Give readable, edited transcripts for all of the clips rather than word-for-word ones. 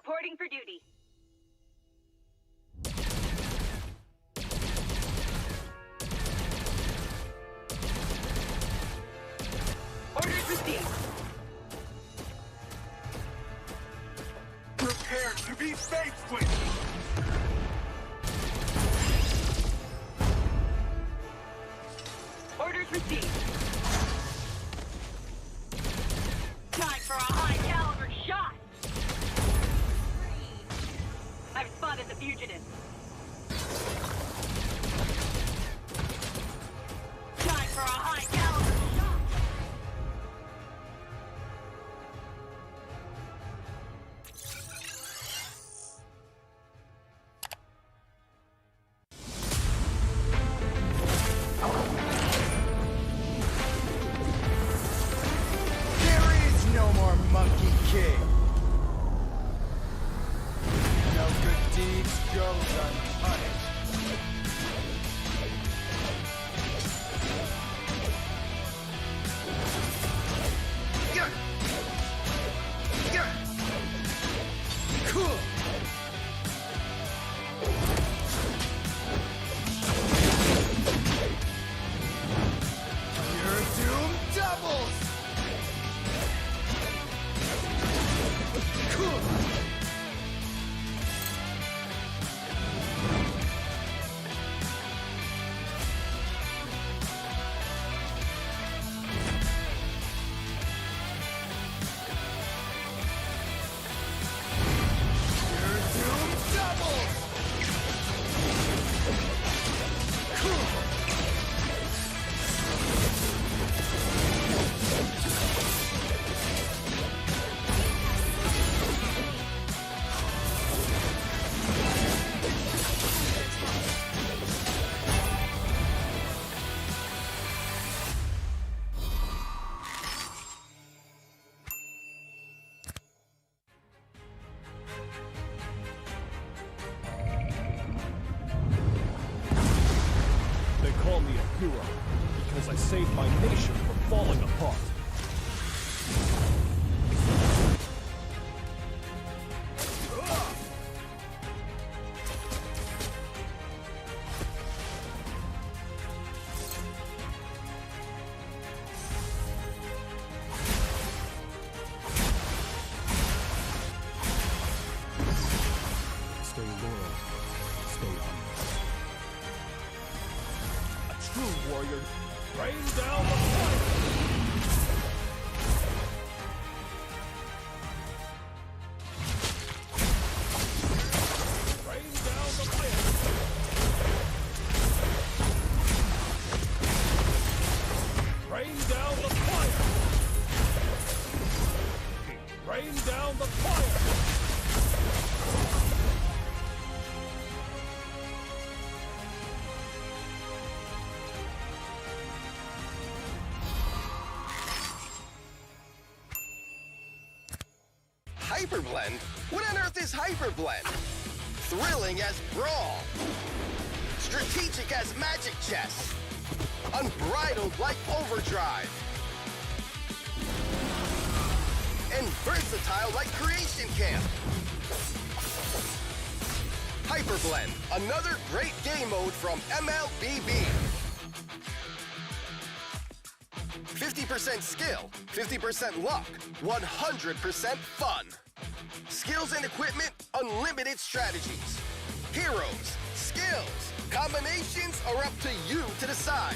Reporting for duty. Orders received. Prepare to be faithful. Orders received. Time for a high-caliber shot! I've spotted the fugitive. Time for a high-caliber shot! There is no more Monkey King. No good deeds goes unpunished. Yeah. Yeah. Cool. Your doom doubles. Cool. Your doom doubles. Cool. They call me a hero because I saved my nation from falling apart. Stay loyal. Stay humble. A true warrior. Rain down the fire! Rain down the fire! Rain down the fire! Rain down the fire! Hyperblend? What on earth is Hyperblend? Thrilling as Brawl. Strategic as Magic Chess. Unbridled like Overdrive. And versatile like Creation Camp. Hyperblend, another great game mode from MLBB. 50% skill, 50% luck, 100% fun. Skills and equipment, unlimited strategies. Heroes, skills, combinations are up to you to decide.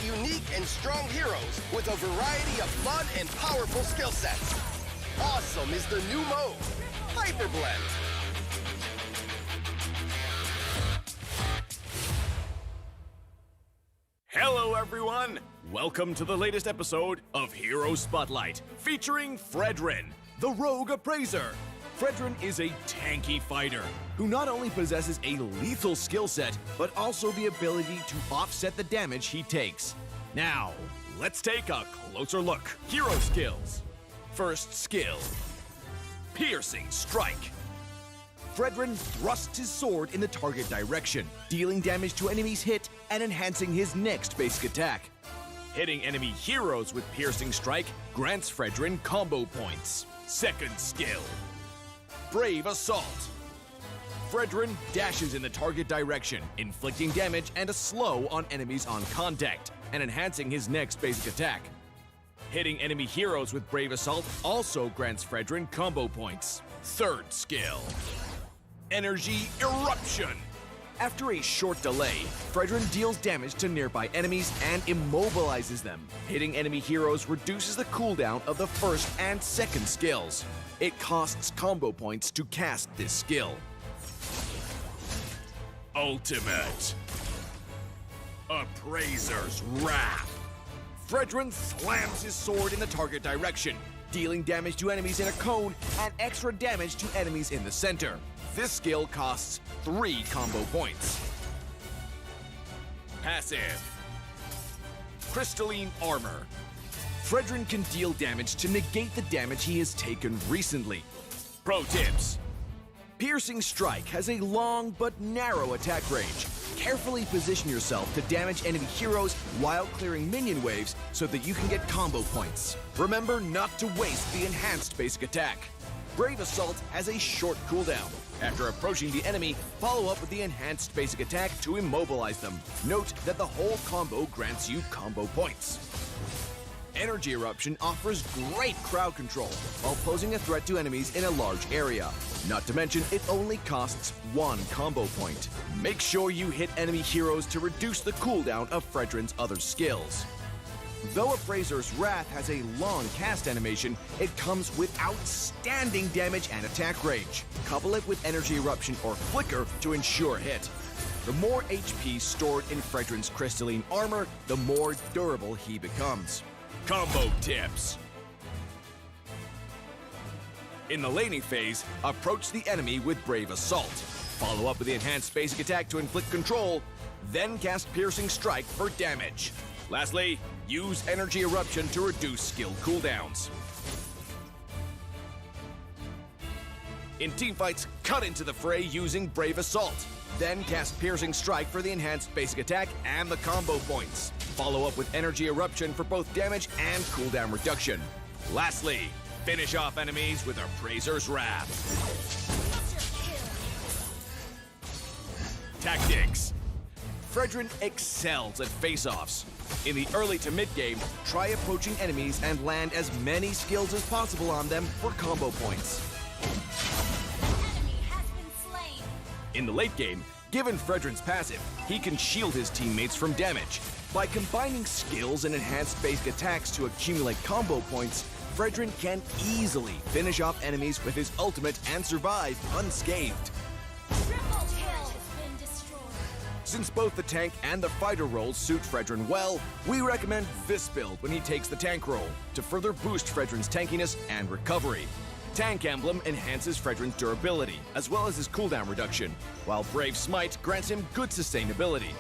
unique and strong heroes with a variety of fun and powerful skill sets. Awesome is the new mode, Hyper Blend. Hello, everyone! Welcome to the latest episode of Hero Spotlight, featuring Fredrin, the Rogue Appraiser. Fredrin is a tanky fighter who not only possesses a lethal skill set, but also the ability to offset the damage he takes. Now, let's take a closer look. Hero skills. First skill, Piercing Strike. Fredrin thrusts his sword in the target direction, dealing damage to enemies hit and enhancing his next basic attack. Hitting enemy heroes with Piercing Strike grants Fredrin combo points. Second skill, Brave Assault. Fredrin dashes in the target direction, inflicting damage and a slow on enemies on contact, and enhancing his next basic attack. Hitting enemy heroes with Brave Assault also grants Fredrin combo points. Third skill, Energy Eruption. After a short delay, Fredrin deals damage to nearby enemies and immobilizes them. Hitting enemy heroes reduces the cooldown of the first and second skills. It costs combo points to cast this skill. Ultimate, Appraiser's Wrath. Fredrin slams his sword in the target direction, dealing damage to enemies in a cone and extra damage to enemies in the center. This skill costs 3 combo points. Passive, Crystalline Armor. Fredrin can deal damage to negate the damage he has taken recently. Pro tips. Piercing Strike has a long but narrow attack range. Carefully position yourself to damage enemy heroes while clearing minion waves so that you can get combo points. Remember not to waste the enhanced basic attack. Brave Assault has a short cooldown. After approaching the enemy, follow up with the enhanced basic attack to immobilize them. Note that the whole combo grants you combo points. Energy Eruption offers great crowd control while posing a threat to enemies in a large area. Not to mention, it only costs 1 combo point. Make sure you hit enemy heroes to reduce the cooldown of Fredrin's other skills. Though Appraiser's Wrath has a long cast animation, it comes with outstanding damage and attack range. Couple it with Energy Eruption or Flicker to ensure hit. The more HP stored in Fredrin's crystalline armor, the more durable he becomes. Combo tips. In the laning phase, approach the enemy with Brave Assault. Follow up with the enhanced basic attack to inflict control, then cast Piercing Strike for damage. Lastly, use Energy Eruption to reduce skill cooldowns. In teamfights, cut into the fray using Brave Assault. Then cast Piercing Strike for the enhanced basic attack and the combo points. Follow up with Energy Eruption for both damage and cooldown reduction. Lastly, finish off enemies with Appraiser's Wrath. Tactics. Fredrin excels at face-offs. In the early to mid-game, try approaching enemies and land as many skills as possible on them for combo points. Enemy has been slain. In the late game, given Fredrin's passive, he can shield his teammates from damage. By combining skills and enhanced basic attacks to accumulate combo points, Fredrin can easily finish off enemies with his ultimate and survive unscathed. Triple kill has been destroyed. Since both the tank and the fighter roles suit Fredrin well, we recommend this build when he takes the tank role to further boost Fredrin's tankiness and recovery. Tank Emblem enhances Fredrin's durability, as well as his cooldown reduction, while Brave Smite grants him good sustainability.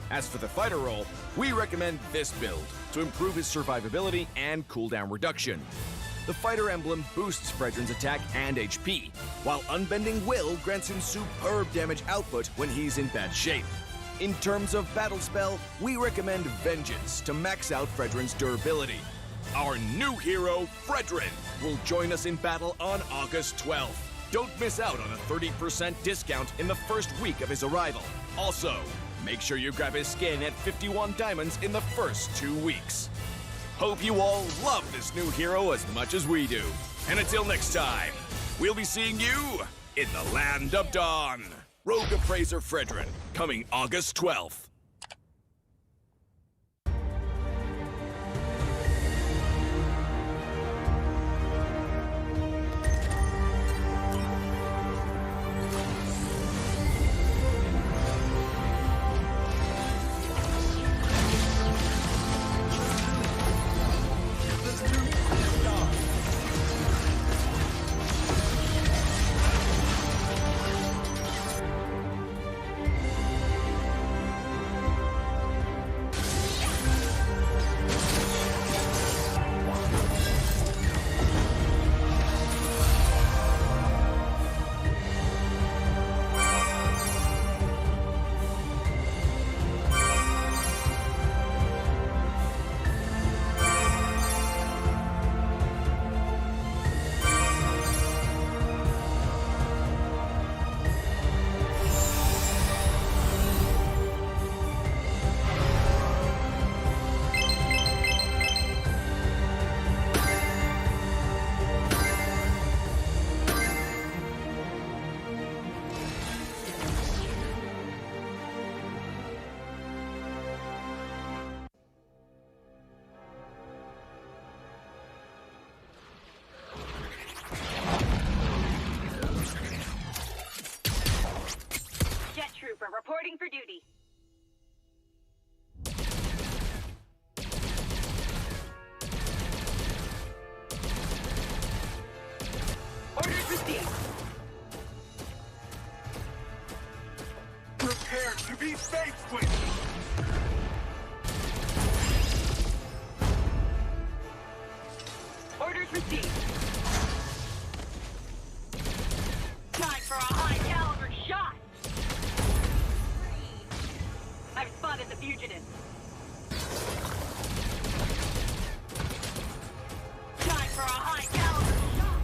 As for the fighter role, we recommend this build to improve his survivability and cooldown reduction. The fighter emblem boosts Fredrin's attack and HP, while Unbending Will grants him superb damage output when he's in bad shape. In terms of battle spell, we recommend Vengeance to max out Fredrin's durability. Our new hero, Fredrin, will join us in battle on August 12th. Don't miss out on a 30% discount in the first week of his arrival. Also, make sure you grab his skin at 51 diamonds in the first 2 weeks. Hope you all love this new hero as much as we do. And until next time, we'll be seeing you in the Land of Dawn. Rogue Appraiser Fredrin, coming August 12th. Sniper reporting for duty. Orders received. Prepare to be space switched. Orders received. Time for a high-caliber shot! I've spotted the fugitive. Time for a high-caliber shot!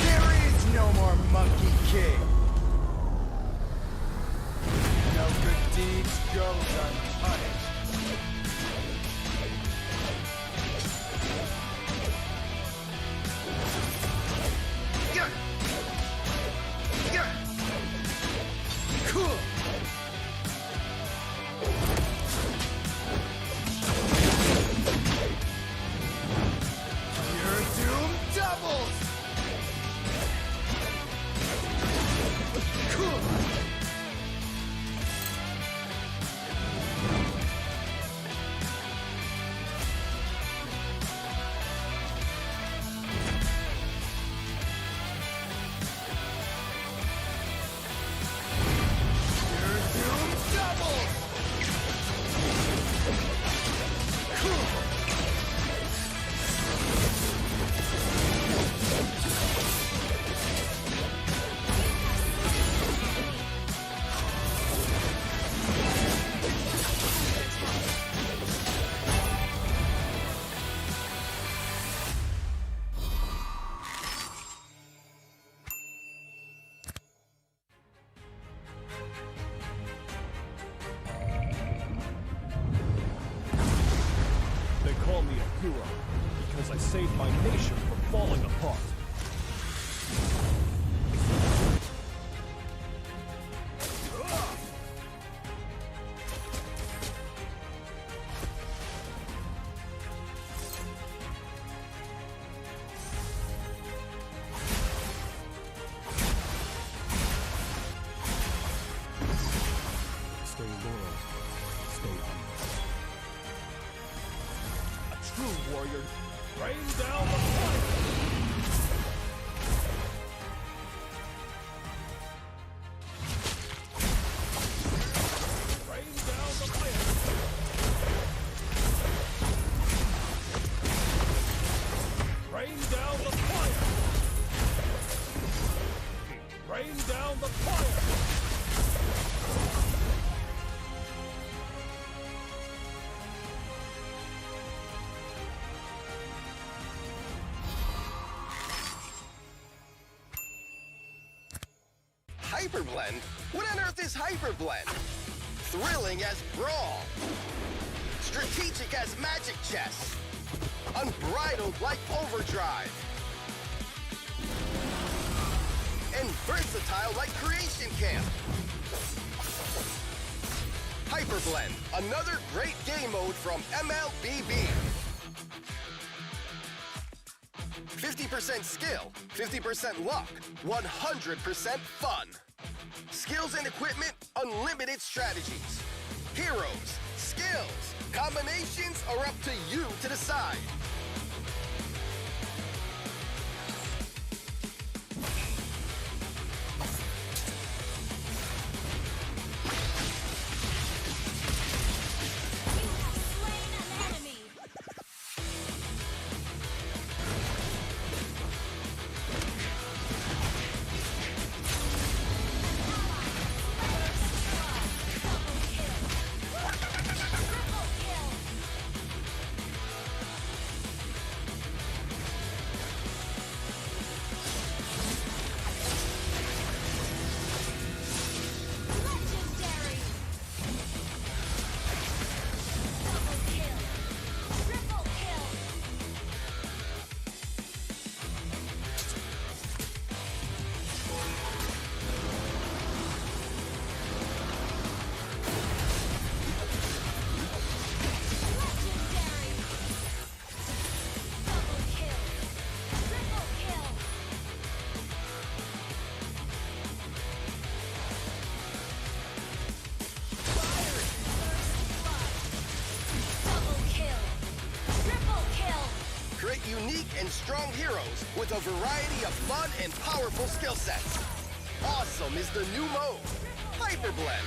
There is no more Monkey King. No good deeds goes unpunished. Yeah. Yeah. Cool. Your doom doubles. Cool. Your doom doubles. Cool. They call me a hero because I saved my nation from falling apart. Stay loyal. Stay humble. A true warrior. Rain down the fire! Rain down the fire! Rain down the fire! Rain down the fire! Hyperblend? What on earth is Hyperblend? Thrilling as Brawl. Strategic as Magic Chess. Unbridled like Overdrive. And versatile like Creation Camp. Hyperblend, another great game mode from MLBB. 50% skill, 50% luck, 100% fun. Skills and equipment, unlimited strategies. Heroes, skills, combinations are up to you to decide. strong heroes with a variety of fun and powerful skill sets. Awesome is the new mode, Hyper Blend.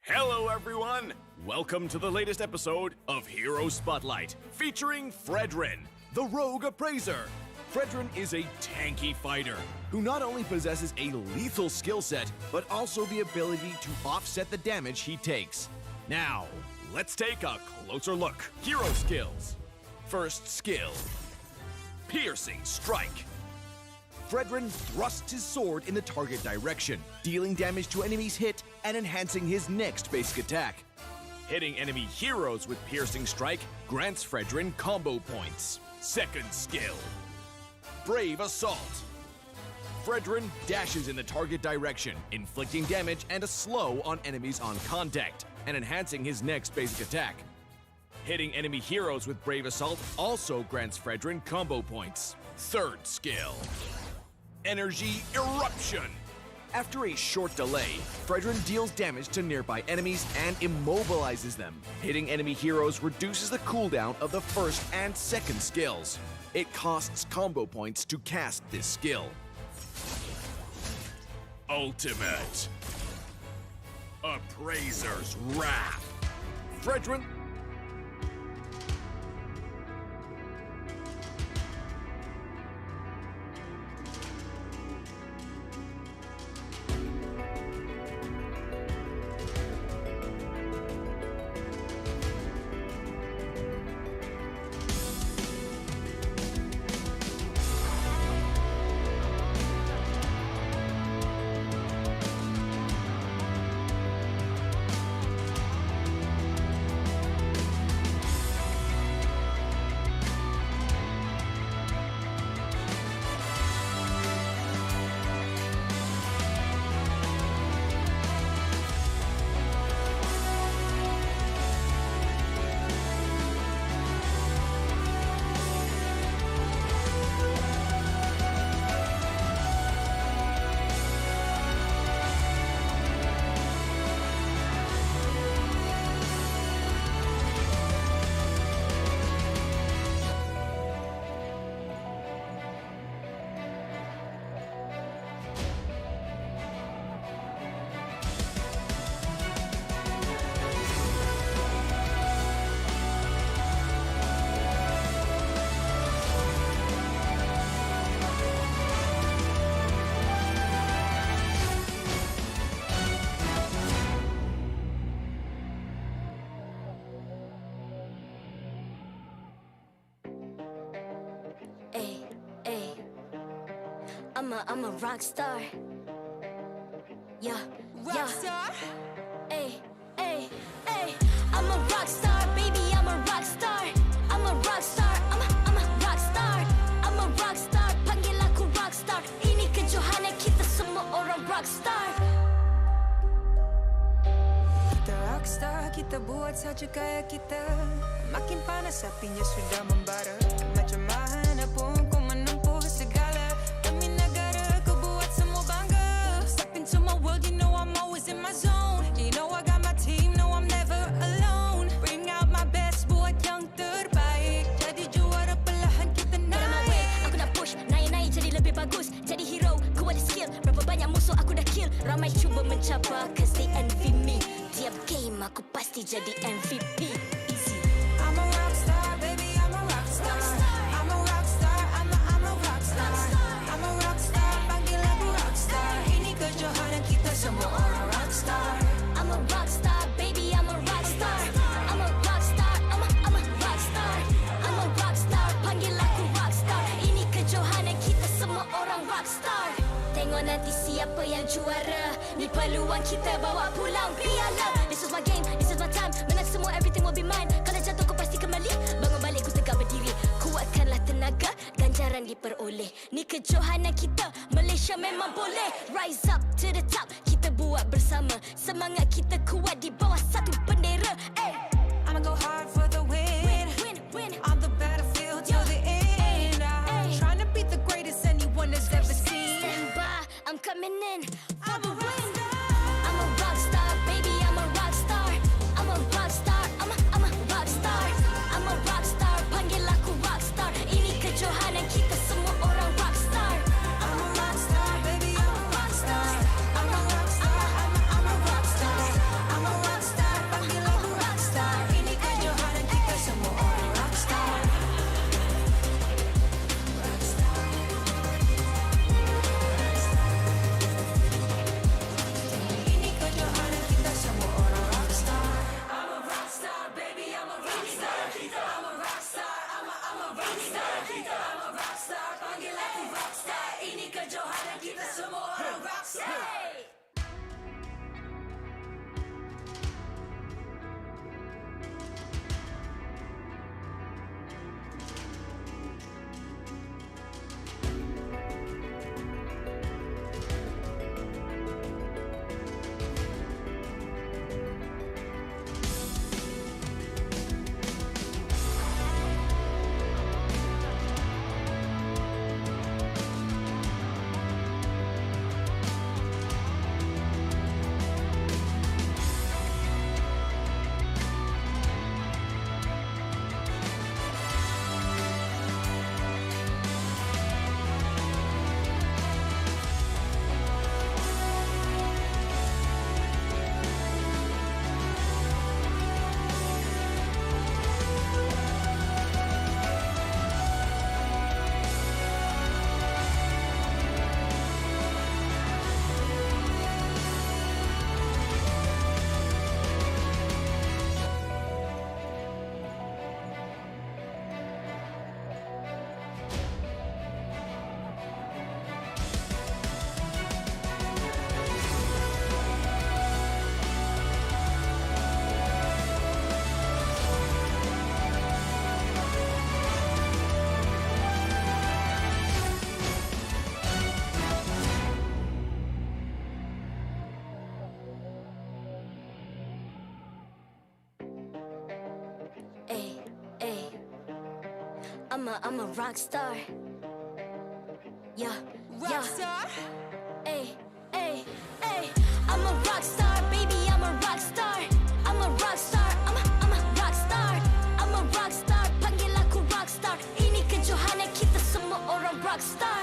Hello, everyone! Welcome to the latest episode of Hero Spotlight, featuring Fredrin, the Rogue Appraiser. Fredrin is a tanky fighter who not only possesses a lethal skill set, but also the ability to offset the damage he takes. Now, let's take a closer look. Hero skills. First skill, Piercing Strike. Fredrin thrusts his sword in the target direction, dealing damage to enemies hit and enhancing his next basic attack. Hitting enemy heroes with Piercing Strike grants Fredrin combo points. Second skill, Brave Assault. Fredrin dashes in the target direction, inflicting damage and a slow on enemies on contact, and enhancing his next basic attack. Hitting enemy heroes with Brave Assault also grants Fredrin combo points. Third skill, Energy Eruption. After a short delay, Fredrin deals damage to nearby enemies and immobilizes them. Hitting enemy heroes reduces the cooldown of the first and second skills. It costs combo points to cast this skill. Ultimate Appraiser's Wrath. Fredrin I'm a rock star. Yeah, rock star. Ay, ay, ay. I'm a rock star, baby. I'm a rock star. I'm a rock star. I'm a rock star. I'm a rock star. Panggil aku rock star. Ini kejohanan kita semua orang rock star. Kita rock star, kita buat saja gaya kita. Makin panas apinya sudah membara. Macam mana pun ku menempuh segala. Demi negara ku buat semua bangga. Step into my world, you know I'm always in my zone. You know I got my team, no I'm never alone. Bring out my best, buat yang terbaik. Jadi juara perlahan kita naik. Get on my way, aku nak push. Naik-naik jadi lebih bagus. Jadi hero, ku ada skill. Berapa banyak musuh aku dah kill. Ramai cuba mencapai, cause they envy me. Tiap game aku pasti jadi MVP. Easy. I'm a rock star, baby, I'm a rock star. I'm a rock star, I'm a rock star. I'm a rock star, panggil aku rock star. Ini kejohanan kita semua orang rock star. I'm a rock star, baby, I'm a rock star. I'm a rock star, I'm a rock star. I'm a rock star, panggil aku rock star. Ini kejohanan kita semua orang rock star. Tengok nanti siapa yang juara. Ni peluang kita bawa pulang piala. This is my game, this is my time. Menang semua, everything will be mine. Kalau jatuh kau pasti kembali. Bangun balik ku tegak berdiri. Kuatkanlah tenaga, ganjaran diperoleh. Ni kejohanan kita, Malaysia memang boleh. Rise up to the top, kita buat bersama. Semangat kita kuat di bawah satu bendera. Ay. I'ma go hard for the win. Win. On the battlefield till the end. I'm trying to beat the greatest anyone has ever seen. Stand by, I'm coming in for I'm the a rock win. star. I'm a rock star, baby, I'm a rock star. I'm a rock star. rockstar. I'm a rockstar, panggil aku rockstar. Ini kejohanan kita semua orang rockstar. I'm a rock star. Yeah, Rockstar? Ay, ay, ay. I'm a rock star, baby. I'm a rock star. I'm a rock star. I'm a rock star. I'm a rock star. Panggil aku rock star. Ini kejohanan kita semua orang rock star.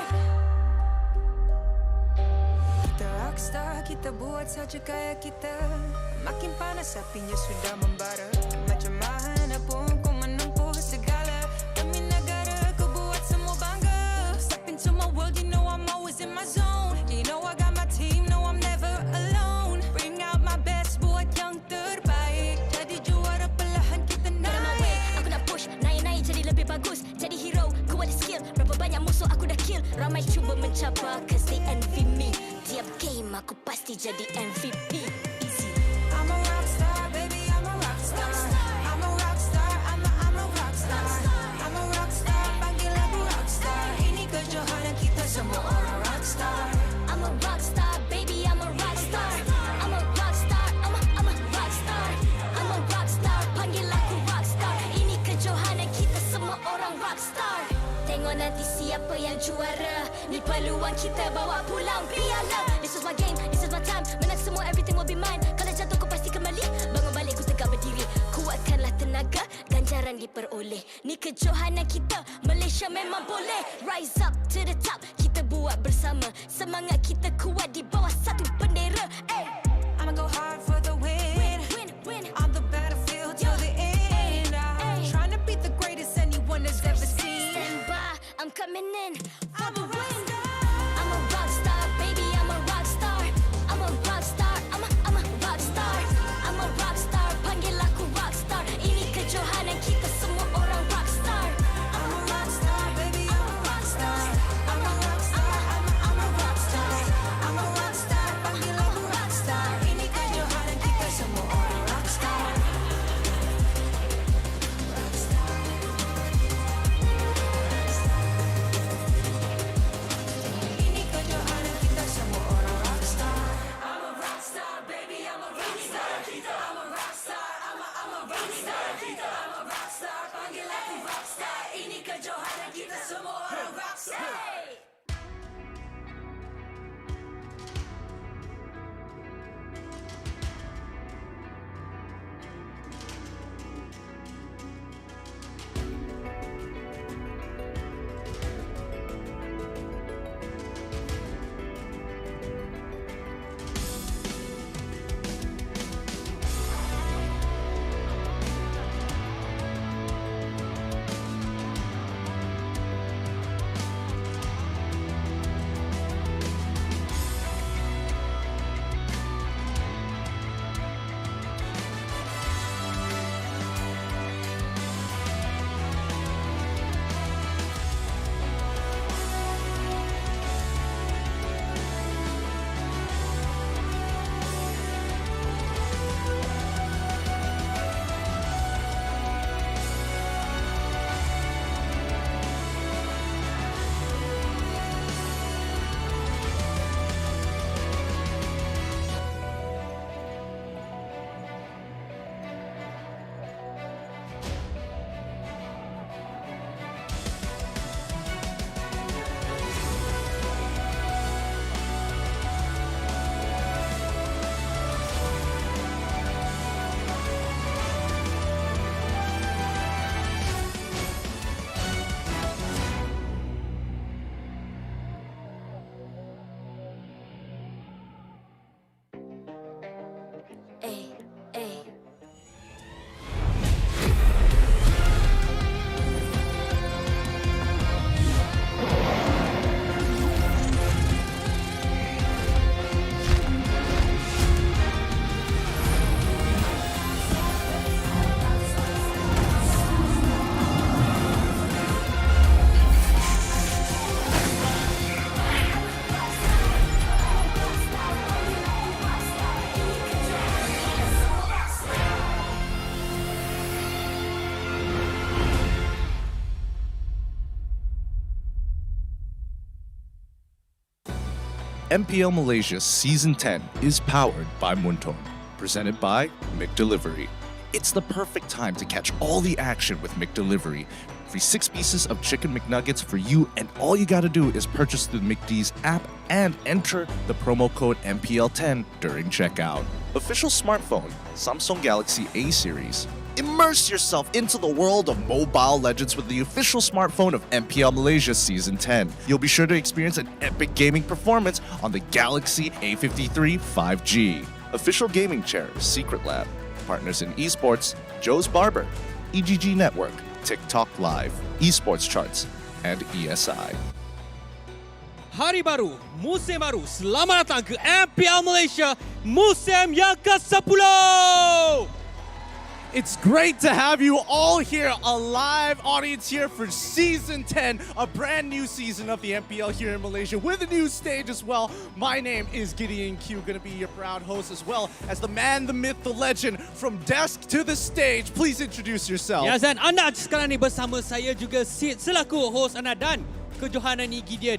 Kita rockstar, kita buat saja gaya kita. Makin panas apinya sudah membara. Macam mana pun kau menempuh segala. Demi negara kau buat semua bangga. Step into my world, you know I'm always in my zone. You know I got my team, no I'm never alone. Bring out my best, buat yang terbaik. Jadi juara perlahan kita Get on my way, naik. aku nak push. Naik-naik jadi lebih bagus. Jadi hero, ku ada skill. Berapa banyak musuh aku dah kill. Ramai cuba mencabar, cause they envy me. Tiap game aku pasti jadi MVP. Easy. I'm a rockstar, baby, I'm a rockstar. I'm a rockstar, I'm a rockstar. I'm a rockstar, panggil aku rockstar. Ini kejohanan kita semua orang rockstar. I'm a rockstar, baby, I'm a rockstar. I'm a rockstar, I'm a rockstar. I'm a rockstar, panggil aku rockstar. Ini kejohanan kita semua orang rockstar. Tengok nanti siapa yang juara. Ni peluang kita bawa pulang piala. This is my game, this is my time. Menang semua, everything will be mine. Kalau jatuh kau pasti kembali. Bangun balik ku tegak berdiri. Kuatkanlah tenaga, ganjaran diperoleh. Ni kejohanan kita, Malaysia memang boleh. Rise up to the top, kita buat bersama. Semangat kita kuat di bawah satu bendera. Ay. I'ma go hard for the win. Win. On the battlefield till the end. I'm trying to beat the greatest anyone has ever seen. Stand by, I'm coming in for the win. I'm a rock star, baby, I'm a rock star. I'm a rock star, I'm a rock star. I'm a rock star, panggil aku rock star. Ini kejohanan kita semua orang rock star. I'm a rockstar, baby, I'm a rockstar. I'm a rockstar, I'm a rockstar. I'm a rockstar, panggil aku rockstar. Ini kejohanan kita semua orang rockstar. Ini kejohanan kita semua orang rockstar. I'm a rockstar, baby, I'm a rockstar. I'm a rockstar, I'm a rockstar. I'm a rockstar, panggil aku rockstar. Ini kejohanan kita semua orang rockstar. MPL Malaysia Season 10 is powered by Munton, presented by McDelivery. It's the perfect time to catch all the action with McDelivery. Free 6 pieces of Chicken McNuggets for you, and all you gotta do is purchase through the McD's app and enter the promo code MPL10 during checkout. Official smartphone, Samsung Galaxy A series. Immerse yourself into the world of Mobile Legends with the official smartphone of MPL Malaysia Season 10. You'll be sure to experience an epic gaming performance on the Galaxy A53 5G. Official gaming chair, Secret Lab. Partners in esports, Joe's Barber, EGG Network, TikTok Live, Esports Charts, and ESI. Hari baru, musim baru. Selamat datang ke MPL Malaysia musim yang ke-10. It's great to have you all here, a live audience here for Season 10, a brand new season of the MPL here in Malaysia with a new stage as well. My name is Gideon Q, going to be your proud host as well as the man, the myth, the legend, from desk to the stage. Please introduce yourself. Ya, dan anda sekarang ni bersama saya juga Sid selaku host anda, dan kejohanan ni Gideon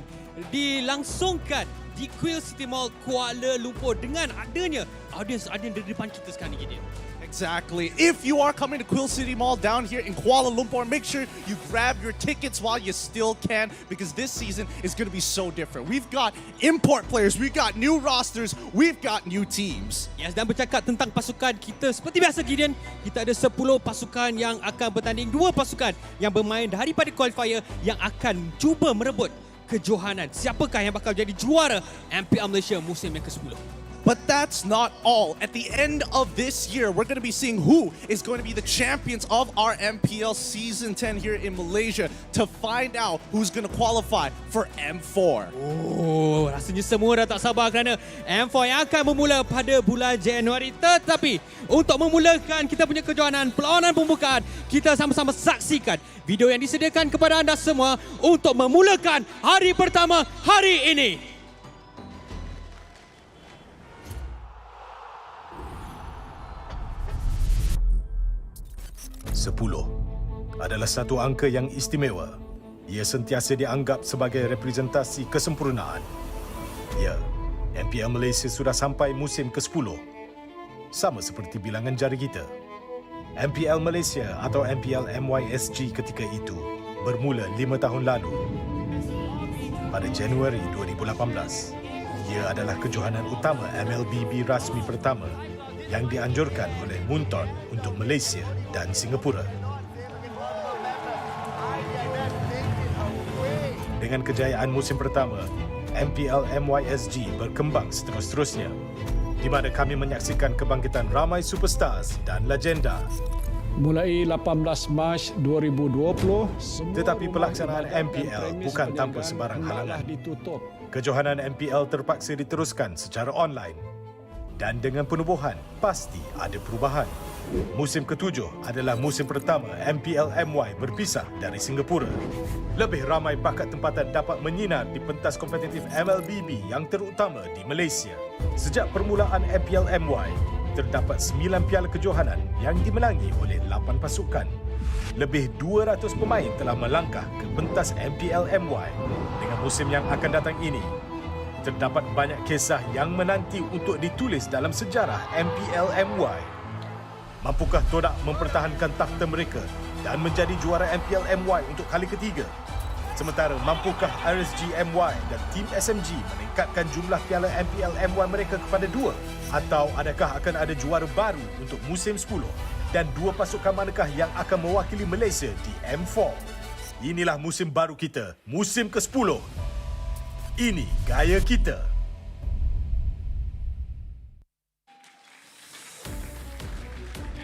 dilangsungkan di Quill City Mall Kuala Lumpur dengan adanya audiens di depan kita sekarang ni, Gideon. Exactly. If you are coming to Quill City Mall down here in Kuala Lumpur, make sure you grab your tickets while you still can, because this season is going to be so different. We've got import players, we've got new rosters, we've got new teams. Yes, dan bercakap tentang pasukan kita, seperti biasa Gideon, kita ada 10 pasukan yang akan bertanding, 2 pasukan yang bermain daripada qualifier yang akan cuba merebut kejohanan. Siapakah yang bakal jadi juara MPL Malaysia musim yang ke-10? But that's not all. At the end of this year, we're going to be seeing who is going to be the champions of our MPL Season 10 here in Malaysia to find out who's going to qualify for M4. Oh, rasanya semua dah tak sabar kerana M4 yang akan bermula pada bulan Januari. Tetapi untuk memulakan kita punya kejohanan perlawanan pembukaan, kita sama-sama saksikan video yang disediakan kepada anda semua untuk memulakan hari pertama hari ini. 10 adalah satu angka yang istimewa. Ia sentiasa dianggap sebagai representasi kesempurnaan. Ya, MPL Malaysia sudah sampai musim ke-10. Sama seperti bilangan jari kita. MPL Malaysia atau MPL MYSG ketika itu bermula 5 tahun lalu. Pada Januari 2018, ia adalah kejohanan utama MLBB rasmi pertama yang dianjurkan oleh Munton untuk Malaysia dan Singapura. Dengan kejayaan musim pertama, MPL MYSG berkembang seterus-terusnya, di mana kami menyaksikan kebangkitan ramai superstars dan legenda. Mulai 18 Mac 2020, tetapi pelaksanaan MPL bukan tanpa sebarang halangan. Kejohanan MPL terpaksa diteruskan secara online. Dan dengan penubuhan, pasti ada perubahan. Musim ke-7 adalah musim pertama MPL MY berpisah dari Singapura. Lebih ramai bakat tempatan dapat menyinar di pentas kompetitif MLBB yang terutama di Malaysia. Sejak permulaan MPL MY, terdapat 9 piala kejohanan yang dimenangi oleh 8 pasukan. Lebih 200 pemain telah melangkah ke pentas MPL MY. Dengan musim yang akan datang ini, terdapat banyak kisah yang menanti untuk ditulis dalam sejarah MPL MY. Mampukah TODAK mempertahankan takhta mereka dan menjadi juara MPL MY untuk kali ketiga? Sementara mampukah RSG MY dan tim SMG meningkatkan jumlah piala MPL MY mereka kepada 2? Atau adakah akan ada juara baru untuk musim 10? Dan 2 pasukan manakah yang akan mewakili Malaysia di M4? Inilah musim baru kita, musim ke-10. Ini gaya kita.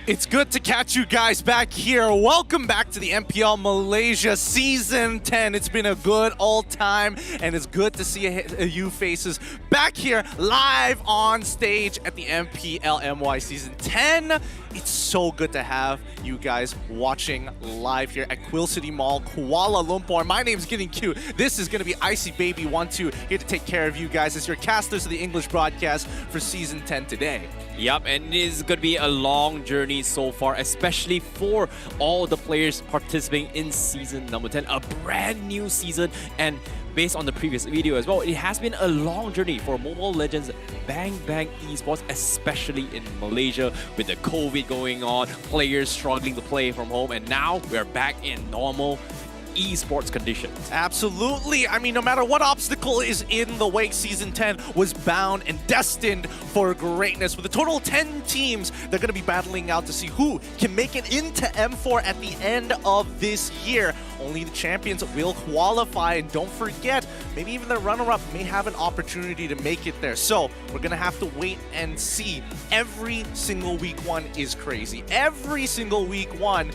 It's good to catch you guys back here. Welcome back to the MPL Malaysia Season 10. It's been a good old time, and it's good to see you faces back here live on stage at the MPL MY Season 10. It's so good to have you guys watching live here at Quill City Mall, Kuala Lumpur. My name's Getting Cute. This is going to be Icy Baby 12 here to take care of you guys as your casters of the English broadcast for Season 10 today. Yep, and it is going to be a long journey so far, especially for all the players participating in season number 10, a brand new season. And based on the previous video as well, it has been a long journey for Mobile Legends Bang Bang Esports, especially in Malaysia with the COVID going on, players struggling to play from home, and now we're back in normal esports conditions. Absolutely. I mean, no matter what obstacle is in the way, Season 10 was bound and destined for greatness. With a total of 10 teams, they're going to be battling out to see who can make it into M4 at the end of this year. Only the champions will qualify, and don't forget, maybe even the runner-up may have an opportunity to make it there. So we're going to have to wait and see. Every single week one is crazy. Every single week one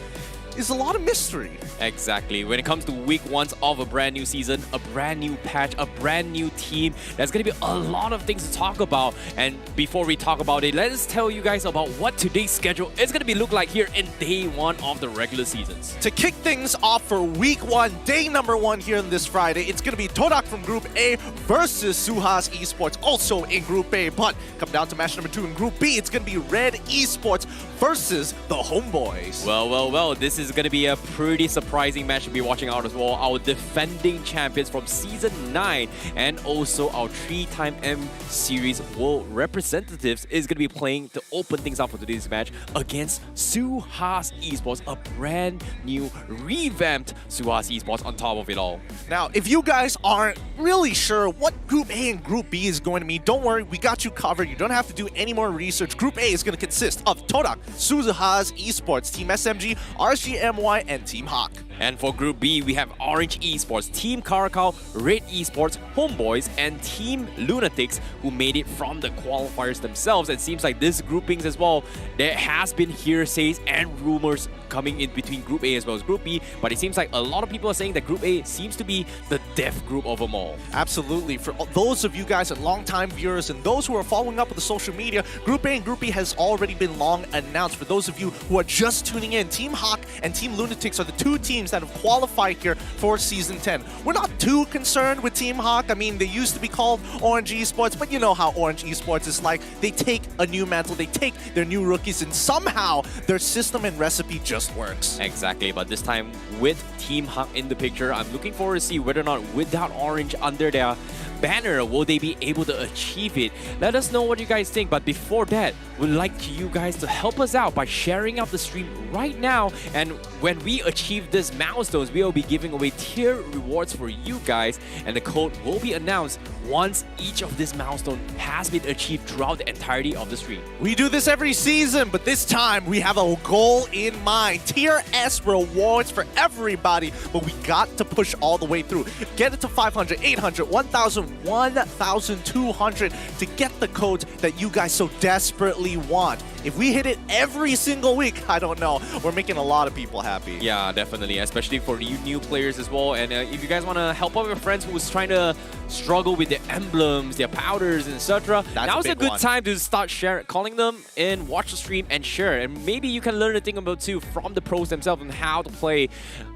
is a lot of mystery. Exactly. When it comes to week ones of a brand new season, a brand new patch, a brand new team, there's going to be a lot of things to talk about. And before we talk about it, let us tell you guys about what today's schedule is going to be look like here in day one of the regular seasons. To kick things off for week one, day number one here on this Friday, it's going to be TODAK from Group A versus SUHAZ Esports, also in Group A. But come down to match number 2 in Group B, it's going to be Red Esports versus the HOMEBOIS. Well, this is going to be a pretty surprising match to be watching out as well. Our defending champions from Season 9 and also our 3-time M Series World representatives is going to be playing to open things up for today's match against SUHAZ Esports, a brand new revamped SUHAZ Esports on top of it all. Now, if you guys aren't really sure what Group A and Group B is going to mean, don't worry, we got you covered. You don't have to do any more research. Group A is going to consist of TODAK, SUHAZ Esports, Team SMG, RGMY, and Team Hawk. And for Group B, we have Orange Esports, Team Karakal, Red Esports, HOMEBOIS, and Team Lunatics, who made it from the qualifiers themselves. It seems like this groupings as well, there has been hearsays and rumors coming in between Group A as well as Group B, but it seems like a lot of people are saying that Group A seems to be the death group of them all. Absolutely. For those of you guys and long-time viewers and those who are following up with the social media, Group A and Group B has already been long announced. For those of you who are just tuning in, Team Hawk and Team Lunatics are the two teams that have qualified here for Season 10. We're not too concerned with Team Hawk. I mean, they used to be called Orange Esports, but you know how Orange Esports is like. They take a new mantle, they take their new rookies, and somehow their system and recipe just works. Exactly, but this time with Team Hawk in the picture, I'm looking forward to see whether or not without Orange under their banner, will they be able to achieve it? Let us know what you guys think, but before that, we'd like you guys to help us out by sharing out the stream right now, and when we achieve these milestones, we will be giving away tier rewards for you guys, and the code will be announced once each of this milestone has been achieved throughout the entirety of the stream. We do this every season, but this time we have a goal in mind. Tier S rewards for everybody, but we got to push all the way through. Get it to 500, 800, 1,000, 1,200 to get the codes that you guys so desperately want. If we hit it every single week, I don't know, we're making a lot of people happy. Yeah, definitely, especially for you new players as well. And if you guys want to help out your friends who's trying to struggle with their emblems, their powders, etc., now's a good time to start calling them in, watch the stream, and share. And maybe you can learn a thing about too from the pros themselves on how to play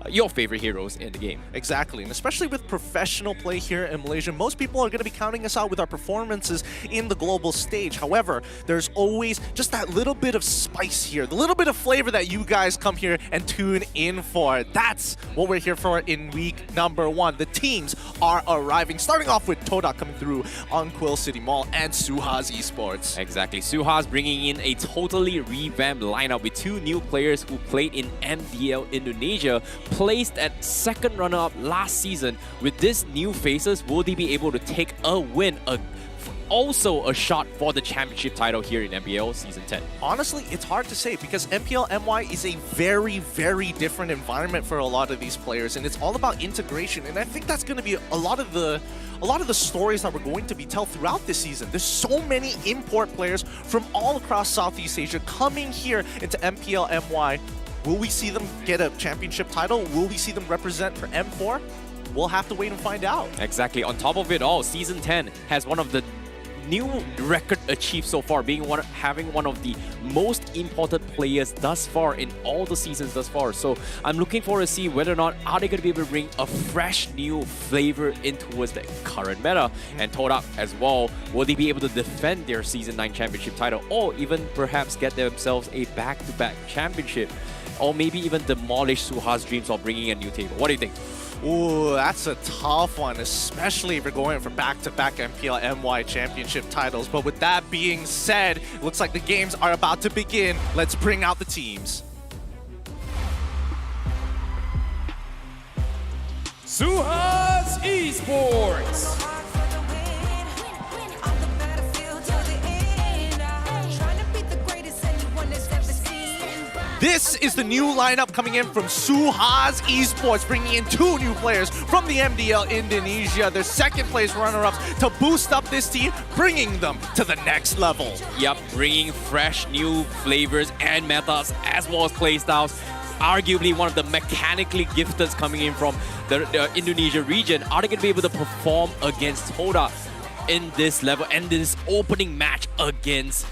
your favorite heroes in the game. Exactly, and especially with professional play here in Malaysia, most people are going to be counting us out with our performances in the global stage. However, there's always just that little bit of spice here, the little bit of flavor that you guys come here and tune in for. That's what we're here for in week number 1. The teams are arriving, starting off with TODAK coming through on Quill City Mall and SUHAZ Esports. Exactly, SUHAZ bringing in a totally revamped lineup with 2 new players who played in MPL Indonesia, placed at 2nd runner-up last season. With these new faces, will they be able to take a win, also a shot for the championship title here in MPL Season 10? Honestly, it's hard to say because MPL MY is a very, very different environment for a lot of these players, and it's all about integration. And I think that's going to be a lot of the stories that we're going to be told throughout this season. There's so many import players from all across Southeast Asia coming here into MPL MY. Will we see them get a championship title? Will we see them represent for M4? We'll have to wait and find out. Exactly. On top of it all, Season 10 has one of the new record achieved so far, having one of the most important players thus far in all the seasons thus far. So I'm looking forward to see whether or not are they going to be able to bring a fresh new flavor in towards the current meta, and TODAK as well. Will they be able to defend their Season 9 championship title, or even perhaps get themselves a back-to-back championship, or maybe even demolish SUHAZ dreams of bringing a new table? What do you think? Ooh, that's a tough one, especially if you're going for back-to-back MPL MY championship titles. But with that being said, it looks like the games are about to begin. Let's bring out the teams. SUHAZ Esports. This is the new lineup coming in from SUHAZ Esports, bringing in 2 new players from the MDL Indonesia, their second place runner-ups, to boost up this team, bringing them to the next level. Yep, bringing fresh new flavors and metas as well as playstyles. Arguably one of the mechanically gifted coming in from the Indonesia region. Are they going to be able to perform against TODAK in this level and this opening match against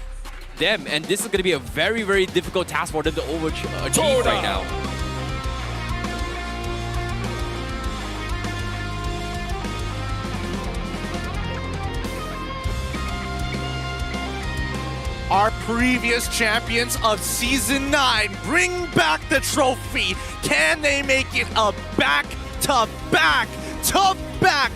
them? And this is going to be a very, very difficult task for them to overachieve right now. Our previous champions of Season 9 bring back the trophy. Can they make it a back-to-back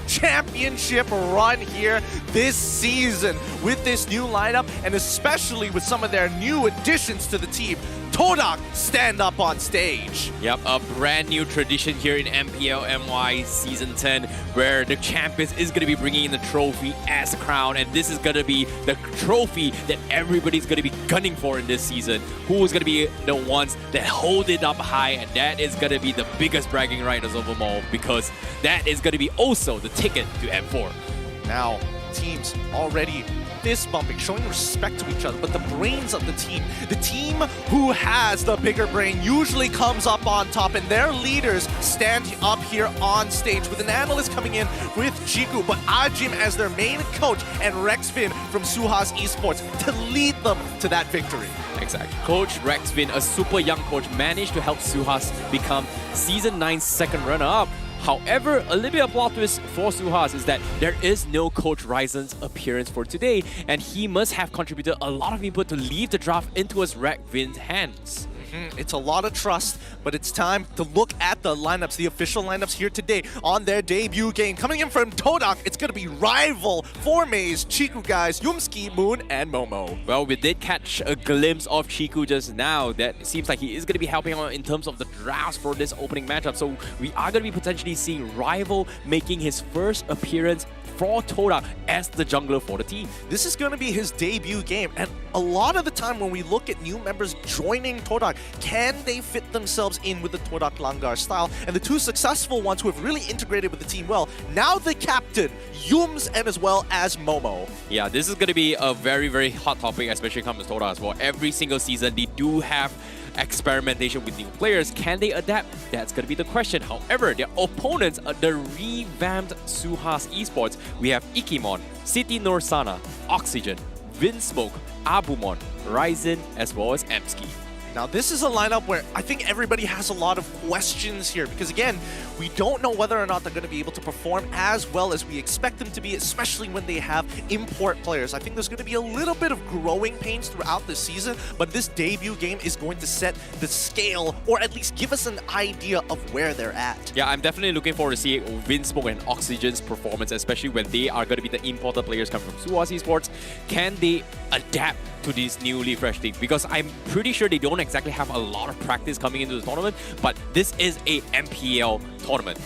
championship run here this season with this new lineup, and especially with some of their new additions to the team? TODAK stand up on stage. Yep, a brand new tradition here in MPL MY Season 10, where the champions is going to be bringing in the trophy as a crown, and this is going to be the trophy that everybody's going to be gunning for in this season. Who is going to be the ones that hold it up high, and that is going to be the biggest bragging rights of them all, because that is going to be also the ticket to M4. Now, teams already fist bumping, showing respect to each other, but the brains of the team who has the bigger brain usually comes up on top, and their leaders stand up here on stage with an analyst coming in with Chiku, but Ajim as their main coach, and Rexvin from SUHAZ Esports to lead them to that victory. Exactly. Coach Rexvin, a super young coach, managed to help SUHAZ become Season 9's second runner-up. However, a little bit of plot twist for SUHAZ is that there is no Coach Ryzen's appearance for today, and he must have contributed a lot of input to leave the draft into his Rexvin's hands. It's a lot of trust, but it's time to look at the lineups, the official lineups here today on their debut game. Coming in from TODAK, it's going to be rival Formaze, Chiku guys, Yumski, Moon, and Momo. Well, we did catch a glimpse of Chiku just now. That seems like he is going to be helping out in terms of the drafts for this opening matchup. So we are going to be potentially seeing Rival making his first appearance for TODAK as the jungler for the team. This is going to be his debut game, and a lot of the time when we look at new members joining TODAK, can they fit themselves in with the TODAK Langar style? And the 2 successful ones who have really integrated with the team well, now the captain, Yums, and as well as Momo. Yeah, this is going to be a very, very hot topic, especially when it comes to TODAK as well. Every single season, they do have experimentation with new players. Can they adapt? That's going to be the question. However, their opponents are the revamped SUHAZ Esports. We have Ikimon, Siti Nursana, Oxygen, Vinsmoke, Abumon, Ryzen, as well as Emski. Now, this is a lineup where I think everybody has a lot of questions here, because again, we don't know whether or not they're going to be able to perform as well as we expect them to be, especially when they have import players. I think there's going to be a little bit of growing pains throughout the season, but this debut game is going to set the scale, or at least give us an idea of where they're at. Yeah, I'm definitely looking forward to see Vinsmoke and Oxygen's performance, especially when they are going to be the imported players coming from SUHAZ Esports. Can they adapt to these newly fresh teams? Because I'm pretty sure they don't exactly have a lot of practice coming into the tournament, but this is a MPL tournament.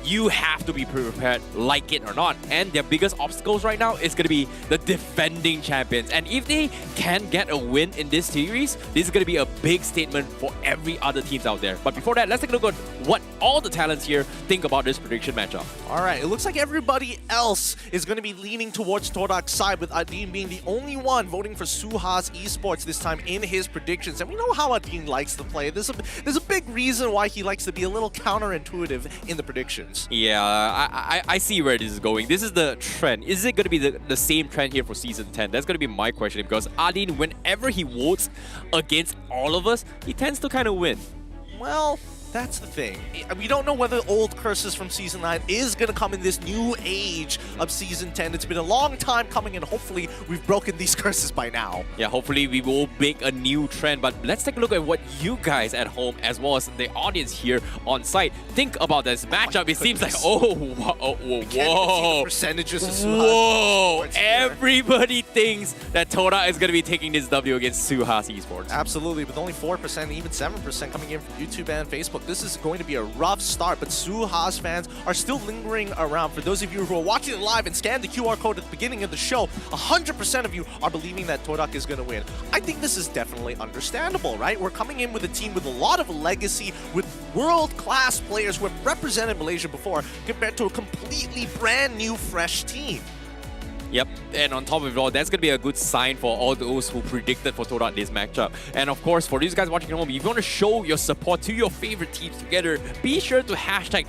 You have to be prepared, like it or not. And their biggest obstacles right now is going to be the defending champions. And if they can get a win in this series, this is going to be a big statement for every other teams out there. But before that, let's take a look at what all the talents here think about this prediction matchup. All right, it looks like everybody else is going to be leaning towards TODAK's side, with Adin being the only one voting for SUHAZ Esports this time in his predictions. And we know how Adin likes to play. There's a big reason why he likes to be a little counterintuitive in the predictions. wins. Yeah, I see where this is going. This is the trend. Is it going to be the same trend here for Season 10? That's going to be my question, because Adin, whenever he votes against all of us, he tends to kind of win. Well, that's the thing. We don't know whether old curses from Season 9 is going to come in this new age of Season 10. It's been a long time coming, and hopefully we've broken these curses by now. Yeah, hopefully we will make a new trend. But let's take a look at what you guys at home, as well as the audience here on site, think about this matchup. It seems like, whoa. Percentages of Whoa! Everybody thinks that TODAK is going to be taking this W against SUHAZ Esports. Absolutely, with only 4%, even 7% coming in from YouTube and Facebook. This is going to be a rough start, but SUHAZ fans are still lingering around. For those of you who are watching it live and scanned the QR code at the beginning of the show, 100% of you are believing that TODAK is going to win. I think this is definitely understandable, right? We're coming in with a team with a lot of legacy, with world-class players who have represented Malaysia before, compared to a completely brand new, fresh team. Yep, and on top of it all, that's going to be a good sign for all those who predicted for TODAK this matchup. And of course, for these guys watching at home, if you want to show your support to your favorite teams together, be sure to hashtag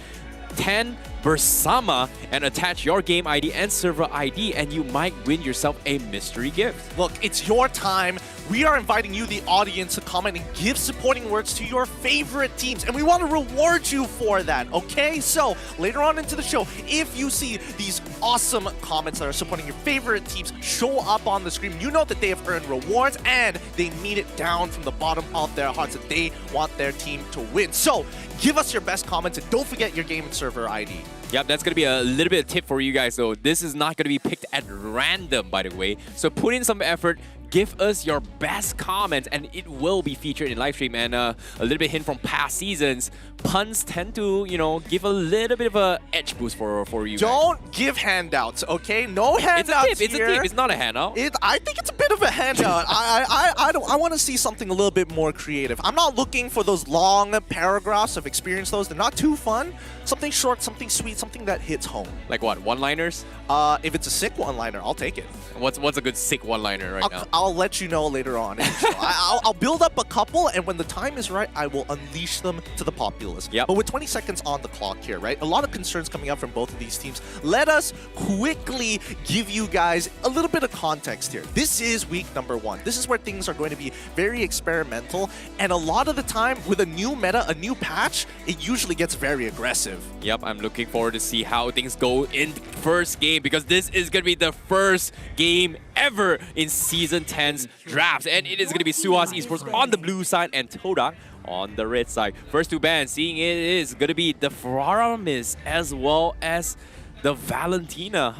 10 Bersama and attach your game ID and server ID, and you might win yourself a mystery gift. Look, it's your time. We are inviting you, the audience, to comment and give supporting words to your favorite teams, and we want to reward you for that, okay? So, later on into the show, if you see these awesome comments that are supporting your favorite teams show up on the screen, you know that they have earned rewards, and they mean it down from the bottom of their hearts that they want their team to win. So, give us your best comments, and don't forget your game and server ID. Yep, that's going to be a little bit of tip for you guys, though. This is not going to be picked at random, by the way. So put in some effort, give us your best comments, and it will be featured in live stream. And a little bit hint from past seasons, puns tend to, you know, give a little bit of a edge boost for you Don't guys. give handouts, okay? No handouts. It's a tip. It's not a handout. I think it's a bit of a handout. I want to see something a little bit more creative. I'm not looking for those long paragraphs. I've experienced those. They're not too fun. Something short, something sweet, something that hits home. Like what? One-liners? If it's a sick one-liner, I'll take it. What's a good sick one-liner right now? I'll let you know later on in the show. I'll build up a couple, and when the time is right, I will unleash them to the populace. Yep. But with 20 seconds on the clock here, right? A lot of concerns coming up from both of these teams. Let us quickly give you guys a little bit of context here. This is week number 1. This is where things are going to be very experimental, and a lot of the time, with a new meta, a new patch, it usually gets very aggressive. Yep, I'm looking forward to see how things go in first game, because this is going to be the first game ever in Season 10's drafts, and it is going to be SUHAZ Esports on the blue side and TODAK on the red side. First two bans, seeing it is going to be the Faramis as well as the Valentina.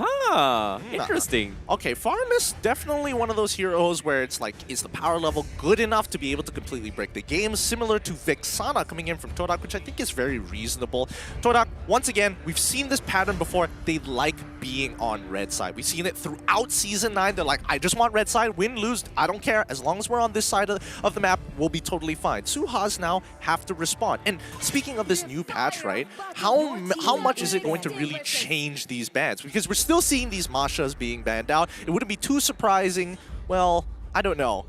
Interesting. Okay, Faramis, definitely one of those heroes where it's like, is the power level good enough to be able to completely break the game? Similar to Vexana coming in from TODAK, which I think is very reasonable. TODAK, once again, we've seen this pattern before. They like being on red side. We've seen it throughout Season 9. They're like, I just want red side, win, lose, I don't care. As long as we're on this side of the map, we'll be totally fine. SUHAZ now have to respond. And speaking of this new patch, right, how much is it going to really change these bans? Because we're still seeing these Mashas being banned out. It wouldn't be too surprising. Well, I don't know.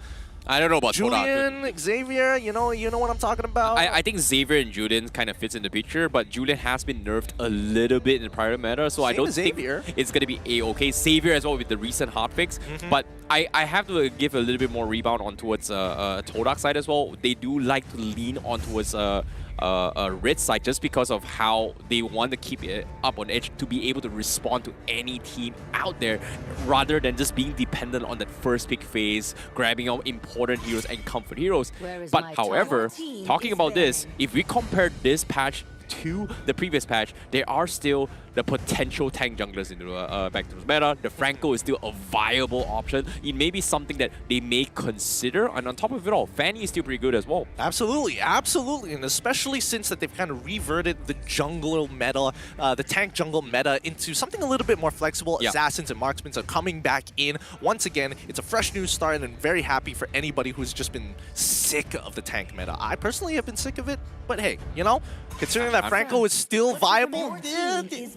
I don't know about Julian, TODAK. Xavier, you know what I'm talking about? I think Xavier and Julian kind of fits in the picture, but Julian has been nerfed a little bit in the prior meta, so I don't think it's going to be a-okay. Xavier as well with the recent hotfix, but I have to give a little bit more rebound on towards TODAK side as well. They do like to lean on towards red side just because of how they want to keep it up on edge to be able to respond to any team out there rather than just being dependent on that first pick phase, grabbing out important heroes and comfort heroes. But however, talking about this, if we compare this patch to the previous patch, there are still the potential tank junglers in the back to the meta. The Franco is still a viable option. It may be something that they may consider, and on top of it all, Fanny is still pretty good as well. Absolutely, absolutely, and especially since that they've kind of reverted the jungle meta, the tank jungle meta into something a little bit more flexible. Yeah. Assassins and marksmen are coming back in. Once again, it's a fresh new start, and I'm very happy for anybody who's just been sick of the tank meta. I personally have been sick of it, but hey, you know, considering that Franco is still viable,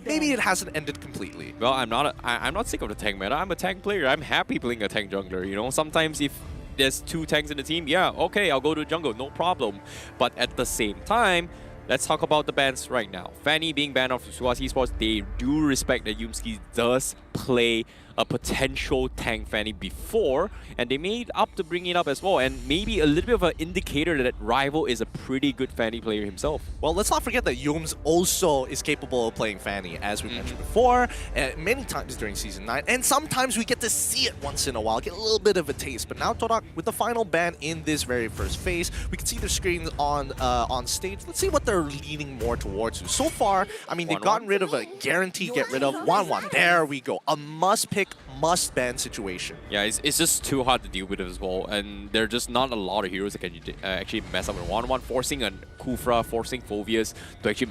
maybe it hasn't ended completely. Well, I'm not sick of the tank meta. I'm a tank player. I'm happy playing a tank jungler. You know, sometimes if there's 2 tanks in the team, yeah, okay, I'll go to jungle, no problem. But at the same time, let's talk about the bans right now. Fanny being banned off SUHAZ Esports, they do respect that Yumski does play a potential tank Fanny before, and they made up to bring it up as well, and maybe a little bit of an indicator that Rival is a pretty good Fanny player himself. Well, let's not forget that Yums also is capable of playing Fanny, as we mentioned before, many times during Season 9, and sometimes we get to see it once in a while, get a little bit of a taste. But now TODAK, with the final ban in this very first phase, we can see their screens on stage. Let's see what they're leaning more towards. So far, I mean, they've gotten rid of a guaranteed get rid of 1-1. There we go. A must-pick, must-ban situation. Yeah, it's just too hard to deal with as well, and there are just not a lot of heroes that can actually mess up with 1-1. Forcing a Kufra, forcing Phoveus to actually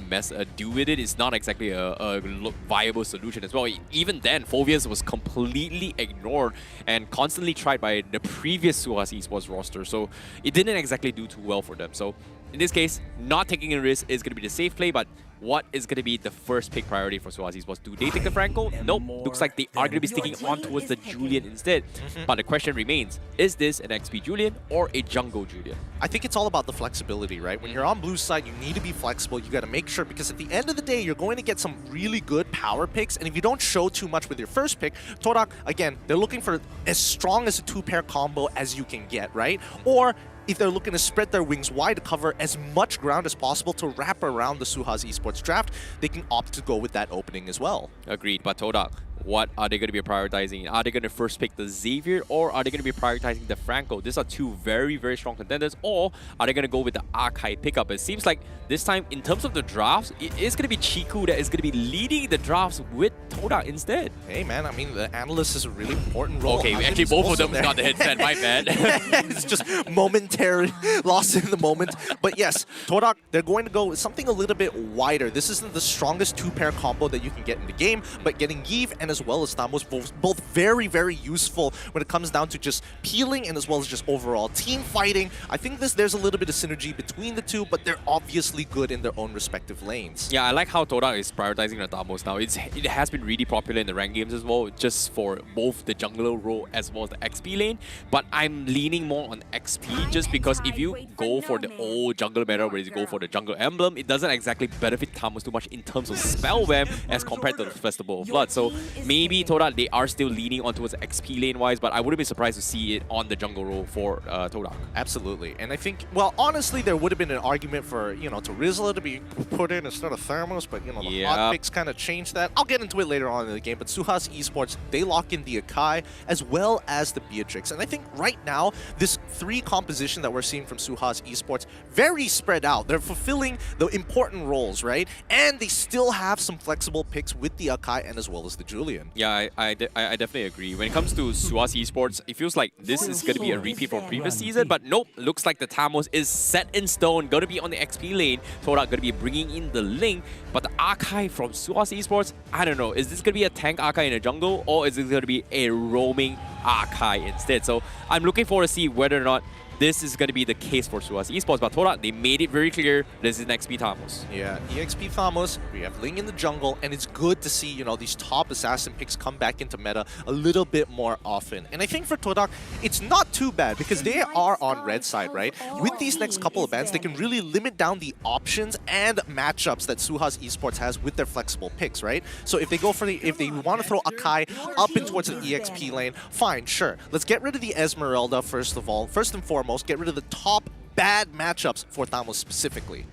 deal with it is not exactly a viable solution as well. Even then, Phoveus was completely ignored and constantly tried by the previous SUHAZ Esports roster, so it didn't exactly do too well for them. So in this case, not taking a risk is going to be the safe play, but what is going to be the first pick priority for SUHAZ Esports? Do they take the Franco? Nope. Looks like they are going to be sticking on towards the Julian instead. But the question remains, is this an XP Julian or a jungle Julian? I think it's all about the flexibility, right? When you're on blue side, you need to be flexible. You got to make sure, because at the end of the day, you're going to get some really good power picks. And if you don't show too much with your first pick, TODAK, again, they're looking for as strong as a two-pair combo as you can get, right? Or if they're looking to spread their wings wide to cover as much ground as possible to wrap around the SUHAZ Esports draft, they can opt to go with that opening as well. Agreed, but TODAK, what are they going to be prioritizing? Are they going to first pick the Xavier, or are they going to be prioritizing the Franco? These are two very, very strong contenders. Or are they going to go with the Archive pickup? It seems like this time, in terms of the drafts, it is going to be Chiku that is going to be leading the drafts with TODAK instead. Hey man, I mean, the analyst is a really important role. Okay, actually both of them got the headset, my bad. It's just momentary, lost in the moment. But yes, TODAK, they're going to go with something a little bit wider. This isn't the strongest two-pair combo that you can get in the game, but getting Yves and as well as Thamos, both very, very useful when it comes down to just peeling and as well as just overall team fighting. I think there's a little bit of synergy between the two, but they're obviously good in their own respective lanes. Yeah, I like how TODAK is prioritizing the Thamos now. It has been really popular in the ranked games as well, just for both the jungler role as well as the XP lane. But I'm leaning more on XP, just because if you go for the old jungle meta where you go for the jungle emblem, it doesn't exactly benefit Thamos too much in terms of spell web as compared to the Festival of Blood. So maybe TODAK, they are still leaning on towards XP lane wise, but I wouldn't be surprised to see it on the jungle role for TODAK. Absolutely. And I think, well, honestly, there would have been an argument for, you know, to Rizla to be put in instead of Thermos, but, you know, the hot picks kind of changed that. I'll get into it later on in the game, but SUHAZ Esports, they lock in the Akai as well as the Beatrix. And I think right now, this three composition that we're seeing from SUHAZ Esports, very spread out. They're fulfilling the important roles, right? And they still have some flexible picks with the Akai and as well as the Julian. Yeah, I definitely agree. When it comes to SUHAZ Esports, it feels like this is going to be a repeat from previous season, but nope, looks like the Thamos is set in stone, going to be on the XP lane. TODAK going to be bringing in the link, but the Archive from SUHAZ Esports, I don't know, is this going to be a tank Archive in a jungle, or is it going to be a roaming Archive instead? So I'm looking forward to see whether or not this is going to be the case for SUHAZ Esports, but TODAK, they made it very clear this is an XP Thamos. Yeah, EXP Thamos, we have Ling in the jungle, and it's good to see, you know, these top assassin picks come back into meta a little bit more often. And I think for TODAK, it's not too bad because they are on red side, right? With these next couple of bans, they can really limit down the options and matchups that SUHAZ Esports has with their flexible picks, right? So if they go for if they want to throw Akai up in towards the EXP lane, fine, sure. Let's get rid of the Esmeralda first of all. First and foremost, get rid of the top bad matchups for Thamos specifically.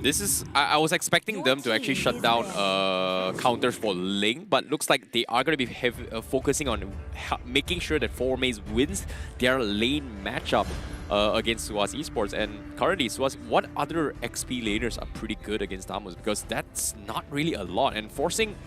This is, I was expecting them to actually shut down counters for Ling, but looks like they are going to be focusing on making sure that 4Maze wins their lane matchup against SUHAZ Esports. And currently, SUHAZ, what other XP laners are pretty good against Thamos? Because that's not really a lot. And forcing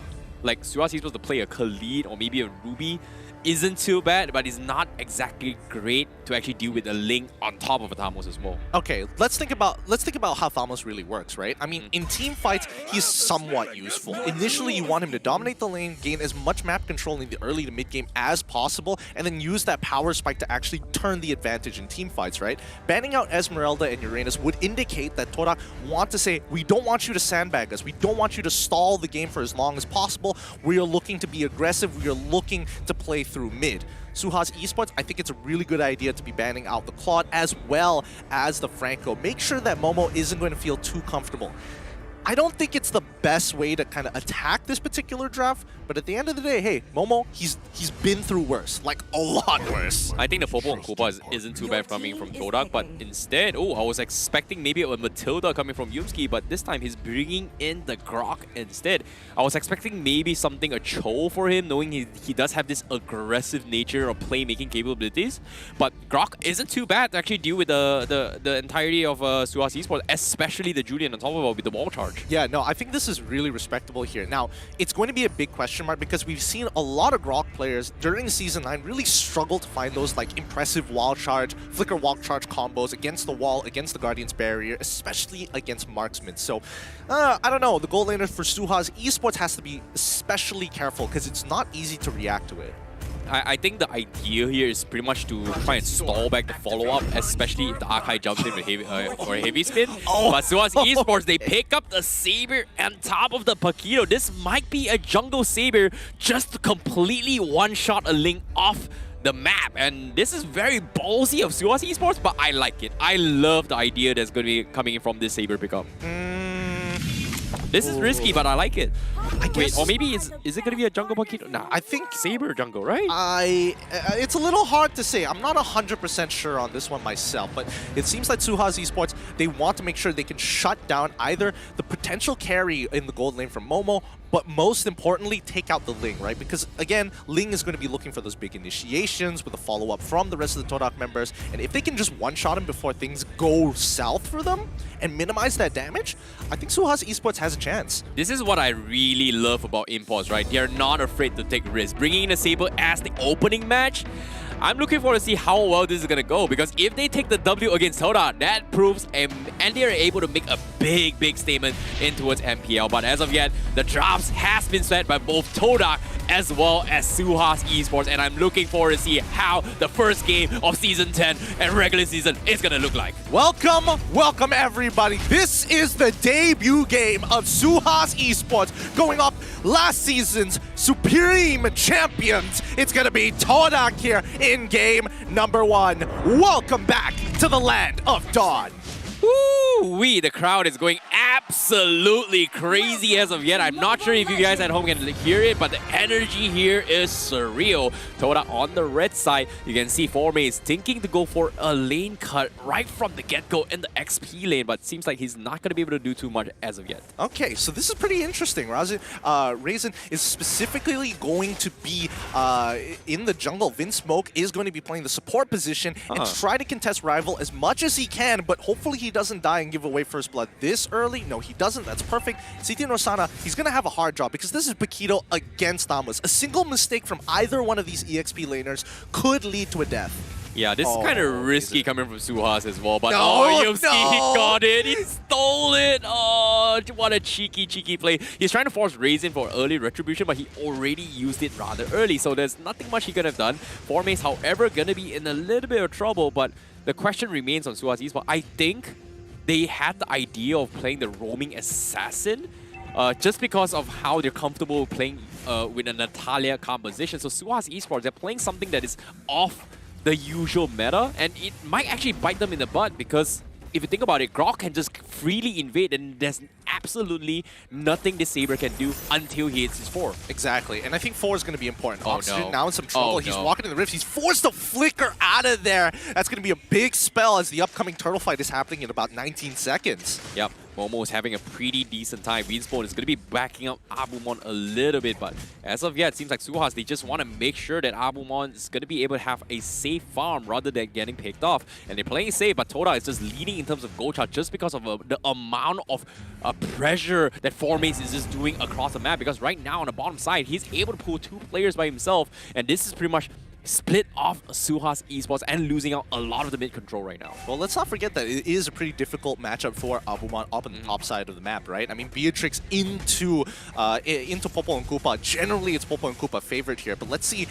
like SUHAZ Esports to play a Khalid or maybe a Ruby isn't too bad, but it's not exactly great to actually deal with a Link on top of a Thamos as well. Okay, let's think about how Thamos really works, right? I mean, in team fights, he's somewhat useful. Initially, you want him to dominate the lane, gain as much map control in the early to mid game as possible, and then use that power spike to actually turn the advantage in team fights, right? Banning out Esmeralda and Uranus would indicate that TODAK want to say, we don't want you to sandbag us, we don't want you to stall the game for as long as possible, we are looking to be aggressive, we are looking to play through mid. SUHAZ Esports, I think it's a really good idea to be banning out the Claude as well as the Franco. Make sure that Momo isn't going to feel too comfortable. I don't think it's the best way to kind of attack this particular draft, but at the end of the day, hey, Momo, he's been through worse, like a lot worse. I think the Popo and Koopa isn't too bad coming from TODAK, but instead, I was expecting maybe a Matilda coming from Yumski, but this time he's bringing in the Grok instead. I was expecting maybe something, a Cho for him, knowing he does have this aggressive nature of playmaking capabilities, but Grok isn't too bad to actually deal with the entirety of SUHAZ Esports, especially the Julian on top of it with the wall charge. Yeah, no, I think this is really respectable here. Now, it's going to be a big question mark because we've seen a lot of Grok players during Season 9 really struggle to find those like impressive wall charge, flicker wall charge combos against the wall, against the Guardian's barrier, especially against marksmen. So, I don't know, the gold laner for SUHAZ Esports has to be especially careful because it's not easy to react to it. I think the idea here is pretty much to try and stall back the follow-up, especially if the Archive jumps in with heavy, or a heavy spin. But SUHAZ Esports, they pick up the Saber on top of the Paquito. This might be a jungle Saber just to completely one-shot a Link off the map. And this is very ballsy of SUHAZ Esports, but I like it. I love the idea that's going to be coming in from this Saber pickup. This is risky, but I like it. Wait, or maybe is it going to be a jungle Paquito? Nah, I think Saber jungle, right? It's a little hard to say. I'm not 100% sure on this one myself, but it seems like SUHAZ Esports, they want to make sure they can shut down either the potential carry in the gold lane from Momo, but most importantly, take out the Ling, right? Because again, Ling is going to be looking for those big initiations with a follow-up from the rest of the TODAK members, and if they can just one-shot him before things go south for them and minimize that damage, I think SUHAZ Esports has a chance. This is what I really love about Impulse, right? They're not afraid to take risks. Bringing in a Saber as the opening match, I'm looking forward to see how well this is going to go, because if they take the W against TODAK, that proves and they are able to make a big statement in towards MPL. But as of yet, the drops has been set by both TODAK as well as SUHAZ Esports, and I'm looking forward to see how the first game of Season 10 and regular season is going to look like. Welcome everybody. This is the debut game of SUHAZ Esports, going up last season's Supreme Champions. It's going to be TODAK here in game number 1. Welcome back to the land of Dawn. Woo-wee, the crowd is going absolutely crazy as of yet. I'm not sure if you guys at home can hear it, but the energy here is surreal. TODAK on the red side, you can see Formaze thinking to go for a lane cut right from the get-go in the XP lane, but seems like he's not going to be able to do too much as of yet. Okay, so this is pretty interesting. Raisin is specifically going to be in the jungle. Vince Smoke is going to be playing the support position and try to contest Rival as much as he can, but hopefully he doesn't die and give away first blood this early. No, he doesn't. That's perfect. City and Rosana, he's going to have a hard job because this is Paquito against Amos. A single mistake from either one of these EXP laners could lead to a death. Yeah, this is kind of risky coming from SUHAZ as well, but Yumski, he got it. He stole it. Oh, what a cheeky play. He's trying to force Raisin for early retribution, but he already used it rather early, so there's nothing much he could have done. Formaze, however, gonna be in a little bit of trouble, but the question remains on SUHAZ Esports. I think they had the idea of playing the roaming assassin just because of how they're comfortable playing with a Natalia composition. So SUHAZ Esports, they're playing something that is off the usual meta, and it might actually bite them in the butt, because if you think about it, Grok can just freely invade and there's absolutely nothing this Saber can do until he hits his 4. Exactly, and I think 4 is going to be important. Oh, Oxygen no. now in some trouble. He's walking in the rift. He's forced to flicker out of there. That's going to be a big spell as the upcoming turtle fight is happening in about 19 seconds. Yep, Momo is having a pretty decent time. Winspawn is going to be backing up Abumon a little bit, but as of yet, it seems like SUHAZ, they just want to make sure that Abumon is going to be able to have a safe farm rather than getting picked off. And they're playing safe, but TODAK is just leading in terms of gold chart just because of the amount of pressure that Formaze is just doing across the map. Because right now on the bottom side, he's able to pull 2 players by himself, and this is pretty much split off SUHAZ Esports and losing out a lot of the mid control right now. Well, let's not forget that it is a pretty difficult matchup for Abumon up on the top side of the map, right? I mean, Beatrix into Popo and Koopa. Generally, it's Popo and Koopa favorite here, but let's see.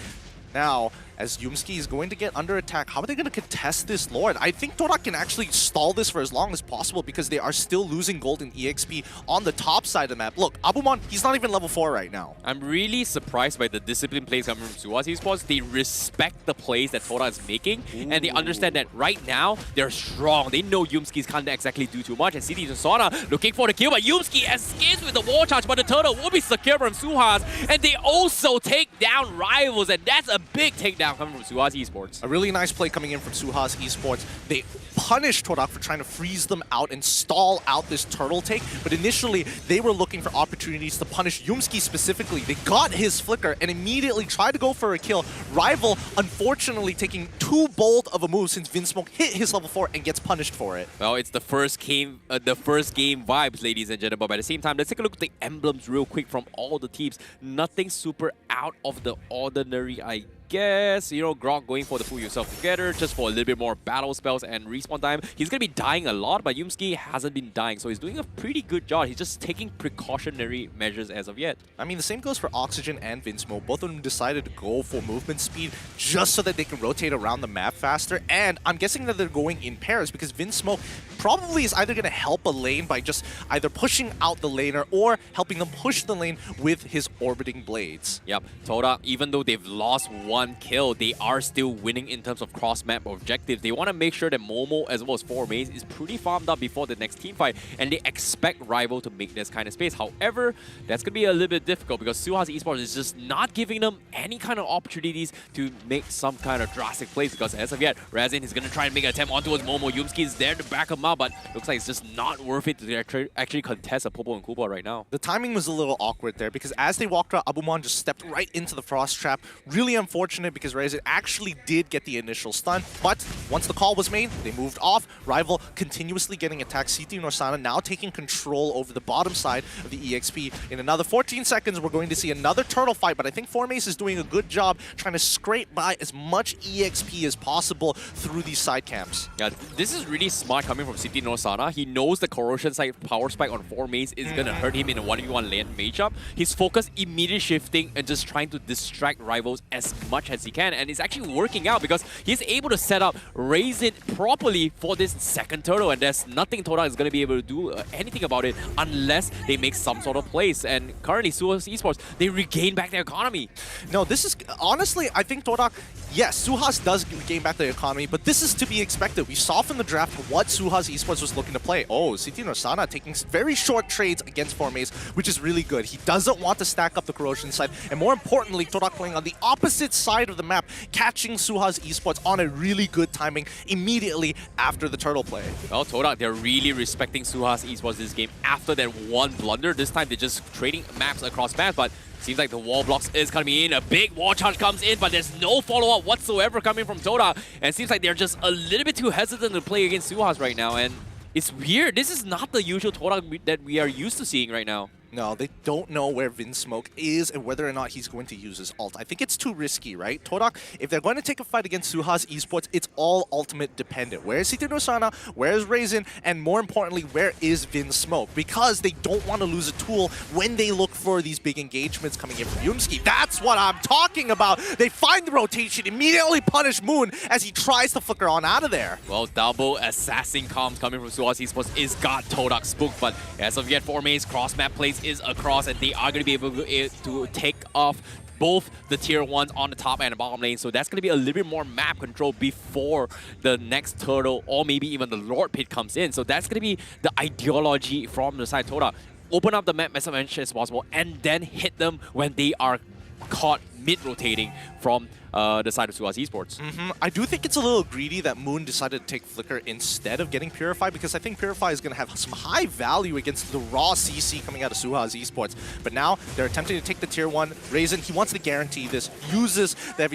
Now, as Yumski is going to get under attack, how are they going to contest this Lord? I think TODAK can actually stall this for as long as possible because they are still losing gold in EXP on the top side of the map. Look, Abumon, he's not even level 4 right now. I'm really surprised by the disciplined plays coming from SUHAZ Esports. They respect the plays that TODAK is making, and they understand that right now, they're strong. They know Yumski's can't exactly do too much, and CD Sona looking for the kill, but Yumski escapes with the wall charge, but the turtle will be secure from SUHAZ, and they also take down rivals, and that's a big takedown coming from SUHAZ Esports. A really nice play coming in from SUHAZ Esports. They punish TODAK for trying to freeze them out and stall out this turtle take, but initially they were looking for opportunities to punish Yumski specifically. They got his flicker and immediately tried to go for a kill. Rival, unfortunately, taking too bold of a move since Vinsmoke hit his level 4 and gets punished for it. Well, it's the first game vibes, ladies and gentlemen, but at the same time, let's take a look at the emblems real quick from all the teams. Nothing super out of the ordinary, I guess. You know, Grog going for the pull yourself together just for a little bit more battle spells and respawn time. He's going to be dying a lot, but Yumski hasn't been dying, so he's doing a pretty good job. He's just taking precautionary measures as of yet. I mean, the same goes for Oxygen and Vinsmoke. Both of them decided to go for movement speed just so that they can rotate around the map faster, and I'm guessing that they're going in pairs because Vinsmoke probably is either going to help a lane by just either pushing out the laner or helping them push the lane with his orbiting blades. Yep, TODAK, even though they've lost one kill, they are still winning in terms of cross-map objectives. They want to make sure that Momo as well as 4Maze is pretty farmed up before the next team fight, and they expect Rival to make this kind of space. However, that's going to be a little bit difficult because SUHAZ Esports is just not giving them any kind of opportunities to make some kind of drastic plays because as of yet, Razin is going to try and make an attempt onto Momo. Yumski is there to back him up, but looks like it's just not worth it to actually contest a Popo and Kuba right now. The timing was a little awkward there because as they walked out, Abumon just stepped right into the Frost Trap. Really unfortunate because Razin actually did get the initial stun, but once the call was made, they moved off. Rival continuously getting attacked. CT Norsana now taking control over the bottom side of the EXP. In another 14 seconds, we're going to see another turtle fight, but I think 4Maze is doing a good job trying to scrape by as much EXP as possible through these side camps. Yeah, this is really smart coming from CT Norsana. He knows the corrosion side power spike on 4Maze is going to hurt him in a 1v1 lane matchup. His focus immediately shifting and just trying to distract rivals as much as he can, and it's actually working out because he's able to set up Razin properly for this second turtle, and there's nothing TODAK is going to be able to do anything about it unless they make some sort of plays. And currently, SUHAZ Esports, they regain back their economy. No, this is honestly, I think TODAK, yes, SUHAZ does gain back their economy, but this is to be expected. We saw from the draft what SUHAZ Esports was looking to play. Oh, CT Norsana taking very short trades against 4Maze, which is really good. He doesn't want to stack up the corrosion side, and more importantly, TODAK playing on the opposite side of the map, catching SUHAZ Esports on a really good timing immediately after the turtle play. Well, TODAK, they're really respecting SUHAZ Esports this game after that one blunder. This time they're just trading maps across maps, but seems like the wall blocks is coming in. A big wall charge comes in, but there's no follow-up whatsoever coming from TODAK. And it seems like they're just a little bit too hesitant to play against SUHAZ right now. And it's weird. This is not the usual TODAK that we are used to seeing right now. No, they don't know where Vinsmoke is and whether or not he's going to use his ult. I think it's too risky, right? TODAK, if they're going to take a fight against SUHAZ Esports, it's all ultimate dependent. Where is CT Norsana? Where is Razin? And more importantly, where is Vinsmoke? Because they don't want to lose a tool when they look for these big engagements coming in from Yumski. That's what I'm talking about. They find the rotation, immediately punish Moon as he tries to flicker on out of there. Well, double assassin comms coming from SUHAZ Esports is got TODAK spooked, but as of yet, 4Maze cross-map plays is across, and they are going to be able to take off both the tier 1s on the top and the bottom lane. So that's going to be a little bit more map control before the next turtle or maybe even the Lord Pit comes in. So that's going to be the ideology from the side TODAK. Open up the map as much as possible and then hit them when they are caught mid-rotating from the side of SUHAZ Esports. I do think it's a little greedy that Moon decided to take Flicker instead of getting Purify, because I think Purify is going to have some high value against the raw CC coming out of SUHAZ Esports. But now they're attempting to take the tier 1. Razin, he wants to guarantee this, uses the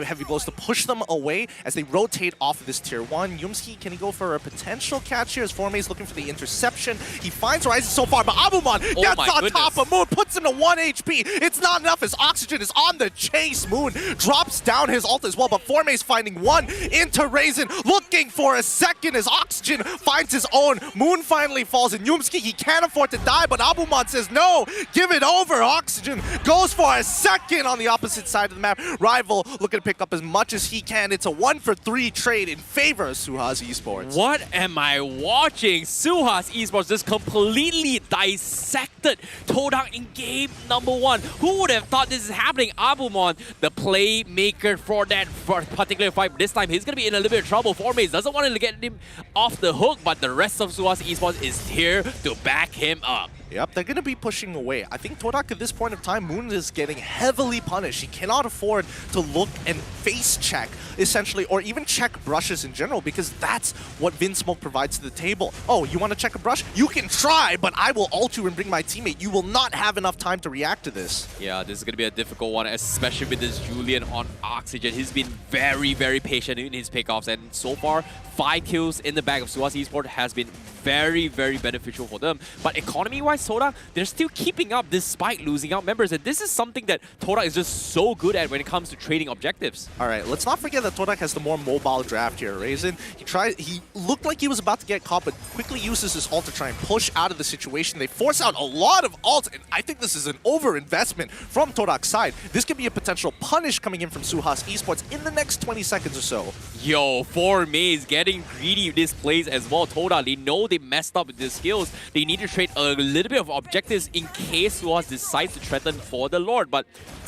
heavy blows to push them away as they rotate off of this tier 1. Yumski, can he go for a potential catch here as 4Maze looking for the interception? He finds Ryzen so far, but Abumon gets on top of Moon, puts him to 1 HP. It's not enough as Oxygen is on the chase. Moon drops drops down his ult as well, but Forme's finding one into Raisin, looking for a second as Oxygen finds his own. Moon finally falls, and Yumski, he can't afford to die, but Abumon says, no, give it over. Oxygen goes for a second on the opposite side of the map. Rival looking to pick up as much as he can. It's a 1-for-3 trade in favor of SUHAZ Esports. What am I watching? SUHAZ Esports just completely dissected TODAK in game number 1. Who would have thought this is happening? Abumon, the playmaker for that particular fight. This time he's going to be in a little bit of trouble. Formaze doesn't want to get him off the hook, but the rest of SUHAZ Esports is here to back him up. Yep, they're going to be pushing away. I think TODAK at this point of time, Moon is getting heavily punished. He cannot afford to look and face check, essentially, or even check brushes in general, because that's what Vinsmoke provides to the table. Oh, you want to check a brush? You can try, but I will ult you and bring my teammate. You will not have enough time to react to this. Yeah, this is going to be a difficult one, especially with this Julian on Oxygen. He's been very, very patient in his pickoffs, and so far, 5 kills in the bag of SUHAZ Esports has been very, very beneficial for them. But economy-wise, TODAK, they're still keeping up despite losing out members, and this is something that TODAK is just so good at when it comes to trading objectives. All right, let's not forget that TODAK has the more mobile draft here. Raisin, he looked like he was about to get caught, but quickly uses his ult to try and push out of the situation. They force out a lot of ults, and I think this is an over-investment from TODAK's side. This could be a potential punish coming in from SUHAZ Esports in the next 20 seconds or so. Yo, Formaze getting greedy with this plays as well. TODAK, they know they messed up with their skills. They need to trade a little bit of objectives in case SUHAZ decides to threaten for the Lord. But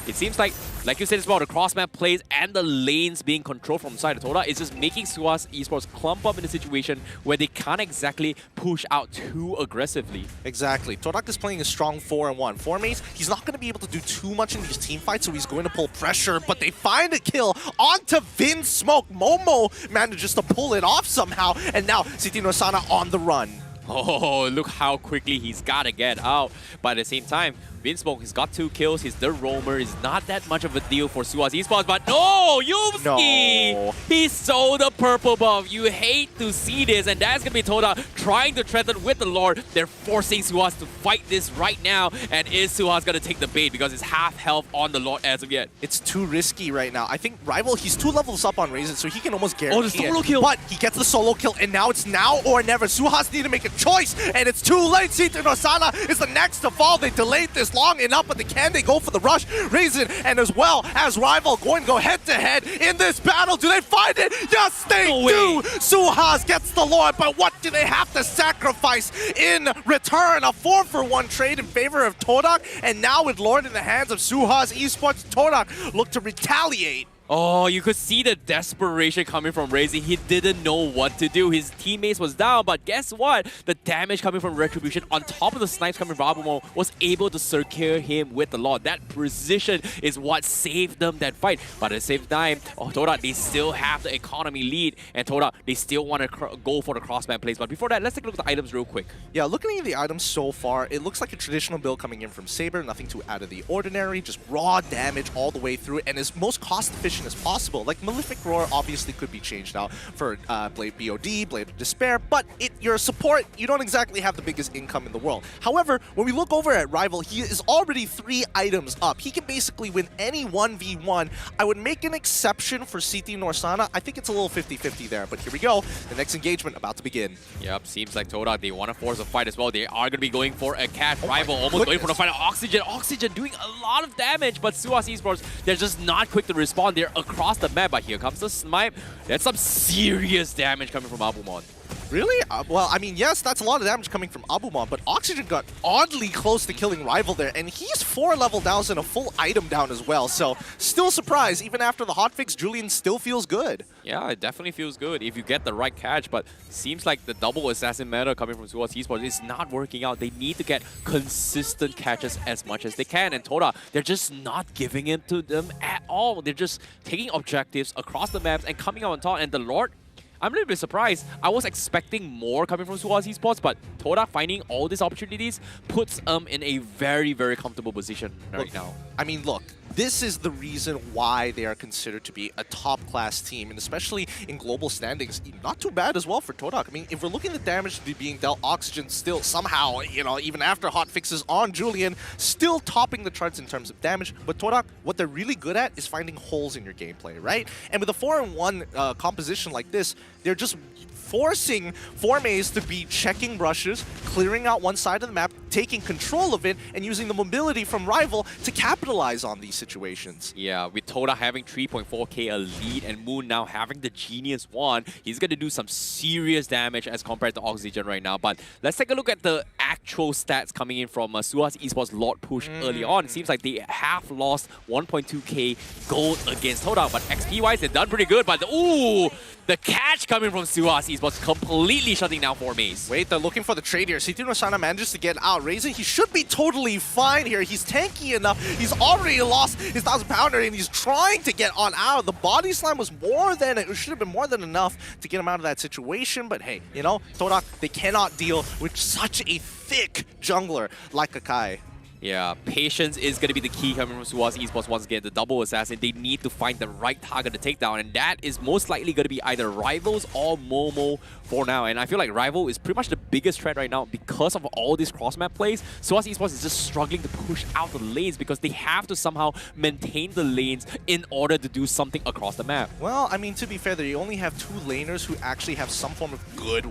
it seems like you said as well, the cross-map plays and the lanes being controlled from the side of TODAK is just making SUHAZ Esports clump up in a situation where they can't exactly push out too aggressively. Exactly. TODAK is playing a strong 4-1. Formaze, he's not going to be able to do too much in these team fights, so he's going to pull pressure, but they find a kill onto Vinsmoke. Momo manages to pull it off somehow, and now Siti Norsana on the run. Oh, look how quickly he's got to get out. But at the same time, Vinsmoke, he's got 2 kills. He's the roamer. He's not that much of a deal for SUHAZ Esports. But no, Yumski! No. He sold the purple buff. You hate to see this. And that's going to be TODAK trying to threaten with the Lord. They're forcing SUHAZ to fight this right now. And is SUHAZ going to take the bait because it's half health on the Lord as of yet? It's too risky right now. I think Rival, he's 2 levels up on Raisin, so he can almost guarantee the solo kill. But he gets the solo kill, and now it's now or never. SUHAZ need to make a choice, and it's too late. Siti Norsana is the next to fall. They delayed this long enough, but can they go for the rush? Raisin and as well as Rival going to go head-to-head in this battle. Do they find it? Yes, they do! SUHAZ gets the Lord, but what do they have to sacrifice in return? A 4-for-1 trade in favor of TODAK, and now with Lord in the hands of SUHAZ Esports, TODAK look to retaliate. Oh, you could see the desperation coming from Raisin. He didn't know what to do. His teammates was down, but guess what? The damage coming from Retribution on top of the snipes coming from Abumon was able to secure him with the Lord. That precision is what saved them that fight. But at the same time, TODAK, they still have the economy lead, and TODAK, they still want to go for the cross-map plays. But before that, let's take a look at the items real quick. Yeah, looking at the items so far, it looks like a traditional build coming in from Saber. Nothing too out of the ordinary, just raw damage all the way through it, and is most cost-efficient as possible. Like Malefic Roar obviously could be changed out for Blade BOD, Blade of Despair, but you're a support, you don't exactly have the biggest income in the world. However, when we look over at Rival, he is already 3 items up. He can basically win any 1v1. I would make an exception for Siti Norsana. I think it's a little 50-50 there, but here we go. The next engagement about to begin. Yep, seems like TODAK, they want to force a fight as well. They are going to be going for a catch. Rival almost going for the fight. Oxygen doing a lot of damage, but SUHAZ Esports, they're just not quick to respond. They're across the map, but here comes the snipe. That's some serious damage coming from Abumon. Really? Well, I mean, yes, that's a lot of damage coming from Abumon, but Oxygen got oddly close to killing Rival there, and he's 4 level downs and a full item down as well, so still surprised. Even after the hotfix, Julian still feels good. Yeah, it definitely feels good if you get the right catch, but seems like the double assassin meta coming from SUHAZ Esports is not working out. They need to get consistent catches as much as they can, and TODAK, they're just not giving it to them at all. They're just taking objectives across the maps and coming out on top, and the Lord, I'm a little bit surprised. I was expecting more coming from SUHAZ Esports, but TODAK finding all these opportunities puts in a very, very comfortable position right now. I mean, look, this is the reason why they are considered to be a top-class team, and especially in global standings, not too bad as well for TODAK. I mean, if we're looking at the damage being dealt, Oxygen still somehow, you know, even after hot fixes on Julian, still topping the charts in terms of damage. But TODAK, what they're really good at is finding holes in your gameplay, right? And with a 4-in-1 composition like this, they're just forcing Formays to be checking brushes, clearing out one side of the map, taking control of it, and using the mobility from Rival to capitalize on these situations. Yeah, with TODAK having 3.4k a lead and Moon now having the Genius Wand, he's going to do some serious damage as compared to Oxygen right now. But let's take a look at the actual stats coming in from SUHAZ Esports Lord push early on. It seems like they have lost 1.2k gold against TODAK, but XP-wise, they've done pretty good. But the catch coming from SUHAZ Esports completely shutting down Formays. Wait, they're looking for the trade here. CT Rosana manages to get out. Raisin, he should be totally fine here. He's tanky enough. He's already lost his 1,000-pounder, and he's trying to get on out. The body slam was more than, it should have been more than enough to get him out of that situation. But hey, you know, TODAK, they cannot deal with such a thick jungler like Akai. Yeah, patience is going to be the key coming from SUHAZ Esports once again. The double assassin, they need to find the right target to take down, and that is most likely going to be either Rivals or Momo for now. And I feel like Rival is pretty much the biggest threat right now because of all these cross-map plays. SUHAZ Esports is just struggling to push out the lanes because they have to somehow maintain the lanes in order to do something across the map. Well, I mean, to be fair, they only have 2 laners who actually have some form of good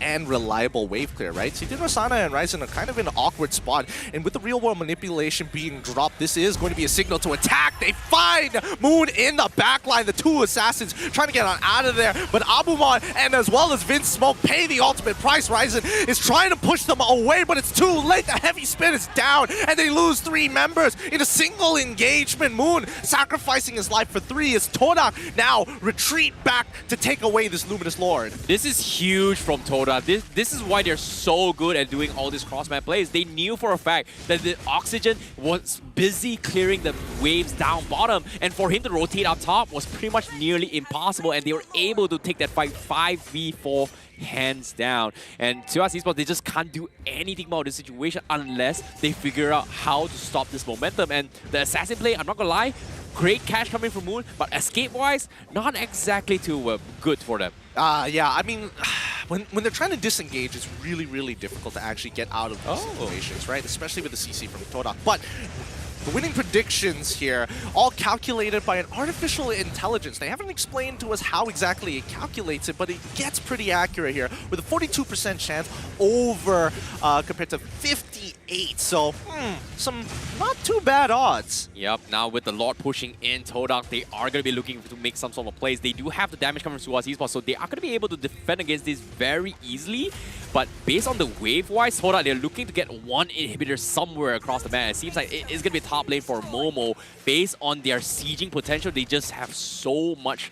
and reliable wave clear, right? So Rosana and Ryzen are kind of in an awkward spot, and with the real-world manipulation being dropped, this is going to be a signal to attack. They find Moon in the backline, the 2 assassins trying to get on out of there, but Abumon and as well as Vince Smoke pay the ultimate price. Ryzen is trying to push them away, but it's too late. The heavy spin is down, and they lose 3 members in a single engagement. Moon sacrificing his life for 3 as TODAK now retreat back to take away this Luminous Lord. This is huge from TODAK. This is why they're so good at doing all these cross-map plays. They knew for a fact that the Oxygen was busy clearing the waves down bottom, and for him to rotate up top was pretty much nearly impossible, and they were able to take that fight 5v4 hands down. And SUHAZ Esports, they just can't do anything about this situation unless they figure out how to stop this momentum. And the assassin play, I'm not gonna lie, great catch coming from Moon, but escape-wise, not exactly too good for them. Yeah, I mean, when they're trying to disengage, it's really, really difficult to actually get out of these situations, right? Especially with the CC from TODAK. But the winning predictions here, all calculated by an artificial intelligence. They haven't explained to us how exactly it calculates it, but it gets pretty accurate here with a 42% chance over compared to 58. So, some not too bad odds. Yep, now with the Lord pushing in TODAK, they are going to be looking to make some sort of plays. They do have the damage coming from SUHAZ Esports, so they are going to be able to defend against this very easily. But based on the wave-wise, TODAK, they're looking to get 1 inhibitor somewhere across the map. It seems like it is going to be a top lane for Momo. Based on their sieging potential, they just have so much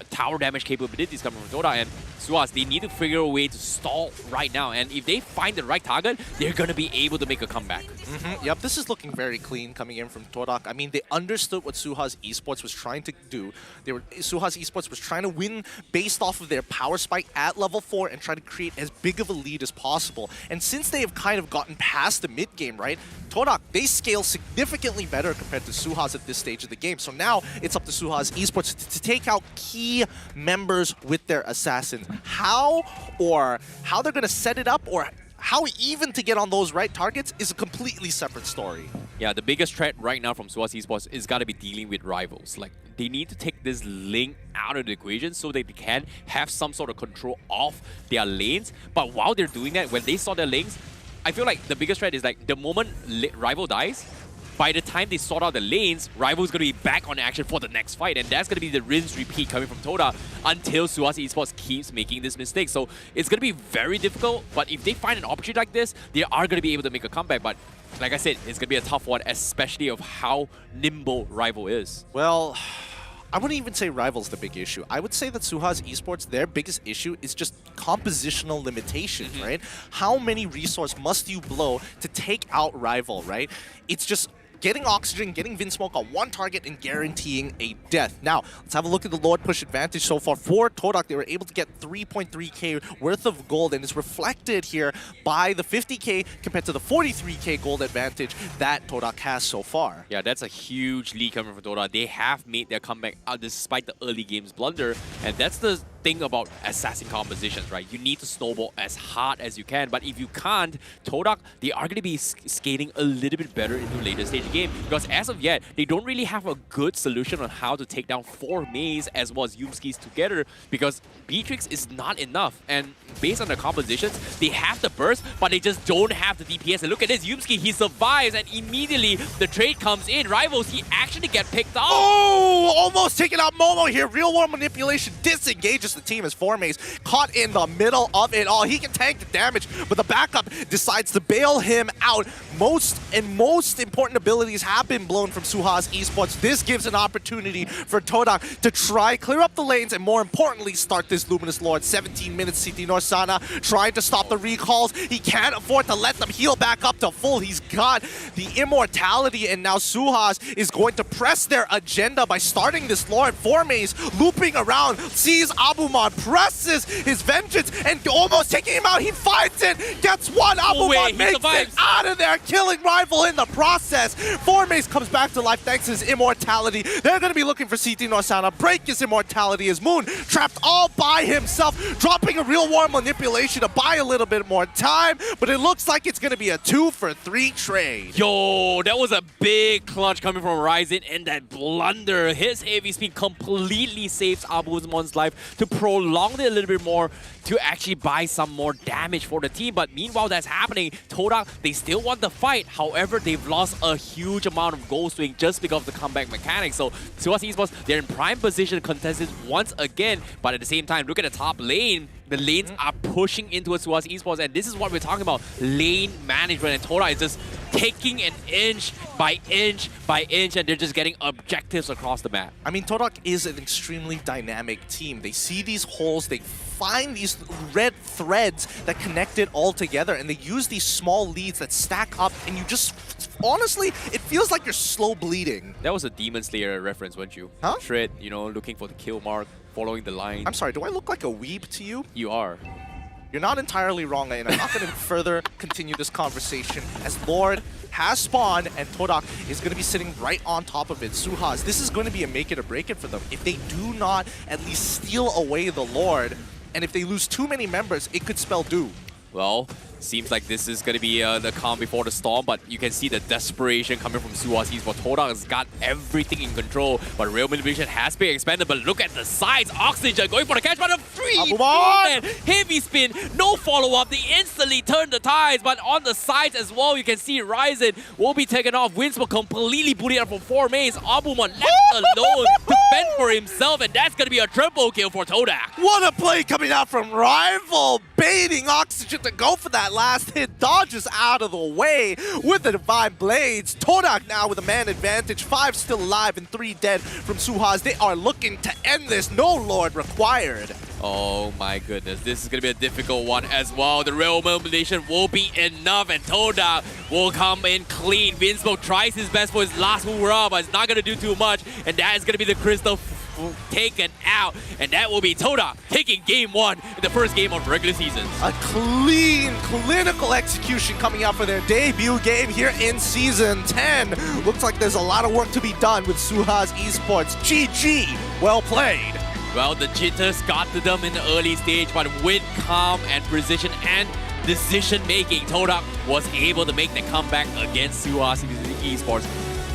tower damage capabilities coming from TODAK, and SUHAZ, they need to figure a way to stall right now, and if they find the right target, they're going to be able to make a comeback. Yep, this is looking very clean coming in from TODAK. I mean, they understood what SUHAZ Esports was trying to do. SUHAZ Esports was trying to win based off of their power spike at level 4 and try to create as big of a lead as possible. And since they have kind of gotten past the mid-game, right, TODAK, they scale significantly better compared to SUHAZ at this stage of the game. So now it's up to SUHAZ Esports to take out key members with their assassins. How they're going to set it up, or how even to get on those right targets is a completely separate story. Yeah, the biggest threat right now from SUHAZ Esports is got to be dealing with Rivals. Like, they need to take this link out of the equation so that they can have some sort of control of their lanes. But while they're doing that, when they saw their lanes, I feel like the biggest threat is like the moment Rival dies, by the time they sort out the lanes, Rival's going to be back on action for the next fight, and that's going to be the rinse repeat coming from TODAK until SUHAZ Esports keeps making this mistake. So it's going to be very difficult, but if they find an opportunity like this, they are going to be able to make a comeback. But like I said, it's going to be a tough one, especially of how nimble Rival is. Well, I wouldn't even say Rival's the big issue. I would say that SUHAZ Esports, their biggest issue is just compositional limitations, right? How many resources must you blow to take out Rival, right? It's just getting Oxygen, getting Vinsmoke on one target, and guaranteeing a death. Now, let's have a look at the Lord push advantage so far. For TODAK, they were able to get 3.3k worth of gold, and it's reflected here by the 50k compared to the 43k gold advantage that TODAK has so far. Yeah, that's a huge lead coming from TODAK. They have made their comeback despite the early game's blunder, and that's the thing about assassin compositions, right? You need to snowball as hard as you can, but if you can't, TODAK, they are going to be skating a little bit better into later stage game, because as of yet, they don't really have a good solution on how to take down 4 Mays as well as Yumskis together, because Beatrix is not enough, and based on the compositions, they have the burst, but they just don't have the DPS. And look at this, Yumski, he survives, and immediately the trade comes in. Rivals, he actually get picked off. Oh, almost taking out Momo here. Real world manipulation disengages the team as 4 Mays caught in the middle of it all. He can tank the damage, but the backup decides to bail him out. Most important abilities have been blown from SUHAZ Esports. This gives an opportunity for TODAK to try clear up the lanes and more importantly start this Luminous Lord. 17 minutes, CT Norsana trying to stop the recalls. He can't afford to let them heal back up to full. He's got the immortality, and now SUHAZ is going to press their agenda by starting this Lord. 4 Mays looping around, sees Abumon, presses his vengeance and almost taking him out. He finds it, gets one. Abumon makes it out of there, killing Rival in the process. 4 Mays comes back to life thanks to his immortality. They're going to be looking for CT Norsana, break his immortality as Moon trapped all by himself, dropping a real war manipulation to buy a little bit more time, but it looks like it's going to be a 2-for-3 trade. Yo, that was a big clutch coming from Ryzen, and that blunder, his heavy speed completely saves Abumon's life to prolong it a little bit more to actually buy some more damage for the team. But meanwhile that's happening, TODAK, they still want the fight. However, they've lost a huge amount of gold swing just because of the comeback mechanics. So SUHAZ Esports, they're in prime position contested once again, but at the same time, look at the top lane. The lanes are pushing into a SUHAZ Esports, and this is what we're talking about, lane management, and TODAK is just taking an inch by inch by inch, and they're just getting objectives across the map. I mean, TODAK is an extremely dynamic team. They see these holes, they find these red threads that connect it all together, and they use these small leads that stack up, and you just, honestly, it feels like you're slow bleeding. That was a Demon Slayer reference, weren't you? Huh? Shred, you know, looking for the kill mark, following the line. I'm sorry, do I look like a weeb to you? You are. You're not entirely wrong, and I'm not going to further continue this conversation as Lord has spawned and TODAK is going to be sitting right on top of it. SUHAZ, this is going to be a make it or break it for them. If they do not at least steal away the Lord, and if they lose too many members, it could spell doom. Well, seems like this is going to be the calm before the storm, but you can see the desperation coming from SUHAZ Esports. TODAK has got everything in control, but Real Manipulation has been expanded, but look at the sides. Oxygen going for the catch, but a free heavy spin, no follow-up. They instantly turn the tides, but on the sides as well, you can see Ryzen will be taken off. Winspoke completely booted out for 4 Mays. Abumon left alone to fend for himself, and that's going to be a triple kill for TODAK. What a play coming out from Rival, baiting Oxygen to go for that last hit, dodges out of the way with the Divine Blades. TODAK now with a man advantage, 5 still alive and 3 dead from SUHAZ. They are looking to end this, no Lord required. Oh my goodness, this is going to be a difficult one as well. The Real Manipulation will be enough, and TODAK will come in clean. Winspoke tries his best for his last hurrah, but it's not going to do too much, and that is going to be the Crystal taken out, and that will be TODAK taking game 1 in the first game of regular season. A clean, clinical execution coming out for their debut game here in Season 10. Looks like there's a lot of work to be done with SUHAZ Esports. GG, well played. Well, the jitters got to them in the early stage, but with calm and precision and decision-making, TODAK was able to make the comeback against SUHAZ Esports.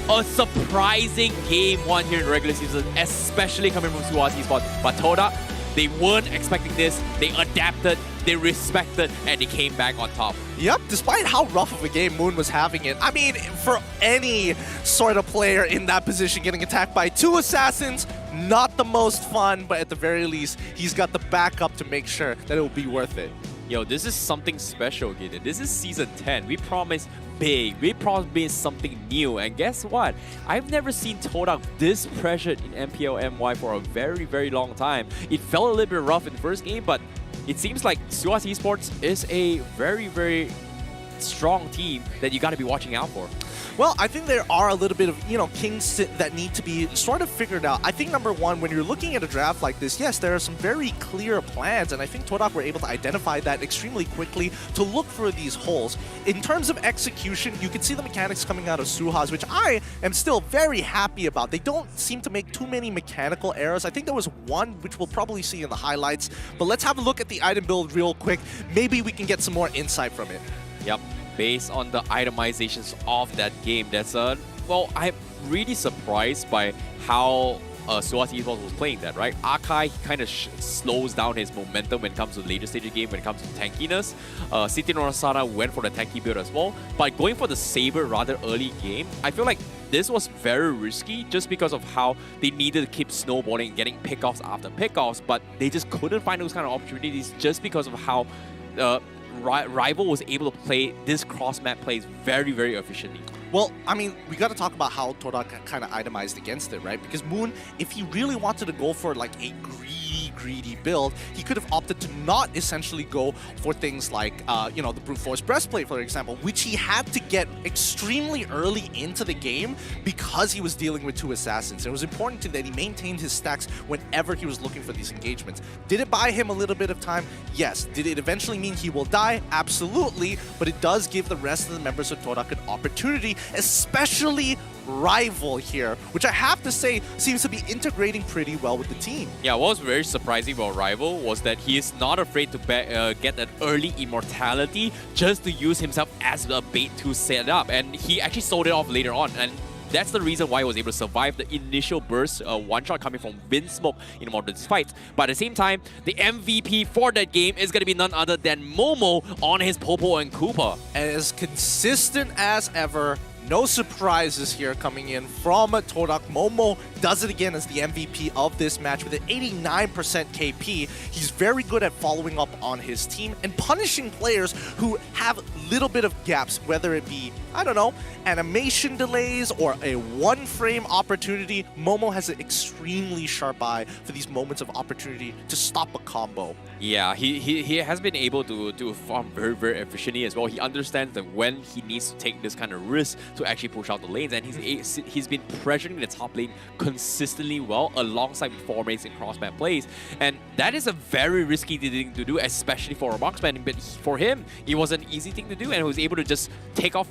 A surprising game 1 here in regular season, especially coming from SUHAZ Esports. But TODAK, they weren't expecting this. They adapted, they respected, and they came back on top. Yep, despite how rough of a game Moon was having it. I mean, for any sort of player in that position getting attacked by 2 assassins, not the most fun, but at the very least, he's got the backup to make sure that it will be worth it. Yo, this is something special, Gideon. This is Season 10. We promised big. We promised something new. And guess what? I've never seen TODAK this pressured in MPL MY for a very, very long time. It felt a little bit rough in the first game, but it seems like SUHAZ Esports is a very, very strong team that you got to be watching out for. Well, I think there are a little bit of, kinks that need to be sort of figured out. I think number one, when you're looking at a draft like this, yes, there are some very clear plans, and I think TODAK were able to identify that extremely quickly to look for these holes. In terms of execution, you can see the mechanics coming out of SUHAZ, which I am still very happy about. They don't seem to make too many mechanical errors. I think there was one, which we'll probably see in the highlights, but let's have a look at the item build real quick. Maybe we can get some more insight from it. Yep. Based on the itemizations of that game, that's well, I'm really surprised by how SUHAZ Esports was playing that, right? Akai kind of slows down his momentum when it comes to the later stage of the game, when it comes to tankiness. City Norasana went for the tanky build as well, but going for the Saber rather early game, I feel like this was very risky just because of how they needed to keep snowballing and getting pickoffs after pickoffs, but they just couldn't find those kind of opportunities just because of how Rival was able to play this cross-map plays very, very efficiently. Well, I mean, we got to talk about how TODAK kind of itemized against it, right? Because Moon, if he really wanted to go for like a greedy build, he could have opted to not essentially go for things like, the Brute Force Breastplate, for example, which he had to get extremely early into the game because he was dealing with 2 assassins. It was important that he maintained his stacks whenever he was looking for these engagements. Did it buy him a little bit of time? Yes. Did it eventually mean he will die? Absolutely. But it does give the rest of the members of TODAK an opportunity, especially Rival here, which I have to say seems to be integrating pretty well with the team. Yeah, what was very surprising about Rival was that he is not afraid to get an early immortality just to use himself as a bait to set up, and he actually sold it off later on, and that's the reason why he was able to survive the initial burst one-shot coming from Windsmoke in one of these fights. But at the same time, the MVP for that game is going to be none other than Momo on his Popo and Koopa. As consistent as ever, no surprises here coming in from TODAK. Momo does it again as the MVP of this match with an 89% KP. He's very good at following up on his team and punishing players who have little bit of gaps, whether it be, I don't know, animation delays or a one-frame opportunity. Momo has an extremely sharp eye for these moments of opportunity to stop a combo. Yeah, he has been able to farm very, very efficiently as well. He understands that when he needs to take this kind of risk to actually push out the lanes, and he's been pressuring the top lane consistently well alongside with 4 mates and cross-map plays, and that is a very risky thing to do, especially for a marksman. But for him, it was an easy thing to do, and he was able to just take off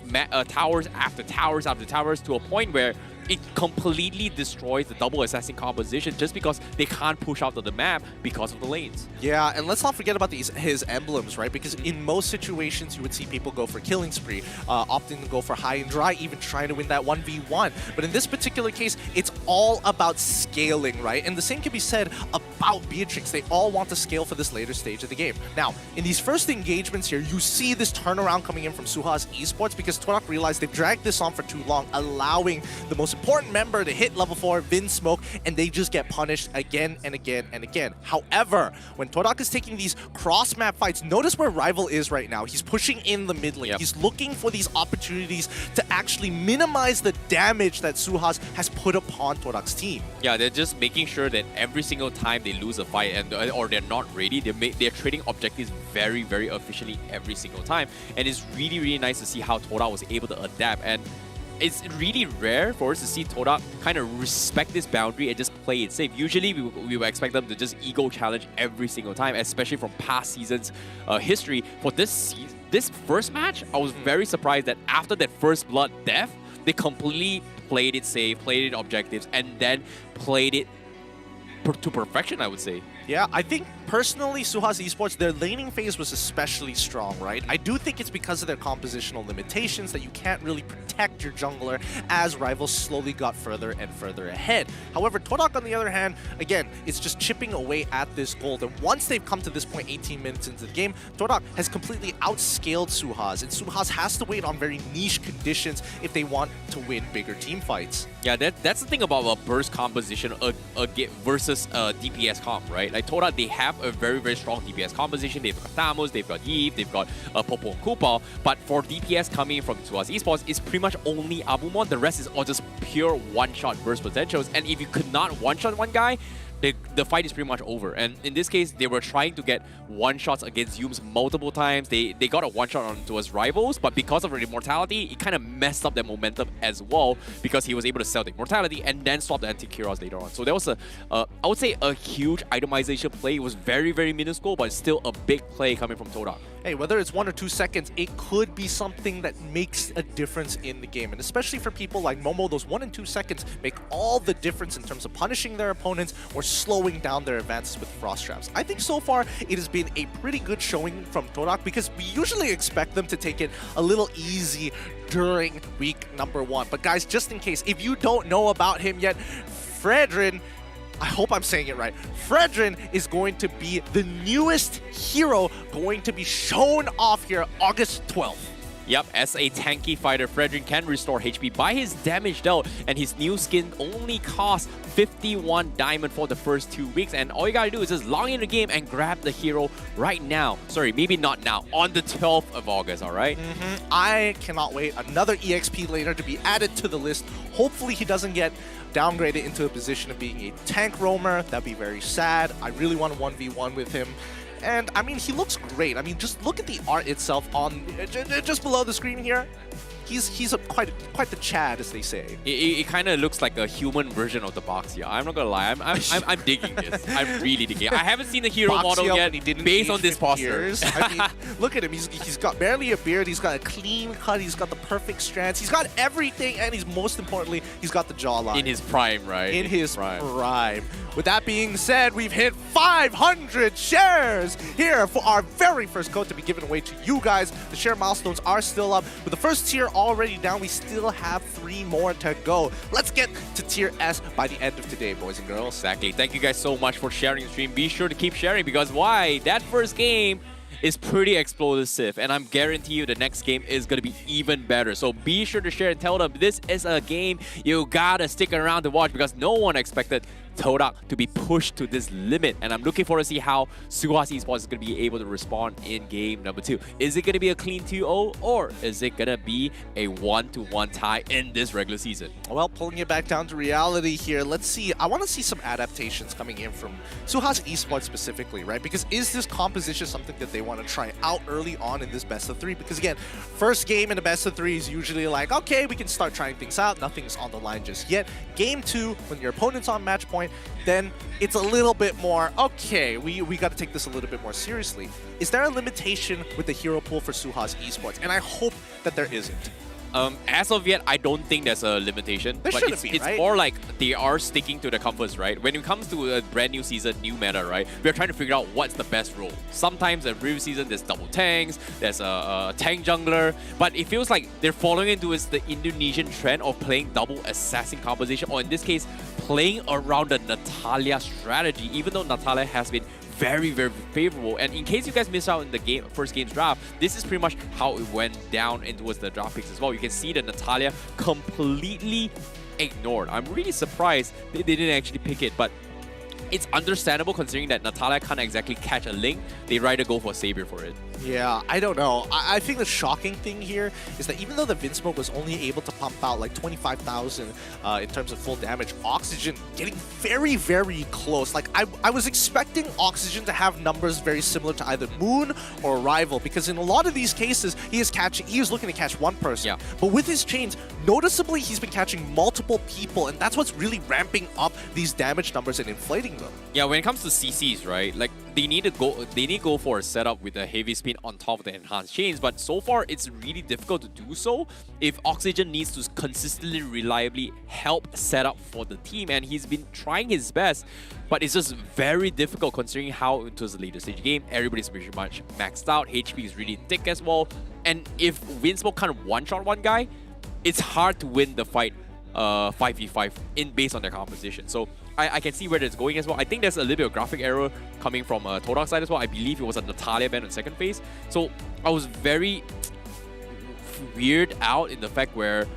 towers after towers after towers to a point where it completely destroys the double assassin composition just because they can't push out to the map because of the lanes. Yeah, and let's not forget about his emblems, right? Because in most situations, you would see people go for Killing Spree, opting to go for High and Dry, even trying to win that 1v1. But in this particular case, it's all about scaling, right? And the same can be said about Beatrix. They all want to scale for this later stage of the game. Now, in these first engagements here, you see this turnaround coming in from SUHAZ Esports because TODAK realized they've dragged this on for too long, allowing the most important member to hit level 4, Windsmoke, and they just get punished again and again and again. However, when TODAK is taking these cross-map fights, notice where Rival is right now. He's pushing in the mid lane. Yep. He's looking for these opportunities to actually minimize the damage that SUHAZ has put upon TODAK's team. Yeah, they're just making sure that every single time they lose a fight or they're not ready, they're trading objectives very, very efficiently every single time. And it's really, really nice to see how TODAK was able to adapt. And it's really rare for us to see TODAK kind of respect this boundary and just play it safe. Usually, we would expect them to just ego challenge every single time, especially from past seasons' history. For this first match, I was very surprised that after that first blood death, they completely played it safe, played it objectives, and then played it to perfection, I would say. Yeah, I think personally, SUHAZ Esports, their laning phase was especially strong, right? I do think it's because of their compositional limitations that you can't really protect your jungler as rivals slowly got further and further ahead. However, TODAK, on the other hand, again, it's just chipping away at this gold. And once they've come to this point, 18 minutes into the game, TODAK has completely outscaled SUHAZ, and SUHAZ has to wait on very niche conditions if they want to win bigger team fights. Yeah, that's the thing about a burst composition versus DPS comp, right? Like TODAK, they have a very, very strong DPS composition. They've got Thamus, they've got Eve, they've got Popo and Koopa. But for DPS coming from SUHAZ Esports, it's pretty much only Abumon. The rest is all just pure one-shot burst potentials. And if you could not one-shot one guy, the fight is pretty much over. And in this case, they were trying to get one-shots against Yums multiple times. They got a one-shot onto his rivals, but because of the immortality, it kind of messed up their momentum as well, because he was able to sell the immortality and then swap the anti-Kiros later on. So there was I would say a huge itemization play. It was very, very minuscule, but still a big play coming from TODAK. Hey, whether it's 1 or 2 seconds, it could be something that makes a difference in the game. And especially for people like Momo, those 1 and 2 seconds make all the difference in terms of punishing their opponents or slowing down their advances with Frost Traps. I think so far it has been a pretty good showing from TODAK, because we usually expect them to take it a little easy during week number 1. But guys, just in case, if you don't know about him yet, Fredrin, I hope I'm saying it right, Fredrin is going to be the newest hero going to be shown off here August 12th. Yep, as a tanky fighter, Fredrin can restore HP by his damage dealt, and his new skin only costs 51 diamond for the first 2 weeks, and all you gotta do is just log in the game and grab the hero right now. Sorry, maybe not now, on the 12th of August, alright? I cannot wait. Another EXP laner to be added to the list. Hopefully he doesn't get downgraded into a position of being a tank roamer. That'd be very sad. I really want to 1v1 with him. And I mean, he looks great. I mean, just look at the art itself on just below the screen here. He's quite the Chad, as they say. It kind of looks like a human version of the Boxia. I'm not gonna lie, I'm digging this. I'm really digging it. I haven't seen the hero model yet based on this poster. I mean, look at him. He's got barely a beard. He's got a clean cut. He's got the perfect strands. He's got everything, and most importantly, he's got the jawline. In his prime, right? In his prime. With that being said, we've hit 500 shares here for our very first code to be given away to you guys. The share milestones are still up. With the first tier already down, we still have 3 more to go. Let's get to tier S by the end of today, boys and girls. Exactly. Thank you guys so much for sharing the stream. Be sure to keep sharing, because why? That first game is pretty explosive, and I'm guarantee you the next game is going to be even better. So be sure to share and tell them this is a game you gotta stick around to watch, because no one expected TODAK to be pushed to this limit, and I'm looking forward to see how SUHAZ Esports is going to be able to respond in game number 2. Is it going to be a clean 2-0, or is it going to be a 1-1 tie in this regular season? Well, pulling it back down to reality here, let's see. I want to see some adaptations coming in from SUHAZ Esports specifically, right? Because is this composition something that they want to try out early on in this best of 3? Because again, first game in a best of 3 is usually like, okay, we can start trying things out. Nothing's on the line just yet. Game 2, when your opponent's on match point, then it's a little bit more, okay, we got to take this a little bit more seriously. Is there a limitation with the hero pool for SUHAZ Esports? And I hope that there isn't. As of yet, I don't think there's a limitation. There shouldn't be, it's right? more like they are sticking to the comforts, right? When it comes to a brand new season, new meta, right? We're trying to figure out what's the best role. Sometimes in previous season, there's double tanks, there's a tank jungler, but it feels like they're following into the Indonesian trend of playing double assassin composition, or in this case, playing around the Natalia strategy, even though Natalia has been very, very favorable. And in case you guys missed out in the first game's draft, this is pretty much how it went down and towards the draft picks as well. You can see that Natalia completely ignored. I'm really surprised they didn't actually pick it, but it's understandable considering that Natalia can't exactly catch a link. They'd rather go for Savior for it. Yeah, I don't know. I think the shocking thing here is that even though the Vinsmoke was only able to pump out like 25,000 in terms of full damage, Oxygen getting very, very close. Like, I was expecting Oxygen to have numbers very similar to either Moon or Rival, because in a lot of these cases, he is looking to catch one person. Yeah. But with his chains, noticeably, he's been catching multiple people, and that's what's really ramping up these damage numbers and inflating them. Yeah, when it comes to CCs, right? Like, they need to go for a setup with a heavy spin on top of the enhanced chains, but so far it's really difficult to do so if Oxygen needs to consistently, reliably help set up for the team, and he's been trying his best, but it's just very difficult considering how into the later stage game, everybody's pretty much maxed out, HP is really thick as well, and if Vinsmoke can't one-shot one guy, it's hard to win the fight 5v5 based on their composition. So I can see where it's going as well. I think there's a little bit of graphic error coming from TODAK side as well. I believe it was a Natalia ban on second phase. So I was very weird out in the fact where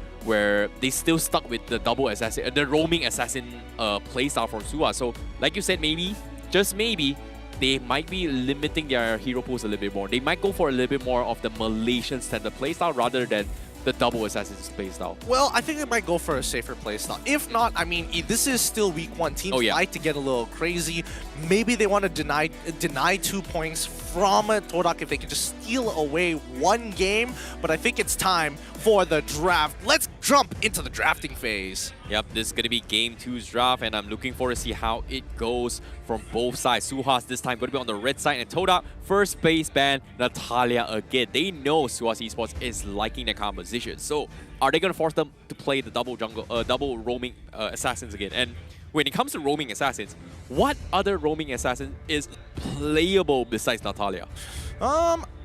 they still stuck with the double assassin, the roaming assassin playstyle from SUHAZ. So like you said, maybe, just maybe, they might be limiting their hero pools a little bit more. They might go for a little bit more of the Malaysian standard playstyle rather than the double Assassin's playstyle? Well, I think they might go for a safer playstyle. If not, I mean, this is still week 1. Teams like to get a little crazy. Maybe they want to deny 2 points from TODAK if they can just steal away 1 game. But I think it's time for the draft. Let's jump into the drafting phase. Yep, this is going to be Game 2's draft, and I'm looking forward to see how it goes from both sides. SUHAZ this time going to be on the red side, and TODAK, first base ban, Natalia again. They know SUHAZ Esports is liking the composition. So, are they going to force them to play the double roaming assassins again? And when it comes to roaming assassins, what other roaming assassin is playable besides Natalia?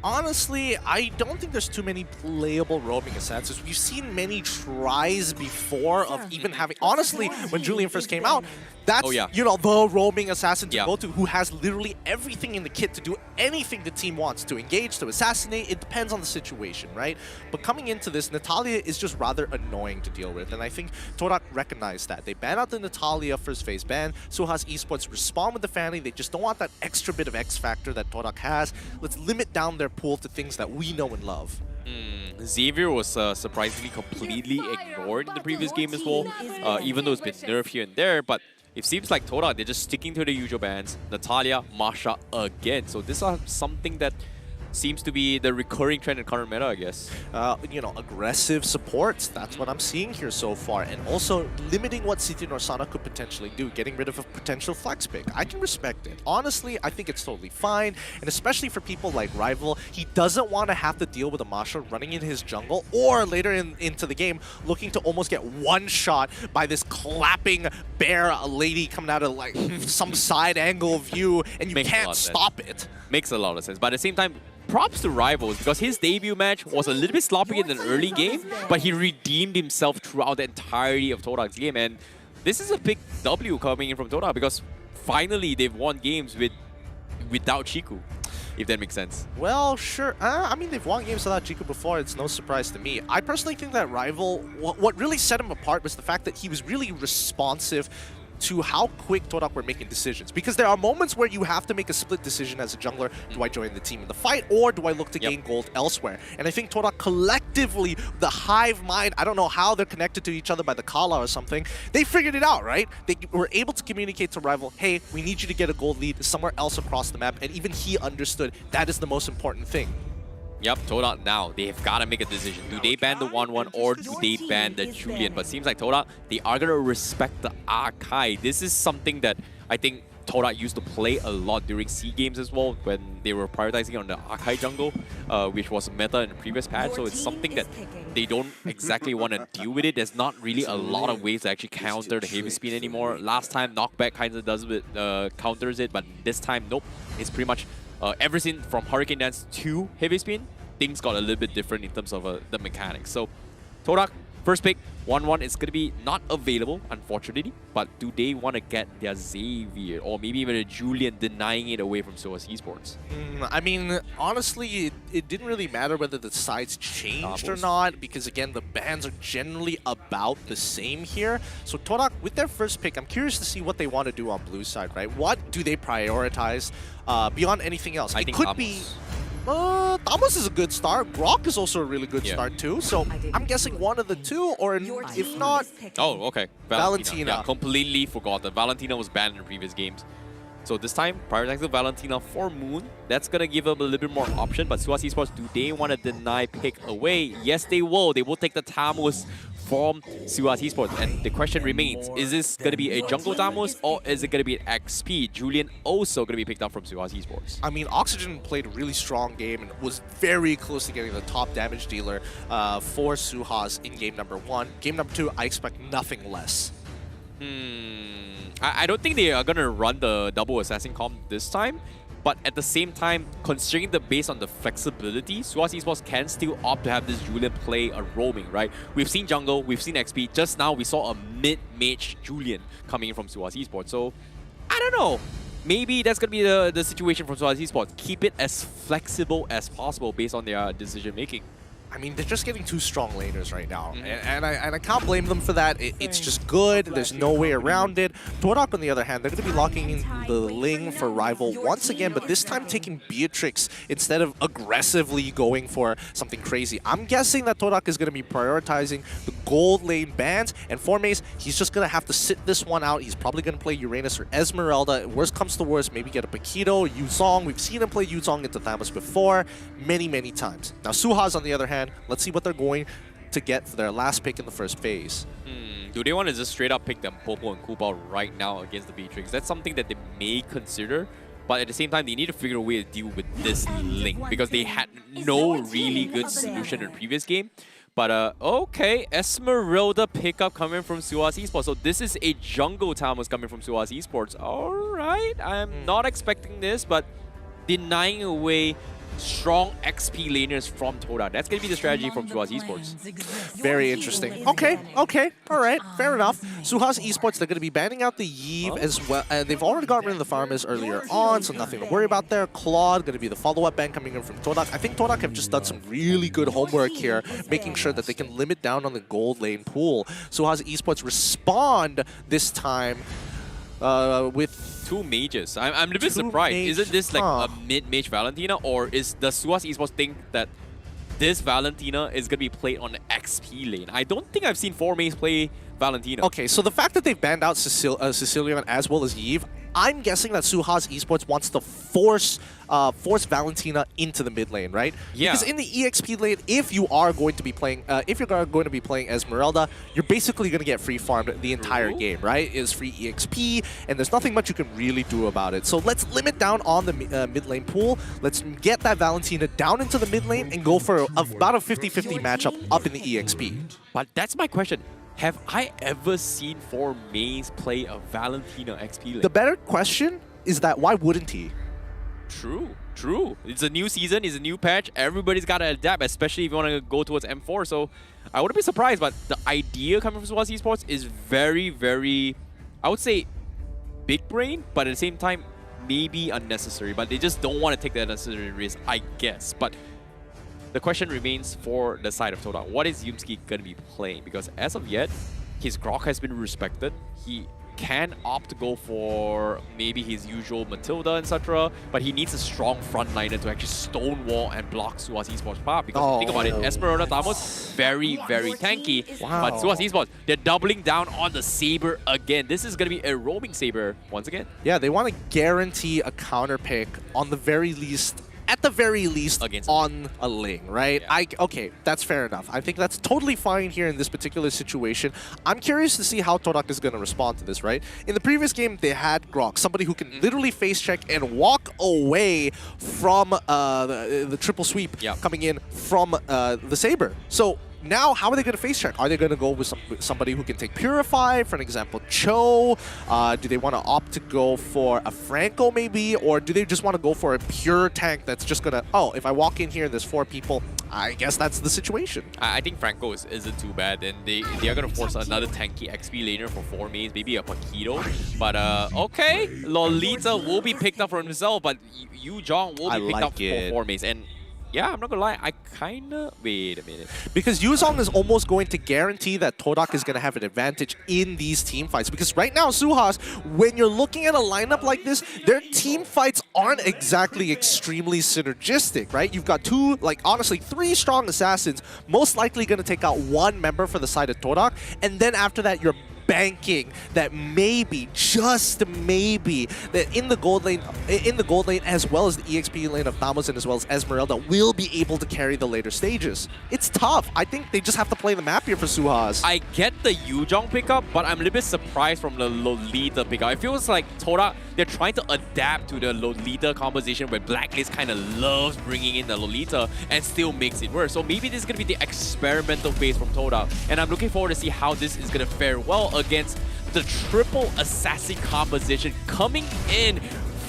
Honestly, I don't think there's too many playable roaming assassins. We've seen many tries before of even having... Honestly, when Julian first came out, that's, you know, the roaming assassin to go to, who has literally everything in the kit to do anything the team wants, to engage, to assassinate. It depends on the situation, right? But coming into this, Natalia is just rather annoying to deal with, and I think TODAK recognized that. They ban out the Natalia first phase ban. SUHAZ Esports respond with the family. They just don't want that extra bit of X factor that TODAK has. Let's limit down their pool to things that we know and love. Xavier was surprisingly completely ignored in the previous game as well, even though it's been nerfed here and there, but it seems like TODAK, they're just sticking to the usual bans. Natalia, Masha again. So this is something that seems to be the recurring trend in current meta, I guess. You know, aggressive supports. That's what I'm seeing here so far. And also limiting what City Norsana could potentially do, getting rid of a potential flex pick. I can respect it. Honestly, I think it's totally fine. And especially for people like Rival, he doesn't want to have to deal with a Masha running in his jungle or later into the game looking to almost get one shot by this clapping bear lady coming out of like some side angle view, and you can't stop it. Makes a lot of sense. But at the same time, props to Rivals, because his debut match was a little bit sloppy in an early game, but he redeemed himself throughout the entirety of TODAK's game. And this is a big W coming in from TODAK, because finally they've won games without Chiku, if that makes sense. Well, sure. I mean, they've won games without Chiku before. It's no surprise to me. I personally think that Rival, what really set him apart was the fact that he was really responsive to how quick TODAK were making decisions. Because there are moments where you have to make a split decision as a jungler. Do I join the team in the fight, or do I look to gain gold elsewhere? And I think TODAK collectively, the hive mind, I don't know how they're connected to each other by the Kala or something, they figured it out, right? They were able to communicate to Rival, hey, we need you to get a gold lead somewhere else across the map, and even he understood that is the most important thing. Yep, TODAK now, they've got to make a decision. Do they ban the 1-1 or do they ban the Julian? But seems like TODAK, they are going to respect the Arkai. This is something that I think TODAK used to play a lot during SEA games as well, when they were prioritizing on the Arkai jungle, which was meta in the previous patch. So it's something that they don't exactly want to deal with it. There's not really a lot of ways to actually counter the heavy spin anymore. Last time, knockback kind of does it, counters it, but this time, nope. It's pretty much everything from Hurricane Dance to Heavy Spin, things got a little bit different in terms of the mechanics. So, TODAK, first pick, 1-1 is going to be not available, unfortunately. But do they want to get their Xavier, or maybe even a Julian, denying it away from SUHAZ Esports? I mean, honestly, it didn't really matter whether the sides changed or not, because again, the bans are generally about the same here. So TODAK, with their first pick, I'm curious to see what they want to do on blue side, right? What do they prioritize beyond anything else? It could be... Thomas is a good start. Grok is also a really good start too. So I'm guessing one of the two, or if not... Oh, okay. Valentina. Yeah, completely forgot that Valentina was banned in previous games. So this time, prioritizing Valentina for Moon. That's going to give them a little bit more option. But SUHAZ Esports, do they want to deny pick away? Yes, they will. They will take the Tamus from SUHAZ Esports. And the question remains, is this going to be a jungle Tamus, or is it going to be an XP? Julian also going to be picked up from SUHAZ Esports. I mean, Oxygen played a really strong game and was very close to getting the top damage dealer for SUHAZ in game number 1. Game number 2, I expect nothing less. I don't think they are going to run the double assassin comp this time. But at the same time, considering based on the flexibility, SUHAZ Esports can still opt to have this Julian play a roaming, right? We've seen jungle, we've seen XP. Just now, we saw a mid-mage Julian coming in from SUHAZ Esports. So, I don't know. Maybe that's going to be the situation from SUHAZ Esports. Keep it as flexible as possible based on their decision-making. I mean, they're just getting two strong laners right now, and I can't blame them for that. It's just good. There's no way around it. TODAK, on the other hand, they're going to be locking in the Ling for Rival once again, but this time taking Beatrix instead of aggressively going for something crazy. I'm guessing that TODAK is going to be prioritizing the gold lane bans, and for Mace, he's just going to have to sit this one out. He's probably going to play Uranus or Esmeralda. Worst comes to worst, maybe get a Paquito, Yuzong. We've seen him play Yuzong into Thamus before many times. Now, SUHAZ, on the other hand, let's see what they're going to get for their last pick in the first phase. Do they want to just straight up pick them Popo and Kubao right now against the Beatrix? That's something that they may consider, but at the same time, they need to figure a way to deal with this Link because they had no really good solution in the previous game. But okay, Esmeralda pickup coming from SUHAZ Esports. So this is a jungle Thamus coming from SUHAZ Esports. Alright, I'm not expecting this, but denying away strong XP laners from TODAK. That's going to be the strategy from SUHAZ Esports. Very interesting. Okay, all right, fair enough. SUHAZ Esports, they're going to be banning out the Yve as well. They've already gotten rid of the farmers earlier on, so nothing to worry about there. Claude, going to be the follow-up ban coming in from TODAK. I think TODAK have just done some really good homework here, making sure that they can limit down on the gold lane pool. SUHAZ Esports respond this time with two mages. I'm a little bit surprised. Isn't this like a mid-mage Valentina, or does SUHAZ Esports think that this Valentina is going to be played on the XP lane? I don't think I've seen 4 mages play Valentina. Okay, so the fact that they've banned out Sicilian as well as Yve, I'm guessing that SUHAZ Esports wants to force Valentina into the mid lane, right? Yeah. Because in the EXP lane, if you are going to be playing, Esmeralda, you're basically going to get free farmed the entire game, right? It's free EXP, and there's nothing much you can really do about it. So let's limit down on the mid lane pool. Let's get that Valentina down into the mid lane and go for about a 50-50 matchup up in the EXP. But that's my question. Have I ever seen 4 mains play a Valentina XP lane? The better question is that why wouldn't he? True. It's a new season, it's a new patch. Everybody's got to adapt, especially if you want to go towards M4. So I wouldn't be surprised, but the idea coming from SUHAZ Esports is very, I would say, big brain, but at the same time, maybe unnecessary. But they just don't want to take that unnecessary risk, I guess. But the question remains for the side of TODAK. What is Yumski going to be playing? Because as of yet, his Grok has been respected. He can opt to go for maybe his usual Matilda, etc. But he needs a strong frontliner to actually stonewall and block SUHAZ Esports' path. Because think about it, Esmeralda Thamus, very tanky. Wow. But SUHAZ Esports, they're doubling down on the Saber again. This is going to be a roaming Saber once again. Yeah, they want to guarantee a counter pick on the very least. At the very least, against on a Ling, right? Yeah. Okay, that's fair enough. I think that's totally fine here in this particular situation. I'm curious to see how TODAK is going to respond to this, right? In the previous game, they had Grok, somebody who can literally face check and walk away from the triple sweep coming in from the Saber. So now, how are they going to face check? Are they going to go with somebody who can take Purify, for an example, Cho? Do they want to opt to go for a Franco maybe? Or do they just want to go for a pure tank that's just going to, oh, if I walk in here and there's 4 people, I guess that's the situation. I think Franco isn't too bad, and they are going to force another tanky XP laner for 4 mains, maybe a Paquito. But okay, Lolita will be picked up for himself, but Yu Zhong will be picked up for 4 mains. And yeah, I'm not gonna lie, I kinda... Wait a minute. Because Yuzong is almost going to guarantee that TODAK is gonna have an advantage in these team fights. Because right now, SUHAZ, when you're looking at a lineup like this, their team fights aren't exactly extremely synergistic, right? You've got 2, like honestly, 3 strong assassins, most likely gonna take out 1 member for the side of TODAK, and then after that, you're banking that maybe, just maybe, that in the gold lane as well as the EXP lane of Thamus and as well as Esmeralda will be able to carry the later stages. It's tough. I think they just have to play the map here for SUHAZ. I get the Yu Zhong pickup, but I'm a little bit surprised from the Lolita pickup. It feels like TODAK, they're trying to adapt to the Lolita composition where Blacklist kind of loves bringing in the Lolita and still makes it work. So maybe this is going to be the experimental phase from TODAK, and I'm looking forward to see how this is going to fare well against the triple assassin composition coming in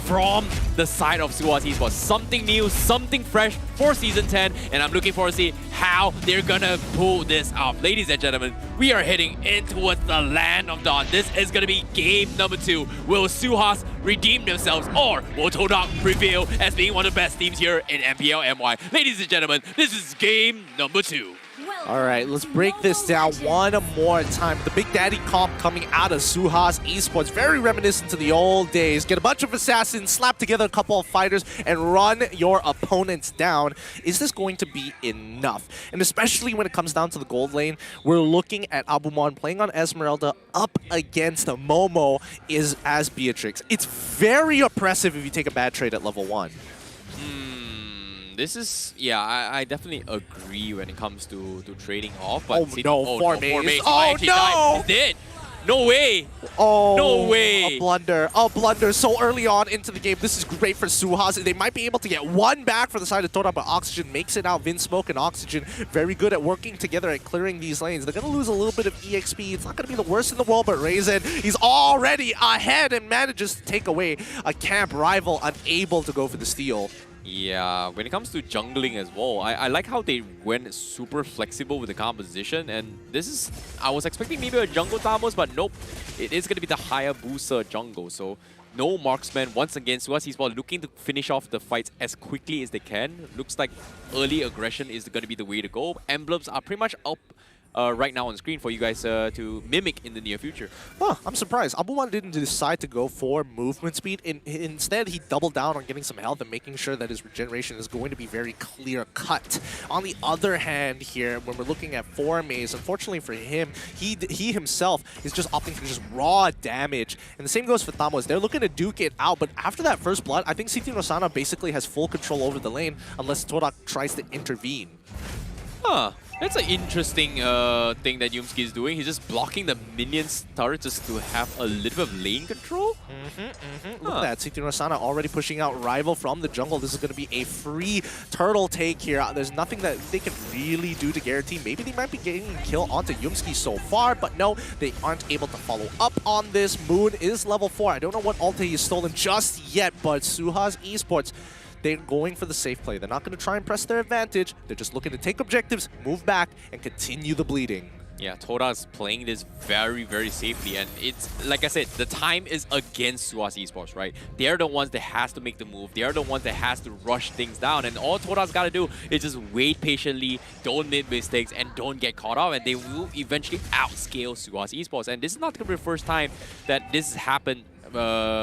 from the side of SUHAZ Esports. Something new, something fresh for Season 10, and I'm looking forward to see how they're gonna pull this off. Ladies and gentlemen, we are heading in towards the land of dawn. This is gonna be game number 2. Will SUHAZ redeem themselves, or will TODAK prevail as being one of the best teams here in MPL MY? Ladies and gentlemen, this is game number 2. All right, let's break this down one more time. The Big Daddy comp coming out of SUHAZ Esports, very reminiscent to the old days. Get a bunch of assassins, slap together a couple of fighters, and run your opponents down. Is this going to be enough? And especially when it comes down to the gold lane, we're looking at Abumon playing on Esmeralda up against Momo as Beatrix. It's very oppressive if you take a bad trade at level 1. This is, yeah, I definitely agree when it comes to trading off. But Formaze. Oh no! He did. No way. Oh, no way. A blunder. A blunder so early on into the game. This is great for SUHAZ. They might be able to get one back for the side of TODAK, but Oxygen makes it out. Vinsmoke and Oxygen very good at working together at clearing these lanes. They're going to lose a little bit of EXP. It's not going to be the worst in the world, but Raisin, he's already ahead and manages to take away a camp rival unable to go for the steal. Yeah, when it comes to jungling as well, I like how they went super flexible with the composition, and this is, I was expecting maybe a jungle Thamos, but nope, it is going to be the Hayabusa jungle, so no marksman. Once again, SUHAZ Esports looking to finish off the fights as quickly as they can. Looks like early aggression is going to be the way to go. Emblems are pretty much up right now on screen for you guys to mimic in the near future. Huh, I'm surprised. Abumon didn't decide to go for movement speed. Instead, he doubled down on getting some health and making sure that his regeneration is going to be very clear cut. On the other hand here, when we're looking at Formaze, unfortunately for him, he himself is just opting for just raw damage. And the same goes for Thamos. They're looking to duke it out, but after that first blood, I think CT Rosana basically has full control over the lane unless TODAK tries to intervene. Huh. That's an interesting thing that Yumski is doing. He's just blocking the minions' turret just to have a little bit of lane control. Look at that. CT Rosana already pushing out Rival from the jungle. This is going to be a free turtle take here. There's nothing that they can really do to guarantee. Maybe they might be getting a kill onto Yumski so far, but no, they aren't able to follow up on this. Moon is level 4. I don't know what ult he's stolen just yet, but SUHAZ Esports, they're going for the safe play. They're not going to try and press their advantage. They're just looking to take objectives, move back, and continue the bleeding. Yeah, TODAK's playing this very, very safely. And it's, like I said, the time is against SUHAZ Esports, right? They're the ones that has to make the move. They're the ones that has to rush things down. And all TODAK's got to do is just wait patiently, don't make mistakes, and don't get caught up. And they will eventually outscale SUHAZ Esports. And this is not going to be the first time that this has happened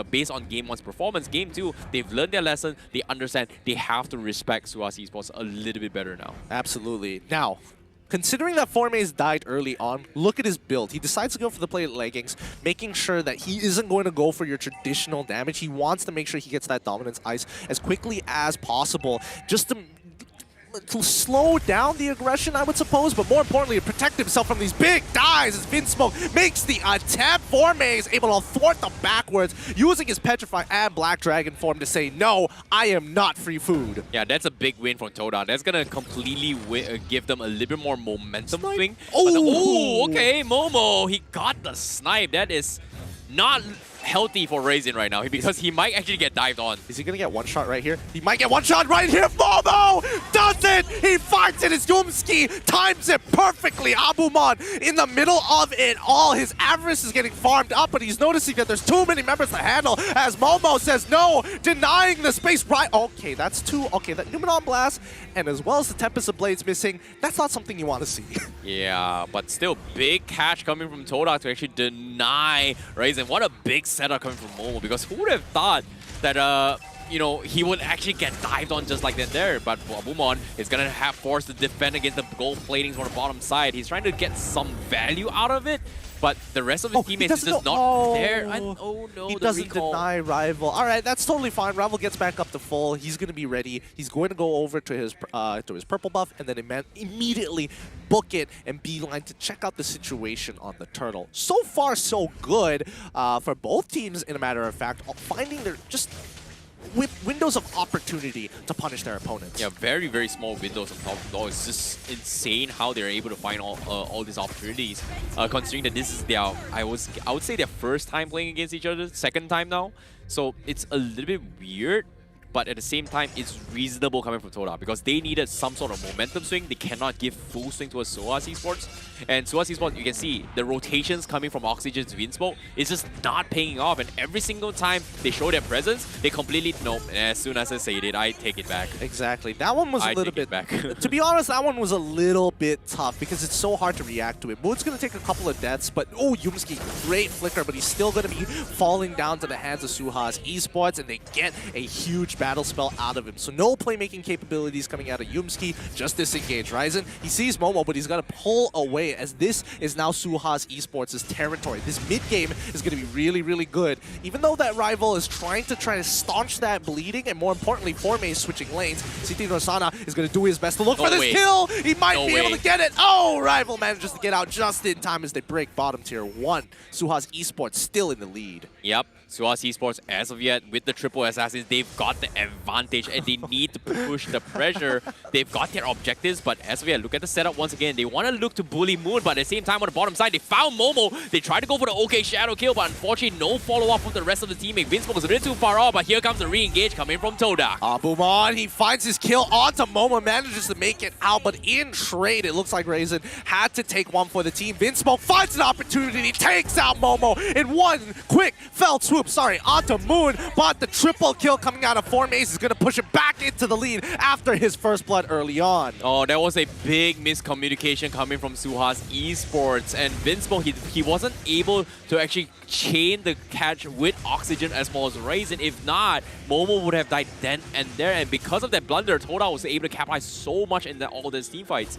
based on Game 1's performance. Game 2, they've learned their lesson. They understand they have to respect SUHAZ Esports a little bit better now. Absolutely. Now, considering that Formaze died early on, look at his build. He decides to go for the plated leggings, making sure that he isn't going to go for your traditional damage. He wants to make sure he gets that dominance ice as quickly as possible, just to slow down the aggression, I would suppose, but more importantly, to protect himself from these big dives as Vinsmoke makes the attempt. Formaze able to thwart them backwards, using his Petrify and Black Dragon form to say, no, I am not free food. Yeah, that's a big win from TODAK. That's going to completely give them a little bit more momentum swing. Oh, okay, Momo, he got the snipe. That is not healthy for Raisin right now because he might actually get dived on. Is he going to get one shot right here? He might get one shot right here. Momo does it! He finds it. His Yumski times it perfectly. Abumon in the middle of it all. His Avarice is getting farmed up, but he's noticing that there's too many members to handle as Momo says no, denying the space right. Okay, that's two. Okay, that Numenon Blast and as well as the Tempest of Blades missing, that's not something you want to see. Yeah, but still big catch coming from TODAK to actually deny Raisin. What a big setup coming from Momo, because who would have thought that you know, he would actually get dived on just like that there. But Abumon is gonna have forced to defend against the gold platings on the bottom side. He's trying to get some value out of it, but the rest of his teammates is just not there. Oh no, he doesn't deny Rival. All right, that's totally fine. Rival gets back up to full. He's going to be ready. He's going to go over to his purple buff and then immediately book it and beeline to check out the situation on the turtle. So far, so good for both teams, in a matter of fact, finding their just windows of opportunity to punish their opponents. Yeah, very, very small windows on top of the door. It's just insane how they're able to find all these opportunities. Considering that this is their, I would say their first time playing against each other, second time now. So it's a little bit weird, but at the same time, it's reasonable coming from TODAK because they needed some sort of momentum swing. They cannot give full swing to a SUHAZ Esports. And SUHAZ Esports, you can see the rotations coming from Oxygen's Windsmoke is just not paying off. And every single time they show their presence, they completely, nope. And as soon as I say it, I take it back. Exactly. That one was a little bit back. To be honest, that one was a little bit tough because it's so hard to react to it. Moon's going to take a couple of deaths, but oh, Yumski, great flicker, but he's still going to be falling down to the hands of SUHAZ Esports, and they get a huge battle spell out of him. So no playmaking capabilities coming out of Yumski, just disengage. Ryzen, he sees Momo, but he's got to pull away as this is now SUHAZ Esports' territory. This mid-game is going to be really, really good. Even though that rival is trying to staunch that bleeding, and more importantly, Forme is switching lanes, CT Norsana is going to do his best to look for this kill. He might be able to get it. Oh, rival manages to get out just in time as they break bottom tier 1. SUHAZ Esports still in the lead. Yep. SUHAZ Esports, as of yet, with the triple assassins, they've got the advantage and they need to push the pressure. They've got their objectives, but as of yet, look at the setup once again. They want to look to bully Moon, but at the same time, on the bottom side, they found Momo. They tried to go for the OK Shadow kill, but unfortunately, no follow-up from the rest of the teammate. Windsmoke was a bit too far off, but here comes the re-engage coming from TODAK. Abumon, he finds his kill onto Momo, manages to make it out, but in trade, it looks like Raisin had to take one for the team. Windsmoke finds an opportunity, takes out Momo in one quick fell swoop, onto Moon, but the triple kill coming out of Formaze is going to push him back into the lead after his first blood early on. Oh, that was a big miscommunication coming from SUHAZ Esports, and Windsmoke, he wasn't able to actually chain the catch with Oxygen as well as Raisin. If not, Momo would have died then and there, and because of that blunder, TODAK was able to capitalize so much in all these team fights.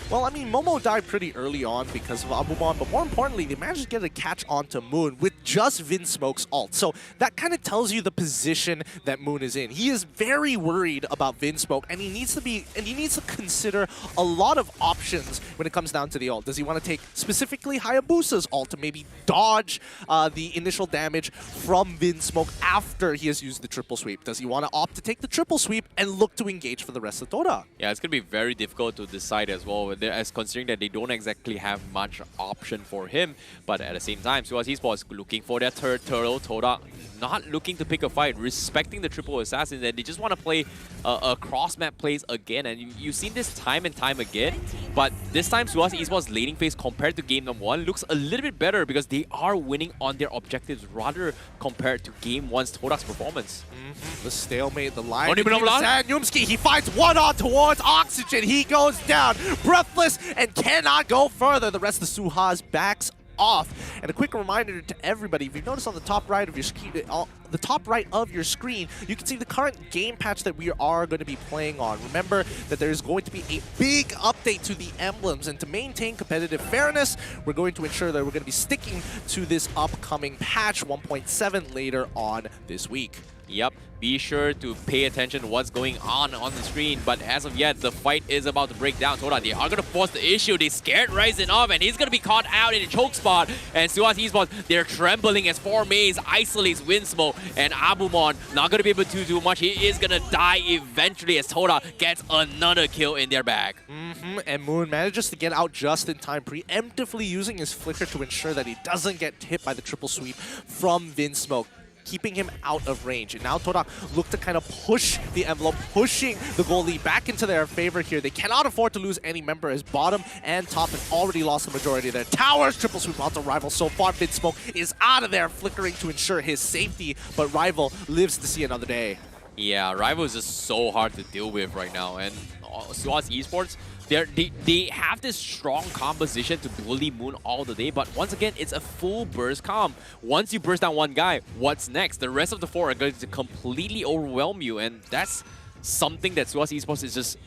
Well, I mean, Momo died pretty early on because of Abumon, but more importantly, they managed to get a catch onto Moon with just Windsmoke's ult. So that kind of tells you the position that Moon is in. He is very worried about Windsmoke, and he needs to consider a lot of options when it comes down to the ult. Does he want to take specifically Hayabusa's ult to maybe dodge the initial damage from Windsmoke after he has used the triple sweep? Does he want to opt to take the triple sweep and look to engage for the rest of TODAK? Yeah, it's going to be very difficult to decide as well, as considering that they don't exactly have much option for him. But at the same time, SUHAZ Esports looking for their third turtle. TODAK not looking to pick a fight, respecting the triple assassins, and they just want to play a cross-map plays again. And you've seen this time and time again, but this time SUHAZ Esports' laning phase compared to game number 1 looks a little bit better because they are winning on their objectives rather compared to game 1's TODAK's performance. The stalemate, the line. Yumski, he fights one on towards Oxygen. He goes down, breathless, and cannot go further. The rest of the SUHAZ backs off. And a quick reminder to everybody, if you notice on the top right of your screen, you can see the current game patch that we are going to be playing on. Remember that there is going to be a big update to the emblems, and to maintain competitive fairness, we're going to ensure that we're going to be sticking to this upcoming patch 1.7 later on this week. Yep, be sure to pay attention to what's going on the screen. But as of yet, the fight is about to break down. TODAK, they are going to force the issue. They scared Ryzen off, and he's going to be caught out in a choke spot. And SUHAZ Esports, they're trembling as Formaze isolates Windsmoke. And Abumon not going to be able to do much. He is going to die eventually as TODAK gets another kill in their bag. And Moon manages to get out just in time, preemptively using his flicker to ensure that he doesn't get hit by the triple sweep from Windsmoke, keeping him out of range. And now TODAK look to kind of push the envelope, pushing the goalie back into their favor here. They cannot afford to lose any member as bottom and top have already lost the majority of their towers. Triple sweep onto Rival so far. Windsmoke is out of there, flickering to ensure his safety, but Rival lives to see another day. Yeah, Rival is just so hard to deal with right now. And SUHAZ Esports, they have this strong composition to bully Moon all the day, but once again, it's a full burst comp. Once you burst down one guy, what's next? The rest of the 4 are going to completely overwhelm you, and that's something that SUHAZ Esports is just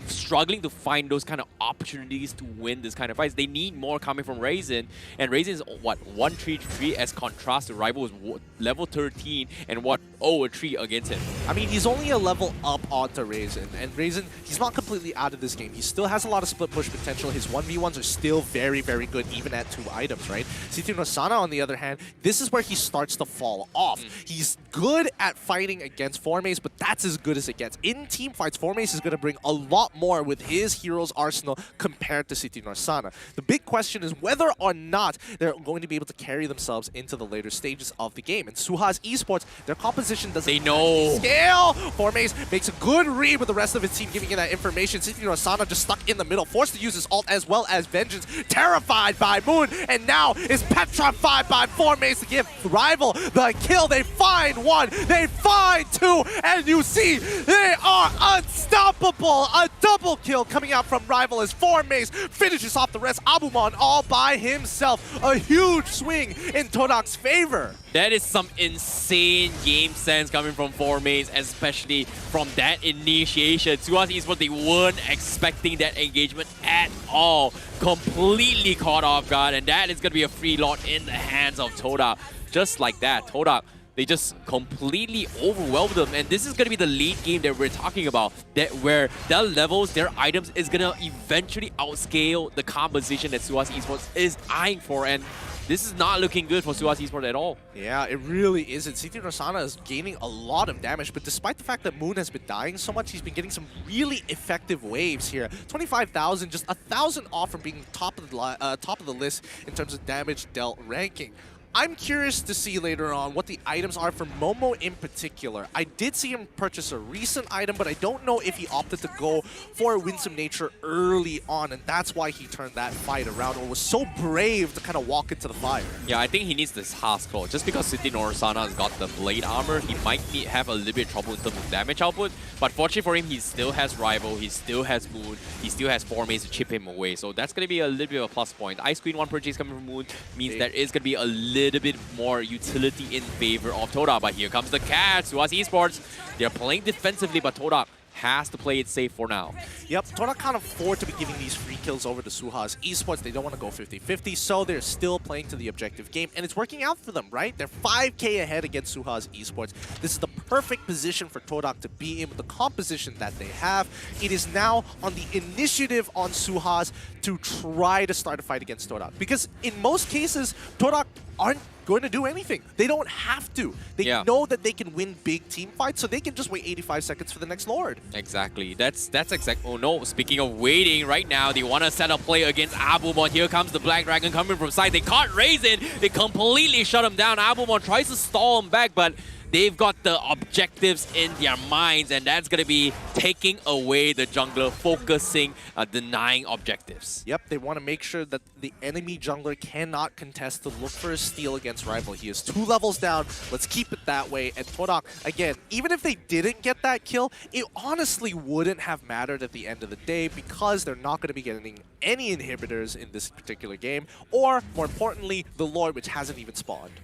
struggling to find those kind of opportunities to win this kind of fights. They need more coming from Raisin, and Raisin is what 1-3-3 as contrast to Rival is level 13 and what 0-3 against him. I mean, he's only a level up onto Raisin, and Raisin, he's not completely out of this game. He still has a lot of split push potential. His 1v1s are still very, very good, even at 2 items, right? C3 Nosana, on the other hand, this is where he starts to fall off. He's good at fighting against Formace, but that's as good as it gets. In team fights, Formace is going to bring a lot more with his hero's arsenal compared to C3 Nosana. The big question is whether or not they're going to be able to carry themselves into the later stages of the game. And SUHAZ Esports, their composition doesn't scale. Formace makes a good read with the rest of his team giving you that information. C3 Nosana just stuck in the middle, forced to use his ult as well as Vengeance, terrified by Moon, and now is petrified by Formace to give Rival the kill. They find 1, they find 2, and you see they are unstoppable. A double kill coming out from Rival as Formace finishes off the rest. Abumon all by himself. A huge swing in Todak's favor. That is some insane game sense coming from Formace, especially from that initiation. SUHAZ Esports, they weren't expecting that engagement at all. Completely caught off guard, and that is going to be a free lot in the hands of TODAK. Just like that, TODAK, they just completely overwhelmed them, and this is going to be the late game that we're talking about, that where their levels, their items is going to eventually outscale the composition that SUHAZ Esports is eyeing for, and this is not looking good for SUHAZ Esports at all. Yeah, it really isn't. C3 Nosana is gaining a lot of damage, but despite the fact that Moon has been dying so much, he's been getting some really effective waves here. 25,000, just 1,000 off from being top of the list in terms of damage dealt ranking. I'm curious to see later on what the items are for Momo in particular. I did see him purchase a recent item, but I don't know if he opted to go for Winsome Nature early on, and that's why he turned that fight around or was so brave to kind of walk into the fire. Yeah, I think he needs this HOMEBOIS claw. Just because C3 Nosana has got the blade armor, he might have a little bit of trouble in terms of damage output, but fortunately for him, he still has Rival, he still has Moon, he still has Formace to chip him away, so that's going to be a little bit of a plus point. Ice Queen 1 purchase coming from Moon means there is going to be a little bit more utility in favor of TODAK, but here comes the catch. SUHAZ Esports, they're playing defensively, but TODAK has to play it safe for now. Yep, TODAK can't afford to be giving these free kills over to SUHAZ Esports. They don't want to go 50-50, so they're still playing to the objective game, and it's working out for them, right? They're 5k ahead against SUHAZ Esports. This is the perfect position for TODAK to be in with the composition that they have. It is now on the initiative on SUHAZ to try to start a fight against TODAK, because in most cases, TODAK aren't going to do anything. They don't have to. They know that they can win big team fights, so they can just wait 85 seconds for the next Lord. Exactly. That's exact. Oh no, speaking of waiting, right now they want to set up play against Abumon. Here comes the Black Dragon coming from side. They caught Raisin. They completely shut him down. Abumon tries to stall him back, but they've got the objectives in their minds, and that's going to be taking away the jungler, focusing, denying objectives. Yep, they want to make sure that the enemy jungler cannot contest to look for a steal against Rival. He is 2 levels down. Let's keep it that way. And TODAK, again, even if they didn't get that kill, it honestly wouldn't have mattered at the end of the day because they're not going to be getting any inhibitors in this particular game, or, more importantly, the Lord, which hasn't even spawned.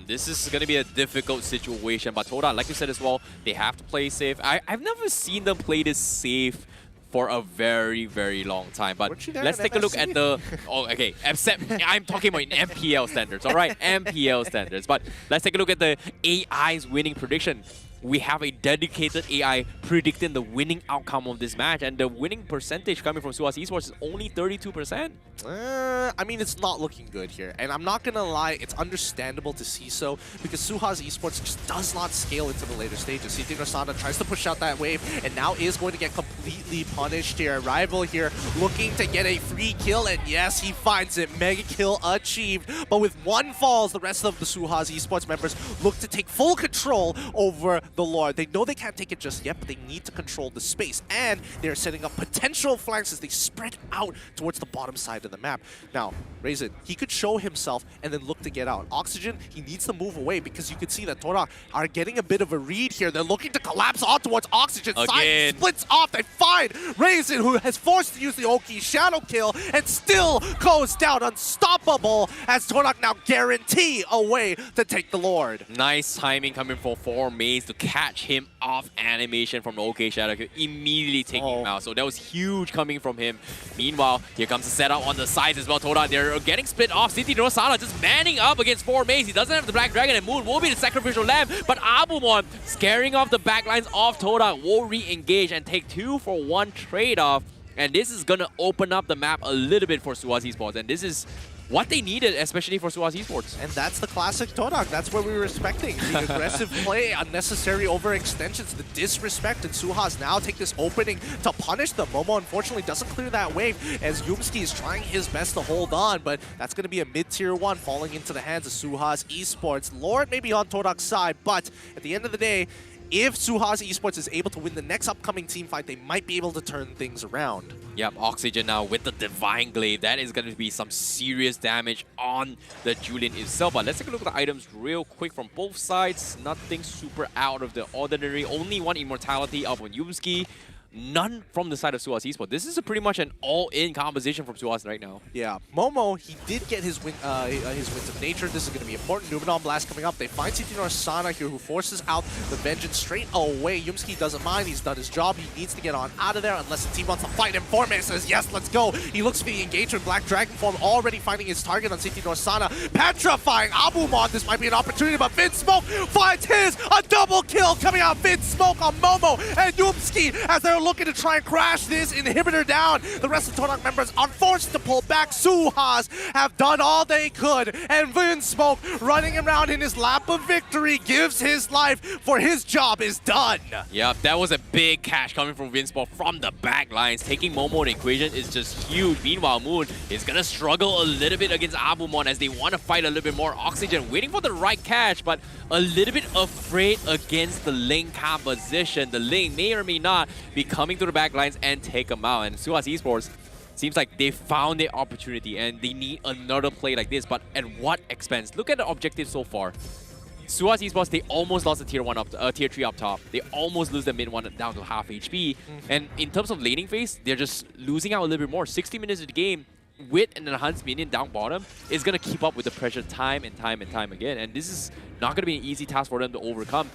This is going to be a difficult situation, but TODAK, like you said as well, they have to play safe. I've never seen them play this safe for a very, very long time. But let's take a look at the... Oh, okay. Except I'm talking about MPL standards, all right? MPL standards. But let's take a look at the AI's winning prediction. We have a dedicated AI predicting the winning outcome of this match, and the winning percentage coming from SUHAZ Esports is only 32%. I mean, it's not looking good here, and I'm not gonna lie, it's understandable to see so, because SUHAZ Esports just does not scale into the later stages. C3 Nosana tries to push out that wave, and now is going to get completely punished here. Rival here looking to get a free kill, and yes, he finds it. Mega kill achieved, but with 1 falls, the rest of the SUHAZ Esports members look to take full control over the Lord. They know they can't take it just yet, but they need to control the space, and they're setting up potential flanks as they spread out towards the bottom side of the map. Now, Raisin, he could show himself and then look to get out. Oxygen, he needs to move away because you can see that TODAK are getting a bit of a read here. They're looking to collapse on towards Oxygen. Side splits off. They find Raisin, who has forced to use the Oki shadow kill and still goes down unstoppable as TODAK now guarantee a way to take the Lord. Nice timing coming from Formace to catch him off animation from the OK Shadow Kill, immediately taking him out. So that was huge coming from him. Meanwhile, here comes the setup on the sides as well. TODAK, they're getting split off. City Rosana just manning up against 4 mains. He doesn't have the Black Dragon, and Moon will be the sacrificial lamb, but Abumon scaring off the backlines of TODAK will re-engage and take 2-for-1 trade-off. And this is going to open up the map a little bit for SUHAZ Esports. And this is what they needed, especially for SUHAZ Esports. And that's the classic TODAK. That's what we were expecting. The aggressive play, unnecessary overextensions, the disrespect, and SUHAZ now take this opening to punish them. Momo unfortunately doesn't clear that wave as Yumski is trying his best to hold on, but that's going to be a mid-tier 1 falling into the hands of SUHAZ Esports. Lord may be on TODAK's side, but at the end of the day, if SUHAZ Esports is able to win the next upcoming team fight, they might be able to turn things around. Yep, Oxygen now with the Divine Glaive. That is going to be some serious damage on the Julian itself. But let's take a look at the items real quick from both sides. Nothing super out of the ordinary. Only 1 immortality of Yumski. None from the side of SUHAZ Esports. This is pretty much an all-in composition from SUHAZ right now. Yeah, Momo, he did get his Winds of Nature. This is going to be important. Numenon Blast coming up. They find Citinor Sana here, who forces out the Vengeance straight away. Yumski doesn't mind. He's done his job. He needs to get on out of there unless the team wants to fight him for it. Says, yes, let's go. He looks for the engagement. Black Dragon form already finding his target on Citinor Sana. Petrifying Abumon. This might be an opportunity, but Vinsmoke finds his. A double kill coming out. Vinsmoke on Momo and Yumski as they're looking to try and crash this inhibitor down. The rest of the TODAK members are forced to pull back. SUHAZ have done all they could, and Vinsmoke running around in his lap of victory gives his life, for his job is done. Yep, that was a big catch coming from Vinsmoke from the back lines. Taking Momo in the equation is just huge. Meanwhile, Moon is going to struggle a little bit against Abumon as they want to fight a little bit more. Oxygen waiting for the right catch, but a little bit afraid against the lane composition. The lane may or may not be coming to the back lines and take them out. And SUHAZ Esports seems like they found their opportunity and they need another play like this, but at what expense? Look at the objective so far. SUHAZ Esports, they almost lost the tier 3 up top. They almost lose the mid 1 down to half HP. And in terms of laning phase, they're just losing out a little bit more. 60 minutes of the game with an enhanced minion down bottom is going to keep up with the pressure time and time and time again. And this is not going to be an easy task for them to overcome.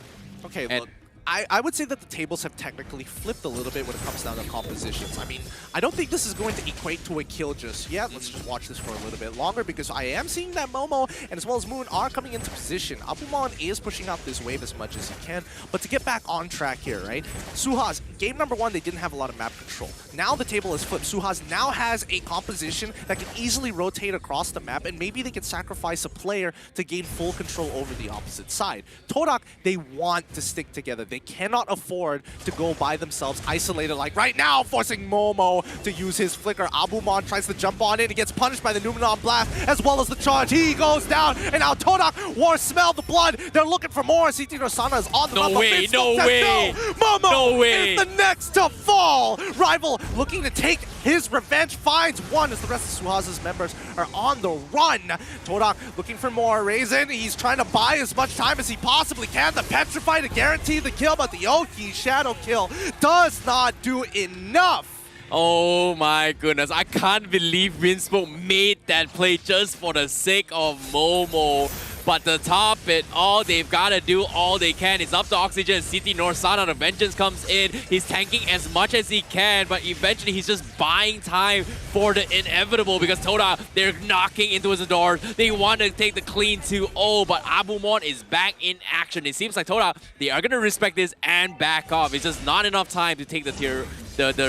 Okay, look. I would say that the tables have technically flipped a little bit when it comes down to compositions. I mean, I don't think this is going to equate to a kill just yet. Let's just watch this for a little bit longer, because I am seeing that Momo and as well as Moon are coming into position. Abumon is pushing out this wave as much as he can, but to get back on track here, right? SUHAZ, game number 1, they didn't have a lot of map control. Now the table is flipped. SUHAZ now has a composition that can easily rotate across the map, and maybe they can sacrifice a player to gain full control over the opposite side. TODAK, they want to stick together. They cannot afford to go by themselves isolated like right now, forcing Momo to use his flicker. Abumon tries to jump on in. He gets punished by the Numenon Blast as well as the charge. He goes down, and now TODAK war smell the blood. They're looking for more. Citinor Sana is on the run. No way, no way. Momo no way. is the next to fall. Rival looking to take his revenge, finds one as the rest of SUHAZ's members are on the run. TODAK looking for more. Raisin, he's trying to buy as much time as he possibly can. The Petrify to guarantee the kill, but the OK Shadow Kill does not do enough. Oh my goodness, I can't believe Vinsmoke made that play just for the sake of Momo. But to top it all, they've got to do all they can. It's up to Oxygen. Citinor Sana, the Vengeance comes in. He's tanking as much as he can, but eventually he's just buying time for the inevitable, because TODAK, they're knocking into his door. They want to take the clean 2-0, but Abumon is back in action. It seems like TODAK, they are going to respect this and back off. It's just not enough time to take the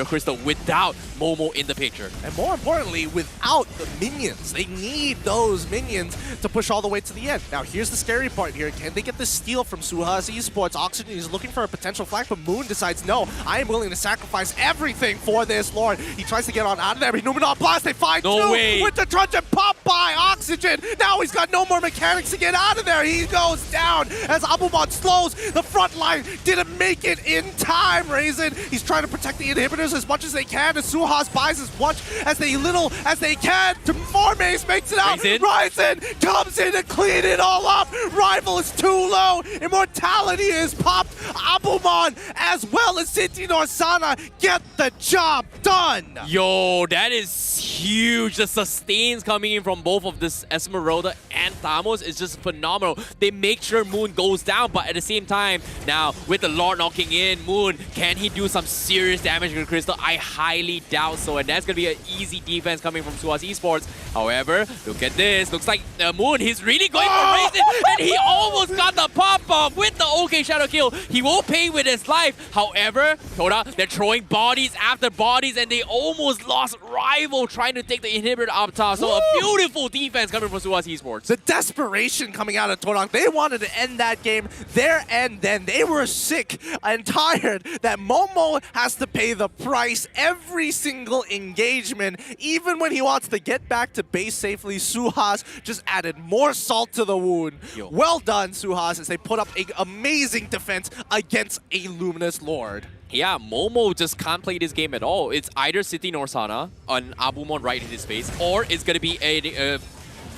crystal without Momo in the picture. And more importantly, without the minions. They need those minions to push all the way to the end. Now, here's the scary part here. Can they get the steal from SUHAZ Esports? Oxygen is looking for a potential flank, but Moon decides, no, I am willing to sacrifice everything for this Lord. He tries to get on out of there. Numenon Blast, they find no two way. with the truncheon pop by Oxygen. Now he's got no more mechanics to get out of there. He goes down as Abumon slows. The front line didn't make it in time, Raisin. He's trying to protect the inhibitor. inhibitors as much as they can, and SUHAZ buys as much as they can. To Formace makes it out. Ryzen comes in to clean it all up. Rival is too low. Immortality is popped. Abumon as well as Cinti Norsana get the job done. Yo, that is huge. The sustains coming in from both of this Esmeralda and Thamos is just phenomenal. They make sure Moon goes down, but at the same time, now with the Lord knocking in, Moon, can he do some serious damage to the Crystal? I highly doubt so, and that's going to be an easy defense coming from SUHAZ Esports. However, look at this. Looks like Moon, he's really going for Raisin, and he almost got the pop-off with the OK Shadow kill. He will pay with his life. However, TODAK, they're throwing bodies after bodies, and they almost lost Rival trying to take the inhibitor up top. So a beautiful defense coming from SUHAZ Esports. The desperation coming out of TODAK. They wanted to end that game there and then. They were sick and tired that Momo has to pay the price every single engagement. Even when he wants to get back to base safely, SUHAZ just added more salt to the wound. Well done, SUHAZ, as they put up an amazing defense against a Luminous Lord. Yeah, Momo just can't play this game at all. It's either Cinti Norsana on Abumon right in his face, or it's going to be a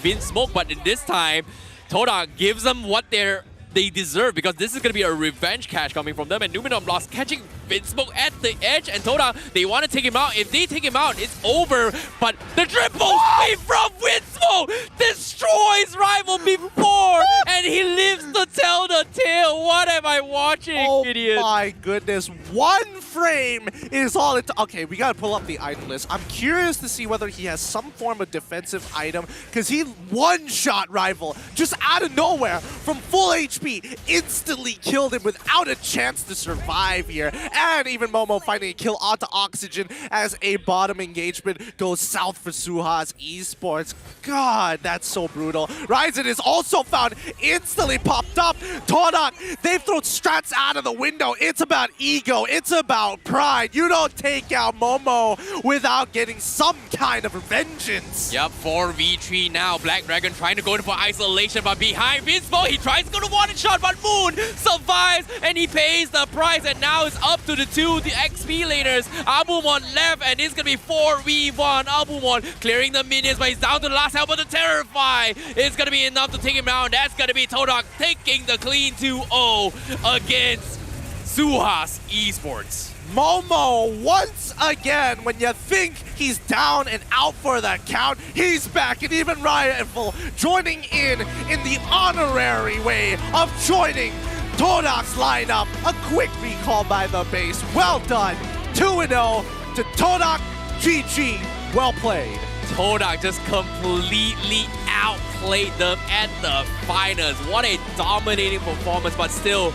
Vince Smoke. But in this time, TODAK gives them what they deserve, because this is going to be a revenge catch coming from them. And Numenor Blast catching Vinsmoke at the edge, and TODAK, they want to take him out. If they take him out, it's over. But the triple sweep from Vinsmoke destroys Rival before, and he lives to tell the tale. What am I watching, idiot? Oh my goodness. One frame is all it... Okay, we got to pull up the item list. I'm curious to see whether he has some form of defensive item, because he one-shot Rival just out of nowhere from full HP. Instantly killed him without a chance to survive here. And even Momo finding a kill onto Oxygen as a bottom engagement goes south for SUHAZ Esports. God, that's so brutal. Ryzen is also found, instantly popped up. TODAK, they've thrown strats out of the window. It's about ego. It's about pride. You don't take out Momo without getting some kind of vengeance. Yep, 4v3 now. Black Dragon trying to go in for isolation, but behind Vinsmo, he tries to go to one shot, but Moon survives and he pays the price, and now it's up to the XP laners. Abumon left, and it's gonna be 4v1. Abumon clearing the minions, but he's down to the last health, but the Terrify is gonna be enough to take him out. That's gonna be TODAK taking the clean 2-0 against SUHAZ Esports. Momo, once again, when you think he's down and out for the count, he's back, and even Rival joining in the honorary way of joining TODAK's lineup. A quick recall by the base. Well done. 2-0 to TODAK. GG. Well played. TODAK just completely outplayed them at the finals. What a dominating performance, but still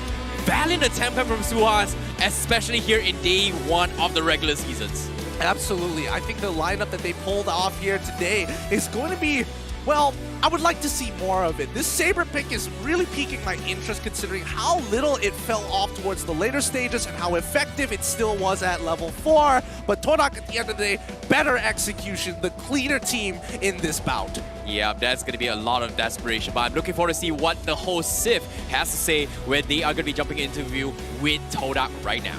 valiant attempt from SUHAZ, especially here in day one of the regular seasons. Absolutely. I think the lineup that they pulled off here today is going to be, well, I would like to see more of it. This Saber pick is really piquing my interest, considering how little it fell off towards the later stages and how effective it still was at level 4. But TODAK, at the end of the day, better execution, the cleaner team in this bout. Yeah, that's going to be a lot of desperation, but I'm looking forward to see what the whole Sif has to say when they are going to be jumping into interview with TODAK right now.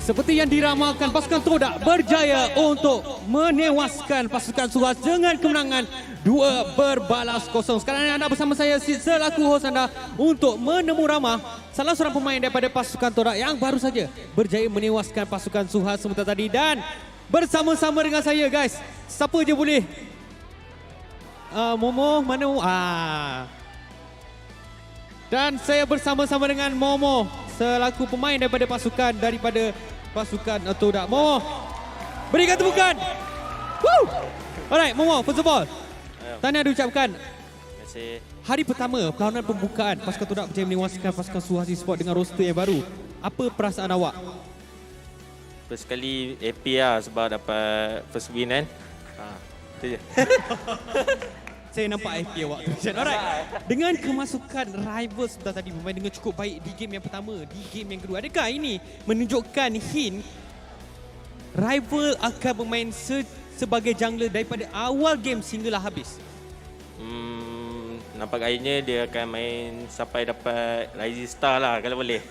Seperti yang diramalkan, pasukan TODAK berjaya untuk menewaskan pasukan SUHAZ dengan kemenangan 2-0. Sekarang anda bersama saya Sid selaku host anda untuk menemu ramah salah seorang pemain daripada pasukan TODAK yang baru saja berjaya menewaskan pasukan SUHAZ sebentar tadi. Dan bersama-sama dengan saya, guys, siapa je boleh? Momo, mana? Dan saya bersama-sama dengan Momo selaku pemain daripada pasukan TODAK. Momo, berikan tepukan. Woo! Alright, Momo, first of all, tahniah diucapkan. Terima kasih. Hari pertama perlawanan pembukaan, pasukan TODAK berjaya menewaskan pasukan SUHAZ Esports dengan roster yang baru. Apa perasaan awak? First kali happy lah sebab dapat first win kan. Itu je. Saya nampak happy awak tu. Alright. Dengan kemasukan Rival sebentar tadi bermain dengan cukup baik di game yang pertama, di game yang kedua, adakah ini menunjukkan hint Rival akan bermain sebagai jungler daripada awal game sehinggalah habis? Nampak kayaknya dia akan main sampai dapat Rising Star lah kalau boleh.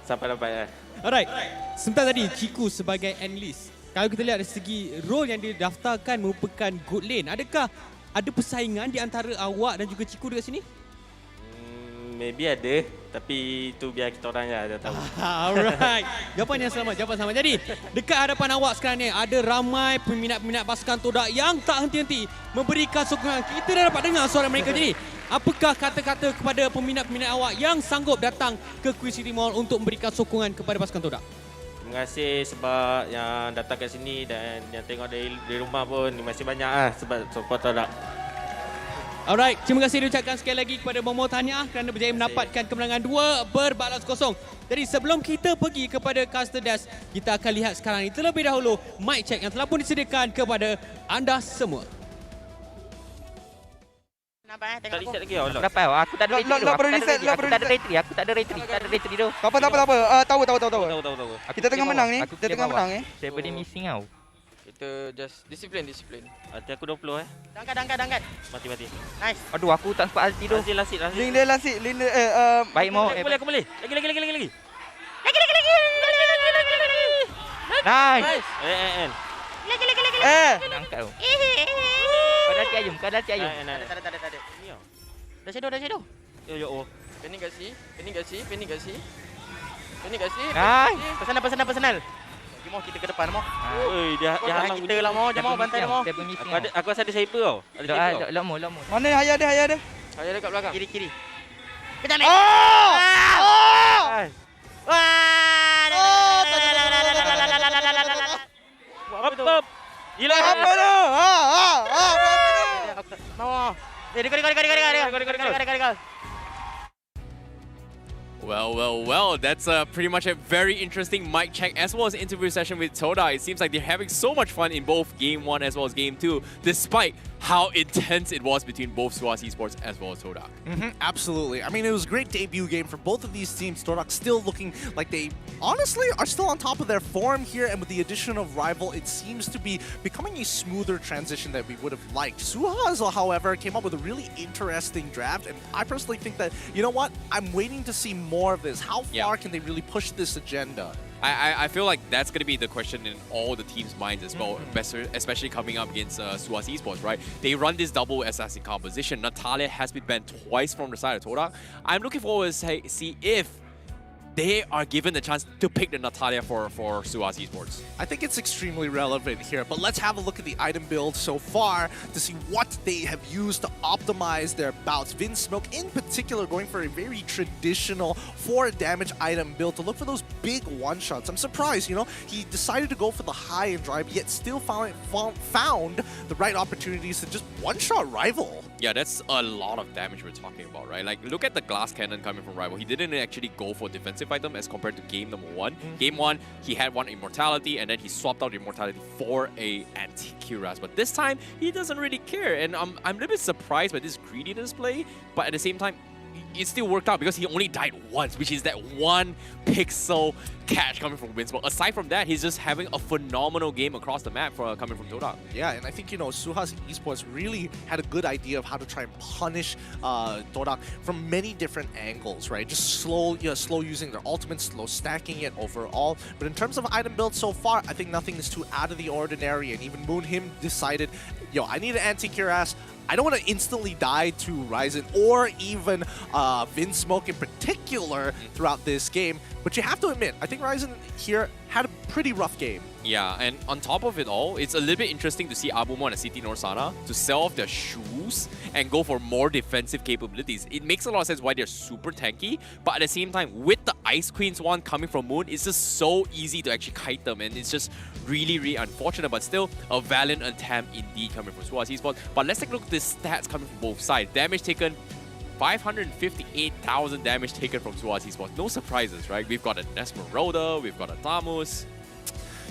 Sampai dapat lah. Alright, sebentar tadi Ciku sebagai analyst. Kalau kita lihat dari segi role yang didaftarkan merupakan good lane, adakah ada persaingan di antara awak dan juga Ciku dekat sini? Maybe ada, tapi itu biar kita orang je ada tahu. Alright, jawapan yang selamat, jawapan selamat. Jadi, dekat hadapan awak sekarang ni, ada ramai peminat-peminat pasukan Todak yang tak henti-henti memberikan sokongan. Kita dah dapat dengar suara mereka. Jadi, apakah kata-kata kepada peminat-peminat awak yang sanggup datang ke Queen City Mall untuk memberikan sokongan kepada pasukan Todak? Terima kasih sebab yang datang ke sini dan yang tengok dari rumah pun. Terima kasih banyak sebab support Todak. Alright, terima kasih diucapkan sekali lagi kepada Momo Tahniah kerana berjaya mendapatkan kemenangan 2 berbalas kosong. Jadi sebelum kita pergi kepada Caster Dash, kita akan lihat sekarang ini terlebih dahulu mic check yang telah pun disediakan kepada anda semua. Tak reset lagi tau. Kenapa? Aku tak ada retri. Aku tak ada retri. Aku tak ada retri tu. Tak apa. Tahu. Kita tengah menang ni. Kita tengah menang ni. Saya beri missing tau. Kita just disiplin. Hati aku 20 Angkat. Mati. Nice. Aduh, aku tak sempat ulti tu. Lasit. Link dia. Baik mau. Aku boleh. Lagi. Nice. Lagi. Angkat tu. Kau dah ayum. Tak ada. Dah shadow. Yo. Pening kat si. Nice. Personal. Mau kita ke depan mau. Oi, dia halang kita lah mau, jangan bantai mau. Aku rasa ada sniper tau. Ada Lama. Mana Haya dia. Haya dekat belakang. Kiri. Kejap ni. Apa? Gila. Apa tu? Mau. Dekat. Well, that's pretty much a very interesting mic check as well as interview session with Toda. It seems like they're having so much fun in both Game 1 as well as Game 2, despite how intense it was between both SUHAZ Esports as well as TODAK. Absolutely. I mean, it was a great debut game for both of these teams. TODAK still looking like they honestly are still on top of their form here, and with the addition of Rival, it seems to be becoming a smoother transition that we would have liked. SUHAZ, however, came up with a really interesting draft, and I personally think that, you know what, I'm waiting to see more of this. How far can they really push this agenda? I feel like that's going to be the question in all the teams' minds as well, especially coming up against SUHAZ Esports, right? They run this double assassin composition. Natalia has been banned twice from the side of TODAK. I'm looking forward to see if they are given the chance to pick the Natalia for SUHAZ Esports. I think it's extremely relevant here, but let's have a look at the item build so far to see what they have used to optimize their bouts. Vinsmoke in particular going for a very traditional 4 damage item build to look for those big one-shots. I'm surprised, you know, he decided to go for the high and dry, yet still found the right opportunities to just one-shot Rival. Yeah, that's a lot of damage we're talking about, right? Like, look at the glass cannon coming from Rival. He didn't actually go for defensive item as compared to game number 1. Game 1, he had 1 immortality, and then he swapped out immortality for a anti-Cuirass. But this time, he doesn't really care, and I'm a little bit surprised by this greediness play, but at the same time, it still worked out because he only died once, which is that 1 pixel catch coming from Winsmoke. Aside from that, he's just having a phenomenal game across the map coming from TODAK. Yeah, and I think, you know, SUHAZ Esports really had a good idea of how to try and punish TODAK from many different angles, right? Just slow using their ultimate, slow stacking it overall. But in terms of item build so far, I think nothing is too out of the ordinary, and even Moonhim decided, yo, I need an anti-Cuirass. I don't want to instantly die to Ryzen or even Vinsmoke in particular throughout this game. But you have to admit, I think Ryzen here had a pretty rough game. Yeah, and on top of it all, it's a little bit interesting to see Abumo and City Norsana to sell off their shoes and go for more defensive capabilities. It makes a lot of sense why they're super tanky, but at the same time, with the Ice Queen's one coming from Moon, it's just so easy to actually kite them, and it's just really, really unfortunate, but still a valiant attempt indeed coming from SUHAZ Esports. But let's take a look at the stats coming from both sides. Damage taken, 558,000 damage taken from SUHAZ Esports. No surprises, right? We've got an Esmeralda, we've got a Tamus.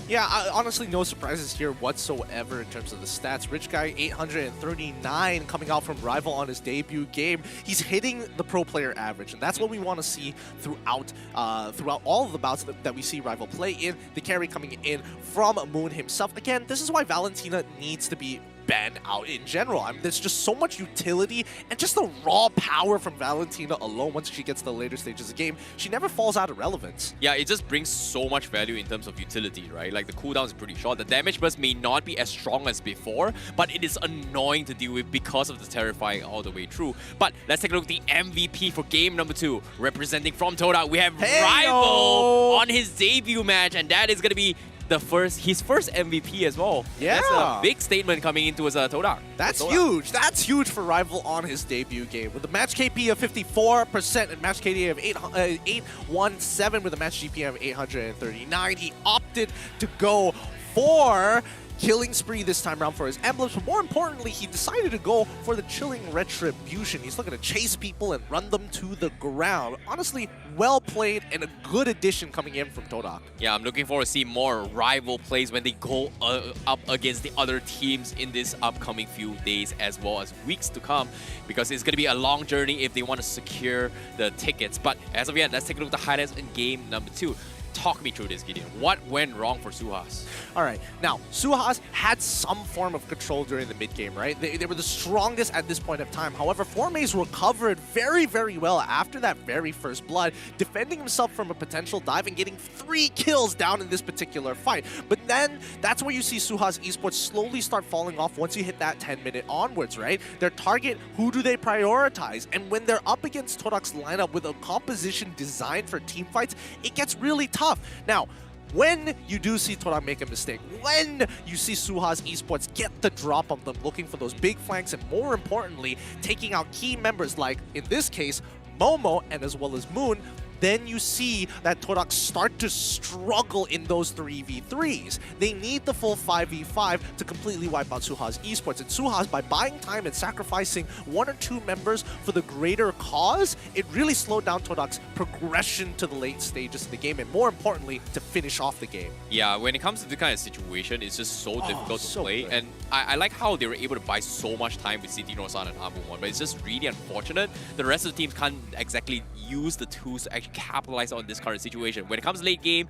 Yeah, honestly, no surprises here whatsoever in terms of the stats. Rich Guy, 839 coming out from Rival on his debut game. He's hitting the pro player average, and that's what we want to see throughout all of the bouts that we see Rival play in. The carry coming in from Moon himself. Again, this is why Valentina needs to be ban out in general. I mean, there's just so much utility and just the raw power from Valentina alone. Once she gets to the later stages of the game, she never falls out of relevance. Yeah, it just brings so much value in terms of utility, right? Like the cooldown is pretty short. The damage burst may not be as strong as before, but it is annoying to deal with because of the terrifying all the way through. But let's take a look at the MVP for game number 2. Representing from TODAK, we have Rival on his debut match, and that is going to be his first MVP as well. Yeah. That's a big statement coming into his TODAK. That's huge. That's huge for Rival on his debut game. With a match KP of 54% and match KD of 817 with a match GPM of 839, he opted to go for killing spree this time around for his emblems, but more importantly, he decided to go for the chilling retribution. He's looking to chase people and run them to the ground. Honestly, well played and a good addition coming in from TODAK. Yeah, I'm looking forward to see more Rival plays when they go up against the other teams in this upcoming few days as well as weeks to come, because it's going to be a long journey if they want to secure the tickets. But as of yet, let's take a look at the highlights in game number 2. Talk me through this, Gideon. What went wrong for SUHAZ? All right, now, SUHAZ had some form of control during the mid-game, right? They were the strongest at this point of time. However, Formaze recovered very, very well after that very first blood, defending himself from a potential dive and getting 3 kills down in this particular fight. But then, that's where you see SUHAZ Esports slowly start falling off once you hit that 10-minute onwards, right? Their target, who do they prioritize? And when they're up against TODAK's lineup with a composition designed for team fights, it gets really tough. Now, when you do see TODAK make a mistake, when you see SUHAZ Esports get the drop on them, looking for those big flanks, and more importantly, taking out key members like, in this case, Momo and as well as Moon, then you see that TODAK start to struggle in those 3v3s. They need the full 5v5 to completely wipe out SUHAZ Esports. And SUHAZ, by buying time and sacrificing 1 or 2 members for the greater cause, it really slowed down TODAK's progression to the late stages of the game, and more importantly, to finish off the game. Yeah, when it comes to this kind of situation, it's just so difficult to play. Good. And I like how they were able to buy so much time with City Norsan and Abu1, but it's just really unfortunate. The rest of the teams can't exactly use the tools to actually capitalize on this current situation. When it comes late game,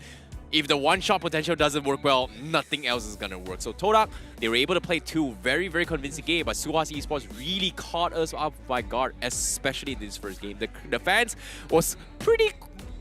if the one-shot potential doesn't work well, nothing else is gonna work. So TODAK, they were able to play 2 very, very convincing games, but SUHAZ Esports really caught us off by guard, especially in this first game. The fans was pretty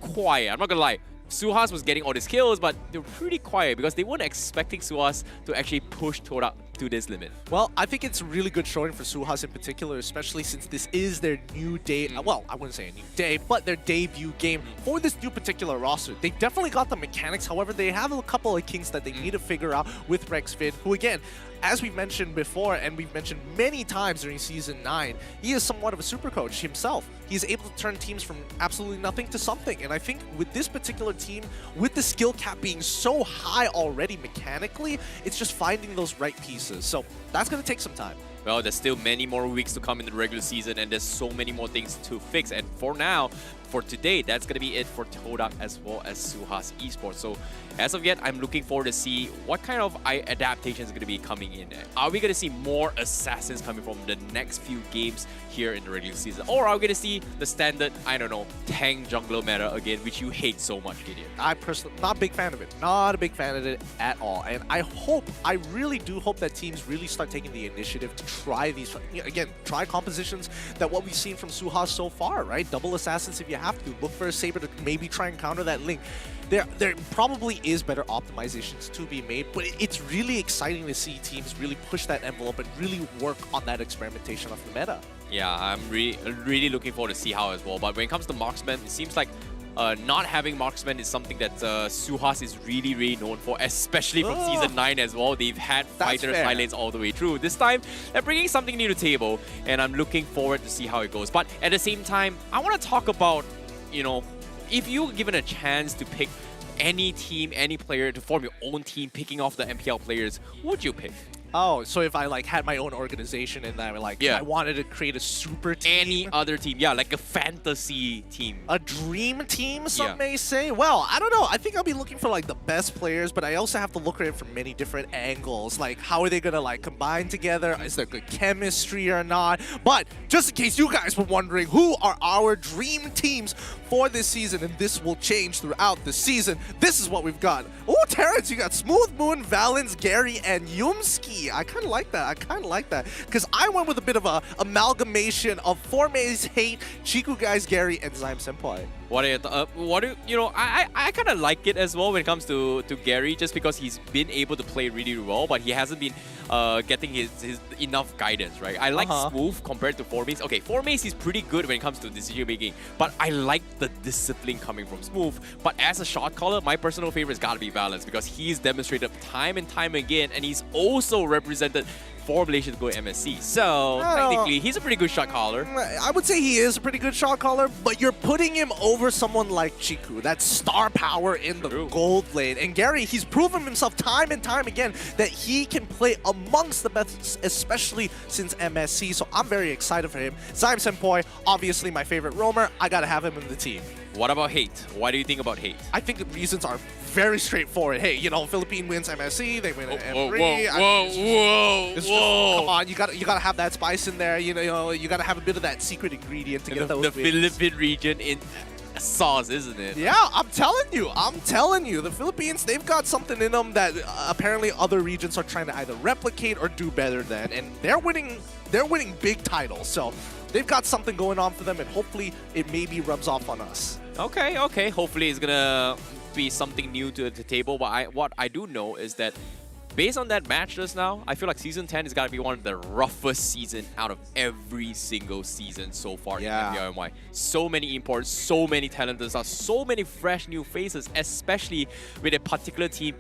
quiet, I'm not gonna lie. SUHAZ was getting all these kills, but they were pretty quiet because they weren't expecting SUHAZ to actually push TODAK to this limit. Well, I think it's a really good showing for SUHAZ in particular, especially since this is their new day. Well, I wouldn't say a new day, but their debut game for this new particular roster. They definitely got the mechanics. However, they have a couple of kinks that they need to figure out with Rexvid, who again, as we've mentioned before, and we've mentioned many times during Season 9, he is somewhat of a super coach himself. He's able to turn teams from absolutely nothing to something. And I think with this particular team, with the skill cap being so high already mechanically, it's just finding those right pieces. So that's going to take some time. Well, there's still many more weeks to come in the regular season, and there's so many more things to fix. And for now, for today, that's going to be it for TODAK as well as SUHAZ Esports. So as of yet, I'm looking forward to see what kind of adaptation is going to be coming in. Are we going to see more assassins coming from the next few games here in the regular season? Or are we going to see the standard, I don't know, tank jungler meta again, which you hate so much, Gideon? I personally, not a big fan of it. Not a big fan of it at all. And I really do hope that teams really start taking the initiative to try these, again, try compositions that what we've seen from SUHAZ so far, right? Double assassins if you have to. Look for a Saber to maybe try and counter that Link. There probably is better optimizations to be made, but it's really exciting to see teams really push that envelope and really work on that experimentation of the meta. Yeah, I'm really looking forward to see how as well. But when it comes to marksman, it seems like not having marksman is something that SUHAZ is really known for, especially from Season 9 as well. They've had fighter silence all the way through. This time, they're bringing something new to the table, and I'm looking forward to see how it goes. But at the same time, I want to talk about, you know, if you're given a chance to pick any team, any player to form your own team, picking off the MPL players, who would you pick? Oh, so if I like had my own organization and I wanted to create a super team? Any other team, yeah, like a fantasy team. A dream team, some may say? Well, I don't know. I think I'll be looking for like the best players, but I also have to look at it from many different angles. Like, how are they gonna like combine together? Is there good chemistry or not? But just in case you guys were wondering, who are our dream teams for this season? And this will change throughout the season. This is what we've got. Oh, Terrence, you got Smooth Moon, Valens, Gary, and Yumski. see. I kind of like that. I kind of like that. Because I went with a bit of a amalgamation of Forme's Hate, Chiku Guys Gary, and Zyme Senpai. I kind of like it as well when it comes to Gary, just because he's been able to play really well, but he hasn't been getting his enough guidance, right? I like Smooth compared to Formace. Okay, Formace is pretty good when it comes to decision making, but I like the discipline coming from Smooth. But as a shot caller, my personal favorite has got to be Balance, because he's demonstrated time and time again, and he's also represented for Malaysia to go MSC. So technically, he's a pretty good shot caller. I would say he is a pretty good shot caller, but you're putting him over someone like Chiku, that star power in the gold lane. And Gary, he's proven himself time and time again that he can play amongst the best, especially since MSC. So I'm very excited for him. Zyme Senpai, obviously my favorite roamer. I gotta have him in the team. What about Hate? Why do you think about Hate? I think the reasons are very straightforward. Hey, you know, Philippine wins MSC, they win M3. Whoa. Come on, you gotta have that spice in there. You know, you gotta have a bit of that secret ingredient to get those wins. The Philippine region in sauce, isn't it? Yeah, I'm telling you, the Philippines, they've got something in them that apparently other regions are trying to either replicate or do better than, and they're winning big titles. So they've got something going on for them, and hopefully it maybe rubs off on us. Okay. Hopefully it's gonna be something new to the table. But what I do know is that based on that match just now, I feel like Season 10 has got to be one of the roughest season out of every single season so far in MPL. So many imports, so many talented stars, so many fresh new faces, especially with a particular team,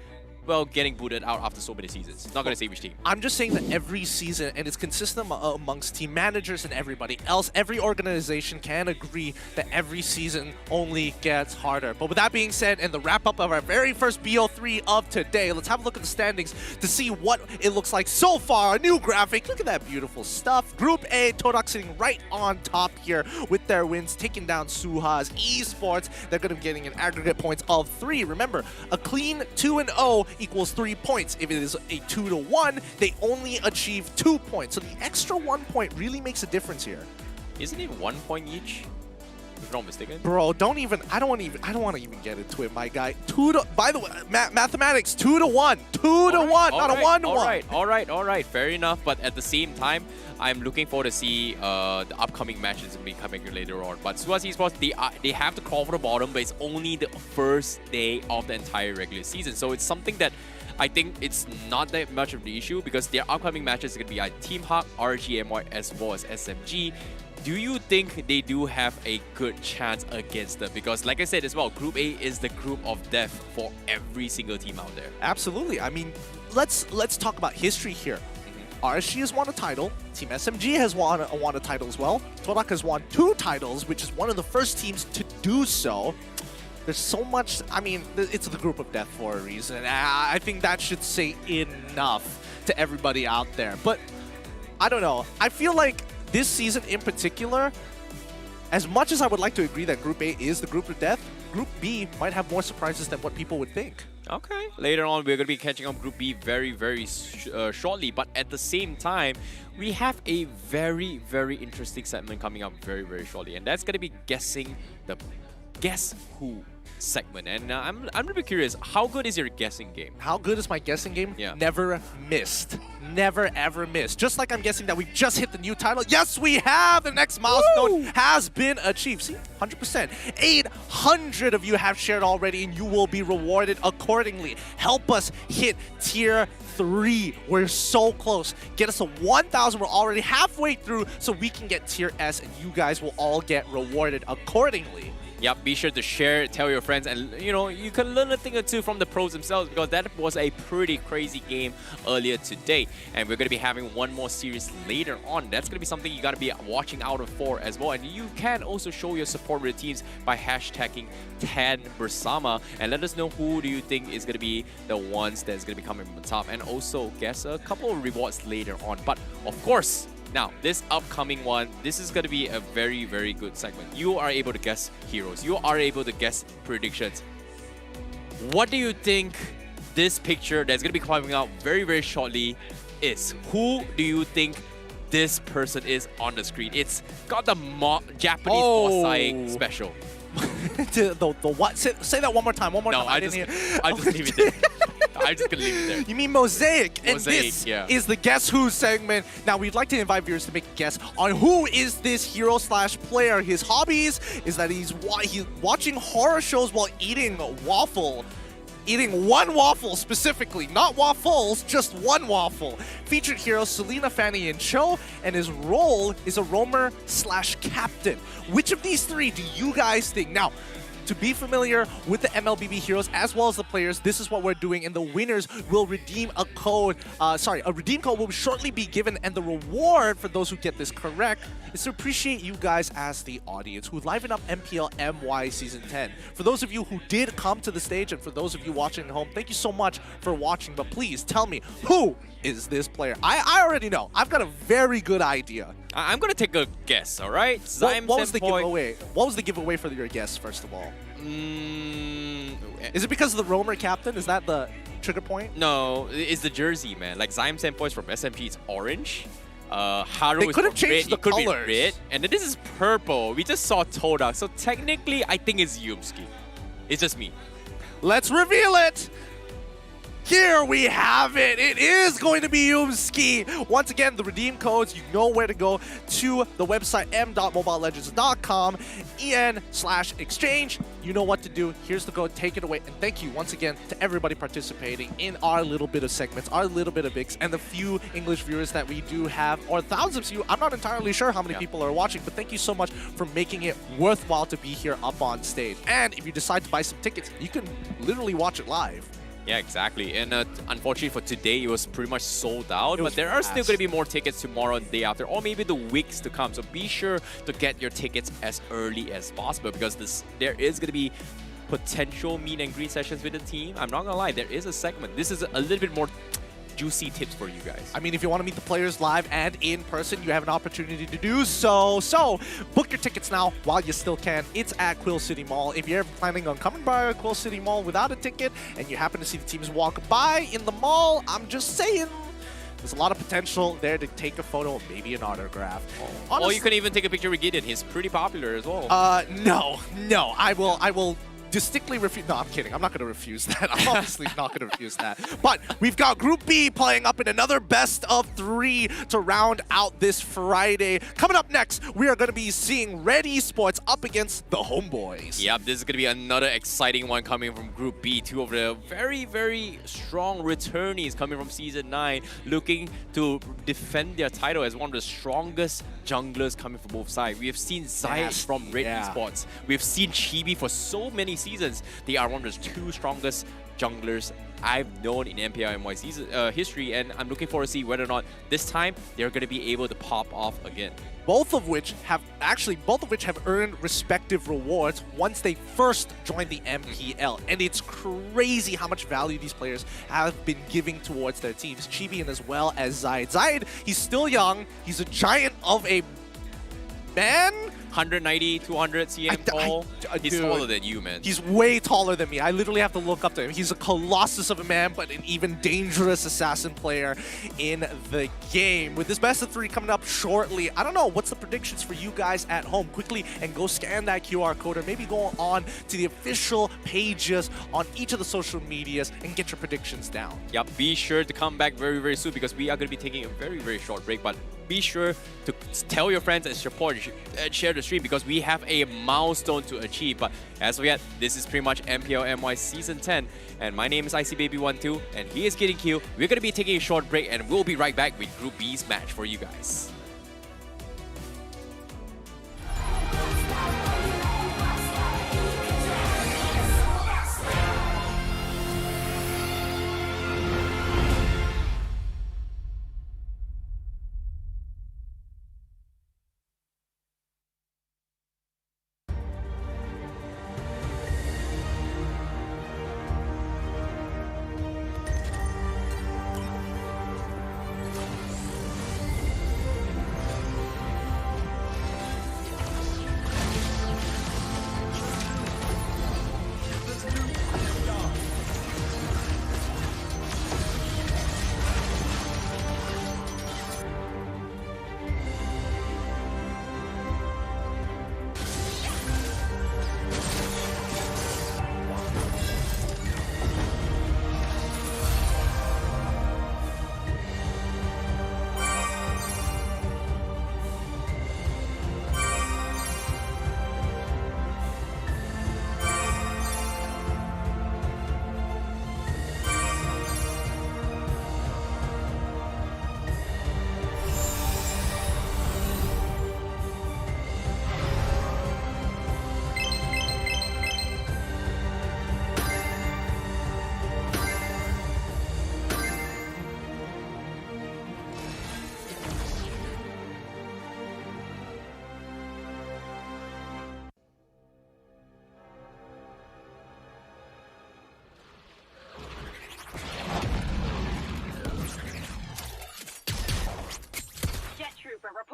well, getting booted out after so many seasons. Not going to say which team. I'm just saying that every season, and it's consistent amongst team managers and everybody else, every organization can agree that every season only gets harder. But with that being said, and the wrap-up of our very first BO3 of today, let's have a look at the standings to see what it looks like so far. A new graphic. Look at that beautiful stuff. Group A, TODAK sitting right on top here with their wins, taking down SUHAZ Esports. They're going to be getting an aggregate points of 3. Remember, a clean 2-0 equals 3 points. If it is a 2-1, they only achieve 2 points. So the extra 1 point really makes a difference here. Isn't it 1 point each? If I'm not mistaken. Bro, I don't want to even get into it, my guy. By the way, mathematics, 2-1. 2-1, not a 1-1. All right. Fair enough. But at the same time, I'm looking forward to see the upcoming matches be coming later on. But SUHAZ Esports, they have to crawl for the bottom, but it's only the first day of the entire regular season. So it's something that I think it's not that much of the issue, because their upcoming matches are going to be Team Hawk, RGMY, as well as SMG. Do you think they do have a good chance against them? Because like I said as well, Group A is the group of death for every single team out there. Absolutely. I mean, let's talk about history here. RSG has won a title. Team SMG has won a title as well. TODAK has won 2 titles, which is one of the first teams to do so. There's so much. I mean, it's the group of death for a reason. I think that should say enough to everybody out there. But I don't know. I feel like this season in particular, as much as I would like to agree that Group A is the group of death, Group B might have more surprises than what people would think. Okay. Later on, we're going to be catching up Group B very shortly. But at the same time, we have a very interesting segment coming up very shortly. And that's going to be guessing the Guess Who segment. And I'm a bit curious, how good is your guessing game? How good is my guessing game? Yeah. Never missed. Never ever missed. Just like I'm guessing that we've just hit the new title. Yes, we have! The next milestone has been achieved. See, 100%. 800 of you have shared already, and you will be rewarded accordingly. Help us hit tier 3. We're so close. Get us to 1,000. We're already halfway through, so we can get tier S, and you guys will all get rewarded accordingly. Yep, be sure to share, tell your friends, and you can learn a thing or two from the pros themselves, because that was a pretty crazy game earlier today. And we're going to be having one more series later on. That's going to be something you got to be watching out for as well. And you can also show your support with the teams by hashtagging 10bersama, and let us know who do you think is going to be the ones that's going to be coming from the top, and also guess a couple of rewards later on. But of course, now, this upcoming one, this is going to be a very good segment. You are able to guess heroes. You are able to guess predictions. What do you think this picture that's going to be coming out very shortly is? Who do you think this person is on the screen? It's got the Japanese Mosaic special. the what? Say that one more time. One more time. I just leave it there. I'm just gonna leave it there. You mean Mosaic. And Mosaic, this yeah. is the Guess Who segment. Now, we'd like to invite viewers to make a guess on who is this hero/player. His hobbies is that he's watching horror shows while eating waffle. Eating one waffle specifically, not waffles, just one waffle. Featured heroes Selena, Fanny, and Cho, and his role is a roamer/captain. Which of these three do you guys think? Now, to be familiar with the MLBB heroes as well as the players, this is what we're doing, and the winners will redeem a code. A redeem code will shortly be given, and the reward for those who get this correct is to appreciate you guys as the audience who liven up MPL MY Season 10. For those of you who did come to the stage, and for those of you watching at home, thank you so much for watching, but please tell me, who is this player? I already know. I've got a very good idea. I'm gonna take a guess, all right? What was the giveaway? What was the giveaway for your guess, first of all? Is it because of the roamer captain? Is that the trigger point? No, it's the jersey, man. Like Zyme Senpoi's from SMP, it's orange. Haru They is could have from changed red. the It could be colors. red, and then this is purple. We just saw TODAK, so technically, I think it's Yumski. It's just me. Let's reveal it! Here we have it. It is going to be Yumski. Once again, the redeem codes, you know where to go to the website m.mobilelegends.com, en/exchange. You know what to do. Here's the code. Take it away. And thank you once again to everybody participating in our little bit of segments, our little bit of bigs, and the few English viewers that we do have, or thousands of you. I'm not entirely sure how many people are watching, but thank you so much for making it worthwhile to be here up on stage. And if you decide to buy some tickets, you can literally watch it live. Yeah, exactly. And unfortunately for today, it was pretty much sold out. But there are still going to be more tickets tomorrow and the day after, or maybe the weeks to come. So be sure to get your tickets as early as possible, because there is going to be potential meet and greet sessions with the team. I'm not going to lie, there is a segment. This is a little bit more juicy tips for you guys. I mean, if you want to meet the players live and in person, you have an opportunity to do so. So book your tickets now while you still can. It's at Quill City Mall. If you're planning on coming by Quill City Mall without a ticket and you happen to see the teams walk by in the mall, I'm just saying, there's a lot of potential there to take a photo, maybe an autograph. Or you can even take a picture with Gideon. He's pretty popular as well. No, I will distinctly refuse. No, I'm kidding. I'm not going to refuse that. I'm obviously not going to refuse that. But we've got Group B playing up in another best of 3 to round out this Friday. Coming up next, we are going to be seeing Red Esports up against the Homeboys. Yep, this is going to be another exciting one coming from Group B. Two of the very, very strong returnees coming from Season 9, looking to defend their title as one of the strongest junglers coming from both sides. We have seen Zayat from Red Esports. We've seen Chibi for so many seasons. They are one of the 2 strongest junglers I've known in MPL MY season history, and I'm looking forward to see whether or not this time they're going to be able to pop off again. Both of which have earned respective rewards once they first joined the MPL. And it's crazy how much value these players have been giving towards their teams. Chibi and as well as Zayat. Zayat, he's still young. He's a giant of a man. 190, 200 cm tall. He's dude, taller than you, man. He's way taller than me. I literally have to look up to him. He's a colossus of a man, but an even dangerous assassin player in the game. With this best of 3 coming up shortly, I don't know, what's the predictions for you guys at home? Quickly, and go scan that QR code, or maybe go on to the official pages on each of the social medias and get your predictions down. Yep, be sure to come back very, very soon, because we are going to be taking a very, very short break. But be sure to tell your friends and support and share the stream, because we have a milestone to achieve. But as of yet, this is pretty much MPL MY Season 10. And my name is ICBaby12, and he is Getting Q. We're going to be taking a short break, and we'll be right back with Group B's match for you guys.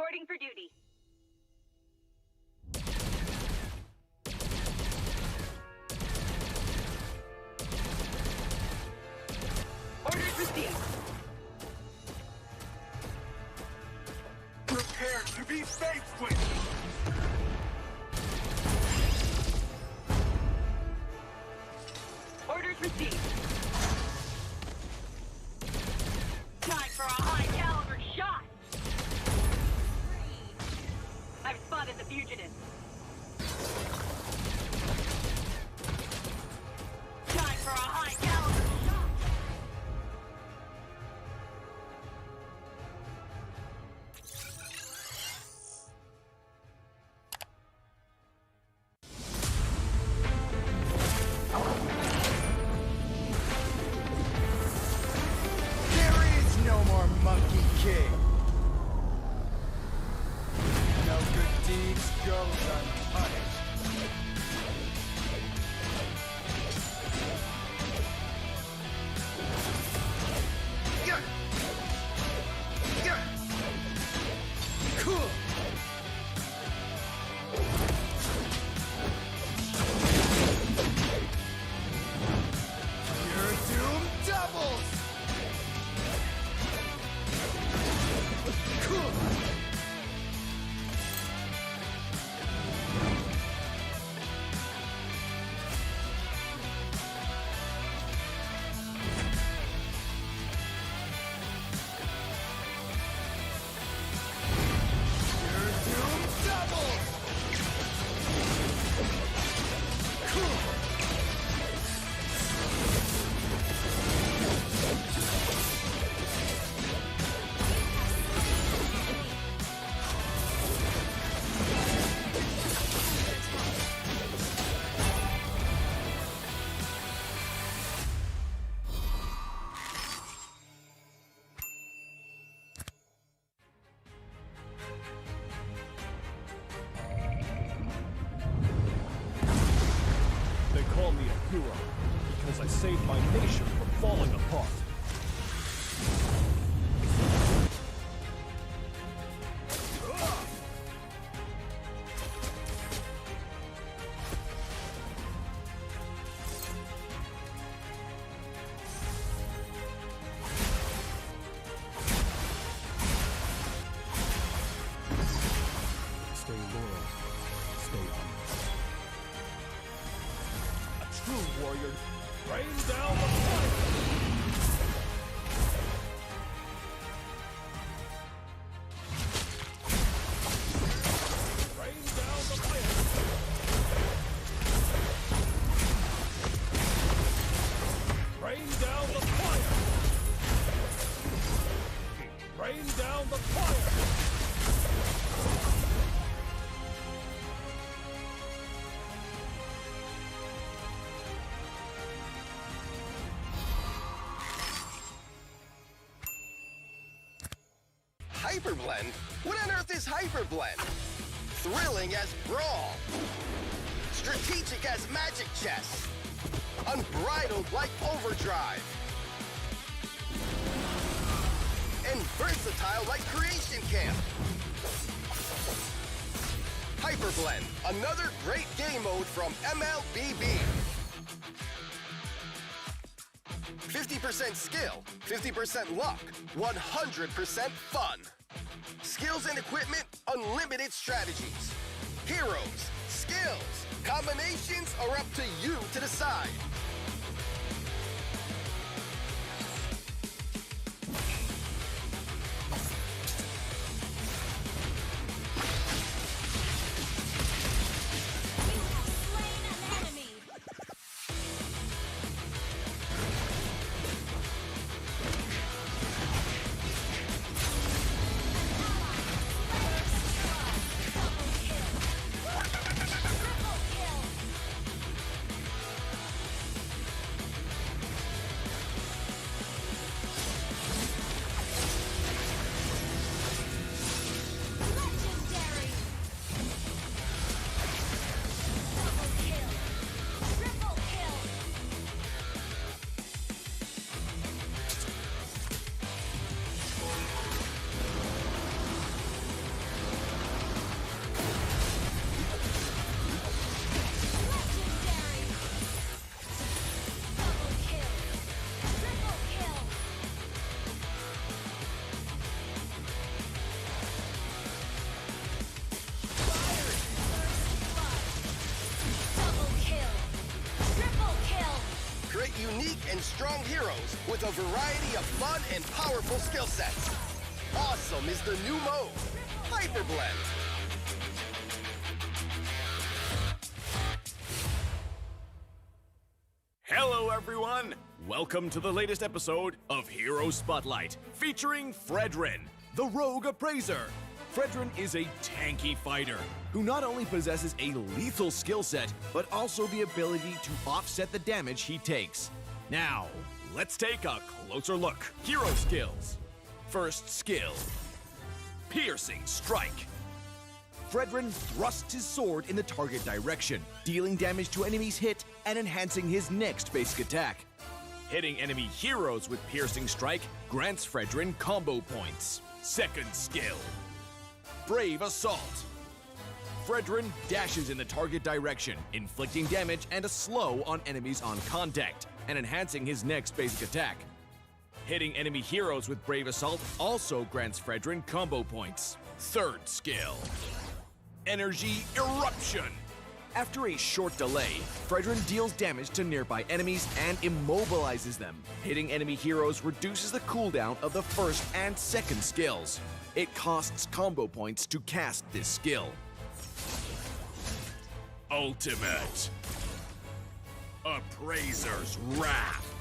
Reporting for duty. Orders received. Prepare to be safe switched. Orders received. Time for a high-caliber shot. I've spotted the fugitive. Time for a high-caliber shot. There is no more Monkey King. No good deeds goes unpunished. Yeah. Yeah. Cool. Your doom doubles. Cool. Your doom doubles. Cool. They call me a hero because I saved my nation from falling apart. Stay loyal. Stay humble. A true warrior. Rain down the fire! Rain down the fire! Rain down the fire! Rain down the fire! Hyperblend? What on earth is Hyperblend? Thrilling as Brawl. Strategic as Magic Chess. Unbridled like Overdrive. And versatile like Creation Camp. Hyperblend, another great game mode from MLBB. 50% skill, 50% luck, 100% fun. Skills and equipment, unlimited strategies. Heroes, skills, combinations are up to you to decide. unique and strong heroes with a variety of fun and powerful skill sets. Awesome is the new mode, Hyper Blend. Hello, everyone! Welcome to the latest episode of Hero Spotlight, featuring Fredrin, the Rogue Appraiser. Fredrin is a tanky fighter who not only possesses a lethal skill set, but also the ability to offset the damage he takes. Now, let's take a closer look. Hero skills. First skill, Piercing Strike. Fredrin thrusts his sword in the target direction, dealing damage to enemies hit and enhancing his next basic attack. Hitting enemy heroes with Piercing Strike grants Fredrin combo points. Second skill, Brave Assault. Fredrin dashes in the target direction, inflicting damage and a slow on enemies on contact, and enhancing his next basic attack. Hitting enemy heroes with Brave Assault also grants Fredrin combo points. Third skill, Energy Eruption. After a short delay, Fredrin deals damage to nearby enemies and immobilizes them. Hitting enemy heroes reduces the cooldown of the first and second skills. It costs combo points to cast this skill. Ultimate, Appraiser's Wrath.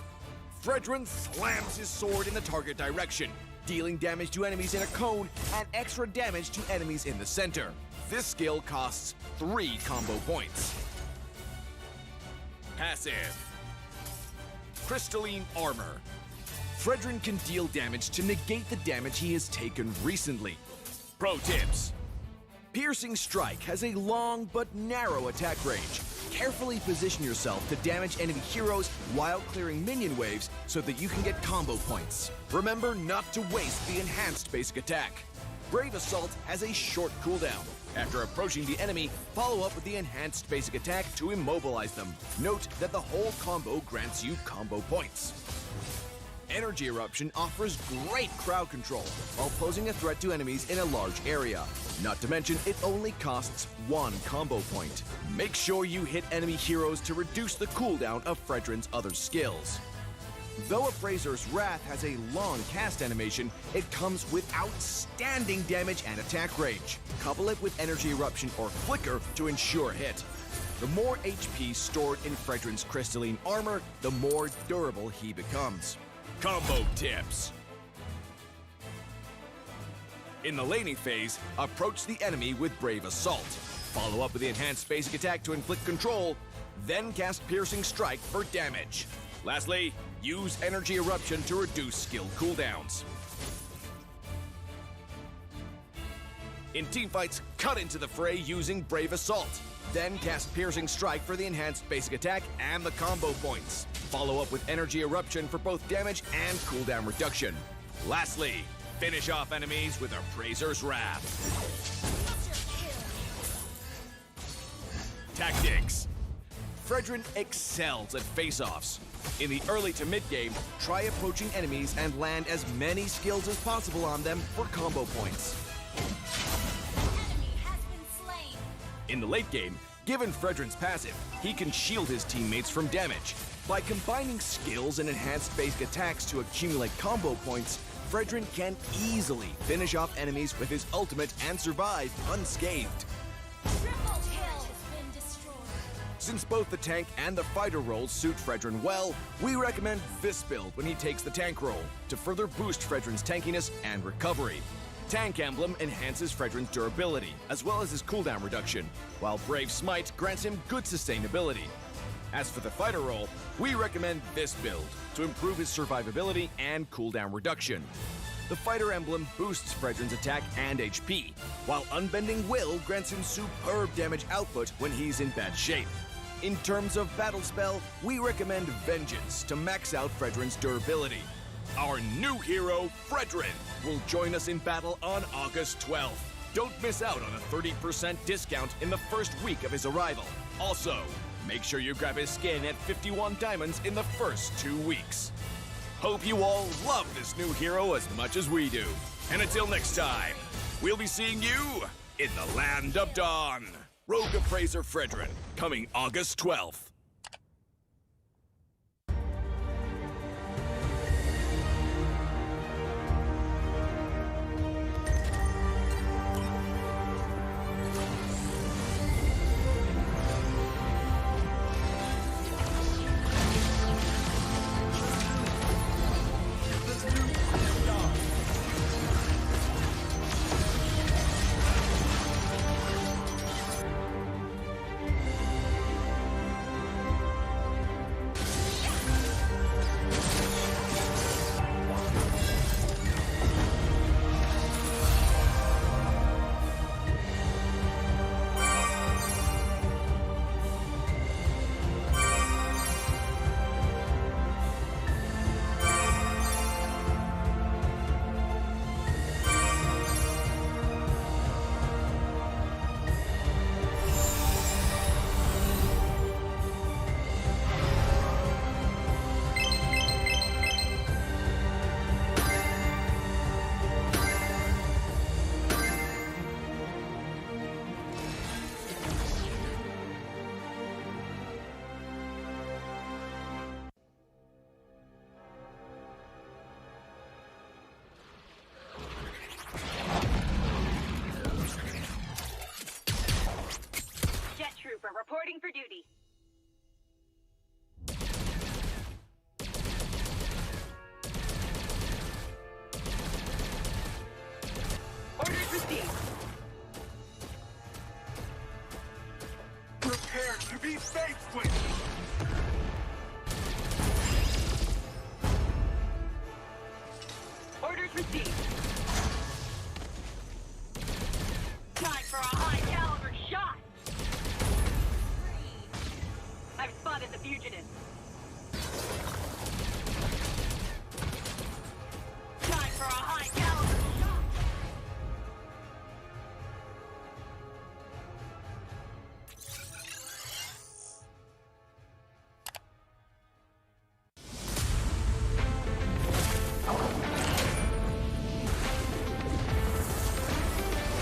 Fredrin slams his sword in the target direction, dealing damage to enemies in a cone and extra damage to enemies in the center. This skill costs 3 combo points. Passive, Crystalline Armor. Fredrin can deal damage to negate the damage he has taken recently. Pro tips. Piercing Strike has a long but narrow attack range. Carefully position yourself to damage enemy heroes while clearing minion waves so that you can get combo points. Remember not to waste the enhanced basic attack. Brave Assault has a short cooldown. After approaching the enemy, follow up with the enhanced basic attack to immobilize them. Note that the whole combo grants you combo points. Energy Eruption offers great crowd control while posing a threat to enemies in a large area. Not to mention, it only costs 1 combo point. Make sure you hit enemy heroes to reduce the cooldown of Fredrin's other skills. Though Appraiser's Wrath has a long cast animation, it comes with outstanding damage and attack range. Couple it with Energy Eruption or Flicker to ensure hit. The more HP stored in Fredrin's crystalline armor, the more durable he becomes. Combo tips. In the laning phase, approach the enemy with Brave Assault. Follow up with the enhanced basic attack to inflict control, then cast Piercing Strike for damage. Lastly, use Energy Eruption to reduce skill cooldowns. In teamfights, cut into the fray using Brave Assault. Then cast Piercing Strike for the enhanced basic attack and the combo points. Follow up with Energy Eruption for both damage and cooldown reduction. Lastly, finish off enemies with Appraiser's Wrath. Tactics. Fredrin excels at face-offs. In the early to mid-game, try approaching enemies and land as many skills as possible on them for combo points. In the late game, given Fredrin's passive, he can shield his teammates from damage. By combining skills and enhanced basic attacks to accumulate combo points, Fredrin can easily finish off enemies with his ultimate and survive unscathed. Since both the tank and the fighter roles suit Fredrin well, we recommend this build when he takes the tank role to further boost Fredrin's tankiness and recovery. Tank Emblem enhances Fredrin's durability, as well as his cooldown reduction, while Brave Smite grants him good sustainability. As for the fighter role, we recommend this build to improve his survivability and cooldown reduction. The Fighter Emblem boosts Fredrin's attack and HP, while Unbending Will grants him superb damage output when he's in bad shape. In terms of battle spell, we recommend Vengeance to max out Fredrin's durability. Our new hero, Fredrin, will join us in battle on August 12th. Don't miss out on a 30% discount in the first week of his arrival. Also, make sure you grab his skin at 51 diamonds in the first 2 weeks. Hope you all love this new hero as much as we do. And until next time, we'll be seeing you in the Land of Dawn. Rogue Appraiser Fredrin, coming August 12th. Trooper reporting for duty. Orders received. Prepare to be faceless. Orders received. Time for a high-caliber shot. I've spotted the fugitive. Time for a high-caliber shot.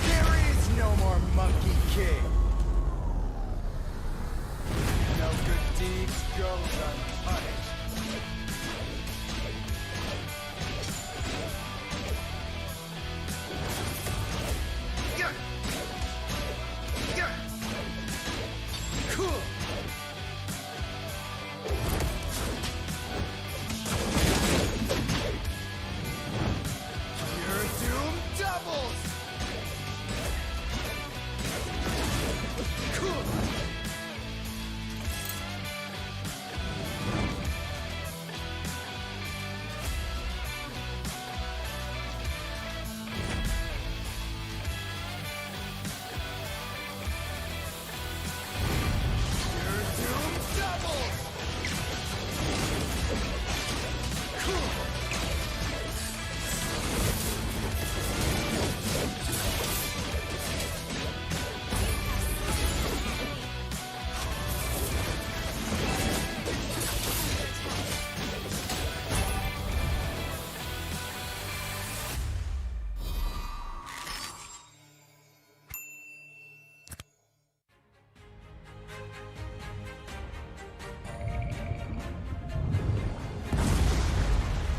There is no more Monkey King. No good deeds goes unpunished. Yeah. Yeah. Cool. Your doom doubles. Cool. Your doom doubles. Cool.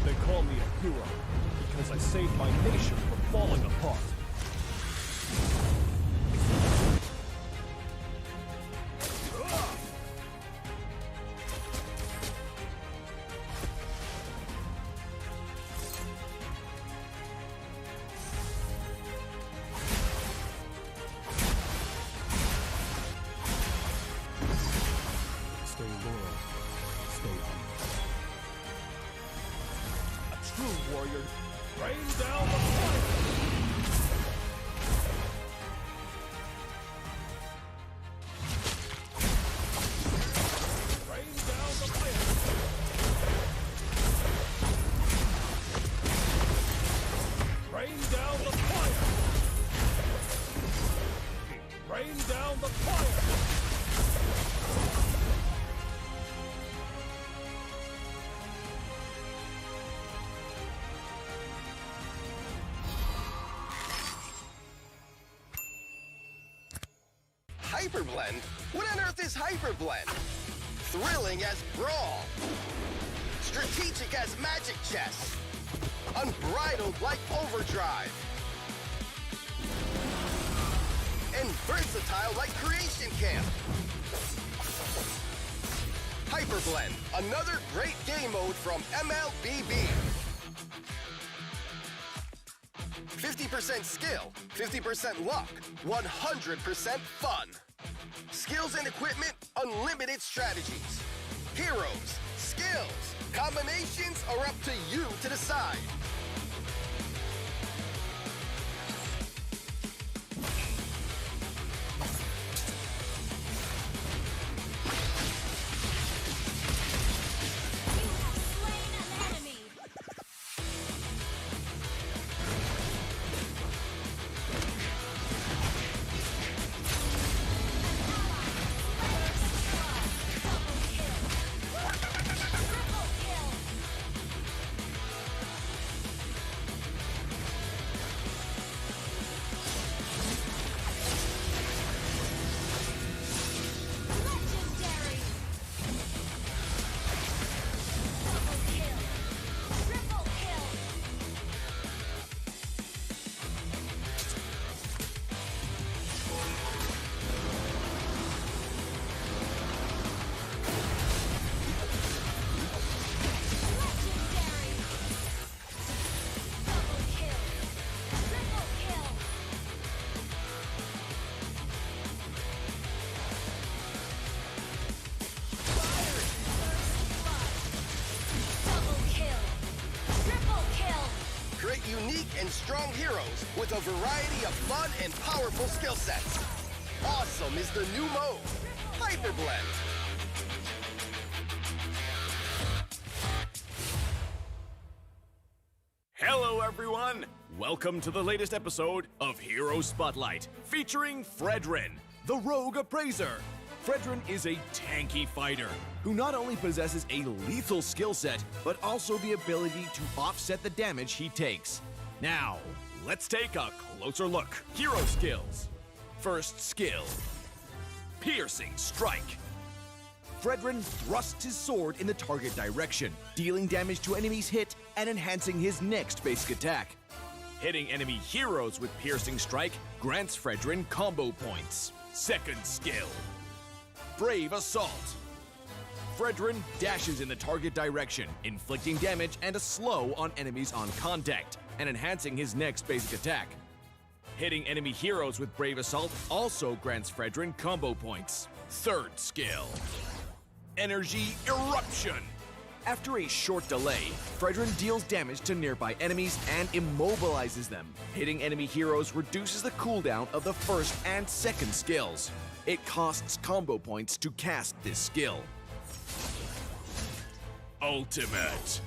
They call me a hero because I saved my nation from falling apart. Stay loyal. Stay humble. A true warrior. Rain down the fire! Rain down the fire! Rain down the fire! Rain down the fire! Hyperblend? What on earth is Hyperblend? Thrilling as Brawl. Strategic as Magic Chess. Unbridled like Overdrive. And versatile like Creation Camp. Hyperblend, another great game mode from MLBB. 50% skill, 50% luck, 100% fun. Skills and equipment, unlimited strategies. Heroes, skills, combinations are up to you to decide. unique and strong heroes with a variety of fun and powerful skill sets. Awesome is the new mode, Hyper Blend. Hello, everyone! Welcome to the latest episode of Hero Spotlight, featuring Fredrin, the Rogue Appraiser. Fredrin is a tanky fighter who not only possesses a lethal skill set, but also the ability to offset the damage he takes. Now, let's take a closer look. Hero skills. First skill, Piercing Strike. Fredrin thrusts his sword in the target direction, dealing damage to enemies hit and enhancing his next basic attack. Hitting enemy heroes with Piercing Strike grants Fredrin combo points. Second skill, Brave Assault. Fredrin dashes in the target direction, inflicting damage and a slow on enemies on contact, and enhancing his next basic attack. Hitting enemy heroes with Brave Assault also grants Fredrin combo points. Third skill, Energy Eruption. After a short delay, Fredrin deals damage to nearby enemies and immobilizes them. Hitting enemy heroes reduces the cooldown of the first and second skills. It costs combo points to cast this skill. Ultimate,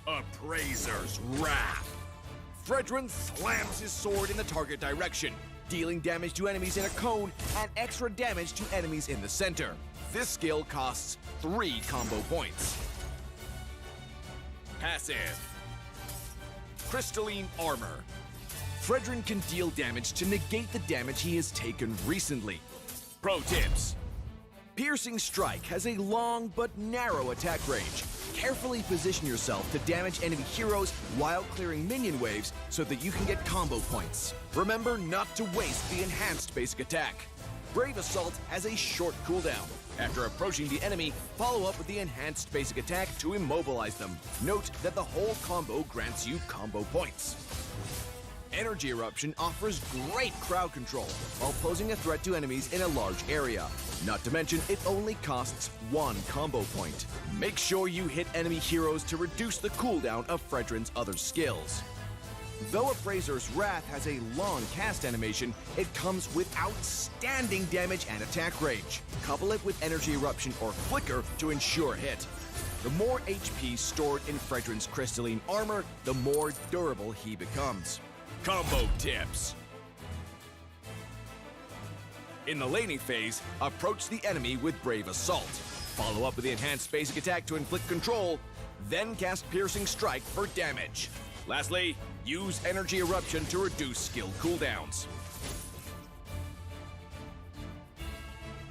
Appraiser's Wrath. Fredrin slams his sword in the target direction, dealing damage to enemies in a cone and extra damage to enemies in the center. This skill costs 3 combo points. Passive, Crystalline Armor. Fredrin can deal damage to negate the damage he has taken recently. Pro tips. Piercing Strike has a long but narrow attack range. Carefully position yourself to damage enemy heroes while clearing minion waves so that you can get combo points. Remember not to waste the enhanced basic attack. Brave Assault has a short cooldown. After approaching the enemy, follow up with the enhanced basic attack to immobilize them. Note that the whole combo grants you combo points. Energy Eruption offers great crowd control while posing a threat to enemies in a large area. Not to mention, it only costs 1 combo point. Make sure you hit enemy heroes to reduce the cooldown of Fredrin's other skills. Though Appraiser's Wrath has a long cast animation, it comes with outstanding damage and attack range. Couple it with Energy Eruption or Flicker to ensure hit. The more HP stored in Fredrin's crystalline armor, the more durable he becomes. Combo tips. In the laning phase, approach the enemy with Brave Assault. Follow up with the enhanced basic attack to inflict control, then cast Piercing Strike for damage. Lastly, use Energy Eruption to reduce skill cooldowns.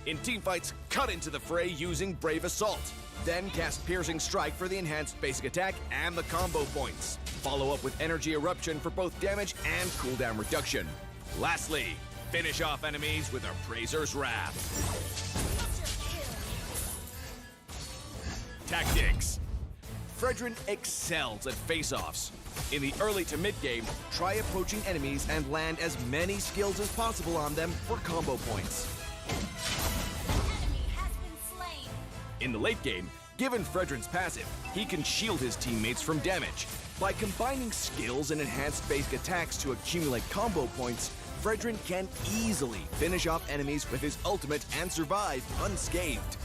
In teamfights, cut into the fray using Brave Assault. Then cast Piercing Strike for the enhanced basic attack and the combo points. Follow up with Energy Eruption for both damage and cooldown reduction. Lastly, finish off enemies with Appraiser's Wrath. Tactics. Fredrin excels at face-offs. In the early to mid-game, try approaching enemies and land as many skills as possible on them for combo points. In the late game, given Fredrin's passive, he can shield his teammates from damage. By combining skills and enhanced basic attacks to accumulate combo points, Fredrin can easily finish off enemies with his ultimate and survive unscathed.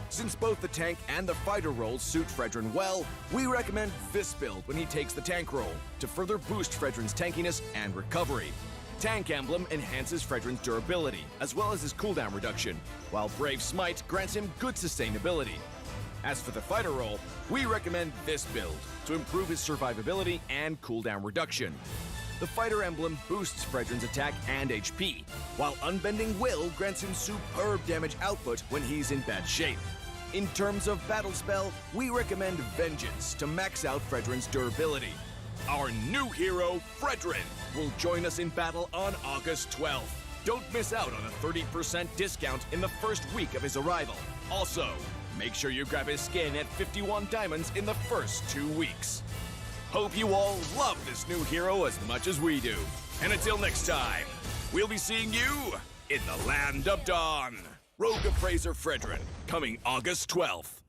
Since both the tank and the fighter roles suit Fredrin well, we recommend this build when he takes the tank role to further boost Fredrin's tankiness and recovery. Tank Emblem enhances Fredrin's durability, as well as his cooldown reduction, while Brave Smite grants him good sustainability. As for the fighter role, we recommend this build to improve his survivability and cooldown reduction. The Fighter Emblem boosts Fredrin's attack and HP, while Unbending Will grants him superb damage output when he's in bad shape. In terms of battle spell, we recommend Vengeance to max out Fredrin's durability. Our new hero, Fredrin, will join us in battle on August 12th. Don't miss out on a 30% discount in the first week of his arrival. Also, make sure you grab his skin at 51 diamonds in the first 2 weeks. Hope you all love this new hero as much as we do. And until next time, we'll be seeing you in the Land of Dawn. Rogue Appraiser Fredrin, coming August 12th.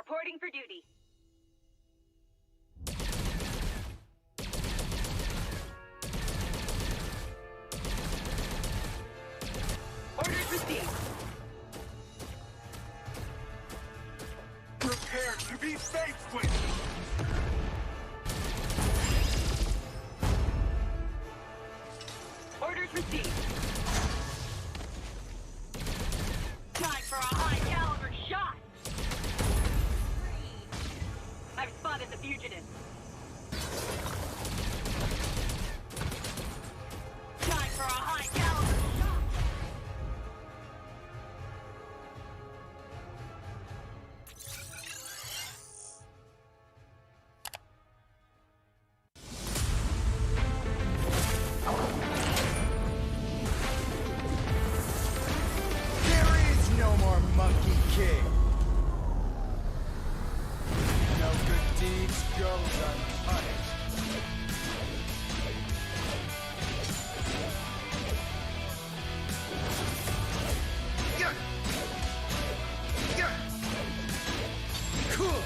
reporting for duty. Orders received. Prepare to be faced with. Orders received. Time for a high-caliber shot. I've spotted the fugitive. Time for a high-caliber shot. There is no more Monkey King. No good deeds goes unpunished. Yeah. Yeah. Cool.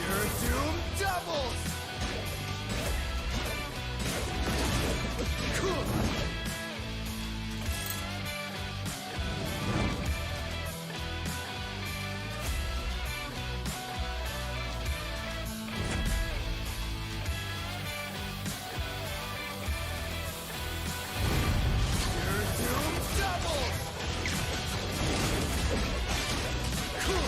Your doom doubles. Cool. Your doom doubles. Cool.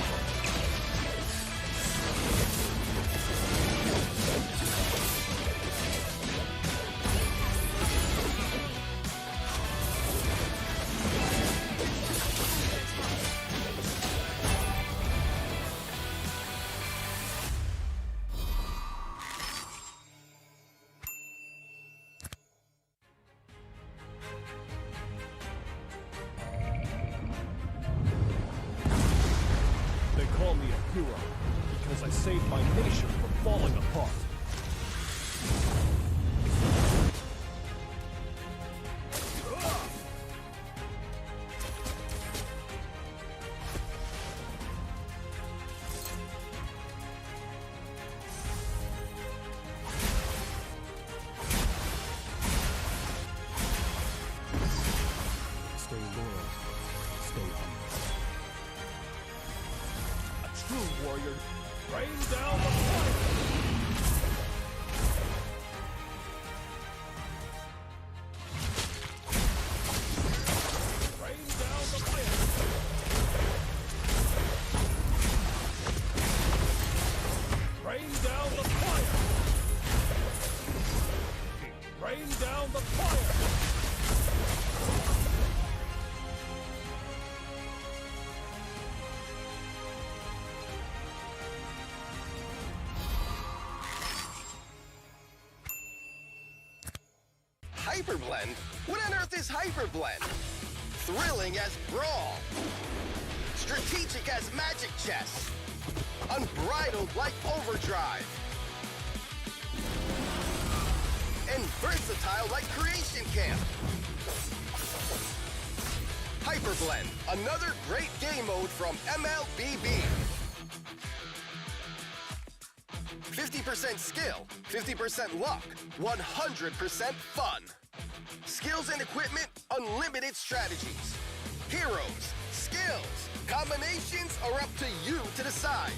They call me a hero because I saved my nation from falling apart. Stay loyal. Stay humble. A true warrior. Rain down the fire. Rain down the fire. Rain down the fire. Rain down the fire. Hyperblend? What on earth is Hyperblend? Thrilling as Brawl. Strategic as Magic Chess. Unbridled like Overdrive. And versatile like Creation Camp. Hyperblend, another great game mode from MLBB. 50% skill, 50% luck, 100% fun. Skills and equipment, unlimited strategies. Heroes, skills, combinations are up to you to decide.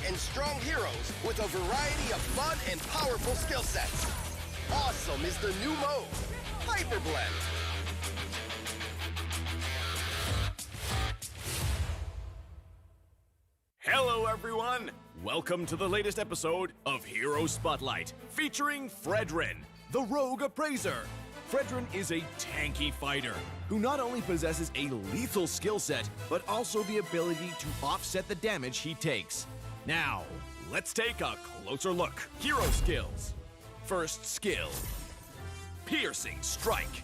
and strong heroes with a variety of fun and powerful skill sets. Awesome is the new mode, Hyper Blend. Hello, everyone! Welcome to the latest episode of Hero Spotlight, featuring Fredrin, the Rogue Appraiser. Fredrin is a tanky fighter who not only possesses a lethal skill set, but also the ability to offset the damage he takes. Now, let's take a closer look. Hero skills. First skill, Piercing Strike.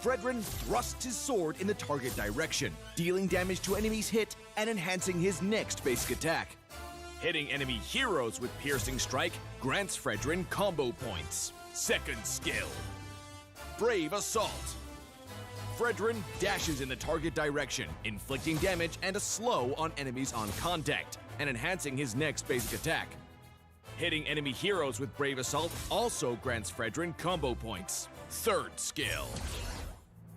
Fredrin thrusts his sword in the target direction, dealing damage to enemies hit and enhancing his next basic attack. Hitting enemy heroes with Piercing Strike grants Fredrin combo points. Second skill, Brave Assault. Fredrin dashes in the target direction, inflicting damage and a slow on enemies on contact, and enhancing his next basic attack. Hitting enemy heroes with Brave Assault also grants Fredrin combo points. Third skill,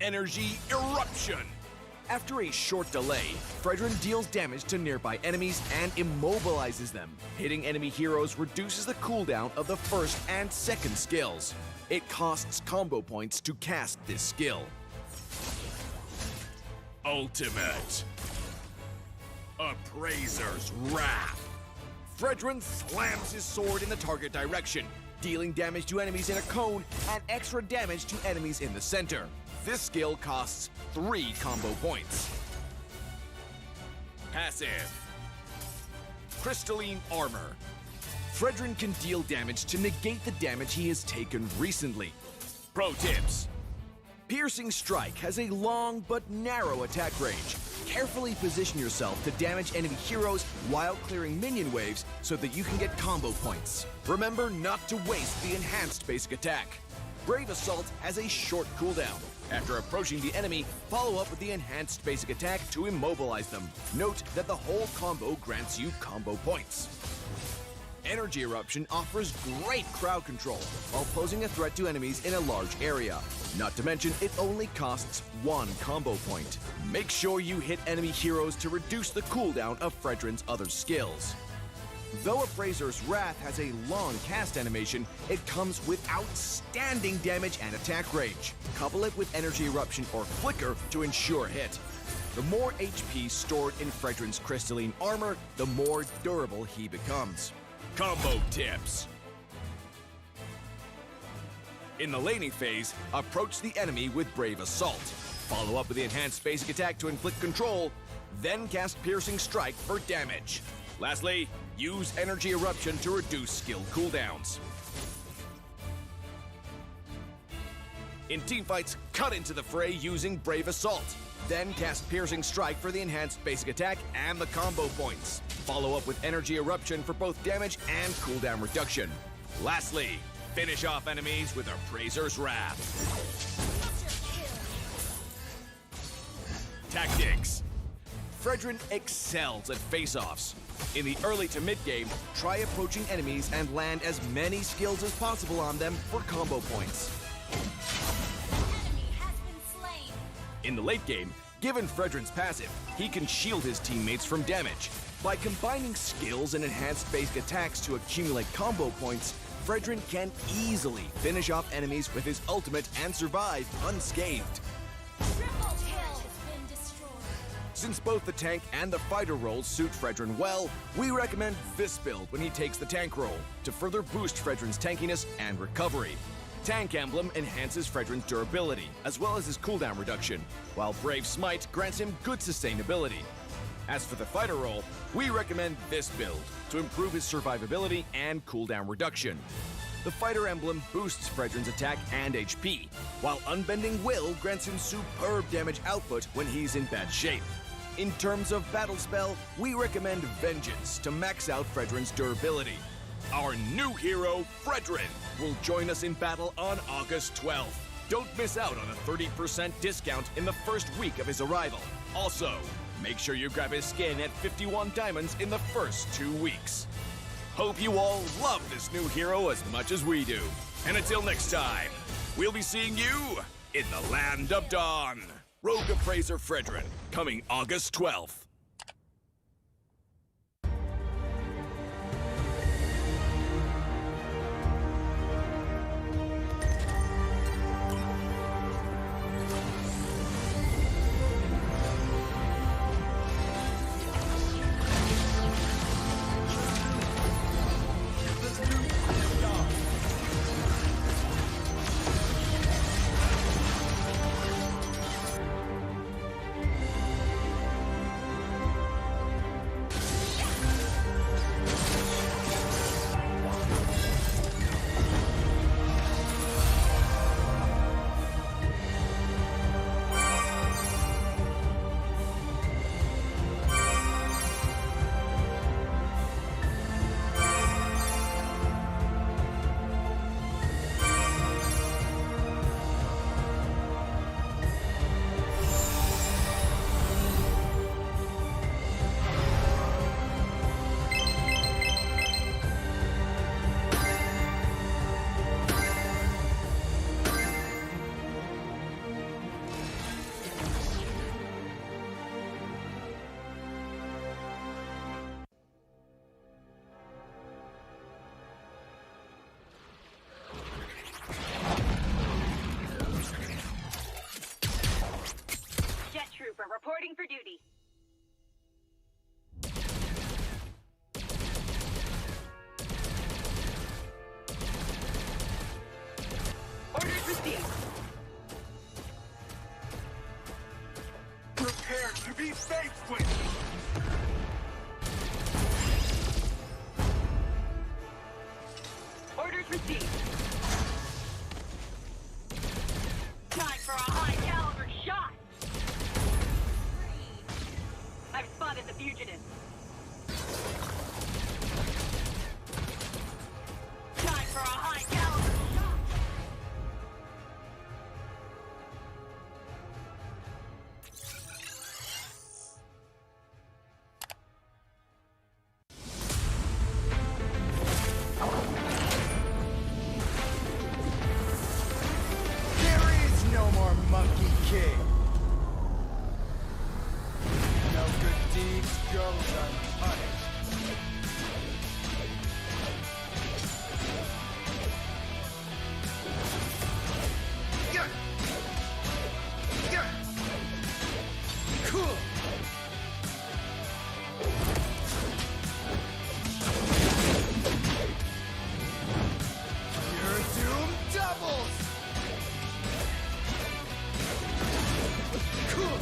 Energy Eruption. After a short delay, Fredrin deals damage to nearby enemies and immobilizes them. Hitting enemy heroes reduces the cooldown of the first and second skills. It costs combo points to cast this skill. Ultimate, Appraiser's Wrath. Fredrin slams his sword in the target direction, dealing damage to enemies in a cone and extra damage to enemies in the center. This skill costs 3 combo points. Passive, Crystalline Armor. Fredrin can deal damage to negate the damage he has taken recently. Pro tips. Piercing Strike has a long but narrow attack range. Carefully position yourself to damage enemy heroes while clearing minion waves so that you can get combo points. Remember not to waste the enhanced basic attack. Brave Assault has a short cooldown. After approaching the enemy, follow up with the enhanced basic attack to immobilize them. Note that the whole combo grants you combo points. Energy Eruption offers great crowd control while posing a threat to enemies in a large area. Not to mention, it only costs 1 combo point. Make sure you hit enemy heroes to reduce the cooldown of Fredrin's other skills. Though Appraiser's Wrath has a long cast animation, it comes with outstanding damage and attack range. Couple it with Energy Eruption or Flicker to ensure hit. The more HP stored in Fredrin's crystalline armor, the more durable he becomes. Combo tips. In the laning phase, approach the enemy with Brave Assault. Follow up with the enhanced basic attack to inflict control, then cast Piercing Strike for damage. Lastly, use Energy Eruption to reduce skill cooldowns. In teamfights, cut into the fray using Brave Assault. Then cast Piercing Strike for the enhanced basic attack and the combo points. Follow up with Energy Eruption for both damage and cooldown reduction. Lastly, finish off enemies with Appraiser's Wrath. Tactics. Fredrin excels at face-offs. In the early to mid-game, try approaching enemies and land as many skills as possible on them for combo points. In the late game, given Fredrin's passive, he can shield his teammates from damage. By combining skills and enhanced basic attacks to accumulate combo points, Fredrin can easily finish off enemies with his ultimate and survive unscathed. Since both the tank and the fighter roles suit Fredrin well, we recommend this build when he takes the tank role to further boost Fredrin's tankiness and recovery. Tank Emblem enhances Fredrin's durability, as well as his cooldown reduction, while Brave Smite grants him good sustainability. As for the fighter role, we recommend this build to improve his survivability and cooldown reduction. The fighter emblem boosts Fredrin's attack and HP, while Unbending Will grants him superb damage output when he's in bad shape. In terms of battle spell, we recommend Vengeance to max out Fredrin's durability. Our new hero, Fredrin, will join us in battle on August 12th. Don't miss out on a 30% discount in the first week of his arrival. Also, make sure you grab his skin at 51 diamonds in the first 2 weeks. Hope you all love this new hero as much as we do. And until next time, we'll be seeing you in the Land of Dawn. Rogue Appraiser Fredrin, coming August 12th. Reporting for duty. Orders received. Prepare to be safe switched. Orders received. Time for a high caliber shot. I've spotted the fugitive. Time for a high caliber shot. There is no more Monkey King. No good deeds goes unpunished. Yeah. Yeah. Cool. Your doom doubles. Cool.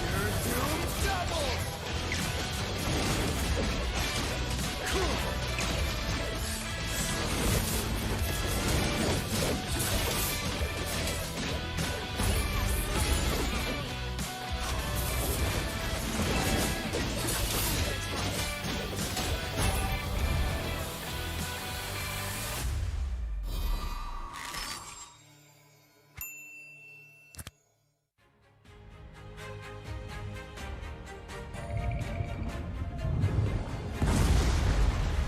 Your doom doubles. Cool.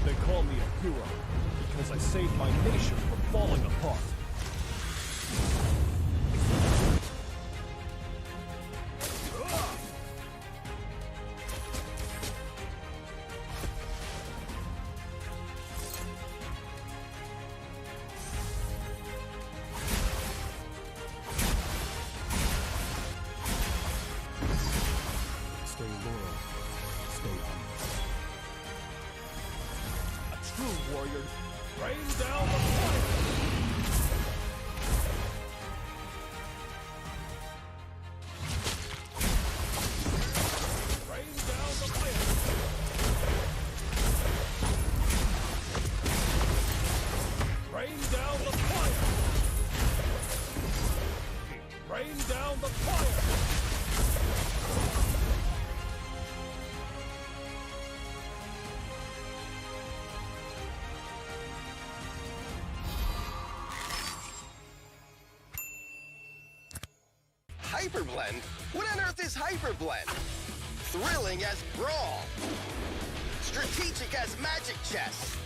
They call me a hero because I saved my nation from falling apart. Stay loyal. Stay honest. A true warrior. Rain down the fire! Rain down the fire! Rain down the fire! Rain down the fire! Hyperblend? What on earth is Hyperblend? Thrilling as Brawl. Strategic as Magic Chess.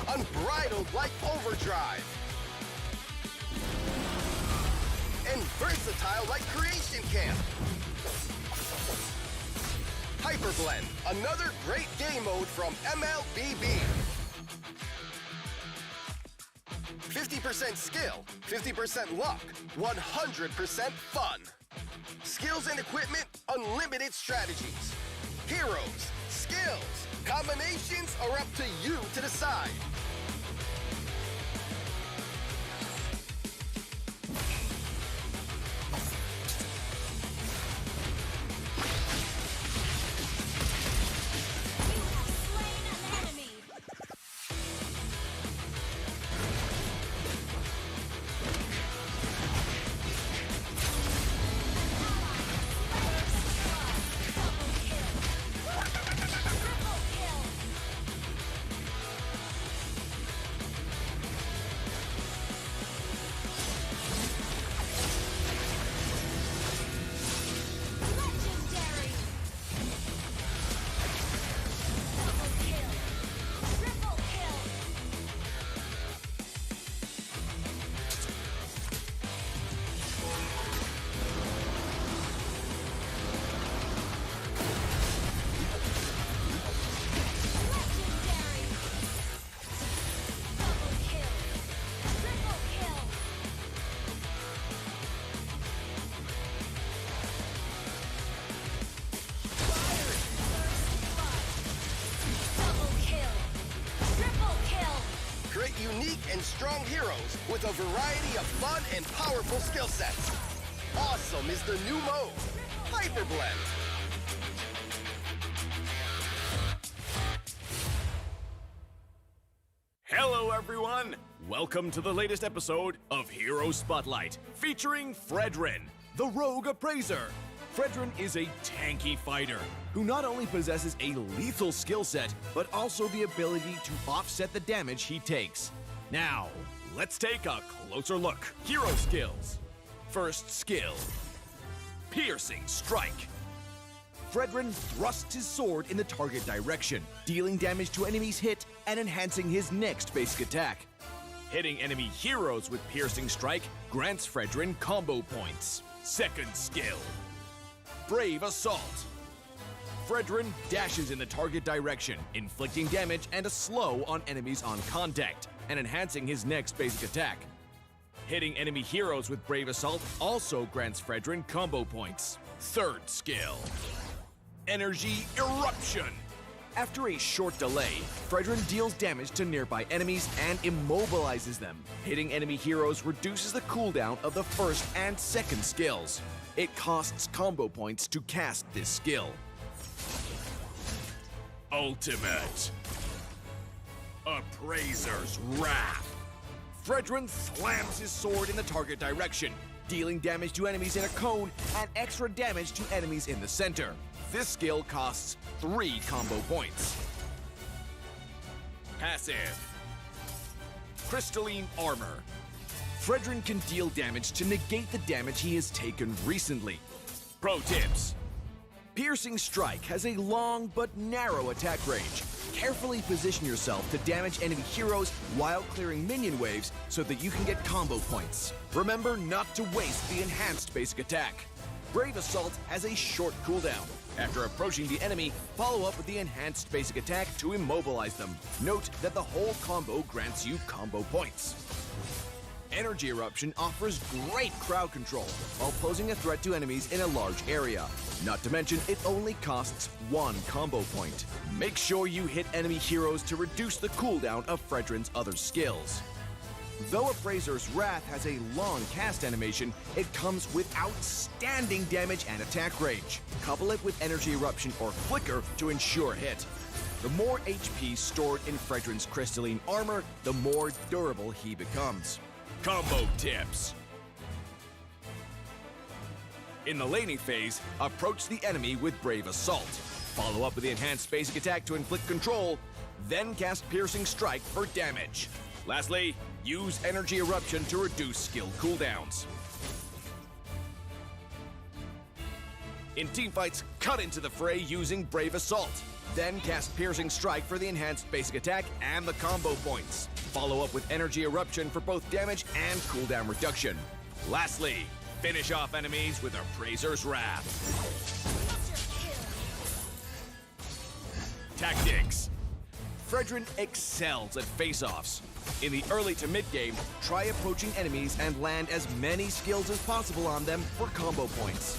Unbridled like Overdrive. And versatile like Creation Camp. Hyperblend, another great game mode from MLBB. 50% skill, 50% luck, 100% fun. Skills and equipment, unlimited strategies. Heroes, skills, combinations are up to you to decide. favorite unique and strong heroes with a variety of fun and powerful skill sets. Awesome is the new mode, Hyper Blend. Hello, everyone! Welcome to the latest episode of Hero Spotlight, featuring Fredrin, the Rogue Appraiser. Fredrin is a tanky fighter who not only possesses a lethal skill set, but also the ability to offset the damage he takes. Now, let's take a closer look. Hero skills. First skill, Piercing Strike. Fredrin thrusts his sword in the target direction, dealing damage to enemies hit and enhancing his next basic attack. Hitting enemy heroes with Piercing Strike grants Fredrin combo points. Second skill, Brave Assault. Fredrin dashes in the target direction, inflicting damage and a slow on enemies on contact, and enhancing his next basic attack. Hitting enemy heroes with Brave Assault also grants Fredrin combo points. Third skill, Energy Eruption. After a short delay, Fredrin deals damage to nearby enemies and immobilizes them. Hitting enemy heroes reduces the cooldown of the first and second skills. It costs combo points to cast this skill. Ultimate, Appraiser's Wrath. Fredrin slams his sword in the target direction, dealing damage to enemies in a cone and extra damage to enemies in the center. This skill costs 3 combo points. Passive, Crystalline Armor. Fredrin can deal damage to negate the damage he has taken recently. Pro tips. Piercing Strike has a long but narrow attack range. Carefully position yourself to damage enemy heroes while clearing minion waves so that you can get combo points. Remember not to waste the enhanced basic attack. Brave Assault has a short cooldown. After approaching the enemy, follow up with the enhanced basic attack to immobilize them. Note that the whole combo grants you combo points. Energy Eruption offers great crowd control while posing a threat to enemies in a large area. Not to mention, it only costs 1 combo point. Make sure you hit enemy heroes to reduce the cooldown of Fredrin's other skills. Though Appraiser's Wrath has a long cast animation, it comes with outstanding damage and attack range. Couple it with Energy Eruption or Flicker to ensure hit. The more HP stored in Fredrin's crystalline armor, the more durable he becomes. Combo tips. In the laning phase, approach the enemy with Brave Assault. Follow up with the enhanced basic attack to inflict control, then cast Piercing Strike for damage. Lastly, use Energy Eruption to reduce skill cooldowns. In teamfights, cut into the fray using Brave Assault. Then cast Piercing Strike for the enhanced basic attack and the combo points. Follow up with Energy Eruption for both damage and cooldown reduction. Lastly, finish off enemies with Appraiser's Wrath. Tactics. Fredrin excels at face-offs. In the early to mid-game, try approaching enemies and land as many skills as possible on them for combo points.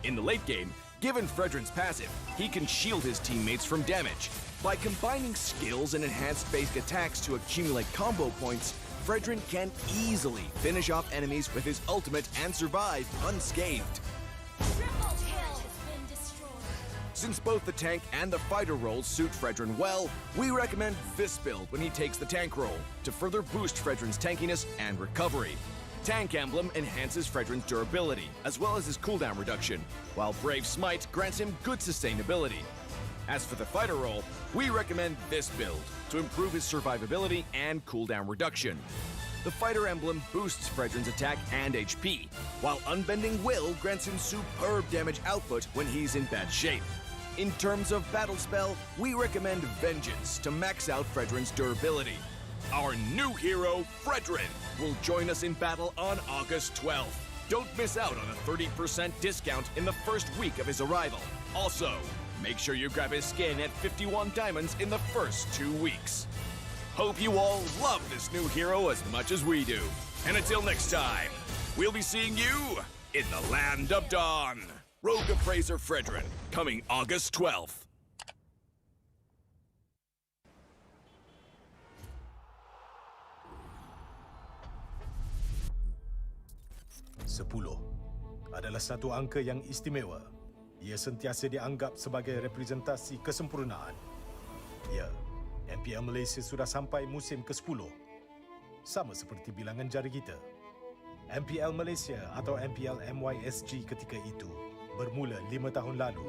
In the late game, given Fredrin's passive, he can shield his teammates from damage. By combining skills and enhanced basic attacks to accumulate combo points, Fredrin can easily finish off enemies with his ultimate and survive unscathed. Since both the tank and the fighter roles suit Fredrin well, we recommend this build when he takes the tank role to further boost Fredrin's tankiness and recovery. Tank Emblem enhances Fredrin's durability, as well as his cooldown reduction, while Brave Smite grants him good sustainability. As for the fighter role, we recommend this build to improve his survivability and cooldown reduction. The Fighter Emblem boosts Fredrin's attack and HP, while Unbending Will grants him superb damage output when he's in bad shape. In terms of battle spell, we recommend Vengeance to max out Fredrin's durability. Our new hero, Fredrin, will join us in battle on August 12th. Don't miss out on a 30% discount in the first week of his arrival. Also, make sure you grab his skin at 51 diamonds in the first 2 weeks. Hope you all love this new hero as much as we do. And until next time, we'll be seeing you in the Land of Dawn. Rogue Appraiser Fredrin, coming August 12th. 10 adalah satu angka yang istimewa. Ia sentiasa dianggap sebagai representasi kesempurnaan. Ya, MPL Malaysia sudah sampai musim ke-10. Sama seperti bilangan jari kita. MPL Malaysia atau MPL MYSG ketika itu bermula 5 tahun lalu.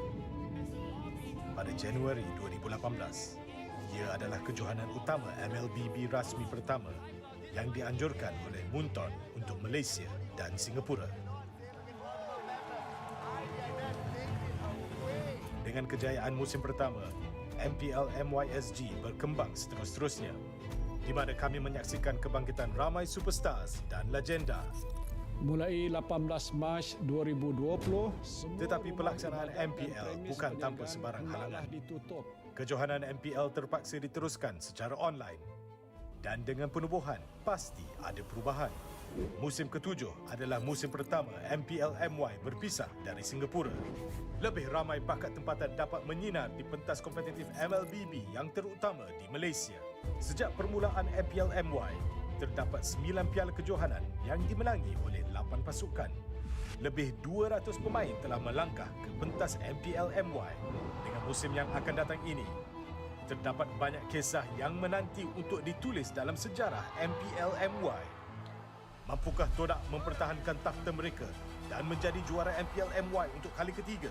Pada Januari 2018, ia adalah kejohanan utama MLBB rasmi pertama yang dianjurkan oleh Munton untuk Malaysia dan Singapura. Dengan kejayaan musim pertama, MPL MYSG berkembang seterus-terusnya, di mana kami menyaksikan kebangkitan ramai superstars dan legenda. Mulai 18 Mac 2020, Tetapi pelaksanaan MPL bukan tanpa sebarang halangan. ditutup. Kejohanan MPL terpaksa diteruskan secara online. Dan dengan penubuhan, pasti ada perubahan. Musim ke-7 adalah musim pertama MPL MY berpisah dari Singapura. Lebih ramai bakat tempatan dapat menyinar di pentas kompetitif MLBB yang terutama di Malaysia. Sejak permulaan MPL MY, terdapat 9 piala kejohanan yang dimenangi oleh 8 pasukan. Lebih 200 pemain telah melangkah ke pentas MPL MY. Dengan musim yang akan datang ini, terdapat banyak kisah yang menanti untuk ditulis dalam sejarah MPL MY. Mampukah TODAK mempertahankan takhta mereka dan menjadi juara MPL MY untuk kali ketiga?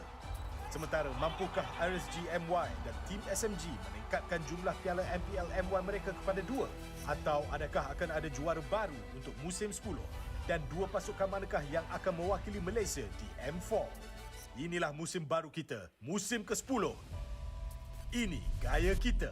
Sementara mampukah RSG MY dan tim SMG meningkatkan jumlah piala MPL MY mereka kepada 2? Atau adakah akan ada juara baru untuk musim 10? Dan 2 pasukan manakah yang akan mewakili Malaysia di M4? Inilah musim baru kita, musim ke-10. Ini gaya kita.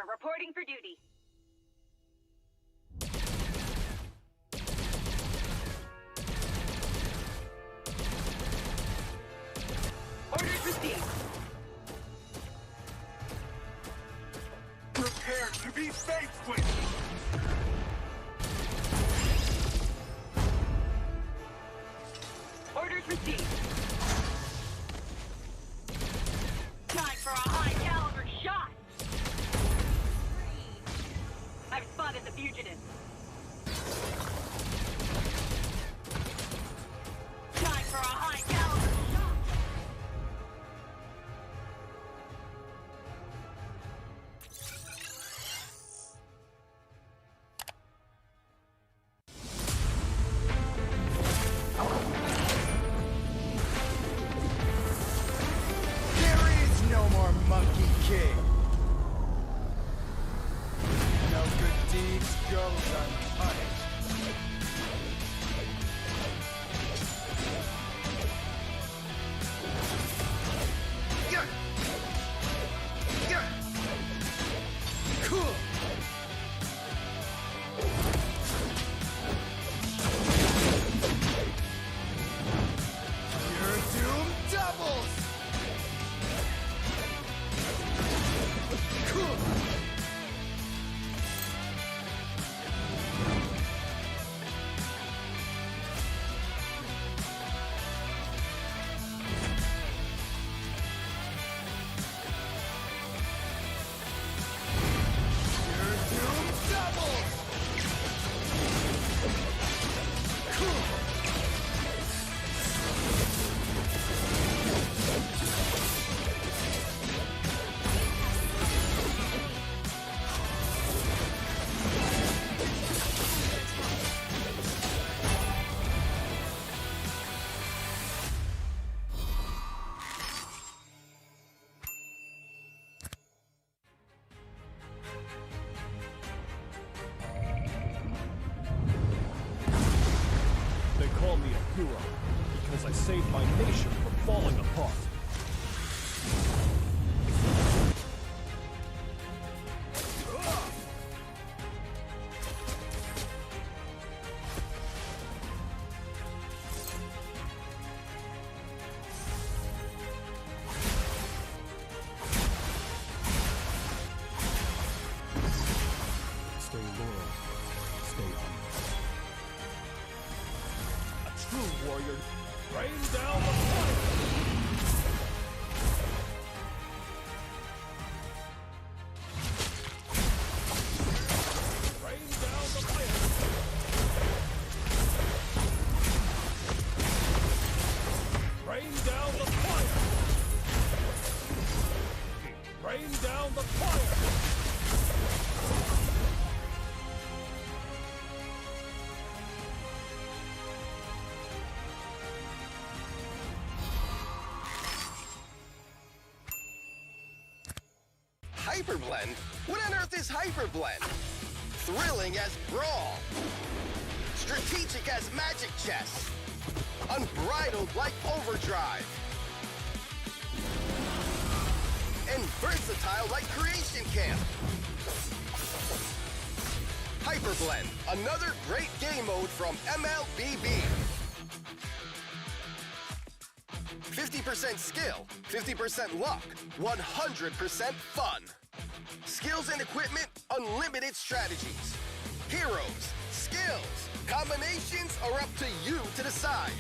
Reporting for duty. Orders received. Prepare to be faithless. Orders received. Time for a high caliber shot. I've spotted the fugitive. Time for a high caliber shot. There is no more Monkey King. No good deeds goes unpunished. Yeah. Yeah. Cool. Your doom doubles. Cool. call me a hero because I saved my nation from falling apart. Stay loyal. Stay humble. A true warrior. Rain down the fire! Rain down the fire! Rain down the fire! Rain down the fire! Hyperblend? What on earth is Hyperblend? Thrilling as Brawl. Strategic as Magic Chess. Unbridled like Overdrive. And versatile like Creation Camp. Hyperblend, another great game mode from MLBB. 50% skill, 50% luck, 100% fun. Skills and equipment, unlimited strategies. Heroes, skills, combinations are up to you to decide.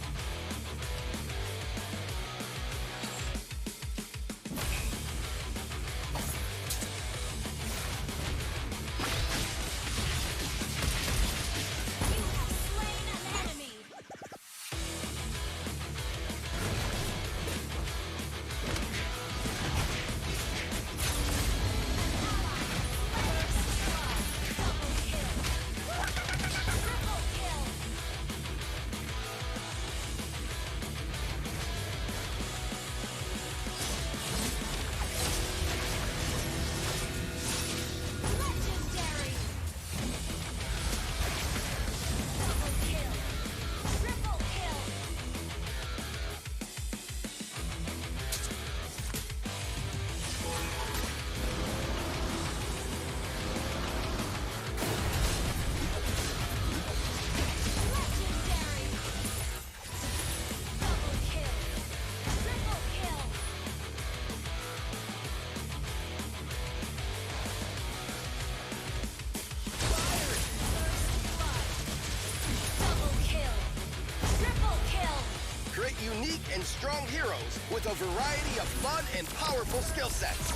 Create unique and strong heroes with a variety of fun and powerful skill sets.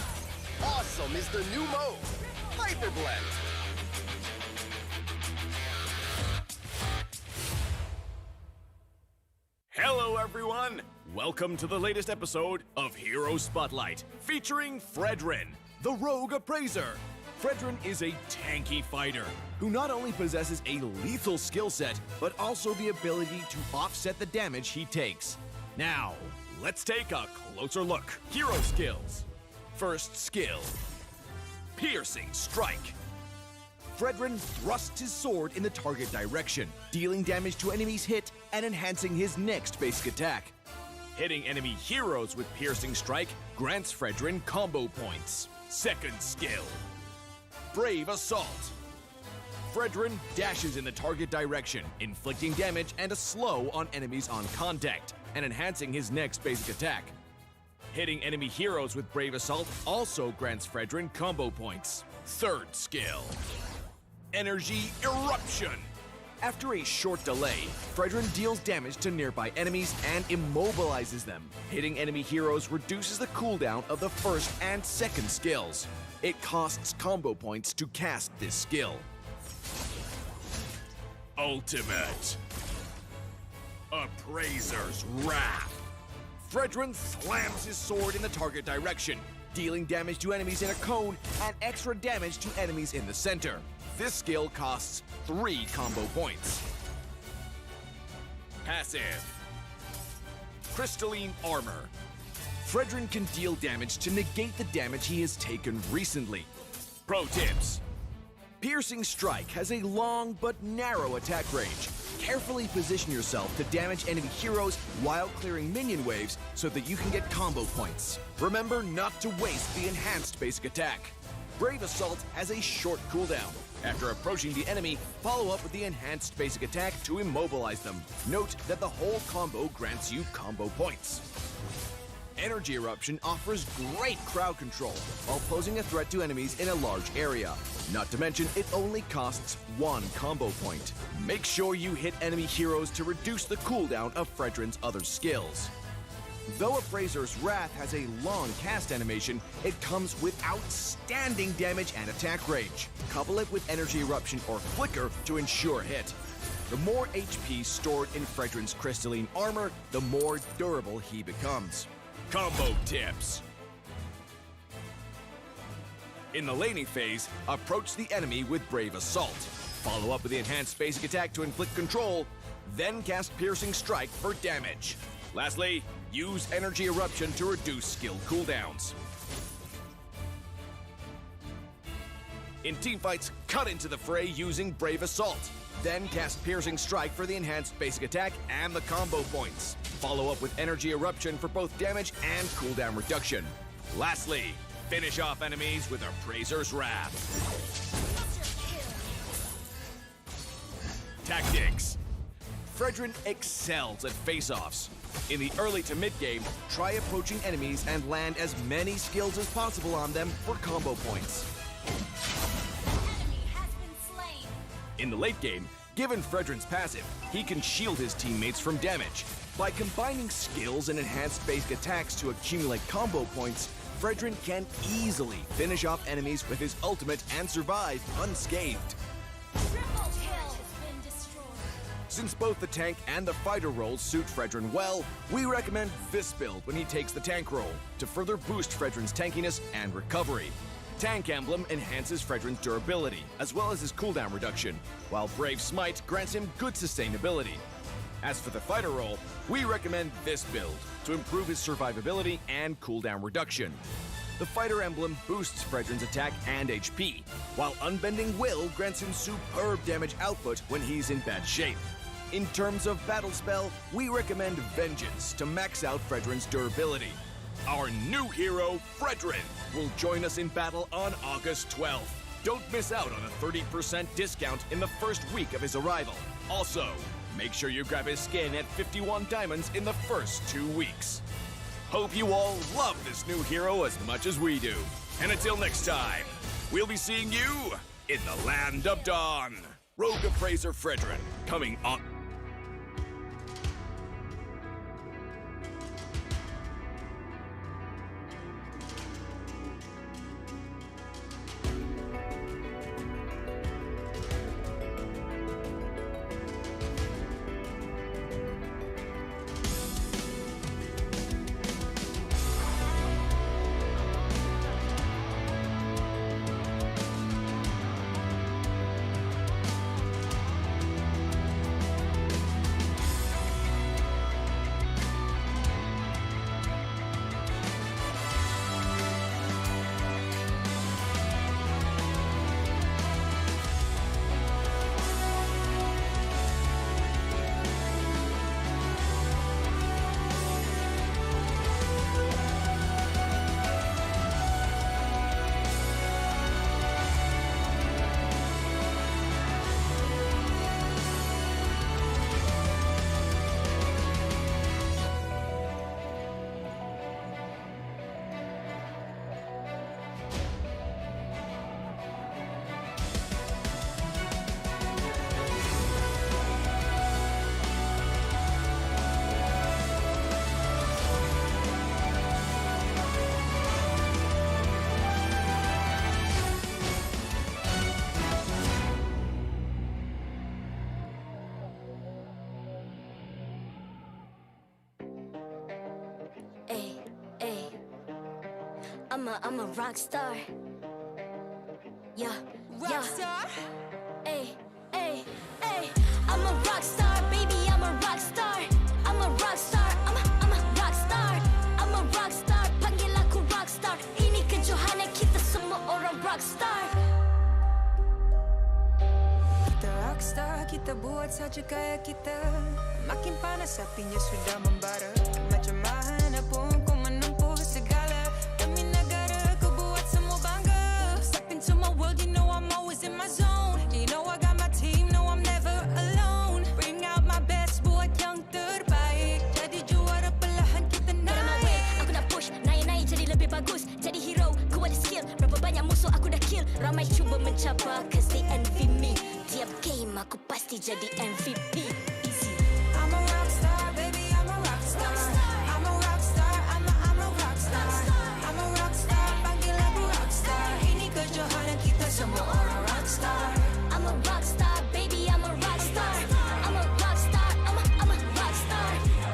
Awesome is the new mode, Hyperblend. Hello, everyone! Welcome to the latest episode of Hero Spotlight, featuring Fredrin, the Rogue Appraiser. Fredrin is a tanky fighter who not only possesses a lethal skill set, but also the ability to offset the damage he takes. Now, let's take a closer look. Hero skills. First skill, Piercing Strike. Fredrin thrusts his sword in the target direction, dealing damage to enemies hit and enhancing his next basic attack. Hitting enemy heroes with Piercing Strike grants Fredrin combo points. Second skill, Brave Assault. Fredrin dashes in the target direction, inflicting damage and a slow on enemies on contact, and enhancing his next basic attack. Hitting enemy heroes with Brave Assault also grants Fredrin combo points. Third skill, Energy Eruption. After a short delay, Fredrin deals damage to nearby enemies and immobilizes them. Hitting enemy heroes reduces the cooldown of the first and second skills. It costs combo points to cast this skill. Ultimate Appraiser's Wrath. Fredrin slams his sword in the target direction, dealing damage to enemies in a cone and extra damage to enemies in the center. This skill costs 3 combo points. Passive Crystalline Armor. Fredrin can deal damage to negate the damage he has taken recently. Pro tips. Piercing Strike has a long but narrow attack range, carefully position yourself to damage enemy heroes while clearing minion waves so that you can get combo points. Remember not to waste the enhanced basic attack. Brave Assault has a short cooldown. After approaching the enemy, follow up with the enhanced basic attack to immobilize them. Note that the whole combo grants you combo points. Energy Eruption offers great crowd control while posing a threat to enemies in a large area. Not to mention, it only costs 1 combo point. Make sure you hit enemy heroes to reduce the cooldown of Fredrin's other skills. Though Appraiser's Wrath has a long cast animation, it comes with outstanding damage and attack range. Couple it with Energy Eruption or Flicker to ensure hit. The more HP stored in Fredrin's crystalline armor, the more durable he becomes. Combo tips. In the laning phase, approach the enemy with Brave Assault. Follow up with the enhanced basic attack to inflict control, then cast Piercing Strike for damage. Lastly, use Energy Eruption to reduce skill cooldowns. In teamfights, cut into the fray using Brave Assault. Then cast Piercing Strike for the enhanced basic attack and the combo points. Follow up with Energy Eruption for both damage and cooldown reduction. Lastly, finish off enemies with Appraiser's Wrath. Tactics. Fredrin excels at face-offs. In the early to mid-game, try approaching enemies and land as many skills as possible on them for combo points. In the late game, given Fredrin's passive, he can shield his teammates from damage. By combining skills and enhanced basic attacks to accumulate combo points, Fredrin can easily finish off enemies with his ultimate and survive unscathed. Since both the tank and the fighter roles suit Fredrin well, we recommend this build when he takes the tank role to further boost Fredrin's tankiness and recovery. Tank Emblem enhances Fredrin's durability, as well as his cooldown reduction, while Brave Smite grants him good sustainability. As for the fighter role, we recommend this build to improve his survivability and cooldown reduction. The Fighter Emblem boosts Fredrin's attack and HP, while Unbending Will grants him superb damage output when he's in bad shape. In terms of battle spell, we recommend Vengeance to max out Fredrin's durability. Our new hero, Fredrin, will join us in battle on August 12th. Don't miss out on a 30% discount in the first week of his arrival. Also, make sure you grab his skin at 51 diamonds in the first 2 weeks. Hope you all love this new hero as much as we do. And until next time, we'll be seeing you in the Land of Dawn. Rogue Appraiser Fredrin, coming on. I'm a rock star. Yeah, rock star. Ay, ay, ay. I'm a rock star, baby. I'm a rock star. I'm a rock star. I'm a rock star. I'm a rock star. Panggil aku rock star. Ini kejohanan kita semua orang rock star. The rock rockstar, kita buat saja gaya kita. Makin panas apinya sudah membara. Macam mana pun kau menempuh segala. Demi negara kau buat semua bangga. Step into my world, you know I'm always in my zone. You know I got my team, no I'm never alone. Bring out my best, buat yang terbaik. Jadi juara perlahan kita naik. Aku nak push, naik-naik jadi lebih bagus. Jadi hero, ku ada skill. Berapa banyak musuh aku dah kill. Ramai cuba mencapai, cause they envy me. Tiap game aku pasti jadi MVP. Easy. I'm a rockstar, baby, I'm a rockstar. I'm a rockstar, I'm a rockstar. I'm a rockstar, panggil aku rockstar. Ini kejohanan kita semua orang rockstar. I'm a rockstar, baby, I'm a rockstar. I'm a rockstar, I'm a rockstar.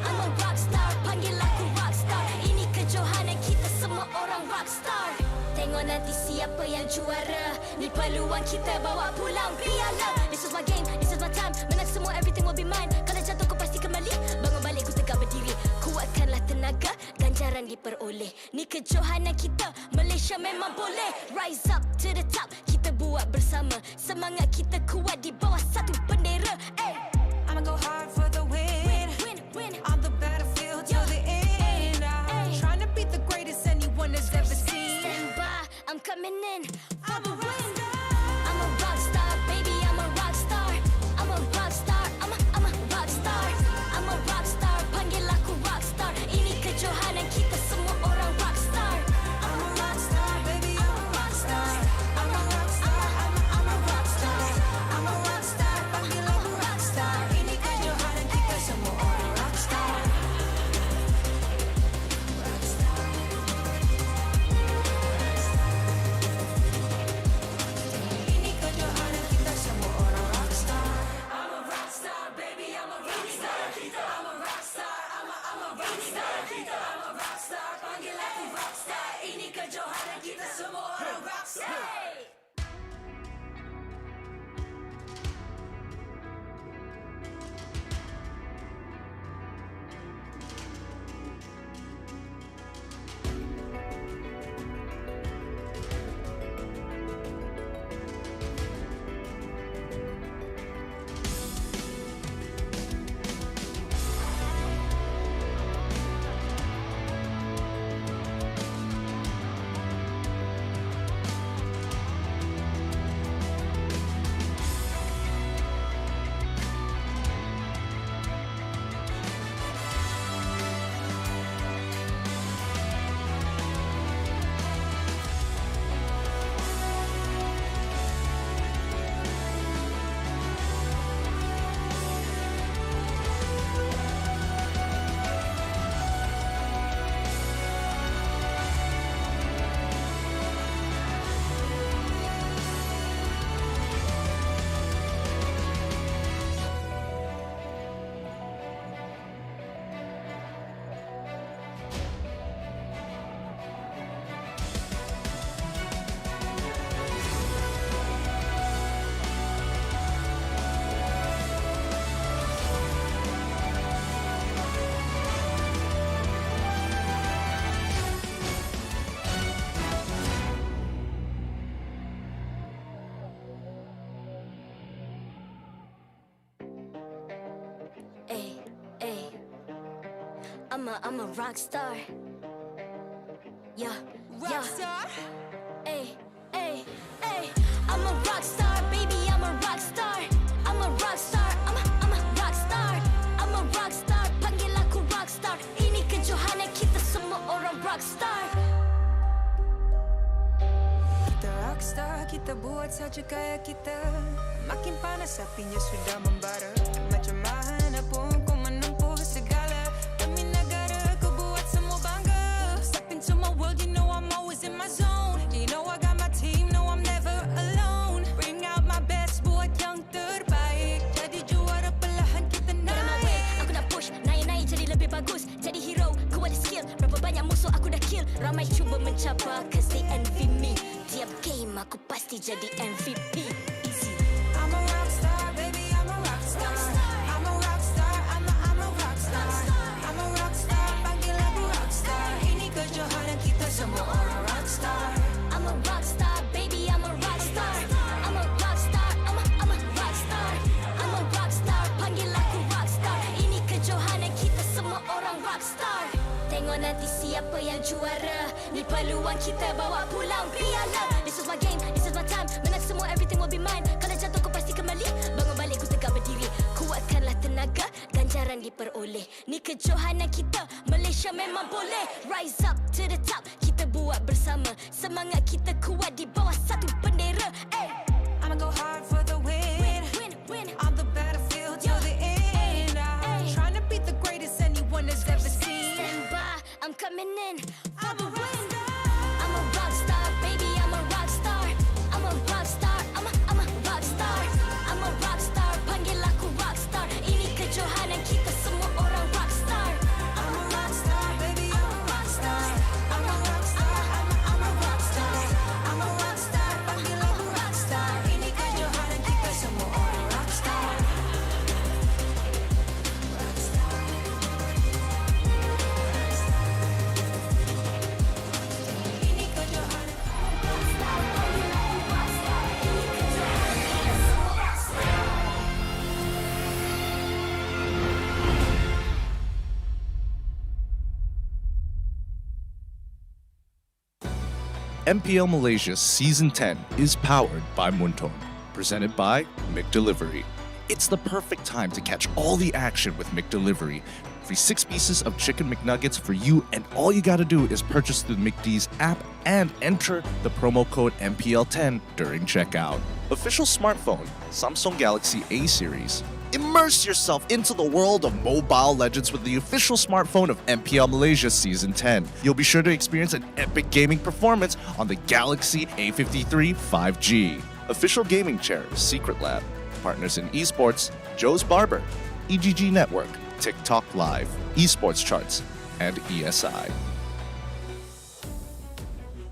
I'm a rockstar, panggil aku rockstar. Ini kejohanan kita semua orang rockstar. Tengok nanti siapa yang juara. Ni peluang kita bawa pulang piala. This is my game, this is my time. Menang semua, everything will be mine. Kalau jatuh kau pasti kembali. Bangun balik ku tegak berdiri. Kuatkanlah tenaga, ganjaran diperoleh. Ni kejohanan kita, Malaysia memang boleh. Rise up to the top, kita buat bersama. Semangat kita kuat di bawah satu bendera. Hey. I'ma go hard for the win. Win. On the battlefield till the end. I'm trying to beat the greatest anyone has ever seen. Stand by, I'm coming in for the win. I'm a rockstar, baby, I'm a rockstar. I'm a rockstar, I'm a rockstar. I'm a rockstar, panggil aku rockstar. Ini kejohanan kita semua orang rockstar. I'm a rockstar, baby, I'm a rockstar. I'm a rockstar, I'm a rockstar. I'm a rockstar, panggil aku rockstar. Ini kejohanan kita semua orang rockstar. Ini kejohanan kita semua orang rockstar. I'm a rockstar, baby, I'm a rockstar. I'm a rockstar, I'm a rockstar. I'm a rockstar, panggil aku rockstar. Ini kejohanan kita semua orang rockstar. I'm a rock star. Yeah. Rockstar? Ay. I'm a rock star, baby, I'm a rock star. I'm a rock star, I'm a rock star. I'm a rock star, panggil aku rock star. Ini kejohanan kita semua orang rock star. Kita rockstar, kita buat saja gaya kita. Makin panas apinya sudah membara. Macam mana pun kau menempuh segala. Demi negara kau buat semua bangga. Step into my world, you know I'm always in my zone. You know I got my team, no I'm never alone. Bring out my best, buat yang terbaik. Jadi juara perlahan kita naik. Aku nak push, naik-naik jadi lebih bagus. Jadi hero, ku ada skill. Berapa banyak musuh aku dah kill. Ramai cuba mencapai, cause they envy me. Tiap game aku pasti jadi MVP. I'm a rockstar, baby, I'm a rockstar. I'm a rockstar, I'm a rockstar. I'm a rockstar, panggil aku rockstar. Ini kejohanan kita semua orang rockstar. I'm a rockstar, baby, I'm a rockstar. I'm a rockstar, I'm a rockstar. semua nanti siapa yang juara. Ni peluang kita bawa pulang piala. This is my game, this is my time. Menang semua, everything will be mine. Kalau jatuh kau pasti kembali. Bangun balik ku tegak berdiri. Kuatkanlah tenaga, ganjaran diperoleh. Ni kejohanan kita, Malaysia memang boleh. Rise up to the top, kita buat bersama. Semangat kita kuat di bawah satu bendera. I'ma go hard for the win. On the battlefield till the end. I'm trying to beat the greatest anyone has ever seen. Stand by, I'm coming in for the win. I'm a rock star, baby, I'm a rock star. I'm a rock star, I'm a rock star. I'm a rock star, panggil aku rock star. Ini kejohanan kita semua orang rock star. I'm a rock star, baby, I'm a rock star. I'm a rock star, I'm a rock star. I'm a rock star, panggil aku rock star. Ini kejohanan kita semua orang rock star. Ini kejohanan. MPL Malaysia Season 10 is powered by Munton, presented by McDelivery. It's the perfect time to catch all the action with McDelivery. Free 6 pieces of chicken McNuggets for you, and all you gotta do is purchase the McD's app and enter the promo code MPL10 during checkout. Official smartphone, Samsung Galaxy A series. Immerse yourself into the world of Mobile Legends with the official smartphone of MPL Malaysia Season 10. You'll be sure to experience an epic gaming performance on the Galaxy A53 5G. Official gaming chair, Secret Lab. Partners in esports, Joe's Barber, EGG Network, TikTok Live, Esports Charts, and ESI.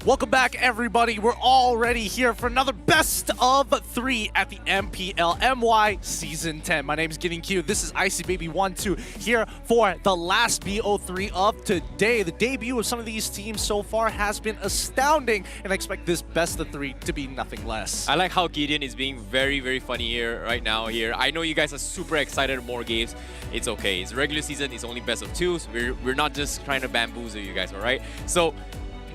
Welcome back, everybody. We're already here for another best of 3 at the MPL MY Season 10. My name is Getting Q. This is Icy Baby 1-2 here for the last BO3 of today. The debut of some of these teams so far has been astounding, and I expect this best of 3 to be nothing less. I like how Gideon is being very, very funny here right now. I know you guys are super excited for more games. It's okay. It's regular season. It's only best of 2. So we're not just trying to bamboozle you guys, all right? So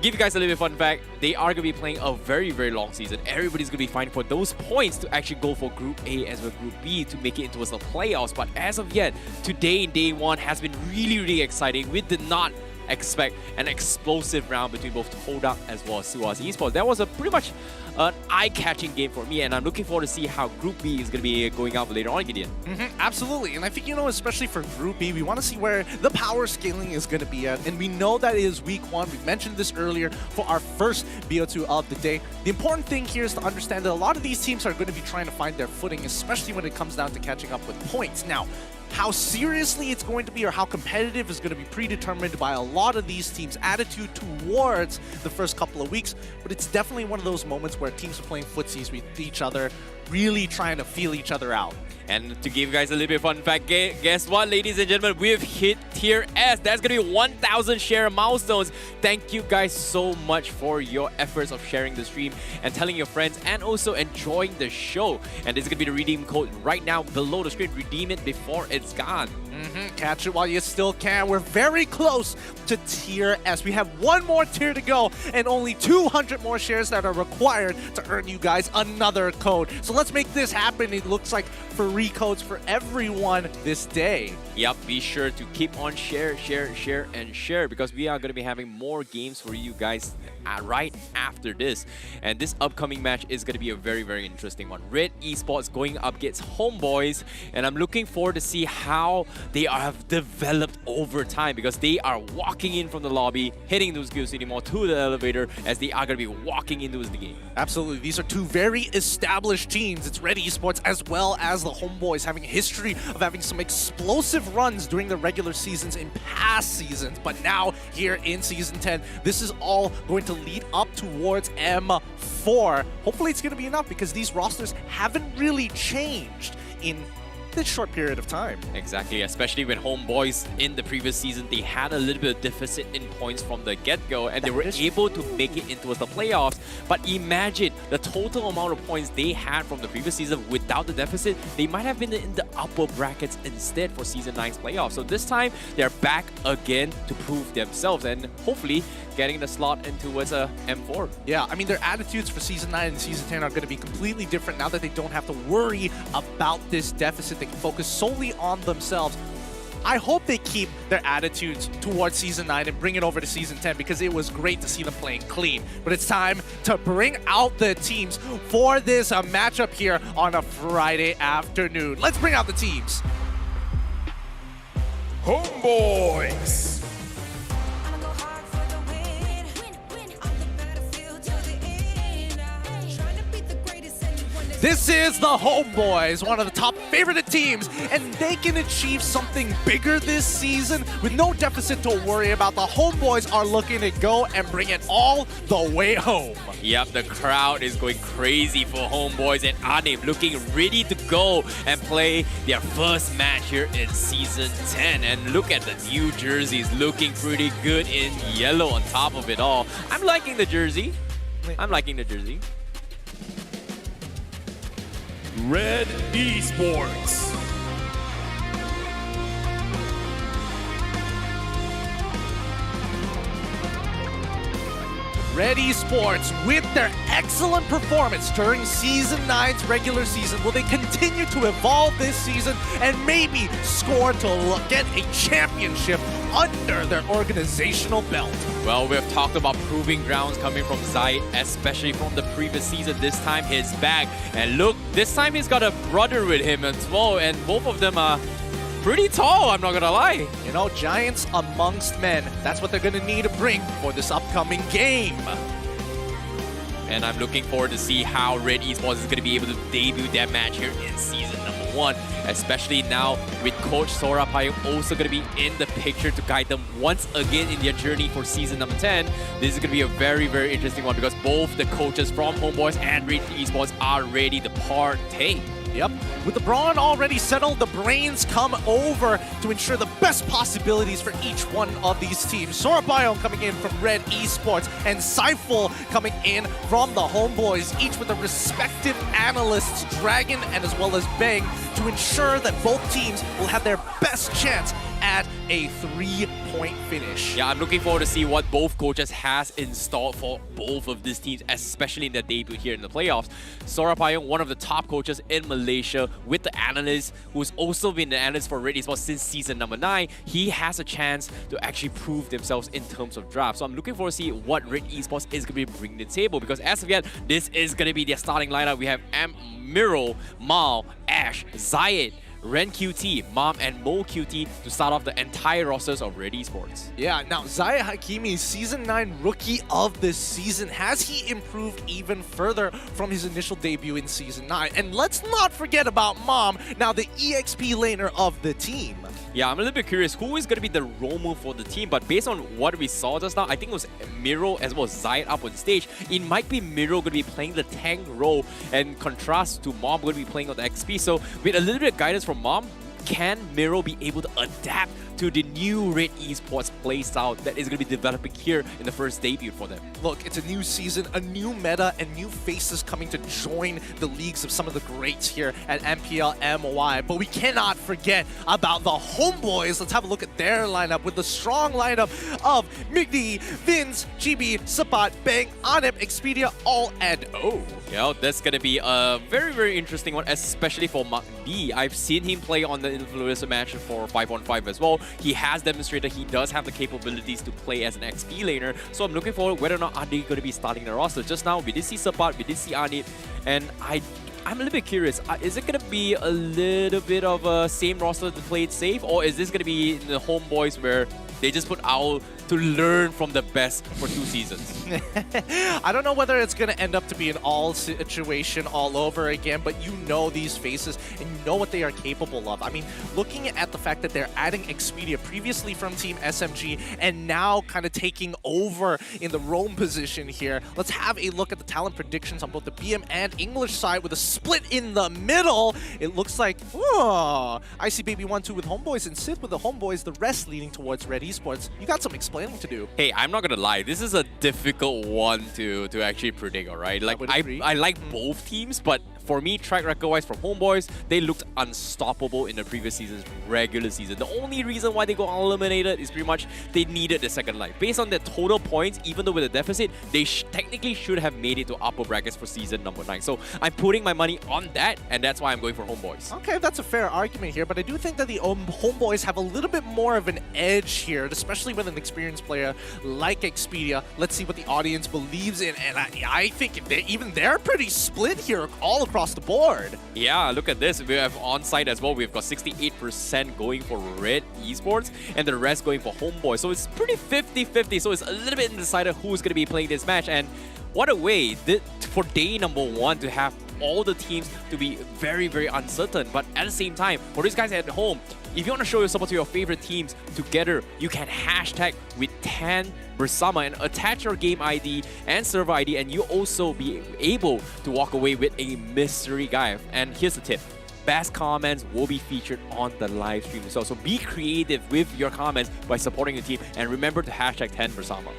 give you guys a little bit of fun fact, they are going to be playing a very, very long season. Everybody's going to be fighting for those points to actually go for Group A as well Group B to make it into the playoffs. But as of yet, today, day 1 has been really, really exciting. We did not expect an explosive round between both TODAK as well as SUHAZ ESPORTS. That was a pretty much an eye-catching game for me, and I'm looking forward to see how Group B is going to be going out later on, Gideon. Absolutely, and I think, especially for Group B, we want to see where the power scaling is going to be at, and we know that it is week 1. We mentioned this earlier for our first BO2 of the day. The important thing here is to understand that a lot of these teams are going to be trying to find their footing, especially when it comes down to catching up with points. Now, how seriously it's going to be or how competitive is going to be predetermined by a lot of these teams' attitude towards the first couple of weeks, but it's definitely one of those moments where teams are playing footsies with each other, really trying to feel each other out. And to give you guys a little bit of fun fact, guess what, ladies and gentlemen? We've hit Tier S. That's going to be 1,000 share milestones. Thank you guys so much for your efforts of sharing the stream and telling your friends and also enjoying the show. And this is going to be the redeem code right now below the screen. Redeem it before it's gone. Catch it while you still can. We're very close to Tier S. We have one more tier to go and only 200 more shares that are required to earn you guys another code. So let's make this happen. It looks like free codes for everyone this day. Yep, be sure to keep on share, and share because we are going to be having more games for you guys right after this. And this upcoming match is going to be a very, very interesting one. Red Esports going up against Homebois, and I'm looking forward to see how they have developed over time because they are walking in from the lobby, heading to Skill City Mall to the elevator as they are going to be walking into the game. Absolutely. These are two very established teams. It's Red Esports as well as the Homebois having a history of having some explosive runs during the regular seasons in past seasons. But now here in Season 10, this is all going to lead up towards M4. Hopefully it's going to be enough because these rosters haven't really changed in this short period of time. Exactly, especially when Homeboys in the previous season, they had a little bit of deficit in points from the get-go, and they were able to make it into the playoffs. But imagine the total amount of points they had from the previous season without the deficit. They might have been in the upper brackets instead for Season 9's playoffs. So this time, they're back again to prove themselves and hopefully getting the slot in towards a M4. Yeah, I mean, their attitudes for Season 9 and Season 10 are going to be completely different now that they don't have to worry about this deficit. They can focus solely on themselves. I hope they keep their attitudes towards Season 9 and bring it over to Season 10 because it was great to see them playing clean. But it's time to bring out the teams for this matchup here on a Friday afternoon. Let's bring out the teams. Homeboys. This is the Homeboys, one of the top favorite teams, and they can achieve something bigger this season with no deficit to worry about. The Homeboys are looking to go and bring it all the way home. Yep, the crowd is going crazy for Homeboys, and Anip looking ready to go and play their first match here in Season 10. And look at the new jerseys, looking pretty good in yellow on top of it all. I'm liking the jersey. I'm liking the jersey. Red Esports. Red Esports, with their excellent performance during Season 9's regular season, will they continue to evolve this season and maybe score to get a championship under their organizational belt? Well, we've talked about proving grounds coming from Zai, especially from the previous season. This time he's back. And look, this time he's got a brother with him as well, and both of them are pretty tall, I'm not gonna lie. You know, giants amongst men. That's what they're gonna need to bring for this upcoming game. And I'm looking forward to see how Red Esports is gonna be able to debut their match here in Season number 1. Especially now with Coach Sora Payung also gonna be in the picture to guide them once again in their journey for Season number 10. This is gonna be a very, very interesting one because both the coaches from Homeboys and Red Esports are ready to partake. Yep. With the brawn already settled, the brains come over to ensure the best possibilities for each one of these teams. Sora Payung coming in from Red Esports and Saiful coming in from the Homeboys, each with their respective analysts, Dragon and as well as Bang, to ensure that both teams will have their best chance at a 3-point finish. Yeah, I'm looking forward to see what both coaches has installed for both of these teams, especially in their debut here in the playoffs. Sora Payung, one of the top coaches in Malaysia, with the analyst who's also been the analyst for Red Esports since Season number 9. He has a chance to actually prove themselves in terms of draft. So I'm looking forward to see what Red Esports is going to be bringing to the table, because as of yet, this is going to be their starting lineup. We have Miro, Mal, Ash, Zayed, Ren QT, Mom, and Mo QT to start off the entire rosters of Red Esports. Yeah, now Zaya Hakimi, Season 9 Rookie of the Season. Has he improved even further from his initial debut in Season 9? And let's not forget about Mom, now the EXP laner of the team. Yeah, I'm a little bit curious who is going to be the role move for the team, but based on what we saw just now, I think it was Miro as well as Zayed up on stage. It might be Miro going to be playing the tank role and contrast to Mom going to be playing on the XP. So with a little bit of guidance from Mom, can Miro be able to adapt to the new Red Esports playstyle that is going to be developing here in the first debut for them? Look, it's a new season, a new meta, and new faces coming to join the leagues of some of the greats here at MPL MY. But we cannot forget about the Homeboys. Let's have a look at their lineup with the strong lineup of Migdi, Vince, GB, Sapat, Bang, Anip, Expedia, all and O. Yeah, that's going to be a very, very interesting one, especially for Mark D. I've seen him play on the Influencer match for 5-on-5 as well. He has demonstrated he does have the capabilities to play as an XP laner. So I'm looking forward whether or not are they going to be starting the roster. Just now, we did see Sapat, we did see Anip, and I'm a little bit curious. Is it going to be a little bit of a same roster to play it safe, or is this going to be the Homeboys where they just put Owl to learn from the best for 2 seasons. I don't know whether it's going to end up to be an all situation all over again, but you know these faces and you know what they are capable of. I mean, looking at the fact that they're adding Expedia previously from Team SMG and now kind of taking over in the roam position here. Let's have a look at the talent predictions on both the BM and English side with a split in the middle. It looks like, oh, Icy Baby 1-2 with Homeboys and Sith with the Homeboys, the rest leaning towards Red Esports. You got some explaining to do. Hey, I'm not gonna lie, this is a difficult one to actually predict, alright? Like, I like both teams, but for me, track record-wise from Homeboys, they looked unstoppable in the previous season's regular season. The only reason why they got eliminated is pretty much they needed the second life. Based on their total points, even though with a deficit, they technically should have made it to upper brackets for season number 9. So I'm putting my money on that, and that's why I'm going for Homeboys. Okay, that's a fair argument here, but I do think that the Homeboys have a little bit more of an edge here, especially with an experienced player like Expedia. Let's see what the audience believes in, and I think they're pretty split here all across the board. Yeah, look at this. We have on-site as well. We've got 68% going for Red Esports and the rest going for Homeboy. So it's pretty 50-50. So it's a little bit undecided who's going to be playing this match. And what a way for day number 1 to have all the teams to be very, very uncertain. But at the same time, for these guys at home, if you want to show your support to your favorite teams together, you can hashtag with 10 Bersama and attach your game ID and server ID, and you'll also be able to walk away with a mystery guy. And here's the tip. Best comments will be featured on the live stream as well. So be creative with your comments by supporting your team, and remember to hashtag 10 Bersama.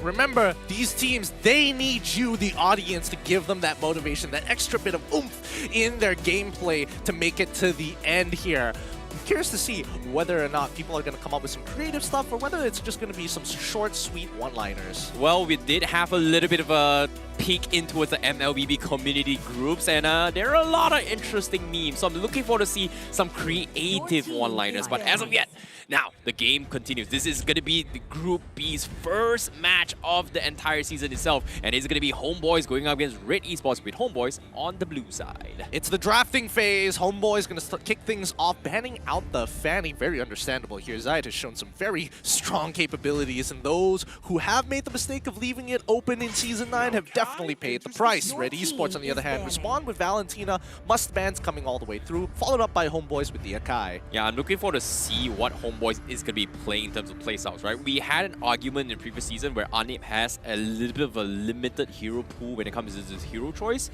Remember, these teams, they need you, the audience, to give them that motivation, that extra bit of oomph in their gameplay to make it to the end here. I'm curious to see whether or not people are going to come up with some creative stuff or whether it's just going to be some short, sweet one-liners. Well, we did have a little bit of a peek into the MLBB community groups, and there are a lot of interesting memes. So I'm looking forward to see some creative one-liners. But as of yet, now the game continues. This is going to be the Group B's first match of the entire season itself, and it's going to be Homeboys going up against Red Esports with Homeboys on the blue side. It's the drafting phase. Homeboys going to kick things off, banning out the Fanny. Very understandable here. Zayat has shown some very strong capabilities, and those who have made the mistake of leaving it open in Season 9 have definitely paid the price. Red Esports, on the other hand, respond with Valentina, must bans coming all the way through, followed up by Homeboys with the Akai. Yeah, I'm looking forward to see what Homeboys is going to be playing in terms of playstyles, right? We had an argument in the previous season where Anip has a little bit of a limited hero pool when it comes to his hero choice.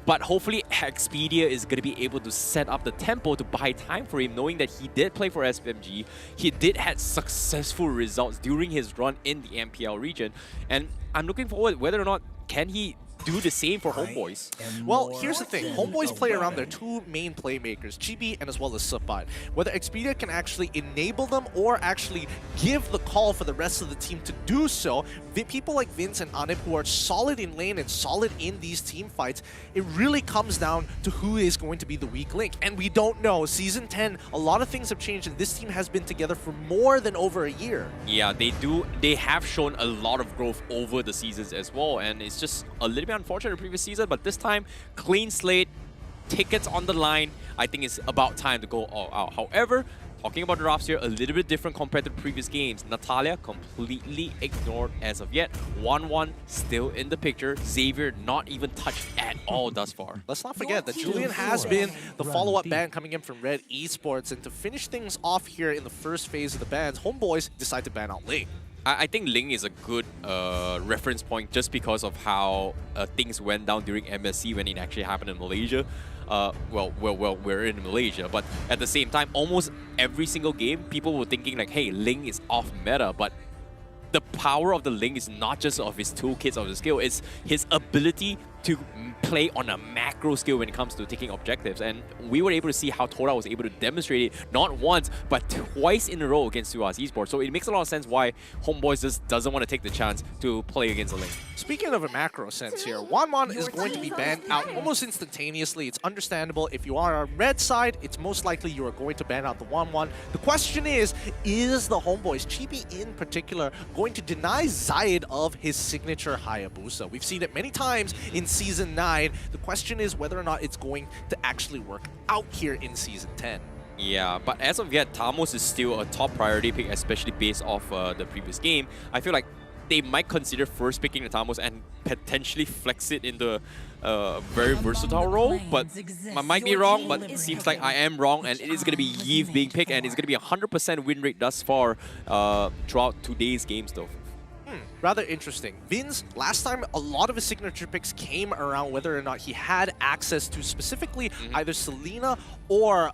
But hopefully Expedia is going to be able to set up the tempo to buy time for him, knowing that he did play for SMG. He did have successful results during his run in the MPL region. And I'm looking forward whether or not can he do the same for Homeboys. Well, here's the thing. Homeboys play around their two main playmakers, Chibi and as well as Subot. Whether Expedia can actually enable them or actually give the call for the rest of the team to do so, people like Vince and Anip who are solid in lane and solid in these team fights, it really comes down to who is going to be the weak link. And we don't know. Season 10, a lot of things have changed, and this team has been together for more than over a year. Yeah, they do. They have shown a lot of growth over the seasons as well, and it's just a little bit unfortunate in the previous season, but this time, clean slate, tickets on the line. I think it's about time to go all out. However, talking about drafts here, a little bit different compared to previous games. Natalia completely ignored as of yet. 1-1 still in the picture. Xavier not even touched at all thus far. Let's not forget that Julian has been the follow-up ban coming in from Red Esports, and to finish things off here in the first phase of the bans, Homeboys decide to ban out Ling. I think Ling is a good reference point just because of how things went down during MSC when it actually happened in Malaysia. Well, we're in Malaysia, but at the same time, almost every single game, people were thinking like, hey, Ling is off meta, but the power of the Ling is not just of his toolkits of the skill, it's his ability to play on a macro skill when it comes to taking objectives. And we were able to see how TODAK was able to demonstrate it not once, but twice in a row against SUHAZ ESPORTS. So it makes a lot of sense why Homeboys just doesn't want to take the chance to play against the Ling. Speaking of a macro sense here, 1-1 is going to be banned out almost instantaneously. It's understandable. If you are on red side, it's most likely you are going to ban out the 1-1. The question is the Homeboys, Chibi in particular, going to deny Zayed of his signature Hayabusa? We've seen it many times in Season 9. The question is whether or not it's going to actually work out here in Season 10. Yeah, but as of yet, Tamos is still a top priority pick, especially based off the previous game. I feel like they might consider first picking the Tamos and potentially flex it into a very versatile role, but I might be wrong, but it seems like I am wrong, and it is going to be Yves being picked, and it's going to be a 100% win rate thus far throughout today's games though. Rather interesting. Vince, last time, a lot of his signature picks came around whether or not he had access to specifically either Selena or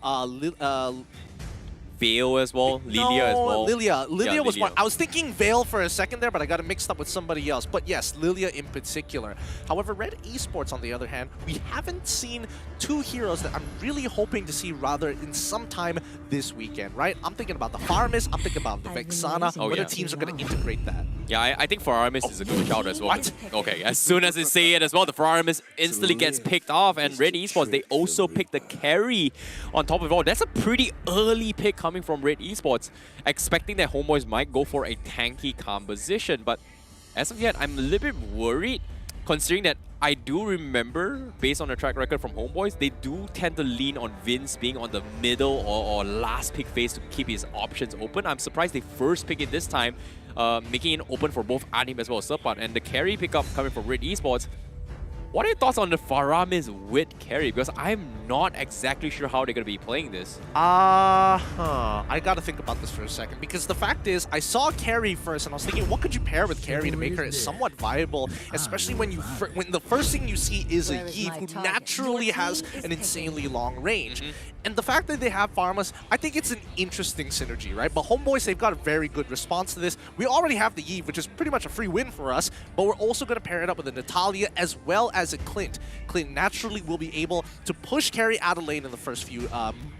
Veil as well, Lilia as well. Lilia Yeah, was Lilia. one. I was thinking Veil for a second there, but I got it mixed up with somebody else. But yes, Lilia in particular. However, Red Esports, on the other hand, we haven't seen two heroes that I'm really hoping to see rather in some time this weekend, right? I'm thinking about the Farmis, I'm thinking about the Vexana, whether teams are going to integrate that. Yeah, I think Ferraris is a good shout as well. What? Okay, as soon as they say it as well, the Ferraris instantly gets picked off, and Red Esports, they also pick the carry on top of it all. That's a pretty early pick coming from Red Esports, expecting that Homeboys might go for a tanky composition, but as of yet, I'm a little bit worried, considering that I do remember, based on the track record from Homeboys, they do tend to lean on Vince being on the middle or last pick phase to keep his options open. I'm surprised they first pick it this time, making it open for both Anim as well as Serpat. And the carry pickup coming from Red Esports, what are your thoughts on the Faramis with carry? Because I'm not exactly sure how they're going to be playing this. I got to think about this for a second, because the fact is, I saw carry first, and I was thinking, what could you pair with carry to make her somewhat viable, especially when when the first thing you see is a Yves who naturally has an insanely long range. And the fact that they have Farmas, I think it's an interesting synergy, right? But Homeboys, they've got a very good response to this. We already have the Yves, which is pretty much a free win for us, but we're also going to pair it up with a Natalia as well as a Clint. Clint naturally will be able to push carry out of lane in the first few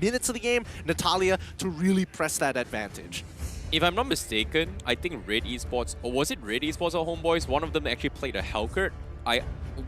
minutes of the game. Natalia to really press that advantage. If I'm not mistaken, I think Red Esports, or was it Red Esports or Homeboys, one of them actually played a Hellcurt.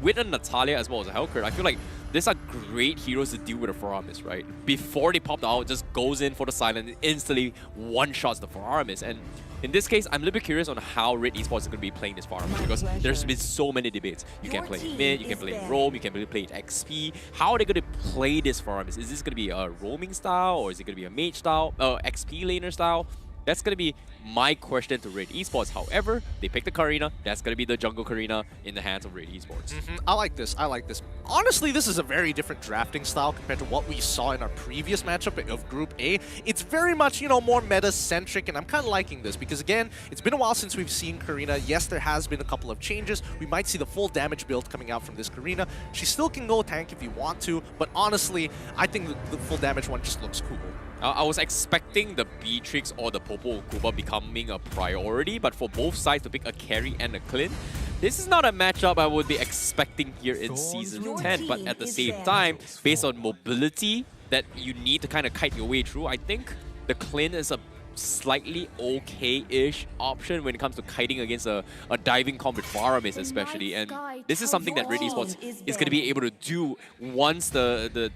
With a Natalia as well as a Hellcurt, I feel like these are great heroes to deal with a Faramis, right? Before they popped out, just goes in for the silent and instantly one-shots the Faramis. And in this case, I'm a little bit curious on how Red Esports is going to be playing this Faramis, because there's been so many debates. You can play mid, you can play roam, you can play XP. How are they going to play this Faramis? Is this going to be a roaming style, or is it going to be a mage style, XP laner style? That's going to be my question to Red Esports. However, they picked the Karina. That's going to be the jungle Karina in the hands of Red Esports. I like this. I like this. Honestly, this is a very different drafting style compared to what we saw in our previous matchup of Group A. It's very much, you know, more meta-centric, and I'm kind of liking this because, again, it's been a while since we've seen Karina. Yes, there has been a couple of changes. We might see the full damage build coming out from this Karina. She still can go tank if you want to, but honestly, I think the full damage one just looks cool. I was expecting the Beatrix or the Popo Ukuba becoming a priority, but for both sides to pick a carry and a Clint, this is not a matchup I would be expecting here in Season 10, but at the same time, based on mobility that you need to kind of kite your way through, I think the Clint is a slightly okay-ish option when it comes to kiting against a diving comp with Faramis especially, and this is something that Red Esports is going to be able to do once the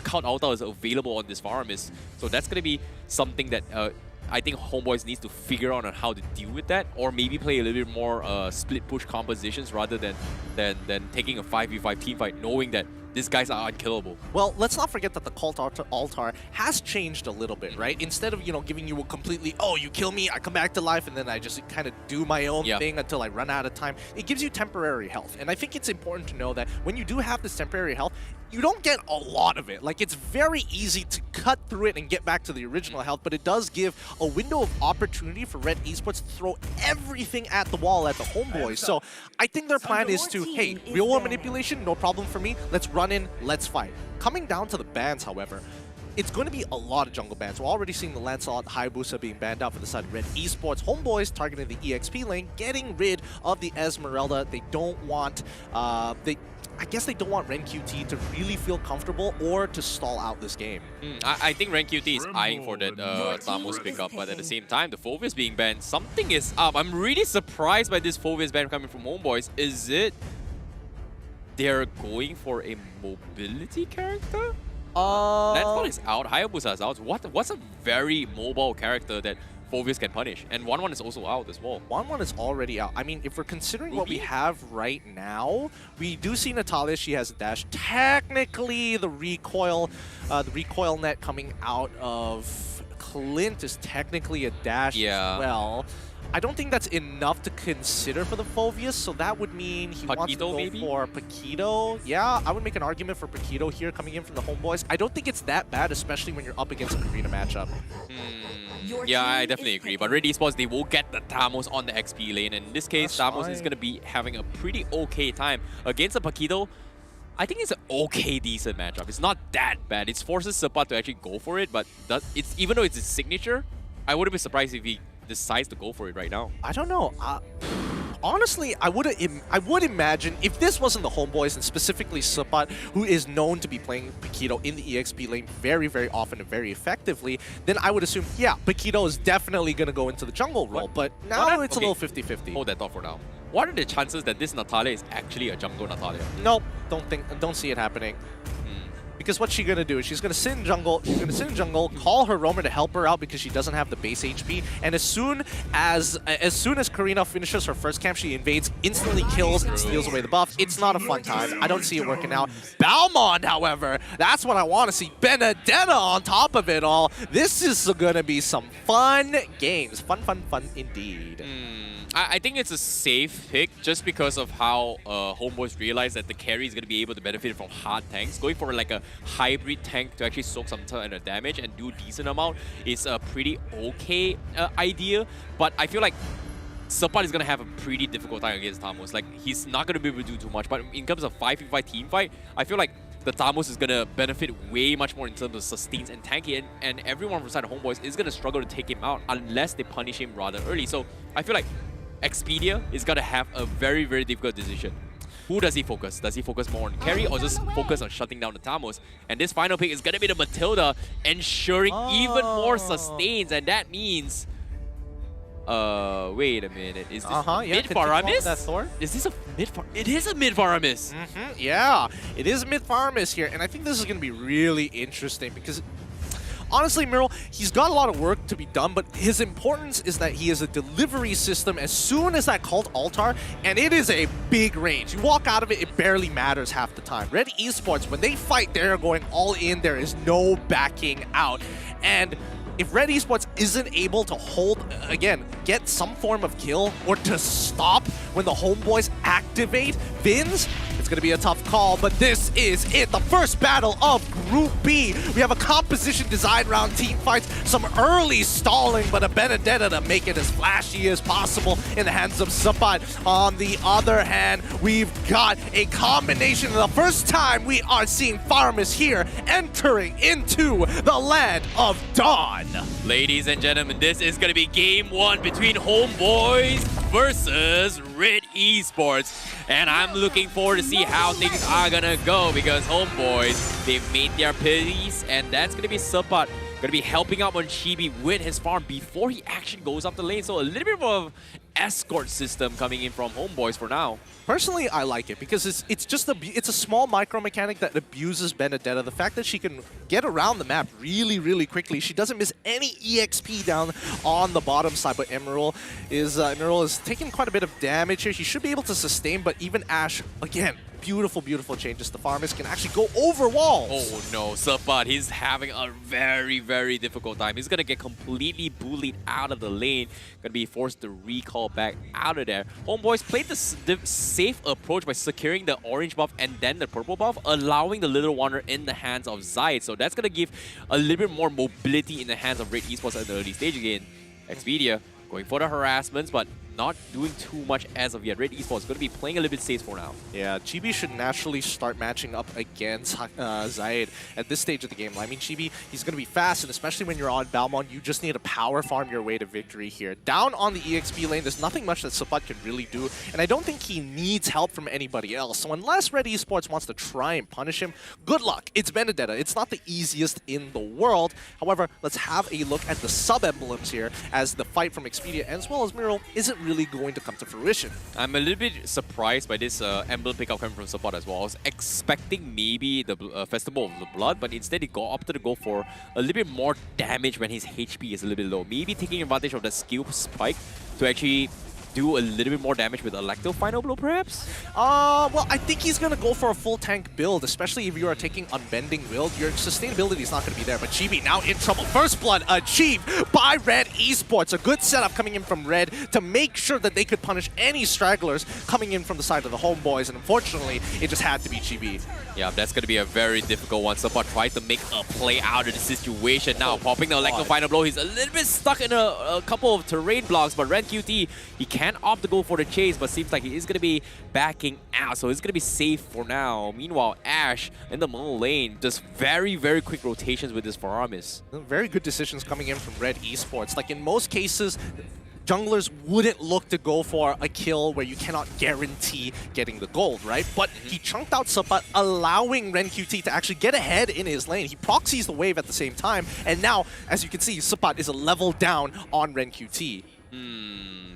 count altar is available on this Faramis. So that's going to be something that I think Homeboys needs to figure out on how to deal with that, or maybe play a little bit more split push compositions rather than taking a 5v5 team fight, knowing that these guys are unkillable. Well, let's not forget that the cult altar has changed a little bit, right? Instead of, you know, giving you a completely, oh, you kill me, I come back to life, and then I just kind of do my own thing until I run out of time, it gives you temporary health. And I think it's important to know that when you do have this temporary health, you don't get a lot of it. Like, it's very easy to cut through it and get back to the original health, but it does give a window of opportunity for Red Esports to throw everything at the wall at the Homeboys. So I think their plan is to, hey, real world manipulation, no problem for me. Let's run in, let's fight. Coming down to the bans, however, it's going to be a lot of jungle bans. We're already seeing the Lancelot Hayabusa being banned out for the side of Red Esports. Homeboys targeting the EXP lane, getting rid of the Esmeralda. They don't want, I guess they don't want RenQT to really feel comfortable or to stall out this game. I think RenQT is eyeing for that Thamos pickup, but at the same time, the Phovis being banned, something is up. I'm really surprised by this Phovis ban coming from Homeboys. Is it they're going for a mobility character? Lancelot is out, Hayabusa is out. What's a very mobile character that Phoveus can punish. And 1-1 is also out as well. 1-1 is already out. I mean, if we're considering what we have right now, we do see Natalia. She has a dash. Technically, the recoil net coming out of Clint is technically a dash as well. I don't think that's enough to consider for the Phoveus, so that would mean he wants to go maybe? for Paquito. Yeah, I would make an argument for Paquito here coming in from the Homeboys. I don't think it's that bad, especially when you're up against an arena matchup. Yeah, I definitely agree. But Red Esports, they will get the Tamos on the XP lane. And in this case, Tamos is going to be having a pretty okay time. Against a Paquito, I think it's an okay, decent matchup. It's not that bad. It forces Sepat to actually go for it, but it's even though it's his signature, I wouldn't be surprised if he decides to go for it right now. I don't know. Honestly, I would imagine if this wasn't the Homeboys and specifically Sepat, who is known to be playing Paquito in the EXP lane very, very often and very effectively, then I would assume, yeah, Paquito is definitely going to go into the jungle role. But now it's a little 50-50. Hold that thought for now. What are the chances that this Natalia is actually a jungle Natalia? Nope, don't see it happening. Because what's she gonna do? She's gonna sit in jungle. She's gonna sit in jungle, call her roamer to help her out because she doesn't have the base HP. And as soon as Karina finishes her first camp, she invades, instantly kills, and steals away the buff. It's not a fun time. I don't see it working out. Balmond, however, that's what I want to see. Benedetta on top of it all. This is gonna be some fun games. Fun indeed. I think it's a safe pick just because of how Homeboys realize that the carry is going to be able to benefit from hard tanks. Going for like a hybrid tank to actually soak some ton of damage and do a decent amount is a pretty okay idea. But I feel like Sepat is going to have a pretty difficult time against Tamos. Like, he's not going to be able to do too much. But in terms of 5v5 team fight, I feel like the Tamos is going to benefit way much more in terms of sustains and tanky, and everyone from side of Homeboys is going to struggle to take him out unless they punish him rather early. So I feel like Expedia is going to have a very, very difficult decision. Who does he focus? Does he focus more on carry or just focus on shutting down the Tamos? And this final pick is going to be the Matilda, ensuring even more sustains, and that means... wait a minute. Is this mid-Faramis? Is this a mid-Faramis? It is a mid-Faramis! Yeah, it is mid-Faramis here, and I think this is going to be really interesting because... Honestly, Miral, he's got a lot of work to be done, but his importance is that he is a delivery system as soon as that cult altar, and it is a big range. You walk out of it, it barely matters half the time. Red Esports, when they fight, they're going all in. There is no backing out. And if Red Esports isn't able to hold, again, get some form of kill or to stop when the Homeboys activate Vins, it's going to be a tough call, but this is it. The first battle of Group B. We have a composition design round team fights, some early stalling, but a Benedetta to make it as flashy as possible in the hands of Sepat. On the other hand, we've got a combination. The first time we are seeing Faramis here entering into the land of Dawn. Ladies and gentlemen, this is going to be game one between Homeboys versus Red Esports. And I'm looking forward to see how things are going to go because Homeboys, they've made their peace, and that's going to be Sepat going to be helping out on Chibi with his farm before he actually goes up the lane. So a little bit of an escort system coming in from Homeboys for now. Personally, I like it because it's a small micro mechanic that abuses Benedetta. The fact that she can get around the map really, really quickly. She doesn't miss any EXP down on the bottom side, but Emerald is taking quite a bit of damage here. He should be able to sustain, but even Ash, again, beautiful, beautiful changes. The Farmers can actually go over walls. Oh no, Sepat, he's having a very, very difficult time. He's going to get completely bullied out of the lane. Going to be forced to recall back out of there. Homeboys played the safe approach by securing the orange buff and then the purple buff, allowing the Little Wanderer in the hands of Zaid. So that's going to give a little bit more mobility in the hands of Red Esports at the early stage again. Expedia going for the harassments, but not doing too much as of yet. Red Esports is going to be playing a little bit safe for now. Yeah, Chibi should naturally start matching up against Zaid at this stage of the game. I mean, Chibi, he's going to be fast, and especially when you're on Balmond, you just need to power farm your way to victory here. Down on the EXP lane, there's nothing much that Sepat can really do, and I don't think he needs help from anybody else. So unless Red Esports wants to try and punish him, good luck. It's Benedetta. It's not the easiest in the world. However, let's have a look at the sub-emblems here as the fight from Expedia as well as Miral isn't really going to come to fruition. I'm a little bit surprised by this Emblem pickup coming from support as well. I was expecting maybe the Festival of the Blood, but instead he opted to go for a little bit more damage when his HP is a little bit low. Maybe taking advantage of the skill spike to actually do a little bit more damage with Electro Final Blow, perhaps? Well, I think he's going to go for a full tank build, especially if you are taking Unbending build. Your sustainability is not going to be there, but Chibi now in trouble. First blood achieved by Red Esports. A good setup coming in from Red to make sure that they could punish any stragglers coming in from the side of the Homeboys, and unfortunately, it just had to be Chibi. Yeah, that's going to be a very difficult one. Support tried to make a play out of the situation. Now, popping the Electro Final Blow, he's a little bit stuck in a couple of terrain blocks, but Red QT, he can opt to go for the chase, but seems like he is going to be backing out, so he's going to be safe for now. Meanwhile, Ash in the middle lane, just very, very quick rotations with his Faramis. Very good decisions coming in from Red Esports. Like in most cases, junglers wouldn't look to go for a kill where you cannot guarantee getting the gold, right? But he chunked out Sapat, allowing Ren QT to actually get ahead in his lane. He proxies the wave at the same time, and now, as you can see, Sapat is a level down on Ren QT.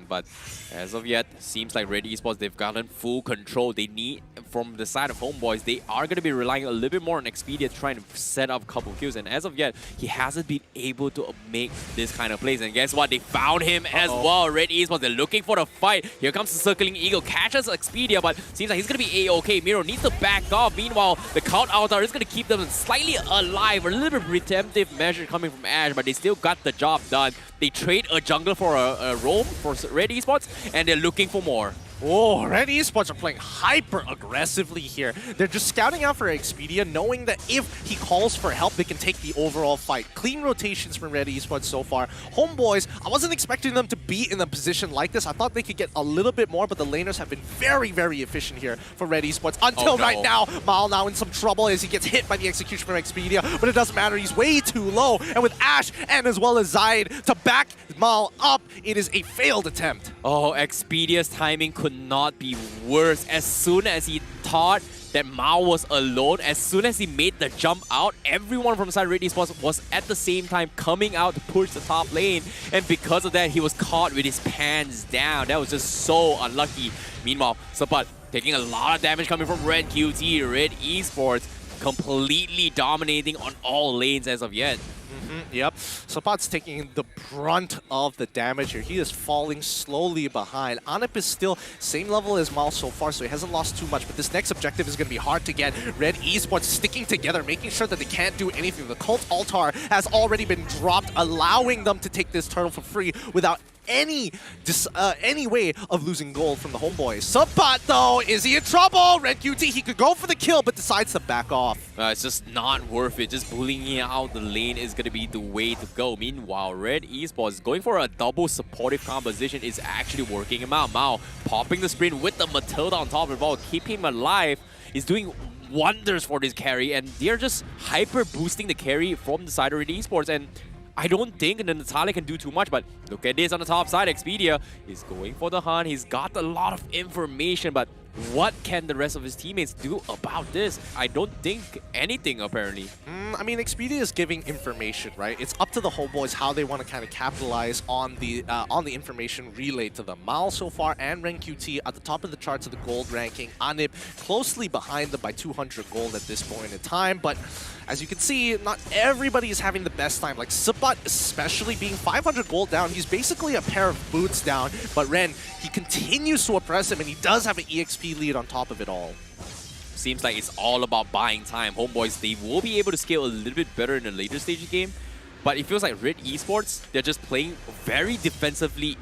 But as of yet, seems like Red Esports, they've gotten full control. They need, from the side of Homeboys, they are going to be relying a little bit more on Expedia trying to set up a couple kills. And as of yet, he hasn't been able to make this kind of plays. And guess what? They found him as well. Red Esports, they're looking for the fight. Here comes the Circling Eagle, catches Expedia, but seems like he's going to be A-OK. Miro needs to back off. Meanwhile, the Count Altar is going to keep them slightly alive. A little bit redemptive measure coming from Ash, but they still got the job done. They trade a jungler for a roam for Red Esports, and they're looking for more. Oh, Red Esports are playing hyper aggressively here. They're just scouting out for Expedia, knowing that if he calls for help, they can take the overall fight. Clean rotations from Red Esports so far. Homeboys, I wasn't expecting them to be in a position like this. I thought they could get a little bit more, but the laners have been very, very efficient here for Red Esports. Until right now, Mal now in some trouble as he gets hit by the execution from Expedia, but it doesn't matter. He's way too low. And with Ash and as well as Zaid to back Mal up, it is a failed attempt. Oh, Expedia's timing could not be worse. As soon as he thought that Mao was alone, as soon as he made the jump out, everyone from side Red Esports was at the same time coming out to push the top lane. And because of that, he was caught with his pants down. That was just so unlucky. Meanwhile, Sapat taking a lot of damage coming from Red QT. Red Esports completely dominating on all lanes as of yet. Yep, Sapat's taking the brunt of the damage here. He is falling slowly behind. Anip is still same level as Mal so far, so he hasn't lost too much, but this next objective is going to be hard to get. Red Esports sticking together, making sure that they can't do anything. The Cult Altar has already been dropped, allowing them to take this turtle for free without any way of losing gold from the Homeboys. Sapat, though, is he in trouble? Red QT, he could go for the kill, but decides to back off. It's just not worth it. Just bullying out the lane is going to be the way to go. Meanwhile, Red Esports going for a double supportive composition is actually working him out. Mao popping the sprint with the Matilda on top of the ball, keeping him alive, is doing wonders for this carry, and they're just hyper boosting the carry from the side of Red Esports. And I don't think the Natalia can do too much, but look at this on the top side. Expedia is going for the hunt. He's got a lot of information, but what can the rest of his teammates do about this? I don't think anything, apparently. I mean, Expedia is giving information, right? It's up to the Homeboys how they want to kind of capitalize on the information relayed to them. Mal so far and Ren QT at the top of the charts of the gold ranking. Anip closely behind them by 200 gold at this point in time, but as you can see, not everybody is having the best time. Like Sapat especially being 500 gold down, he's basically a pair of boots down, but Ren, he continues to oppress him, and he does have an EXP lead on top of it all. Seems like it's all about buying time. Homeboys, they will be able to scale a little bit better in the later stage of the game, but it feels like Red Esports, they're just playing very defensively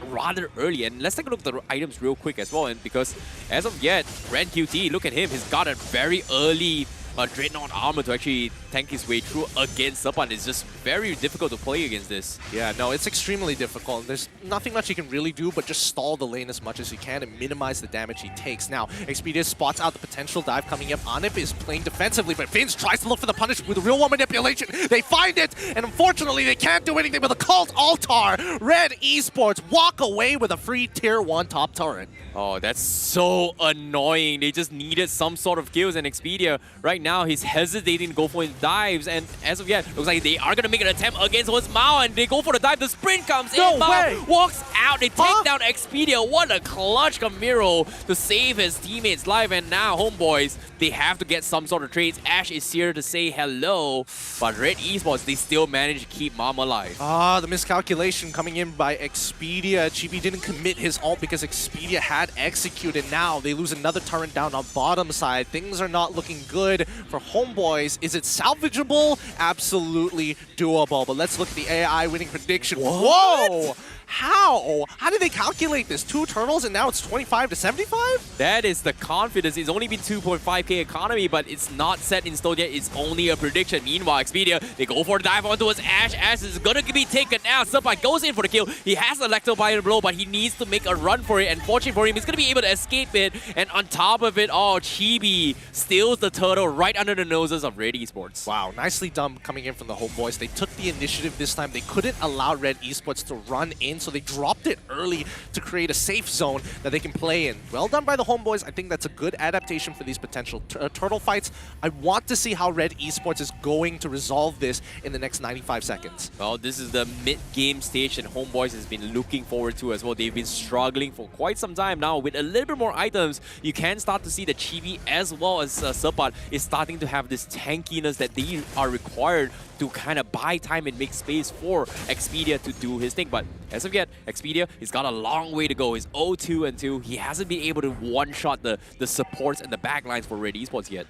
rather early. And let's take a look at the items real quick as well, and because as of yet, Red QT, look at him, he's got a very early Dreadnought armor to actually tank his way through against Sapat. It's just very difficult to play against this. Yeah, no, it's extremely difficult. There's nothing much he can really do but just stall the lane as much as he can and minimize the damage he takes. Now, Expedia spots out the potential dive coming up. Anip is playing defensively, but Vince tries to look for the punish with a real one manipulation. They find it, and unfortunately, they can't do anything with a Cult Altar. Red Esports walk away with a free Tier 1 top turret. Oh, that's so annoying. They just needed some sort of kills, and Expedia right now he's hesitating to go for dives, and as of yet, looks like they are going to make an attempt against Mao, and they go for the dive. The sprint comes in. Mao walks out. They take down Expedia. What a clutch Camiro to save his teammates' life, and now Homeboys, they have to get some sort of trades. Ash is here to say hello, but Red Esports, they still manage to keep Mom alive. The miscalculation coming in by Expedia. Chibi didn't commit his ult because Expedia had executed. Now they lose another turret down on bottom side. Things are not looking good for Homeboys. Is it salvageable? Absolutely doable. But let's look at the AI winning prediction. Whoa! How? How did they calculate this? 2 turtles and now it's 25 to 75? That is the confidence. It's only been 2.5k economy, but it's not set in stone yet. It's only a prediction. Meanwhile, Expedia, they go for a dive onto his Ash. Ash is gonna be taken out. Supai goes in for the kill. He has Electro blow, but he needs to make a run for it. And fortunately for him, he's gonna be able to escape it. And on top of it all, Chibi steals the turtle right under the noses of Red Esports. Wow, nicely done coming in from the Homeboys. They took the initiative this time. They couldn't allow Red Esports to run in, so they dropped it early to create a safe zone that they can play in. Well done by the Homeboys. I think that's a good adaptation for these potential turtle fights. I want to see how Red Esports is going to resolve this in the next 95 seconds. Well, this is the mid-game stage and Homeboys has been looking forward to as well. They've been struggling for quite some time now. With a little bit more items, you can start to see that Chibi as well as Supat is starting to have this tankiness that they are required to kind of buy time and make space for Expedia to do his thing. But as of yet, Expedia, he's got a long way to go. He's 0-2-2. He hasn't been able to one-shot the supports and the backlines for Red Esports yet.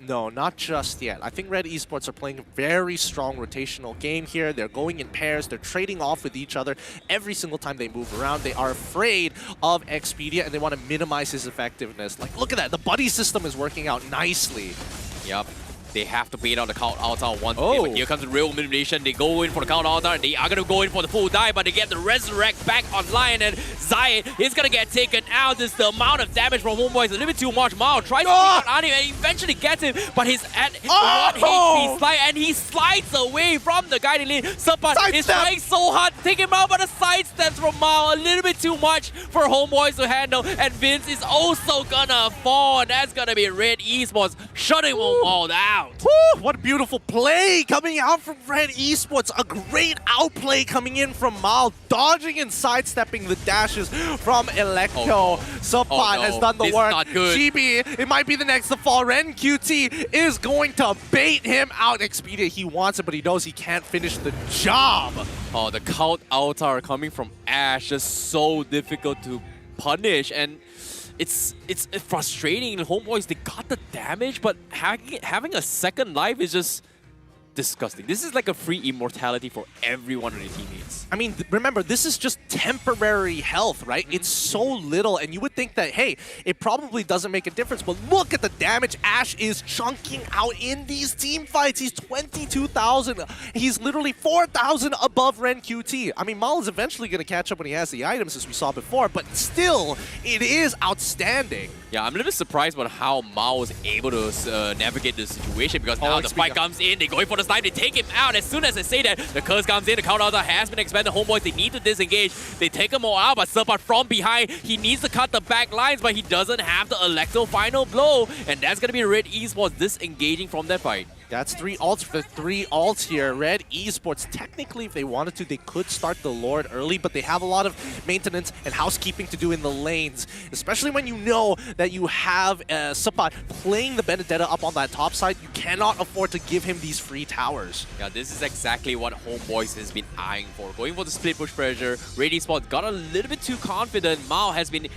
No, not just yet. I think Red Esports are playing a very strong rotational game here. They're going in pairs. They're trading off with each other every single time they move around. They are afraid of Expedia and they want to minimize his effectiveness. Like, look at that. The buddy system is working out nicely. Yep. They have to bait out the count altar once again, but here comes the real elimination. They go in for the count altar, and they are going to go in for the full dive, but they get the resurrect back online, and Zayed is going to get taken out. This the amount of damage from Homeboys is a little bit too much. Mao tries to take out Ani, and eventually gets him, but he's at 1 HP slide, and he slides away from the guiding lane. Supat is trying so hard to take him out, but the side steps from Mao, a little bit too much for Homeboys to handle, and Vince is also gonna fall, and that's gonna be Red Esports shutting them all down. Woo, what a beautiful play coming out from Red Esports. A great outplay coming in from Mal, dodging and sidestepping the dashes from Electro. Supat has done the work. Not good. Chibi, it might be the next to fall. Ren QT is going to bait him out. Expedia, he wants it, but he knows he can't finish the job. Oh, the count altar coming from Ash, just so difficult to punish, and it's frustrating. Homeboys, they got the damage, but having a second life is just disgusting. This is like a free immortality for every one of the teammates. I mean, remember, this is just temporary health, right? It's so little, and you would think that, hey, it probably doesn't make a difference, but look at the damage Ash is chunking out in these team fights. He's 22,000. He's literally 4,000 above Ren QT. I mean, Mal is eventually going to catch up when he has the items, as we saw before, but still, it is outstanding. Yeah, I'm a little bit surprised about how Mao was able to navigate the situation, because now the fight comes in, they go in for the snipe, they take him out. As soon as I say that, the curse comes in, the counter has been expanded. Homeboys, they need to disengage. They take him all out, but Supat from behind, he needs to cut the back lines, but he doesn't have the Electro final blow, and that's going to be Red Esports disengaging from that fight. That's 3 ults for 3 ults here. Red Esports, technically, if they wanted to, they could start the Lord early, but they have a lot of maintenance and housekeeping to do in the lanes, especially when you know that you have Supat playing the Benedetta up on that top side. You cannot afford to give him these free towers. Yeah, this is exactly what Homeboys has been eyeing for. Going for the split push pressure. Red Esports got a little bit too confident. Mao has been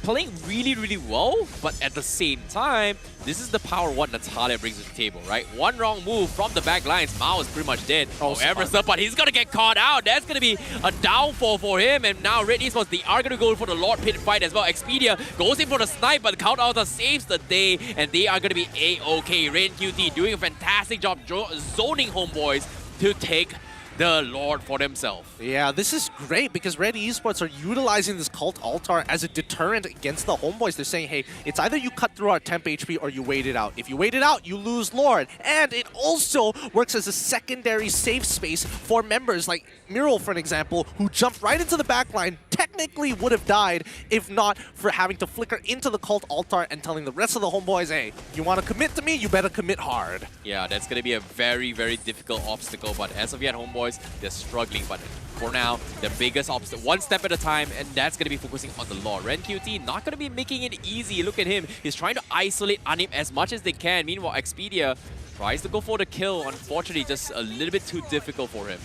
playing really, really well, but at the same time, this is the power what Natalia brings to the table, right? One wrong move from the back lines, Mao is pretty much dead. However, Supat, he's gonna get caught out. That's gonna be a downfall for him, and now Red Esports, they are gonna go for the Lord Pit fight as well. Expedia goes in for the snipe, but the count altar saves the day, and they are gonna be A-OK. Ren QT doing a fantastic job zoning Homeboys to take the Lord for themselves. Yeah, this is great because Red Esports are utilizing this cult altar as a deterrent against the Homeboys. They're saying, hey, it's either you cut through our temp HP or you wait it out. If you wait it out, you lose Lord. And it also works as a secondary safe space for members like Miral, for an example, who jumped right into the backline, technically technically would have died if not for having to flicker into the cult altar and telling the rest of the homeboys, hey, you want to commit to me, you better commit hard. Yeah, that's going to be a very, very difficult obstacle, but as of yet, homeboys, they're struggling, but for now, the biggest obstacle, one step at a time, and that's going to be focusing on the Lord. Ren QT not going to be making it easy. Look at him. He's trying to isolate Anip as much as they can. Meanwhile, Expedia tries to go for the kill. Unfortunately, just a little bit too difficult for him.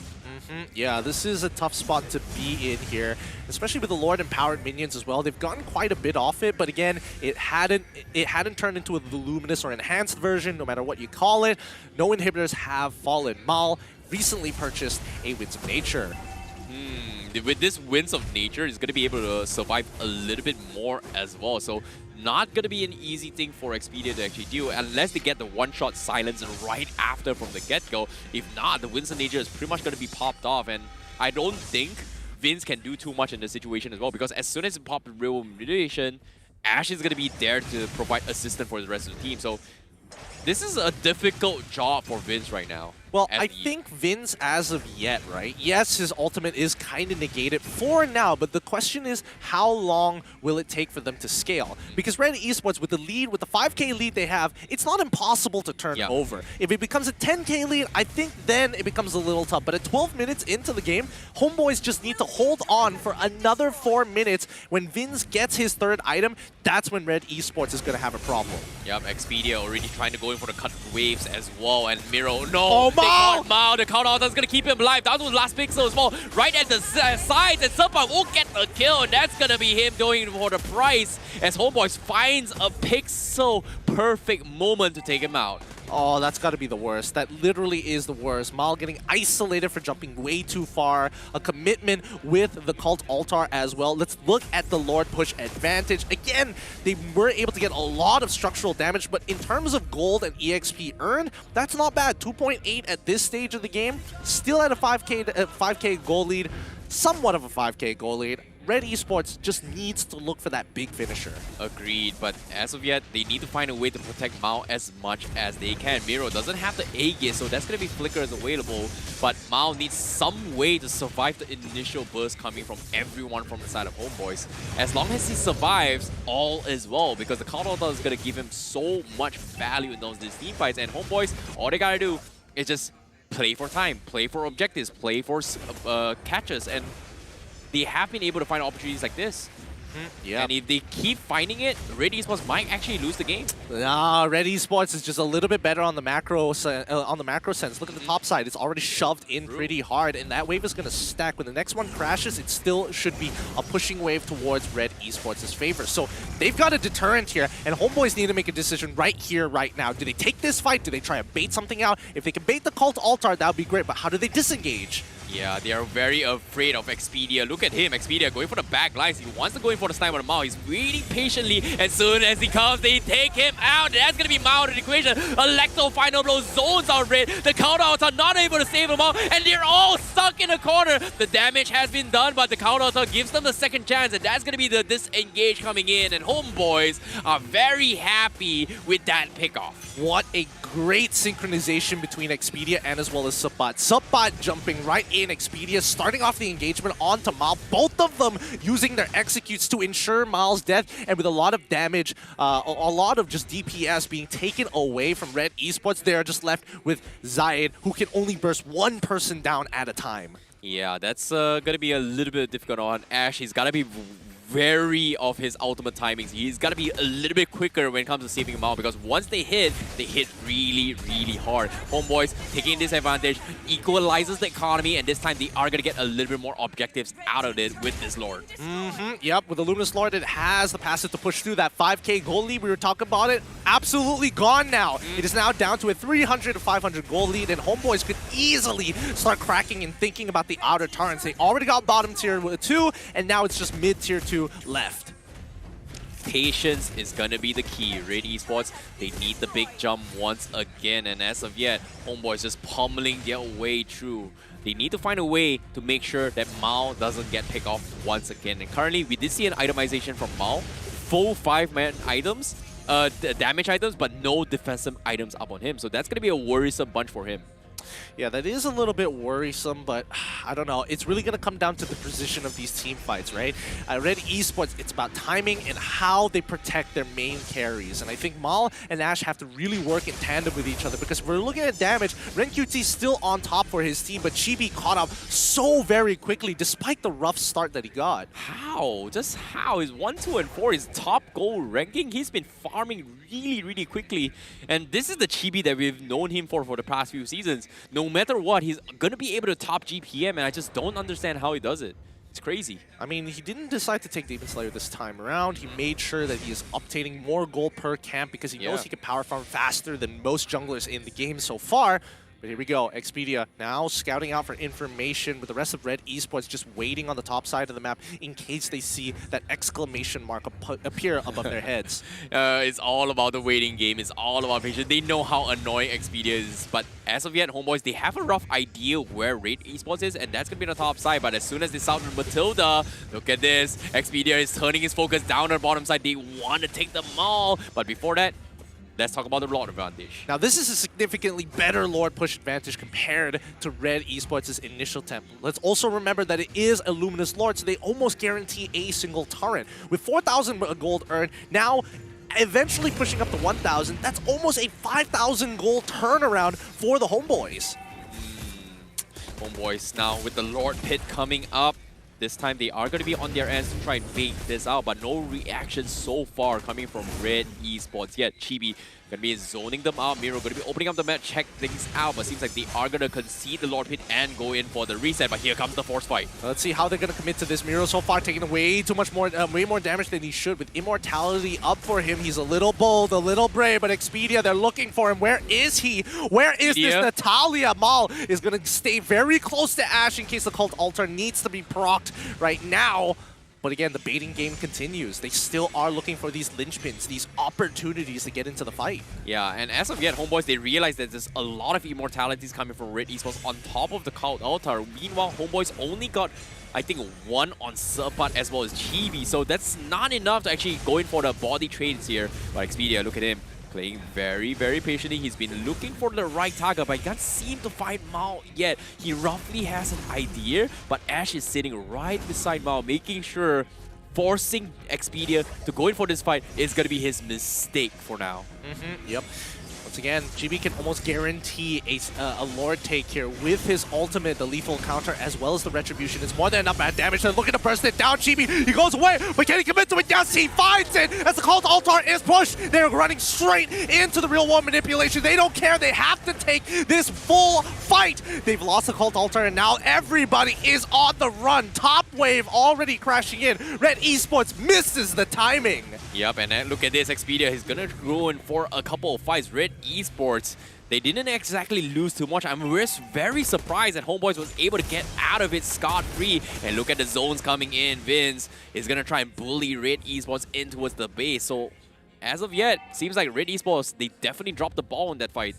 Yeah, this is a tough spot to be in here, especially with the Lord Empowered minions as well. They've gotten quite a bit off it, but again, it hadn't turned into a Voluminous or enhanced version, no matter what you call it. No inhibitors have fallen. Mal recently purchased a Winds of Nature. With this Winds of Nature, he's going to be able to survive a little bit more as well. So not going to be an easy thing for Expedia to actually do unless they get the one-shot silence right after from the get-go. If not, the Winds of Nature is pretty much going to be popped off, and I don't think Vince can do too much in the situation as well, because as soon as it pops Real Mutation, Ash is going to be there to provide assistance for the rest of the team. So this is a difficult job for Vince right now. Well, I think Vince, as of yet, right? Yes, his ultimate is kind of negated for now, but the question is, how long will it take for them to scale? Because Red Esports, with the lead, with the 5K lead they have, it's not impossible to turn over. If it becomes a 10K lead, I think then it becomes a little tough. But at 12 minutes into the game, homeboys just need to hold on for another 4 minutes. When Vince gets his third item, that's when Red Esports is going to have a problem. Yep, Expedia already trying to go in for the cut waves as well, and Miro, no! Oh, Mao, the counter is going to keep him alive. Down to the last pixel as well. Right at the sides, and Supa will get the kill, and that's going to be him going for the price as Homeboys finds a pixel perfect moment to take him out. Oh, that's got to be the worst. That literally is the worst. Mal getting isolated for jumping way too far. A commitment with the Cult Altar as well. Let's look at the Lord Push advantage. Again, they were able to get a lot of structural damage, but in terms of gold and EXP earned, that's not bad. 2.8 at this stage of the game. Still at a 5K goal lead. Somewhat of a 5K goal lead. Red Esports just needs to look for that big finisher. Agreed, but as of yet, they need to find a way to protect Mao as much as they can. Miro doesn't have the Aegis, so that's going to be flickers available, but Mao needs some way to survive the initial burst coming from everyone from the side of Homeboys. As long as he survives, all is well, because the counter is going to give him so much value in these team fights, and Homeboys, all they got to do is just play for time, play for objectives, play for catches, and they have been able to find opportunities like this. And if they keep finding it, Red Esports might actually lose the game. Nah, Red Esports is just a little bit better on the macro sense. Look at the top side; it's already shoved in pretty hard, and that wave is going to stack. When the next one crashes, it still should be a pushing wave towards Red Esports' favor. So they've got a deterrent here, and Homeboys need to make a decision right here, right now. Do they take this fight? Do they try to bait something out? If they can bait the Cult Altar, that would be great. But how do they disengage? Yeah, they are very afraid of Expedia. Look at him, Expedia going for the back lines. He wants to go in for the sniper on Mao. He's waiting patiently. As soon as he comes, they take him out. That's going to be Mao in the equation. Electro final blow zones out Red. The countouts are not able to save him out, and they're all stuck in a corner. The damage has been done, but the countouts gives them the second chance, and that's going to be the disengage coming in. And Homeboys are very happy with that pickoff. What a great synchronization between Expedia and as well as Supat. Supat jumping right in, Expedia starting off the engagement onto Mal. Both of them using their executes to ensure Mal's death, and with a lot of damage, a lot of just DPS being taken away from Red Esports. They are just left with Zayed, who can only burst one person down at a time. Yeah, that's going to be a little bit difficult on Ash. He's got to be wary of his ultimate timings. He's got to be a little bit quicker when it comes to saving him out, because once they hit really, really hard. Homeboys taking this advantage, equalizes the economy, and this time they are going to get a little bit more objectives out of it with this Lord. Yep, with the Luminous Lord, it has the passive to push through that 5K goal lead. We were talking about it. Absolutely gone now. It is now down to a 300 to 500 goal lead, and Homeboys could easily start cracking and thinking about the outer turrets. They already got bottom tier 2, and now it's just mid tier 2 left. Patience is going to be the key. Red Esports, they need the big jump once again, and as of yet, Homeboys just pummeling their way through. They need to find a way to make sure that Mao doesn't get picked off once again. And currently, we did see an itemization from Mao. Full 5-man items, damage items, but no defensive items up on him. So that's going to be a worrisome bunch for him. Yeah, that is a little bit worrisome, but I don't know. It's really going to come down to the precision of these team fights, right? Red Esports, it's about timing and how they protect their main carries. And I think Mal and Ash have to really work in tandem with each other, because if we're looking at damage, RenQT's still on top for his team, but Chibi caught up so very quickly despite the rough start that he got. How? Just how? His 1, 2, and 4, his top goal ranking, he's been farming really quickly. And this is the Chibi that we've known him for the past few seasons. No matter what, he's going to be able to top GPM, and I just don't understand how he does it. It's crazy. I mean, he didn't decide to take Demon Slayer this time around. He made sure that he is obtaining more gold per camp because he knows he can power farm faster than most junglers in the game so far. But here we go, Expedia now scouting out for information with the rest of Red Esports just waiting on the top side of the map in case they see that exclamation mark appear above their heads. It's all about the waiting game. It's all about patience. They know how annoying Expedia is. But as of yet, Homeboys, they have a rough idea where Red Esports is, and that's going to be on the top side. But as soon as they sound Matilda, look at this. Expedia is turning his focus down on the bottom side. They want to take them all. But before that, let's talk about the Lord advantage. Now, this is a significantly better Lord push advantage compared to Red Esports' initial temp. Let's also remember that it is a Luminous Lord, so they almost guarantee a single turret. With 4,000 gold earned, now eventually pushing up to 1,000, that's almost a 5,000 gold turnaround for the Homeboys. Homeboys now with the Lord Pit coming up. This time they are going to be on their ends to try and bait this out, but no reaction so far coming from Red Esports yet. Chibi going to be zoning them out. Miro going to be opening up the map, check things out, but seems like they are going to concede the Lord Pit and go in for the reset, but here comes the force fight. Let's see how they're going to commit to this. Miro so far taking way too much more, way more damage than he should. With Immortality up for him, he's a little bold, a little brave, but Expedia, they're looking for him. Where is he? Where is this Natalia? Mal is going to stay very close to Ash in case the Cult Altar needs to be procced right now. But again, the baiting game continues. They still are looking for these linchpins, these opportunities to get into the fight. Yeah, and as of yet, Homeboys, they realize that there's a lot of immortalities coming from Red Esports on top of the Cult Altar. Meanwhile, Homeboys only got, I think, 1 on Serpat as well as Chibi, so that's not enough to actually go in for the body trades here. But Expedia, look at him. Playing very patiently. He's been looking for the right target, but he can't seem to find Mao yet. He roughly has an idea, but Ash is sitting right beside Mao, making sure forcing Expedia to go in for this fight is going to be his mistake for now. Yep. Once again, Chibi can almost guarantee a Lord take here with his ultimate, the lethal counter, as well as the retribution. It's more than enough bad damage. They're looking to burst it down. Chibi, he goes away, but can he commit to it? Yes, he finds it as the Cult Altar is pushed. They're running straight into the real world manipulation. They don't care. They have to take this full fight. They've lost the Cult Altar, and now everybody is on the run. Top wave already crashing in. Red Esports misses the timing. Yep, and then look at this. Expedia, he's going to go in for a couple of fights. Red Esports, they didn't exactly lose too much. We're very surprised that Homeboys was able to get out of it scot-free. And look at the zones coming in. Vince is going to try and bully Red Esports in towards the base. So, as of yet, seems like Red Esports, they definitely dropped the ball in that fight.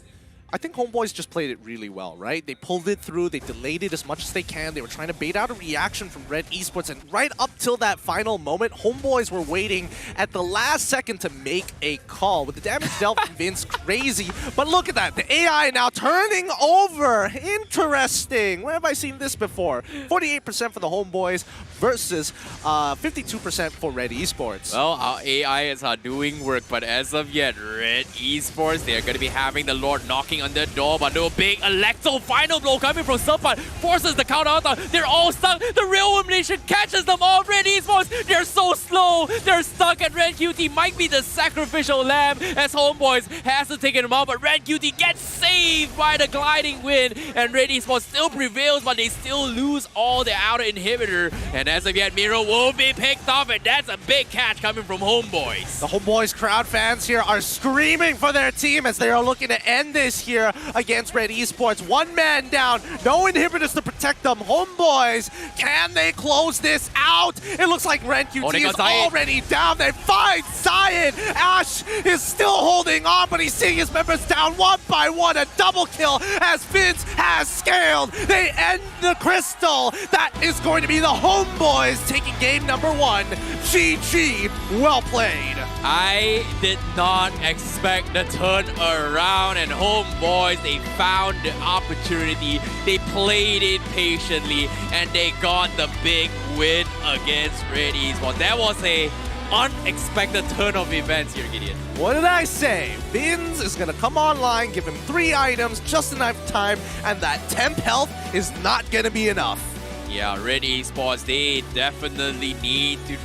I think Homeboys just played it really well, right? They pulled it through, they delayed it as much as they can. They were trying to bait out a reaction from Red Esports, and right up till that final moment, Homeboys were waiting at the last second to make a call. With the damage dealt from Vince, crazy. But look at that, the AI now turning over. Interesting. Where have I seen this before? 48% for the Homeboys versus 52% for Red Esports. Well, our AIs are doing work, but as of yet, Red Esports, they are going to be having the Lord knocking on the door, but no big Electro final blow coming from Serpat forces the counter out. They're all stuck. The real elimination catches them all. Red Esports, they're so slow. They're stuck, and Red QT might be the sacrificial lamb as Homeboys has to take them out, but Red QT gets saved by the gliding wind, and Red Esports still prevails, but they still lose all their outer inhibitor. And as of yet, Miro will be picked off, and that's a big catch coming from Homeboys. The Homeboys crowd fans here are screaming for their team as they are looking to end this here against Red Esports. One man down, no inhibitors to protect them. Homeboys, can they close this out? It looks like Ren QT is already down. They find Zion. Ash is still holding on, but he's seeing his members down one by one. A double kill as Vince has scaled. They end the crystal. That is going to be the Homeboys taking game number 1. GG, well played. I did not expect the turn around, and Homeboys Homebois, they found the opportunity, they played it patiently, and they got the big win against Red Esports. That was a unexpected turn of events here, Gideon. What did I say? Vins is gonna come online, give him 3 items, just enough time, and that temp health is not gonna be enough. Yeah, Red Esports, they definitely need to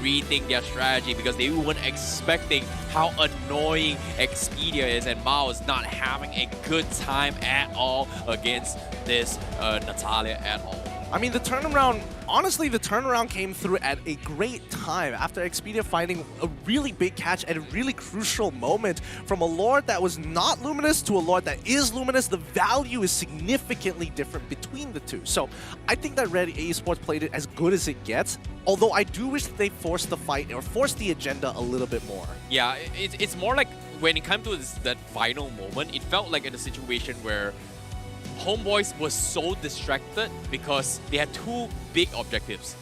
rethink their strategy because they weren't expecting how annoying Expedia is, and Mao is not having a good time at all against this Natalia at all. I mean, the turnaround, honestly, the turnaround came through at a great time after Expedia finding a really big catch at a really crucial moment. From a Lord that was not Luminous to a Lord that is Luminous, the value is significantly different between the two. So I think that Red Esports played it as good as it gets, although I do wish that they forced the fight or forced the agenda a little bit more. Yeah, it's more like when it came to that final moment, it felt like in a situation where Homebois was so distracted because they had 2 big objectives.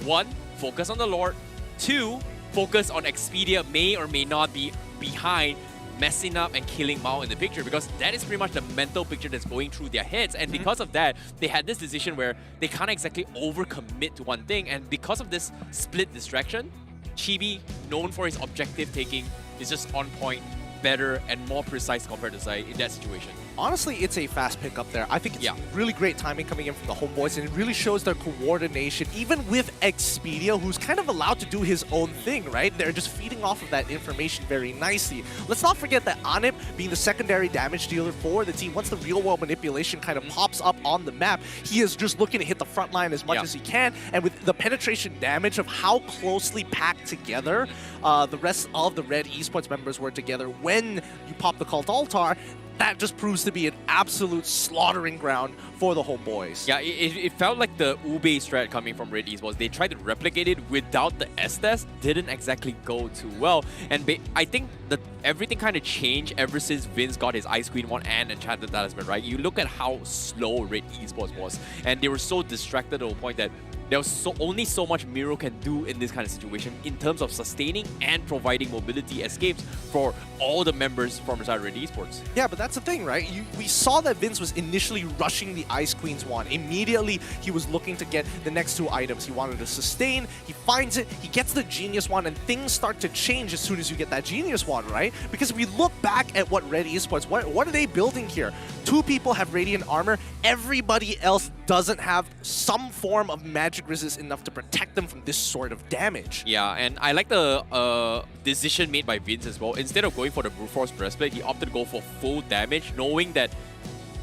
1, focus on the Lord. 2, focus on Expedia may or may not be behind messing up and killing Mao in the picture, because that is pretty much the mental picture that's going through their heads. And because of that, they had this decision where they can't exactly overcommit to one thing. And because of this split distraction, Chibi, known for his objective taking, is just on point, better and more precise compared to Zai in that situation. Honestly, it's a fast pickup there. I think it's really great timing coming in from the Homebois, and it really shows their coordination, even with Expedia, who's kind of allowed to do his own thing, right? They're just feeding off of that information very nicely. Let's not forget that Anip, being the secondary damage dealer for the team, once the real-world manipulation kind of pops up on the map, he is just looking to hit the front line as much as he can, and with the penetration damage of how closely packed together the rest of the Red Esports members were together when you pop the Cult Altar, that just proves to be an absolute slaughtering ground for the Homebois. Yeah, it felt like the Ube strat coming from Red Esports. They tried to replicate it without the Estes, didn't exactly go too well. And I think that everything kind of changed ever since Vince got his Ice Queen 1 and Enchanted Talisman, right? You look at how slow Red Esports was, and they were so distracted to a point that there was only so much Miro can do in this kind of situation in terms of sustaining and providing mobility escapes for all the members from inside Red Esports. Yeah, but that's the thing, right? We saw that Vince was initially rushing the Ice Queen's wand. Immediately, he was looking to get the next 2 items. He wanted to sustain, he finds it, he gets the Genius Wand, and things start to change as soon as you get that Genius Wand, right? Because if we look back at what Red Esports, what are they building here? 2 people have Radiant Armor, everybody else doesn't have some form of magic resist enough to protect them from this sort of damage. Yeah, and I like the decision made by Vince as well. Instead of going for the Brute Force Breastplate, he opted to go for full damage, knowing that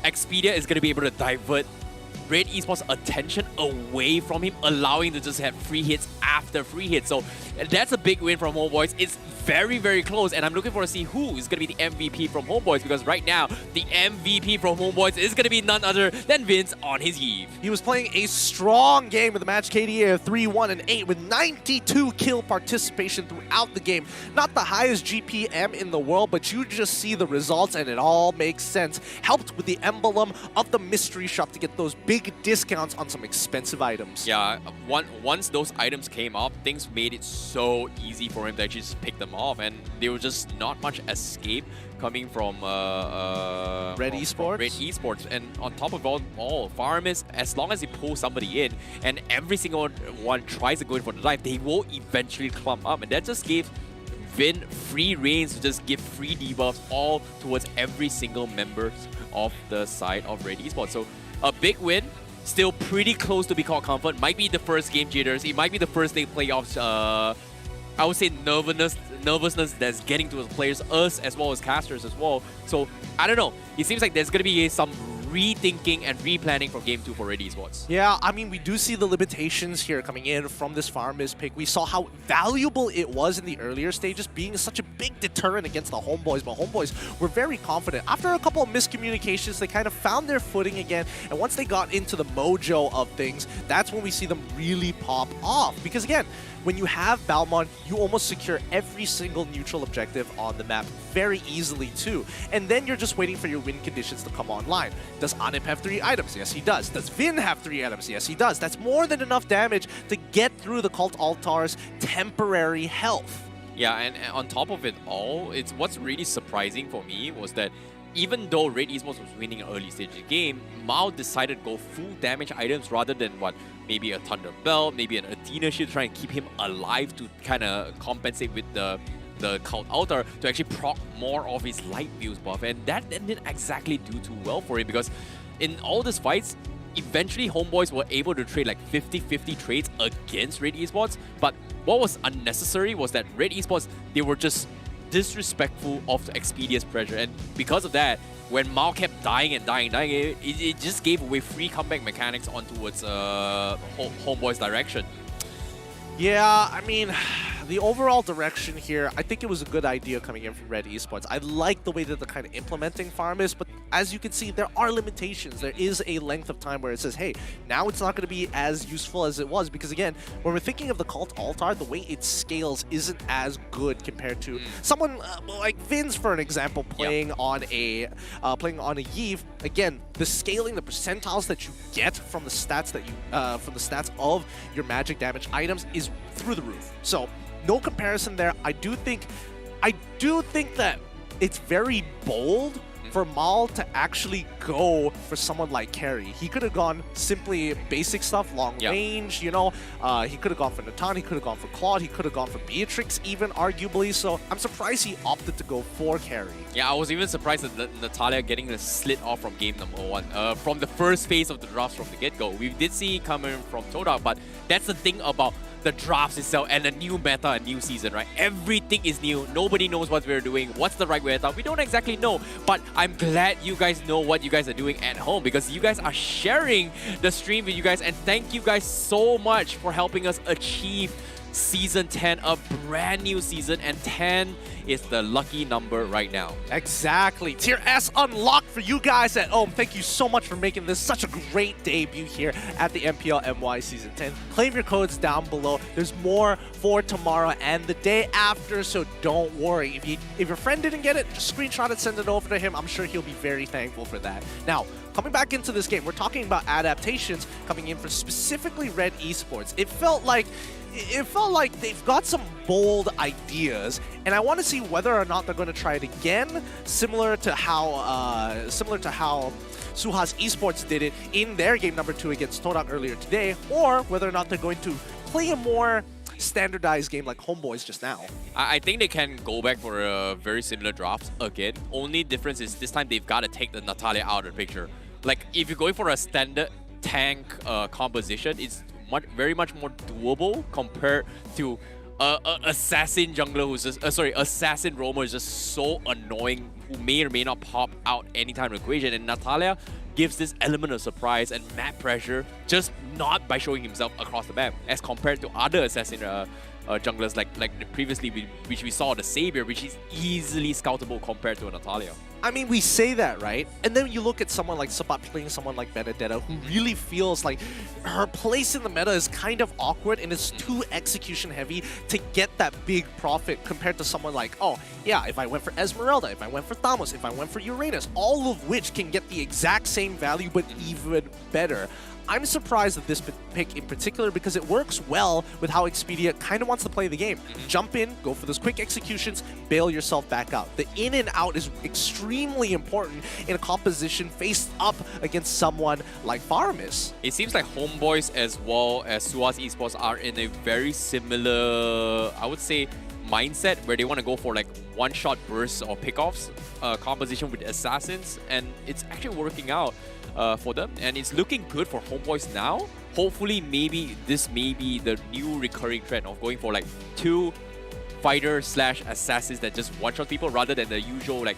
Expedia is going to be able to divert Red Esports' attention away from him, allowing him to just have free hits after free hits. So that's a big win from Homebois. It's very, very close, and I'm looking forward to see who is going to be the MVP from Homebois, because right now, the MVP from Homebois is going to be none other than Vince on his Eve. He was playing a strong game with a match KDA of 3-1-8 with 92 kill participation throughout the game. Not the highest GPM in the world, but you just see the results and it all makes sense. Helped with the emblem of the mystery shop to get those big discounts on some expensive items. Yeah, once those items came up, things made it so easy for him to actually just pick them off, and there was just not much escape coming from Red Esports. And on top of all Farmis, as long as he pulls somebody in and every single one tries to go in for the dive, they will eventually clump up, and that just gave Vin free reigns to just give free debuffs all towards every single member of the side of Red Esports. So a big win. Still pretty close to be called comfort. Might be the first game jitters. It might be the first day playoffs. I would say nervousness that's getting to the players, us as well as casters as well. So I don't know. It seems like there's gonna be some rethinking and replanning for Game 2 for Red Esports. Yeah, I mean, we do see the limitations here coming in from this Farmers pick. We saw how valuable it was in the earlier stages, being such a big deterrent against the Homebois, but Homebois were very confident. After a couple of miscommunications, they kind of found their footing again, and once they got into the mojo of things, that's when we see them really pop off. Because again, when you have Balmond, you almost secure every single neutral objective on the map very easily too. And then you're just waiting for your win conditions to come online. Does Anip have 3 items? Yes, he does. Does Vin have 3 items? Yes, he does. That's more than enough damage to get through the Cult Altar's temporary health. Yeah, and on top of it all, what's really surprising for me was that even though Red Esports was winning an early stage of the game, Mao decided to go full damage items rather than maybe a Thunder Belt, maybe an Athena Shield to try and keep him alive to kind of compensate with the Cult Altar to actually proc more of his light views buff. And that didn't exactly do too well for him, because in all these fights, eventually Homeboys were able to trade like 50-50 trades against Red Esports. But what was unnecessary was that Red Esports, they were just disrespectful of the Expedia's pressure, and because of that, when Mao kept dying and dying, it just gave away free comeback mechanics on towards Homeboy's direction. Yeah, I mean, the overall direction here, I think it was a good idea coming in from Red Esports. I like the way that they're kind of implementing Farm is, but as you can see, there are limitations. There is a length of time where it says, hey, now it's not going to be as useful as it was, because again, when we're thinking of the Cult Altar, the way it scales isn't as good compared to someone like Vince, for an example, playing on a Yve. Again, the scaling, the percentiles that you get from the stats that you from the stats of your magic damage items is through the roof. So no comparison there. I do think that it's very bold for Mal to actually go for someone like Carry. He could have gone simply basic stuff, long range, you know. He could have gone for Natan, he could have gone for Claude, he could have gone for Beatrix even, arguably. So I'm surprised he opted to go for Carry. Yeah, I was even surprised at Natalia getting the slit off from game number 1. From the first phase of the drafts from the get-go. We did see it coming from TODAK, but that's the thing about the drafts itself and a new meta, a new season, right? Everything is new. Nobody knows what we're doing. What's the right meta? We don't exactly know. But I'm glad you guys know what you guys are doing at home, because you guys are sharing the stream with you guys. And thank you guys so much for helping us achieve Season 10, a brand new season, and 10 is the lucky number right now. Exactly. Tier S unlocked for you guys at home. Thank you so much for making this such a great debut here at the MPL MY Season 10. Claim your codes down below. There's more for tomorrow and the day after, so don't worry. If your friend didn't get it, just screenshot it, send it over to him. I'm sure he'll be very thankful for that. Now, coming back into this game, we're talking about adaptations coming in for specifically Red Esports. It felt like they've got some bold ideas, and I want to see whether or not they're going to try it again, similar to how SUHAZ Esports did it in their game number 2 against TODAK earlier today, or whether or not they're going to play a more standardized game like Homeboys just now. I think they can go back for a very similar drafts again. Only difference is this time they've got to take the Natalia out of the picture. Like, if you're going for a standard tank composition, it's very much more doable compared to assassin jungler who's just assassin roamer is just so annoying, who may or may not pop out anytime in the equation. And Natalia gives this element of surprise and map pressure just not by showing himself across the map, as compared to other assassin junglers like previously, which we saw the Savior, which is easily scoutable compared to a Natalia. I mean, we say that, right? And then you look at someone like Sabat playing someone like Benedetta, who really feels like her place in the meta is kind of awkward and it's too execution heavy to get that big profit compared to someone like, oh, yeah, if I went for Esmeralda, if I went for Thamos, if I went for Uranus, all of which can get the exact same value but even better. I'm surprised at this pick in particular because it works well with how Expedia kind of wants to play the game. Jump in, go for those quick executions, bail yourself back out. The in and out is extremely important in a composition faced up against someone like Faramis. It seems like Homeboys as well as SUHAZ Esports are in a very similar, I would say, mindset where they want to go for like one-shot bursts or pickoffs composition with assassins, and it's actually working out for them, and it's looking good for Homeboys now. Hopefully, maybe this may be the new recurring trend of going for like 2 fighter/assassins that just one-shot people rather than the usual like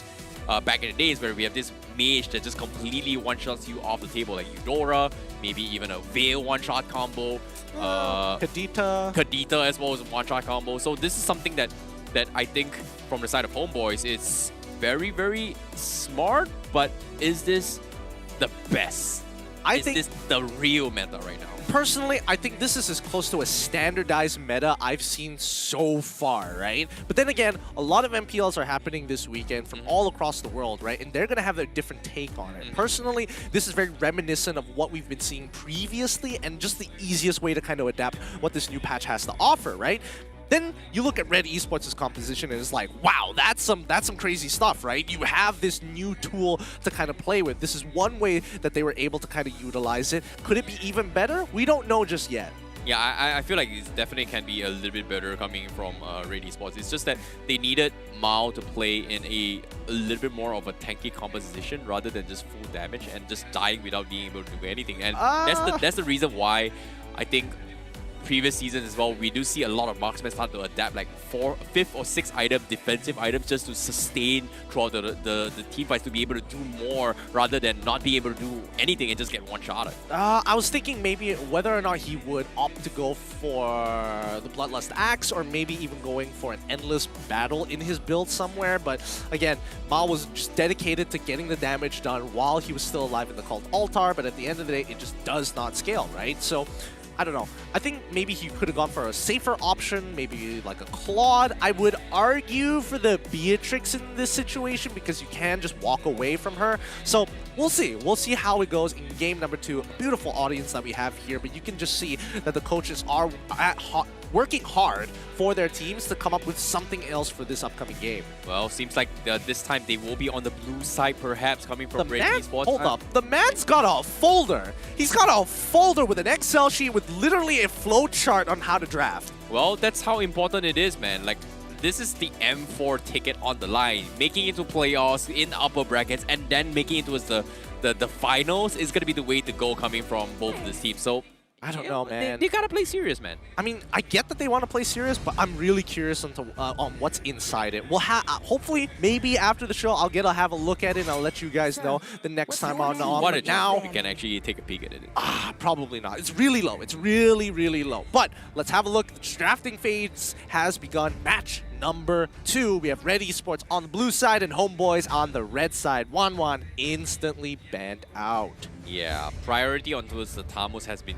back in the days where we have this mage that just completely one-shots you off the table, like Eudora, maybe even a Veil one-shot combo. Kadita as well as a one-shot combo. So this is something that I think from the side of Homeboys, it's very, very smart, but is this the best? Is this the real meta right now? Personally, I think this is as close to a standardized meta I've seen so far, right? But then again, a lot of MPLs are happening this weekend from all across the world, right? And they're going to have their different take on it. Personally, this is very reminiscent of what we've been seeing previously and just the easiest way to kind of adapt what this new patch has to offer, right? then you look at Red Esports' composition and it's like, wow, that's some crazy stuff, right? You have this new tool to kind of play with. This is one way that they were able to kind of utilize it. Could it be even better? We don't know just yet. Yeah, I feel like it definitely can be a little bit better coming from Red Esports. It's just that they needed Mao to play in a little bit more of a tanky composition rather than just full damage and just dying without being able to do anything. And that's the reason why I think previous seasons as well, we do see a lot of marksmen start to adapt like 5th or 6th item, defensive items, just to sustain throughout the team fights, to be able to do more rather than not be able to do anything and just get one-shotted. I was thinking maybe whether or not he would opt to go for the Bloodlust Axe, or maybe even going for an Endless Battle in his build somewhere. But again, Mao was just dedicated to getting the damage done while he was still alive in the Cult Altar, but at the end of the day, it just does not scale, right? So I don't know. I think maybe he could have gone for a safer option, maybe like a Claude. I would argue for the Beatrix in this situation because you can just walk away from her. So we'll see. We'll see how it goes in game number 2. A beautiful audience that we have here, but you can just see that the coaches are working hard for their teams to come up with something else for this upcoming game. Well, seems like this time they will be on the blue side, perhaps, coming from Red Esports. Hold up. The man's got a folder. He's got a folder with an Excel sheet with literally a flow chart on how to draft. Well, that's how important it is, man. Like, this is the M4 ticket on the line. Making it to playoffs in upper brackets and then making it towards the finals is going to be the way to go coming from both of these teams. So I don't know, man. They gotta play serious, man. I mean, I get that they want to play serious, but I'm really curious on what's inside it. We'll hopefully, maybe after the show, I'll have a look at it and I'll let you guys know the next time on. What now we can actually take a peek at it. Probably not. It's really low. It's really, really low. But let's have a look. The drafting phase has begun. Match number 2. We have Red Esports on the blue side and Homeboys on the red side. Wanwan instantly banned out. Yeah, priority onto the Tamos has been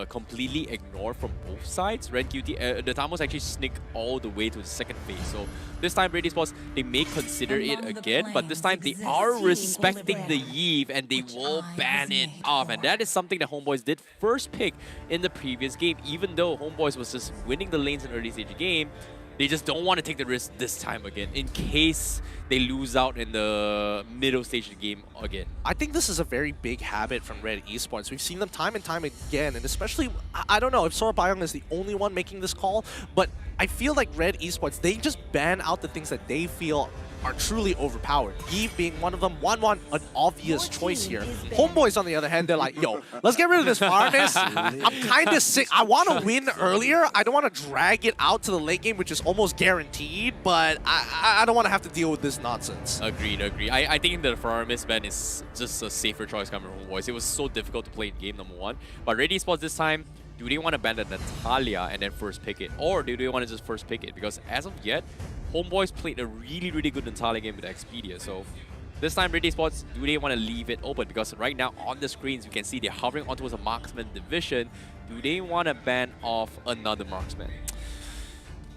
completely ignored from both sides. Red QT, the Tamos actually sneak all the way to the second phase. So this time, Red Esports, they may consider it again, but this time they are respecting the Eve and they will ban it off. And that is something that Homeboys did first pick in the previous game. Even though Homeboys was just winning the lanes in early stage game, they just don't want to take the risk this time again in case they lose out in the middle stage of the game again. I think this is a very big habit from Red Esports. We've seen them time and time again, and especially, I don't know if Sora Byung is the only one making this call, but I feel like Red Esports, they just ban out the things that they feel are truly overpowered. Eve being one of them. Wanwan, an obvious choice here. Homeboys, on the other hand, they're like, yo, let's get rid of this farness. I'm kind of sick. I want to win earlier. I don't want to drag it out to the late game, which is almost guaranteed, but I don't want to have to deal with this nonsense. Agreed. I think the Faramis ban is just a safer choice coming from Homeboys. It was so difficult to play in game number 1. But Red Esports this time, do they want to ban the Natalia and then first pick it? Or do they want to just first pick it? Because as of yet, Homeboys played a really, really good Natalia game with Expedia. So this time, Red Esports, do they want to leave it open? Because right now on the screens, you can see they're hovering onto a marksman division. Do they want to ban off another marksman?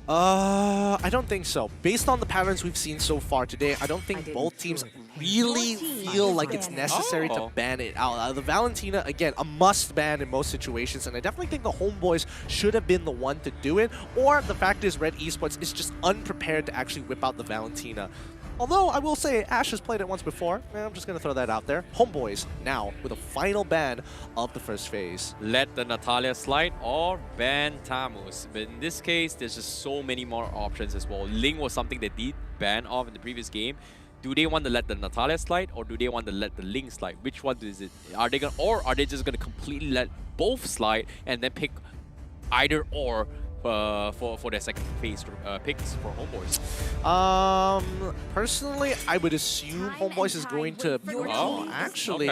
I don't think so. Based on the patterns we've seen so far today, I don't think both teams really feel like it's necessary to ban it out. The Valentina, again, a must ban in most situations, and I definitely think the Homeboys should have been the one to do it, or the fact is Red Esports is just unprepared to actually whip out the Valentina. Although, I will say, Ash has played it once before. I'm just going to throw that out there. Homeboys now with a final ban of the first phase. Let the Natalia slide or ban Tamus. But in this case, there's just so many more options as well. Ling was something they did ban off in the previous game. Do they want to let the Natalia slide or do they want to let the Ling slide? Which one is it? Are they just going to completely let both slide and then pick either or for their second phase picks for Homeboys? Personally, I would assume Homeboys is going to. Actually,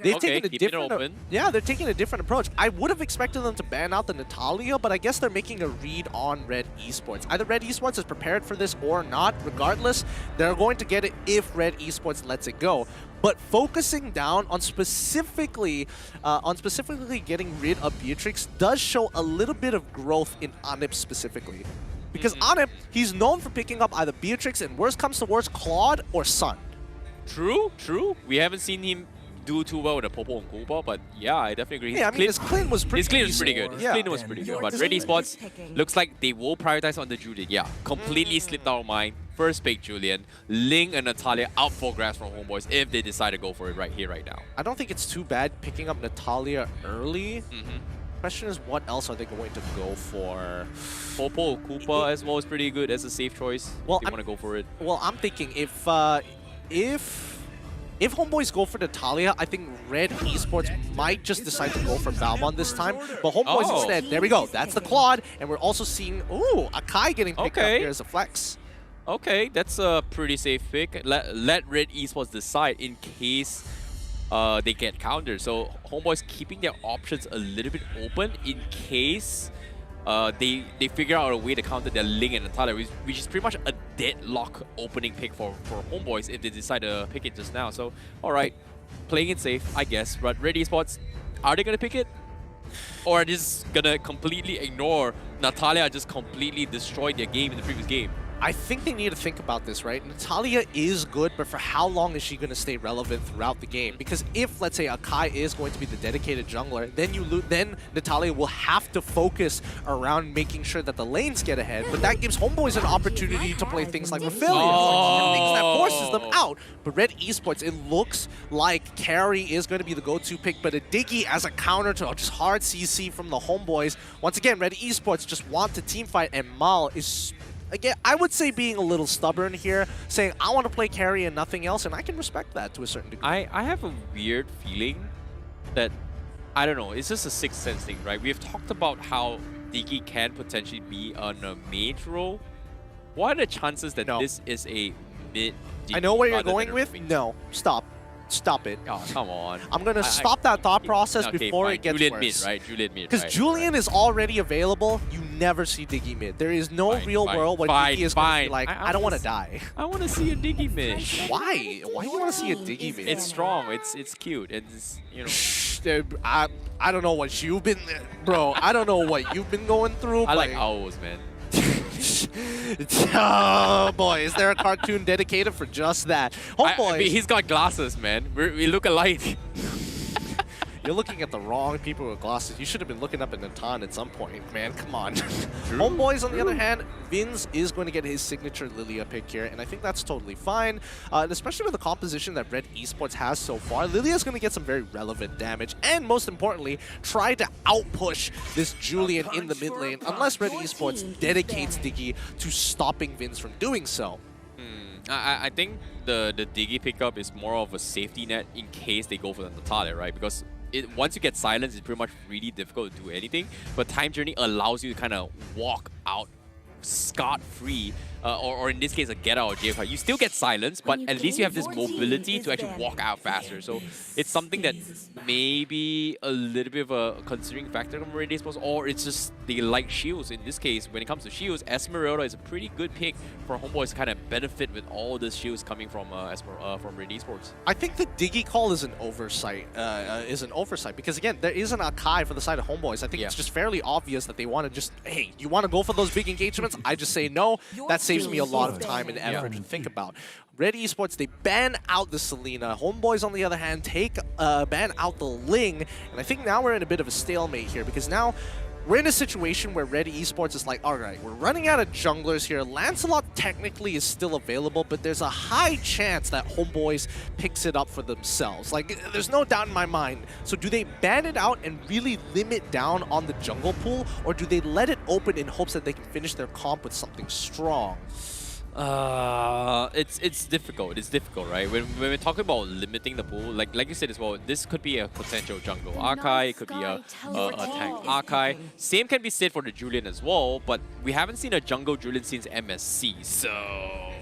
they've taken a different. Yeah, they're taking a different approach. I would have expected them to ban out the Natalia, but I guess they're making a read on Red Esports. Either Red Esports is prepared for this or not. Regardless, they're going to get it if Red Esports lets it go. But focusing down on specifically getting rid of Beatrix does show a little bit of growth in Anip specifically. Because Anip, he's known for picking up either Beatrix and worst comes to worst, Claude or Sun. True. We haven't seen him do too well with the Popo and Koopa, but yeah, I definitely agree. Yeah, I mean, his clean was pretty His clean was pretty good. decent. His clean was pretty good. But Red Esports looks like they will prioritize on the Julian. Yeah, completely slipped out of mind. First pick Julian, Ling and Natalia out for grabs from Homeboys if they decide to go for it right here, right now. I don't think it's too bad picking up Natalia early. Question is, what else are they going to go for? Popo Koopa as well is pretty good as a safe choice. Well, if you want to go for it. Well, I'm thinking if Homeboys go for Natalia, I think Red Esports might just decide to go for Balmon this time. But Homeboys instead, there we go. That's the Claude. And we're also seeing, ooh, Akai getting picked up here as a flex. Okay, that's a pretty safe pick. Let Red Esports decide in case they get countered. So Homeboys keeping their options a little bit open in case they figure out a way to counter their Ling and Natalia, which is pretty much a deadlock opening pick for Homeboys if they decide to pick it just now. So, alright, playing it safe, I guess. But Red Esports, are they going to pick it? Or are they just going to completely ignore Natalia just completely destroyed their game in the previous game? I think they need to think about this, right? Natalia is good, but for how long is she going to stay relevant throughout the game? Because if, let's say, Akai is going to be the dedicated jungler, then Natalia will have to focus around making sure that the lanes get ahead. But that gives Homeboys an opportunity to play things like Raphaelian, things that forces them out. But Red Esports, it looks like Carry is going to be the go-to pick, but a Diggy as a counter to just hard CC from the Homeboys. Once again, Red Esports just want to teamfight, and Mal is... Again, I would say being a little stubborn here, saying, I want to play carry and nothing else, and I can respect that to a certain degree. I have a weird feeling that, I don't know, it's just a sixth sense thing, right? We have talked about how Diggy can potentially be on a mage role. What are the chances that this is a mid Diggy? I know where you're going with. No, stop. Stop it. Oh, come on. I'm going to stop that thought process before it gets Julian worse. Mid, right? Julian mid, because Julian is already available. You never see Diggy mid. There is no real world where Diggy is going to be like, I don't want to die. I want to see a Diggy mid. Why? Why do you want to see a Diggy mid? It's strong. It's cute. It's, you know. I don't know what you've been... Bro, I don't know what you've been going through. I like owls, man. Oh boy, is there a cartoon dedicated for just that? I mean, he's got glasses, man. We look alike. You're looking at the wrong people with glasses. You should have been looking up at Natan at some point, man. Come on. Homeboys, on the other hand, Vinz is going to get his signature Lilia pick here, and I think that's totally fine. And especially with the composition that Red Esports has so far, Lilia's going to get some very relevant damage, and most importantly, try to outpush this Julian in the mid lane, unless Red Esports dedicates Diggy to stopping Vinz from doing so. I think the Diggy pickup is more of a safety net in case they go for the Natalia, right? Because once you get silence, it's pretty much really difficult to do anything. But Time Journey allows you to kind of walk out scot-free, or in this case, a get out of jail card. You still get silence, but at least you have this mobility to actually walk out faster. So it's something that may be a little bit of a considering factor from Red Esports, or it's just they like shields. In this case, when it comes to shields, Esmeralda is a pretty good pick for Homeboys to kind of benefit with all the shields coming from Red Esports. I think the Diggy call is an oversight. Because again, there is an Akai for the side of Homeboys. I think it's just fairly obvious that they want to just, hey, you want to go for those big engagements? I just say no. That saves me a lot of time and effort to think about. Red Esports, they ban out the Selena. Homeboys, on the other hand, ban out the Ling. And I think now we're in a bit of a stalemate here, because now we're in a situation where Red Esports is like, all right, we're running out of junglers here. Lancelot technically is still available, but there's a high chance that Homeboys picks it up for themselves. Like, there's no doubt in my mind. So do they ban it out and really limit down on the jungle pool, or do they let it open in hopes that they can finish their comp with something strong? It's difficult. It's difficult, right? When we're talking about limiting the pool, like you said as well, this could be a potential jungle Akai, it could be a tank Akai. Same can be said for the Julian as well, but we haven't seen a jungle Julian since MSC, so...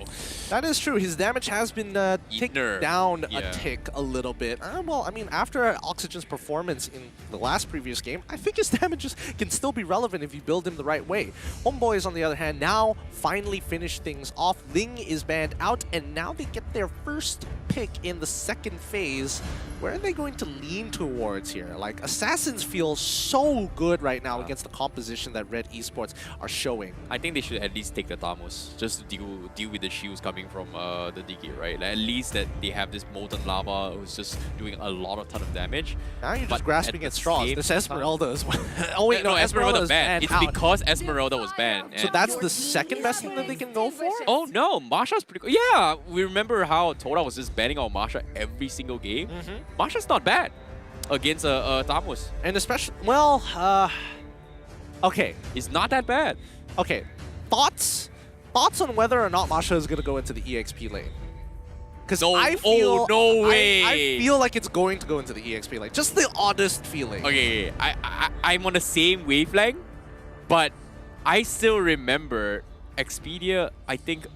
That is true. His damage has been ticked down a tick a little bit. Well, I mean, after Oxygen's performance in the last previous game, I think his damages can still be relevant if you build him the right way. Homeboys, on the other hand, now finally finish things off. Ling is banned out, and now they get their first pick in the second phase. Where are they going to lean towards here? Like, Assassins feel so good right now against the composition that Red Esports are showing. I think they should at least take the Tamos, just to deal with the shields coming from the Digi, right? Like, at least that they have this Molten Lava who's just doing a ton of damage. Now you're just grasping at straws. This Esmeralda as well. Oh wait, no, Esmeralda banned. It's out. because Esmeralda was banned. So that's the second best thing that they can go for? Oh no, Masha's pretty good. Yeah, we remember how TODAK was just banning out Masha every single game. Masha's not bad against Tamos. And especially, well, okay. It's not that bad. Okay, thoughts on whether or not Masha is going to go into the EXP lane? Because I feel, no way. I feel like it's going to go into the EXP lane. Just the oddest feeling. Okay, I'm on the same wavelength, but I still remember Expedia, I think,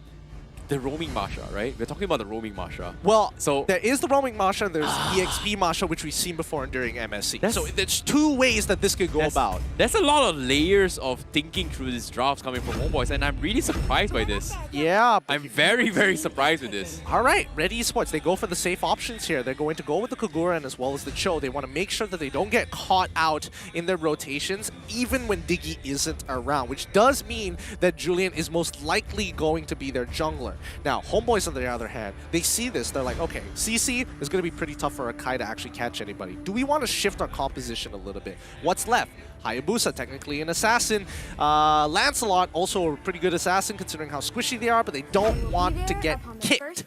the roaming Masha, right? We're talking about the roaming Masha. Well, so there is the roaming Masha and there's EXP Masha, which we've seen before during MSC. So there's two ways that this could go about. There's a lot of layers of thinking through these drafts coming from Homeboys, and I'm really surprised by this. Yeah. I'm very, very surprised with this. All right, Red Esports, they go for the safe options here. They're going to go with the Kagura as well as the Cho. They want to make sure that they don't get caught out in their rotations, even when Diggy isn't around, which does mean that Julian is most likely going to be their jungler. Now, Homeboys, on the other hand, they see this. They're like, okay, CC is going to be pretty tough for Akai to actually catch anybody. Do we want to shift our composition a little bit? What's left? Hayabusa, technically an assassin. Lancelot, also a pretty good assassin considering how squishy they are, but they don't want to get kicked.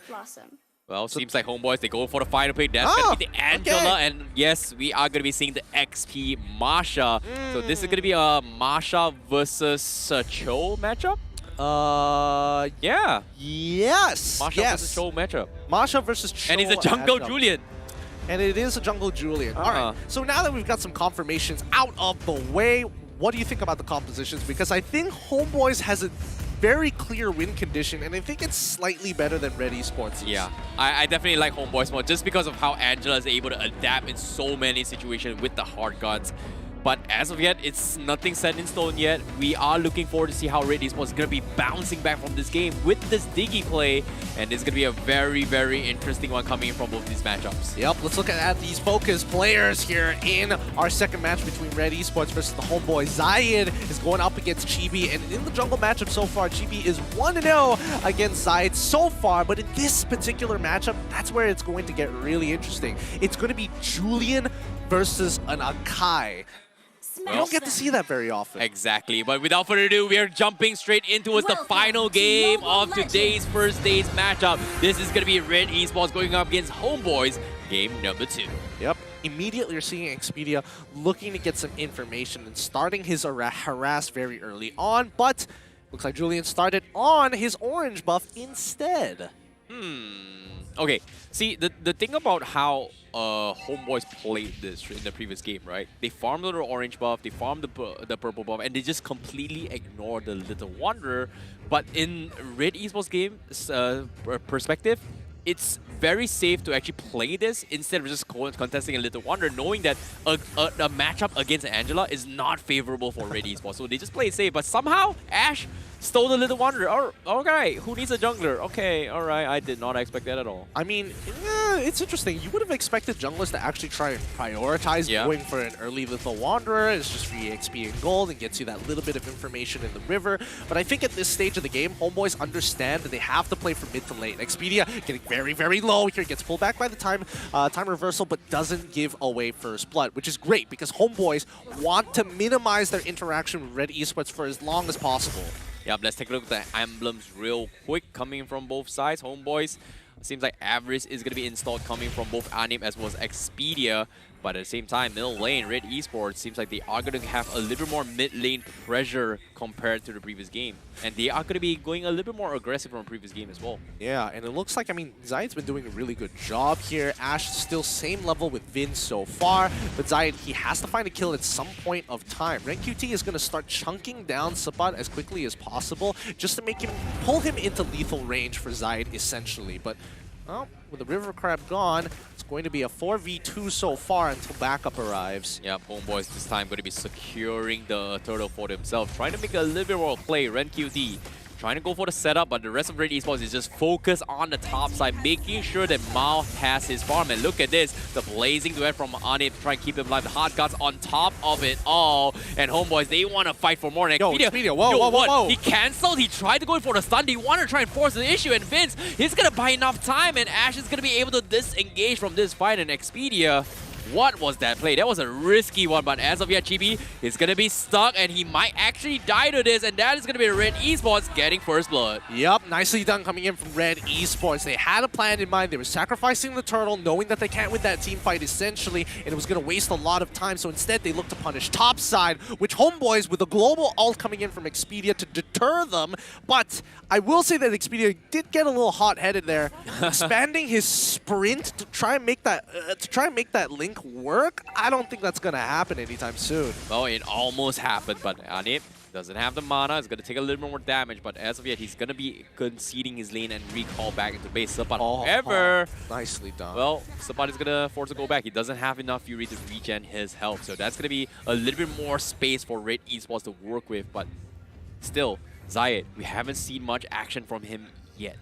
Well, seems like Homeboys, they go for the final pick. That's going to be the Angela, and yes, we are going to be seeing the XP Masha. So this is going to be a Masha versus Cho matchup? Yeah. Yes. Masha versus Cho matchup. Masha versus Cho. And he's a jungle Julian. And it is a jungle Julian. All right. So now that we've got some confirmations out of the way, what do you think about the compositions? Because I think Homeboys has a very clear win condition, and I think it's slightly better than Red Esports. Yeah, I definitely like Homeboys more just because of how Angela is able to adapt in so many situations with the hard guns. But as of yet, it's nothing set in stone yet. We are looking forward to see how Red Esports is going to be bouncing back from this game with this Diggy play. And it's going to be a very, very interesting one coming in from both these matchups. Yep, let's look at these focus players here in our second match between Red Esports versus the Homeboys. Zayed is going up against Chibi, and in the jungle matchup so far, Chibi is 1-0 against Zayed so far. But in this particular matchup, that's where it's going to get really interesting. It's going to be Julian versus an Akai. You don't get to see that very often. Exactly, but without further ado, we are jumping straight into the final game of today's first day's matchup. This is going to be Red Esports going up against Homeboys, game number 2. Yep. Immediately, you're seeing Expedia looking to get some information and starting his harass very early on, but looks like Julian started on his orange buff instead. Okay, see, the thing about how Homeboys played this in the previous game, right? They farmed the orange buff, they farmed the purple buff, and they just completely ignored the Little Wanderer. But in Red Esports game perspective, it's very safe to actually play this instead of just contesting a Little Wanderer, knowing that a matchup against Angela is not favorable for Red Esports. So they just play it safe, but somehow Ash stole the Little Wanderer. Oh, okay, who needs a jungler? Okay, alright, I did not expect that at all. I mean, it's interesting. You would have expected junglers to actually try and prioritize going for an early Little Wanderer. It's just free XP and gold and gets you that little bit of information in the river. But I think at this stage of the game, Homeboys understand that they have to play from mid to late. Expedia getting very, very low here, gets pulled back by the time reversal, but doesn't give away first blood, which is great because Homeboys want to minimize their interaction with Red Esports for as long as possible. Yep, let's take a look at the emblems real quick coming from both sides. Homeboys, seems like Avarice is going to be installed coming from both Anim as well as Expedia. But at the same time, middle lane, Red Esports, seems like they are going to have a little bit more mid lane pressure compared to the previous game. And they are going to be going a little bit more aggressive from the previous game as well. Yeah, and it looks like, I mean, Zayed's been doing a really good job here. Ash still same level with Vin so far, but Zayed, he has to find a kill at some point of time. RenQT is going to start chunking down Sapat as quickly as possible just to make him, pull him into lethal range for Zayed, essentially. But, well, with the River Crab gone, it's going to be a 4v2 so far until backup arrives. Yeah, Homeboys this time going to be securing the turtle for themselves, trying to make a little bit more play. RenQT trying to go for the setup, but the rest of Red Esports is just focused on the top side, making sure that Mao has his farm. And look at this, the blazing duet from Anip to try and keep him alive. The hard guards on top of it all. And Homeboys, they want to fight for more. And Expedia, whoa. He cancelled, he tried to go in for the stun, he wanted to try and force the issue, and Vince, he's going to buy enough time, and Ash is going to be able to disengage from this fight. And Expedia, what was that play? That was a risky one, but as of yet, Chibi is going to be stuck, and he might actually die to this, and that is going to be Red Esports getting first blood. Yep, nicely done coming in from Red Esports. They had a plan in mind. They were sacrificing the turtle, knowing that they can't win that team fight essentially, and it was going to waste a lot of time. So instead, they looked to punish topside, which Homeboys with a global ult coming in from Expedia to deter them. But I will say that Expedia did get a little hot-headed there, expanding his sprint to try and make that link work. I don't think that's going to happen anytime soon. Well, it almost happened, but Anip doesn't have the mana. It's going to take a little more damage, but as of yet, he's going to be conceding his lane and recall back into base. Sapat, however, nicely done. Well, Sapat is going to force to go back. He doesn't have enough Fury to regen his health, so that's going to be a little bit more space for Red Esports to work with, but still, Zayed, we haven't seen much action from him yet.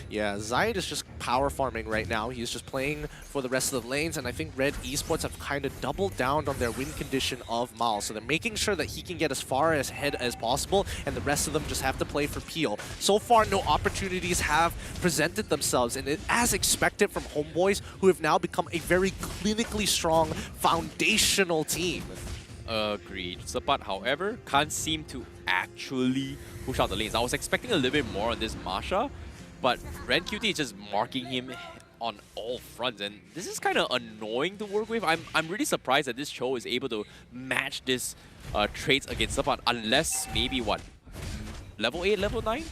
Yeah, Zayed is just power farming right now. He's just playing for the rest of the lanes, and I think Red Esports have kind of doubled down on their win condition of Mal. So they're making sure that he can get as far ahead as possible, and the rest of them just have to play for Peel. So far, no opportunities have presented themselves, and as expected from Homeboys, who have now become a very clinically strong, foundational team. Agreed. Sapat, however, can't seem to actually push out the lanes. I was expecting a little bit more on this Masha, but Ren QT is just marking him on all fronts, and this is kind of annoying to work with. I'm really surprised that this Cho is able to match this traits against Sapat, unless maybe what, level 8, level 9?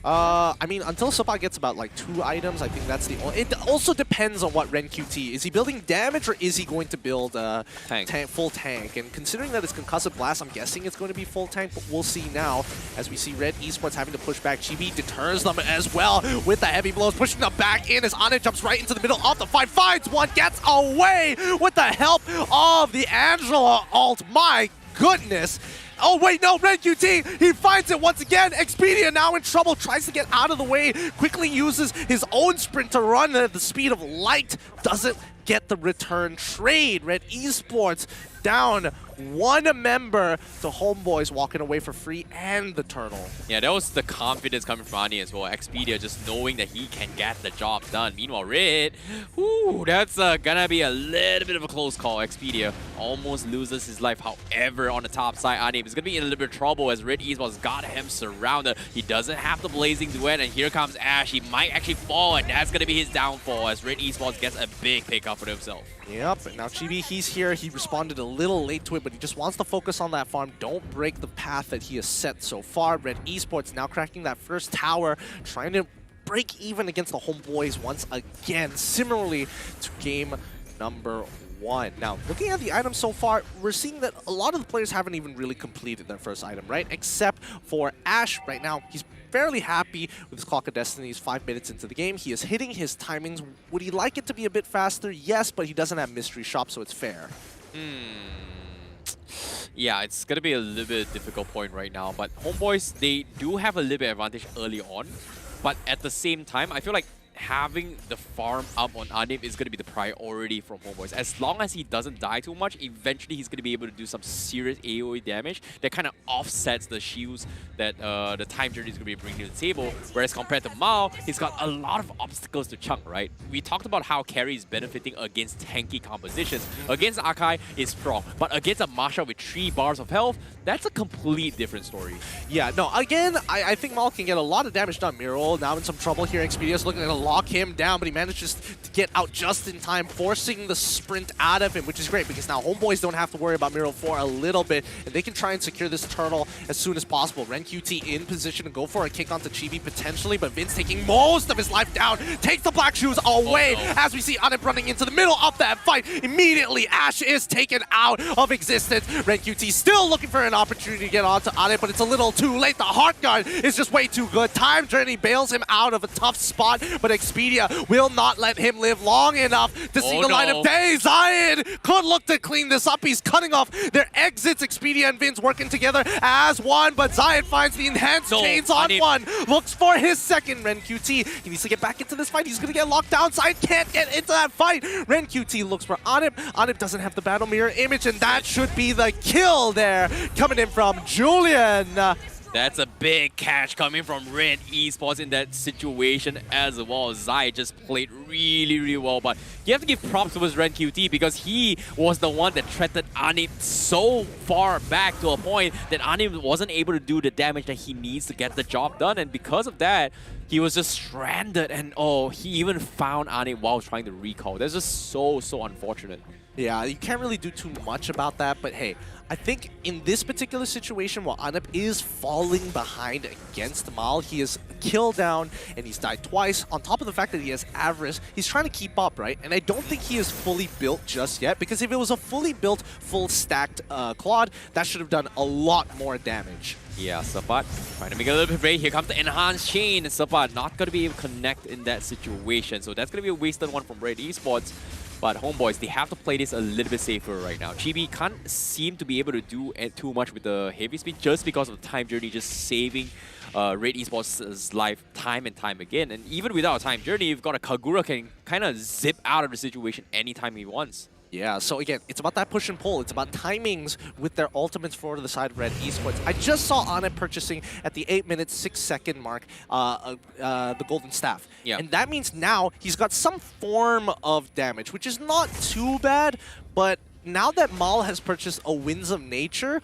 I mean, until Sapat gets about like 2 items, I think that's the only... It also depends on what Ren QT. Is he building damage, or is he going to build full tank? And considering that it's Concussive Blast, I'm guessing it's going to be full tank, but we'll see now as we see Red Esports having to push back. Chibi deters them as well with the heavy blows, pushing them back in as Ane jumps right into the middle of the fight, finds one, gets away with the help of the Angela ult. My goodness. Oh wait, no, Red QT, he finds it once again. Expedia now in trouble, tries to get out of the way, quickly uses his own sprint to run at the speed of light. Doesn't get the return trade. Red Esports down 1 member to Homeboys, walking away for free and the turtle. Yeah, that was the confidence coming from Ani as well. Expedia just knowing that he can get the job done. Meanwhile, Red, whoo, that's gonna be a little bit of a close call. Expedia almost loses his life. However, on the top side, Ani is gonna be in a little bit of trouble as Red Esports got him surrounded. He doesn't have the blazing duet, and here comes Ash. He might actually fall, and that's gonna be his downfall as Red Esports gets a big pickup for himself. Yep, and now Chibi, he's here. He responded a little late to it, but he just wants to focus on that farm. Don't break the path that he has set so far. Red Esports now cracking that first tower, trying to break even against the Homeboys once again, similarly to game number 1. Now, looking at the items so far, we're seeing that a lot of the players haven't even really completed their first item, right? Except for Ash right now. He's fairly happy with his Clock of Destiny. He's 5 minutes into the game. He is hitting his timings. Would he like it to be a bit faster? Yes, but he doesn't have Mystery Shop, so it's fair. Yeah, it's going to be a little bit difficult point right now, but Homeboys, they do have a little bit advantage early on, but at the same time, I feel like having the farm up on Anip is going to be the priority from Homeboys. As long as he doesn't die too much, eventually he's going to be able to do some serious AoE damage that kind of offsets the shields that the time journey is going to be bringing to the table. Whereas compared to Mao, he's got a lot of obstacles to chunk, right? We talked about how carry is benefiting against tanky compositions. Against Akai, it's strong. But against a Masha with 3 bars of health, that's a complete different story. Yeah, no, again, I think Mao can get a lot of damage done. Miro now in some trouble here. Expedia's looking to lock him down, but he manages to get out just in time, forcing the sprint out of him, which is great because now Homeboys don't have to worry about Miro for a little bit, and they can try and secure this turtle as soon as possible. Ren QT in position to go for a kick onto Chibi potentially, but Vince taking most of his life down, takes the black shoes away as we see Anip running into the middle of that fight. Immediately, Ash is taken out of existence. Ren QT still looking for an opportunity to get onto Anip, but it's a little too late. The Heart Guard is just way too good. Time Journey bails him out of a tough spot, but Expedia will not let him live long enough to see the light of day. Zayed could look to clean this up. He's cutting off their exits. Expedia and Vince working together as one, but Zayed finds the enhanced chains on one. Looks for his second. Ren QT, he needs to get back into this fight. He's gonna get locked down. Zayed can't get into that fight. Ren QT looks for Anip. Anip doesn't have the battle mirror image, and that should be the kill there. Coming in from Julian. That's a big catch coming from Red Esports in that situation as well. Zai just played really, really well, but you have to give props to his Ren QT because he was the one that threatened Anip so far back to a point that Anip wasn't able to do the damage that he needs to get the job done, and because of that, he was just stranded, and he even found Anip while trying to recall. That's just so unfortunate. Yeah, you can't really do too much about that, but hey, I think in this particular situation, while Anip is falling behind against Mal, he is killed down and he's died twice. On top of the fact that he has Avarice, he's trying to keep up, right? And I don't think he is fully built just yet, because if it was a fully built, full stacked Claude, that should have done a lot more damage. Yeah, Sapat trying to make it a little bit brave. Here comes the enhanced chain. Sapat not going to be able to connect in that situation, so that's going to be a wasted one from Red Esports. But Homeboys, they have to play this a little bit safer right now. Chibi can't seem to be able to do too much with the heavy speed just because of the time journey, just saving Red Esports' life time and time again. And even without a time journey, you've got a Kagura can kind of zip out of the situation anytime he wants. Yeah, so again, it's about that push and pull. It's about timings with their ultimates for the side of Red Esports. I just saw Anip purchasing at the 8-minute, 6-second mark the Golden Staff. Yeah. And that means now he's got some form of damage, which is not too bad, but now that Mal has purchased a Winds of Nature,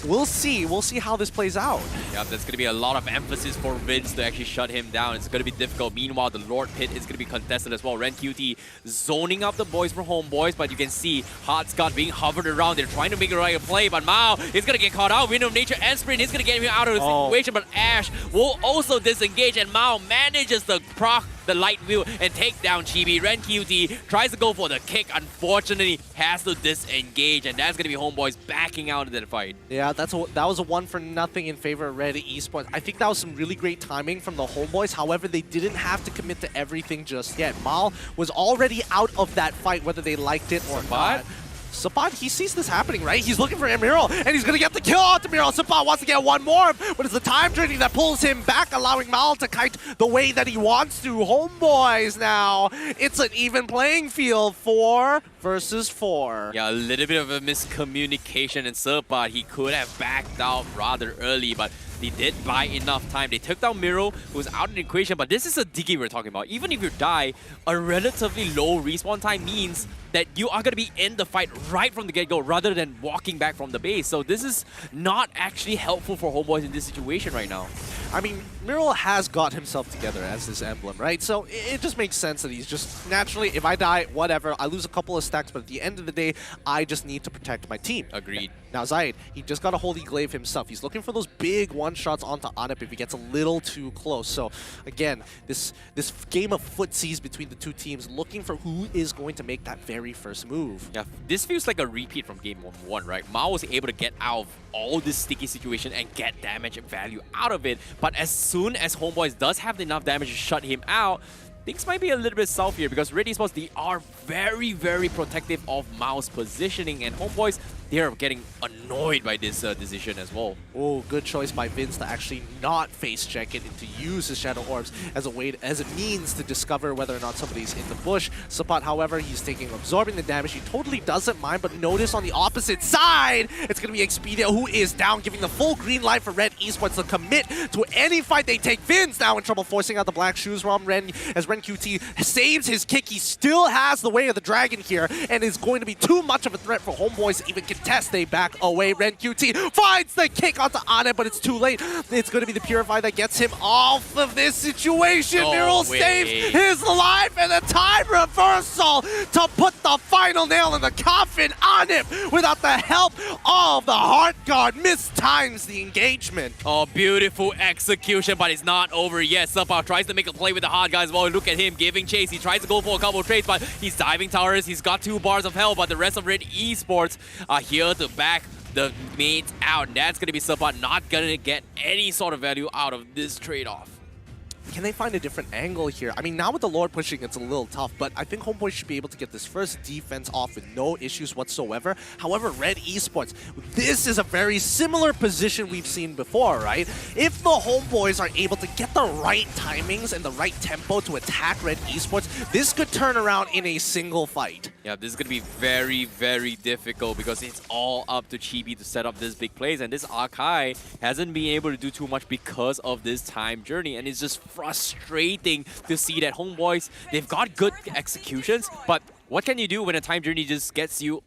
we'll see. We'll see how this plays out. Yeah, there's going to be a lot of emphasis for Vince to actually shut him down. It's going to be difficult. Meanwhile, the Lord Pit is going to be contested as well. Ren QT zoning up the boys for Homeboys, but you can see Hot Scott being hovered around. They're trying to make a right play, but Mao is going to get caught out. Wind of Nature and Sprint is going to get him out of the situation, but Ash will also disengage, and Mao manages to proc the light wheel and take down Chibi. Ren QT tries to go for the kick, unfortunately has to disengage, and that's going to be Homeboys backing out of that fight. Yeah, that was a 1-for-0 in favor of Red Esports. I think that was some really great timing from the Homeboys. However, they didn't have to commit to everything just yet. Mal was already out of that fight, whether they liked it or not. Sapat, he sees this happening, right? He's looking for Emerald, and he's going to get the kill onto Emerald. Sapat wants to get one more, but it's the time journey that pulls him back, allowing Mal to kite the way that he wants to. Homeboys now, it's an even playing field, 4 versus 4. Yeah, a little bit of a miscommunication in Sapat. He could have backed out rather early, but they did buy enough time. They took down Miro, who was out of the equation, but this is a Diggy we're talking about. Even if you die, a relatively low respawn time means that you are going to be in the fight right from the get-go rather than walking back from the base. So this is not actually helpful for Homeboys in this situation right now. I mean, Miro has got himself together as this emblem, right? So it just makes sense that he's just naturally, if I die, whatever, I lose a couple of stacks, but at the end of the day, I just need to protect my team. Agreed. Now Zayed, he just got a Holy Glaive himself. He's looking for those big one-shots onto Anip if he gets a little too close. So again, this game of footsies between the two teams, looking for who is going to make that very first move. Yeah, this feels like a repeat from game 1, right? Mao was able to get out of all this sticky situation and get damage and value out of it. But as soon as Homeboys does have enough damage to shut him out, things might be a little bit south here because Red Esports, they are very, very protective of Mao's positioning, and Homeboys, they are getting annoyed by this decision as well. Oh, good choice by Vince to actually not face check it and to use his Shadow Orbs as a way, as a means to discover whether or not somebody's in the bush. Sapat, however, he's absorbing the damage. He totally doesn't mind, but notice on the opposite side, it's going to be Expedia who is down, giving the full green light for Red Esports to commit to any fight they take. Vince now in trouble, forcing out the black shoes from Ren, as Ren QT saves his kick. He still has the way of the dragon here, and is going to be too much of a threat for Homeboys to even contest. They back away. Ren QT finds the kick onto Anip, but it's too late. It's going to be the Purify that gets him off of this situation. Miro saves his life, and a time reversal to put the final nail in the coffin. Anip, without the help of the Heart Guard, mistimes the engagement. Oh, beautiful execution, but it's not over yet. Sapat tries to make a play with the Hard Guys. Well, look at him giving chase. He tries to go for a couple of trades, but he's diving towers. He's got 2 bars of health, but the rest of Red Esports are here to back the mates out. And that's going to be Sapat not going to get any sort of value out of this trade-off. can they find a different angle here? I mean, now with the Lord pushing, it's a little tough, but I think HOMEBOIS should be able to get this first defense off with no issues whatsoever. However, Red Esports, this is a very similar position we've seen before, right? If the HOMEBOIS are able to get the right timings and the right tempo to attack Red Esports, this could turn around in a single fight. Yeah, this is going to be very, very difficult because it's all up to Chibi to set up this big plays, and this Akai hasn't been able to do too much because of this time journey, and it's just frustrating to see that HOMEBOIS, they've got good executions, but what can you do when a time journey just gets you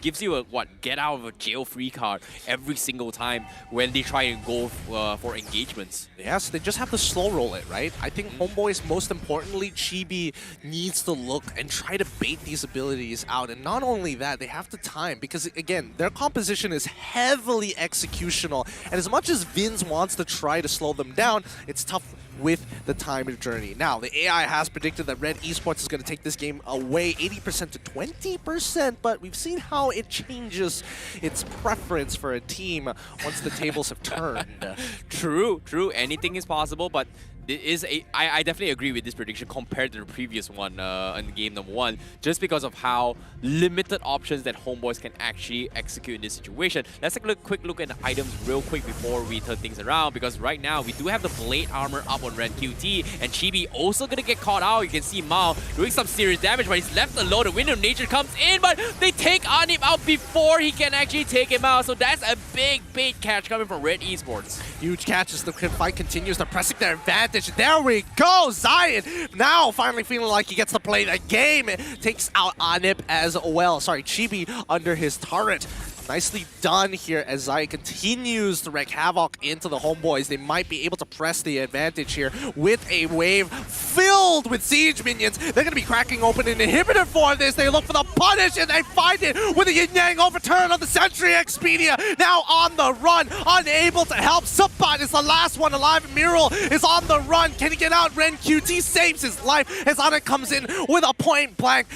gives you a get out of a jail free card every single time when they try and go for engagements? Yes, they just have to slow roll it, right? I think HOMEBOIS, most importantly, Chibi needs to look and try to bait these abilities out. And not only that, they have to time, because again, their composition is heavily executional. And as much as Vince wants to try to slow them down, it's tough with the time journey. Now, the AI has predicted that Red Esports is going to take this game away 80% to 20%, but we've seen how it changes its preference for a team once the tables have turned. True. Anything is possible, but it is I definitely agree with this prediction compared to the previous one in game number 1, just because of how limited options that HOMEBOIS can actually execute in this situation. Let's take a quick look at the items real quick before we turn things around, because right now we do have the Blade Armor up on Red QT, and Chibi also gonna get caught out. You can see Mao doing some serious damage, but he's left alone. The Wind of Nature comes in, but they take Anip out before he can actually take him out. So that's a big bait catch coming from Red Esports. Huge catch as the fight continues. They're pressing their advantage. There we go! Zion now finally feeling like he gets to play the game. Takes out Anip as well. Sorry, Chibi under his turret. Nicely done here as Zai continues to wreak havoc into the HOMEBOIS. They might be able to press the advantage here with a wave filled with siege minions. They're going to be cracking open an inhibitor for this. They look for the punish and they find it with a yin-yang overturn on the Sentry Expedia. Now on the run, unable to help. Subot is the last one alive. Mural is on the run. Can he get out? Ren QT saves his life as Ana comes in with a point blank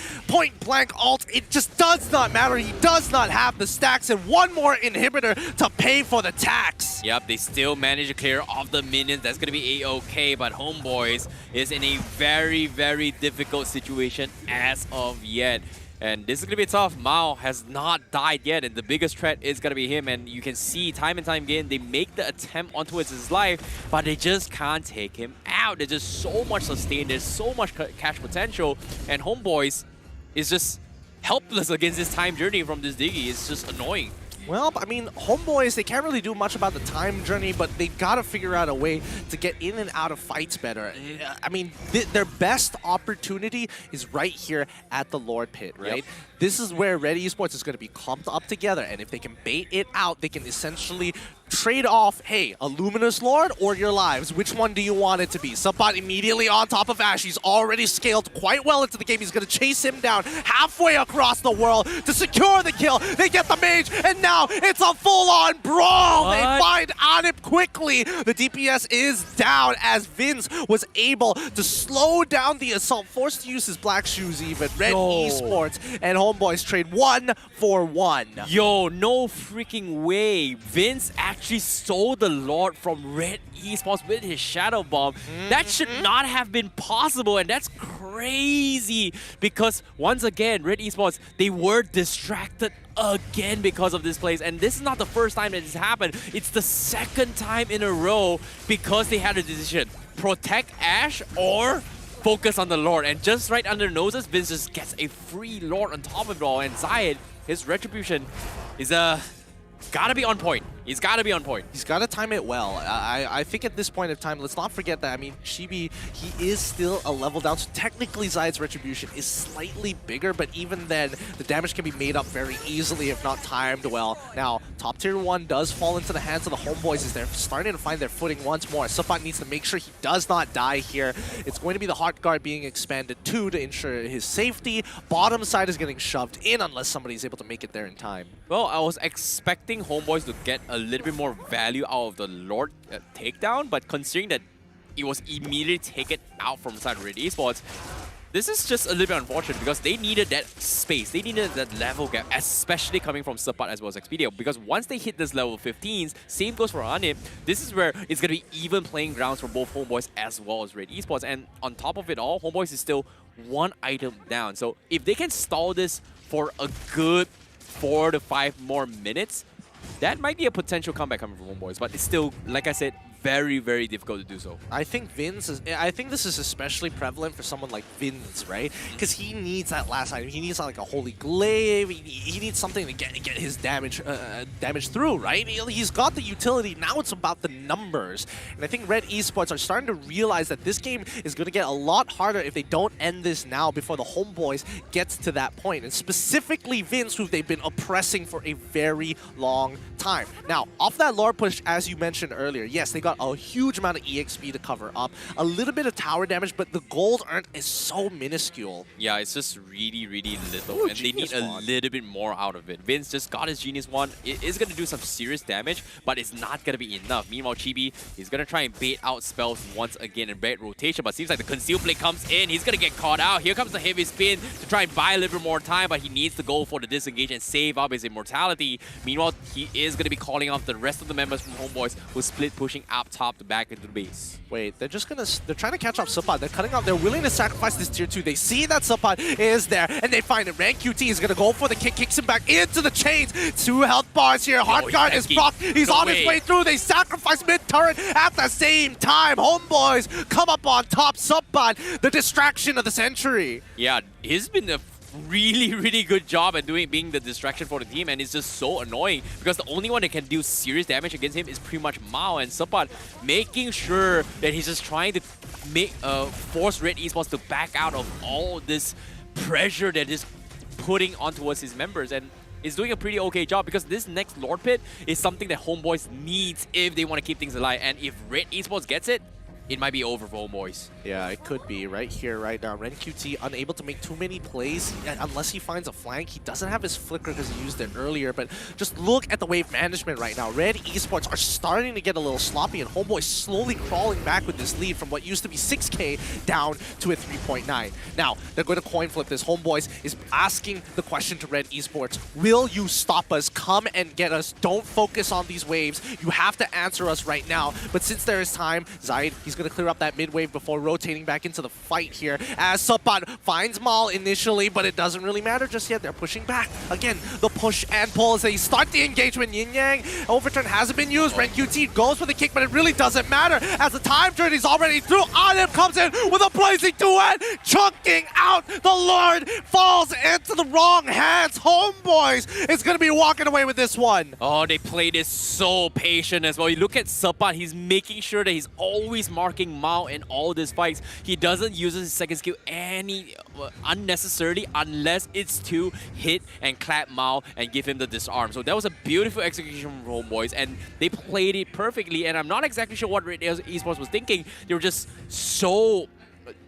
ult. It just does not matter. He does not have the stacks and one more inhibitor to pay for the tax. Yep, they still manage to clear off the minions. That's going to be A-okay, but HOMEBOIS is in a very, very difficult situation as of yet. And this is going to be tough. Mao has not died yet, and the biggest threat is going to be him. And you can see time and time again, they make the attempt onto his life, but they just can't take him out. There's just so much sustain. There's so much cash potential, and HOMEBOIS is just helpless against this time journey from this Diggy. It's just annoying. Well, I mean, HOMEBOIS, they can't really do much about the time journey, but they got to figure out a way to get in and out of fights better. I mean, their best opportunity is right here at the Lord Pit, right? Yep. This is where Red Esports is going to be clumped up together, and if they can bait it out, they can essentially trade off, hey, a Luminous Lord or your lives. Which one do you want it to be? Subot immediately on top of Ash. He's already scaled quite well into the game. He's going to chase him down halfway across the world to secure the kill. They get the mage, and now it's a full-on brawl. What? They find Anip quickly. The DPS is down as Vince was able to slow down the assault, forced to use his black shoes even. Red Esports and HOMEBOIS trade 1 for 1. Yo, no freaking way. Vince actually stole the Lord from Red Esports with his Shadow Bomb. That should not have been possible, and that's crazy because once again, Red Esports, they were distracted again because of this place, and this is not the first time that this happened. It's the second time in a row because they had a decision: protect Ash or focus on the Lord. And just right under noses, Vince just gets a free Lord on top of it all, and Zayed, his retribution is gotta be on point. He's got to be on point. He's got to time it well. I think at this point of time, let's not forget that, I mean, Chibi, he is still a level down, so technically Zayed's retribution is slightly bigger, but even then, the damage can be made up very easily if not timed well. Now, top tier 1 does fall into the hands of the HOMEBOIS as they're starting to find their footing once more. Subot needs to make sure he does not die here. It's going to be the Heart Guard being expanded too to ensure his safety. Bottom side is getting shoved in unless somebody's able to make it there in time. Well, I was expecting HOMEBOIS to get a little bit more value out of the Lord takedown, but considering that it was immediately taken out from inside Red Esports, This is just a little bit unfortunate because they needed that space. They needed that level gap, especially coming from Support as well as Expedia. Because once they hit this level 15s, same goes for Anip, this is where it's going to be even playing grounds for both Homeboys as well as Red Esports. And on top of it all, Homeboys is still one item down. So if they can stall this for a good 4 to 5 more minutes, that might be a potential comeback coming from Homeboys. But it's still, like I said, very, very difficult to do so. I think I think this is especially prevalent for someone like Vince, right? Because he needs that last item. He needs like a holy glaive. He needs something to get his damage through, right? He's got the utility. Now it's about the numbers. And I think Red Esports are starting to realize that this game is going to get a lot harder if they don't end this now before the Homeboys gets to that point. And specifically Vince, who they've been oppressing for a very long time. Now, off that lore push, as you mentioned earlier, yes, they got a huge amount of EXP to cover up, a little bit of tower damage, but the gold earned is so minuscule. Yeah, it's just really, really little, and they need a little bit more out of it. Vince just got his Genius Wand. It is going to do some serious damage, but it's not going to be enough. Meanwhile, Chibi is going to try and bait out spells once again in bait rotation, but seems like the Conceal Blade comes in. He's going to get caught out. Here comes the heavy spin to try and buy a little bit more time, but he needs to go for the disengage and save up his immortality. Meanwhile, he is going to be calling off the rest of the members from Homeboys who split pushing up top to back into the base. Wait, they're trying to catch off Suppad. They're cutting off. They're willing to sacrifice this tier 2. They see that Suppad is there, and they find it. Ran QT is going to go for the kick, kicks him back into the chains. 2 health bars here. Hard guard is proc. He's on his way through. They sacrifice mid-turret at the same time. Homeboys come up on top. Suppad, the distraction of the century. Yeah, he's been a really, really good job at being the distraction for the team, and it's just so annoying because the only one that can do serious damage against him is pretty much Mao, and Suppad making sure that he's just trying to make force Red Esports to back out of all this pressure that is putting on towards his members, and is doing a pretty okay job because this next Lord Pit is something that Homeboys needs if they want to keep things alive, and if Red Esports gets it, it might be over for Homeboys. Yeah, it could be right here, right now. Ren QT unable to make too many plays unless he finds a flank. He doesn't have his flicker because he used it earlier, but just look at the wave management right now. Red Esports are starting to get a little sloppy, and Homeboys slowly crawling back with this lead from what used to be 6K down to a 3.9. Now, they're going to coin flip this. Homeboys is asking the question to Red Esports, will you stop us? Come and get us. Don't focus on these waves. You have to answer us right now. But since there is time, Zaid, he's going to clear up that mid wave before rotating back into the fight here as Suppad finds Maul initially, but it doesn't really matter just yet. They're pushing back. Again, the push and pull as they start the engagement. Yin Yang overturn hasn't been used. Ren QT goes for the kick, but it really doesn't matter as the time journey's already through. Anip comes in with a blazing duet, chunking out. The Lord falls into the wrong hands. Homeboys is going to be walking away with this one. Oh, they played it so patient as well. You look at Suppad, he's making sure that he's always marking Mao in all these fights. He doesn't use his second skill any unnecessarily unless it's to hit and clap Mao and give him the disarm. So that was a beautiful execution from Homeboys, and they played it perfectly, and I'm not exactly sure what Red Esports was thinking. They were just so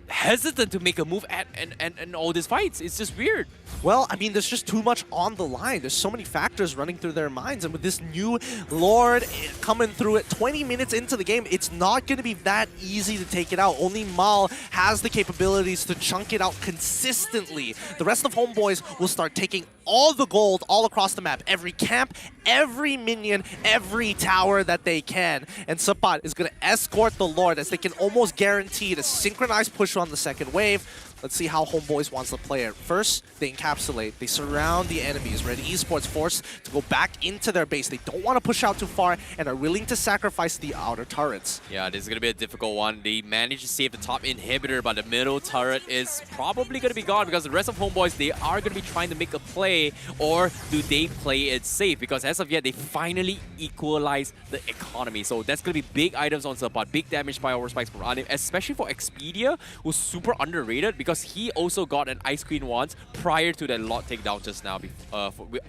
hesitant to make a move and all these fights. It's just weird. Well, I mean, there's just too much on the line. There's so many factors running through their minds, and with this new Lord coming through it 20 minutes into the game, it's not going to be that easy to take it out. Only Mal has the capabilities to chunk it out consistently. The rest of Homeboys will start taking all the gold all across the map. Every camp, every minion, every tower that they can. And Suppad is going to escort the Lord as they can almost guarantee a synchronized push on the second wave. Let's see how Homeboys wants to play it. First, they encapsulate. They surround the enemies. Red Esports forced to go back into their base. They don't want to push out too far and are willing to sacrifice the outer turrets. Yeah, this is going to be a difficult one. They managed to save the top inhibitor, but the middle turret is probably going to be gone because the rest of Homeboys, they are going to be trying to make a play, or do they play it safe? Because as of yet, they finally equalize the economy. So that's going to be big items on Suppad, big damage by our spikes from Anip, especially for Expedia, who's super underrated because he also got an Ice Queen once prior to that lot takedown just now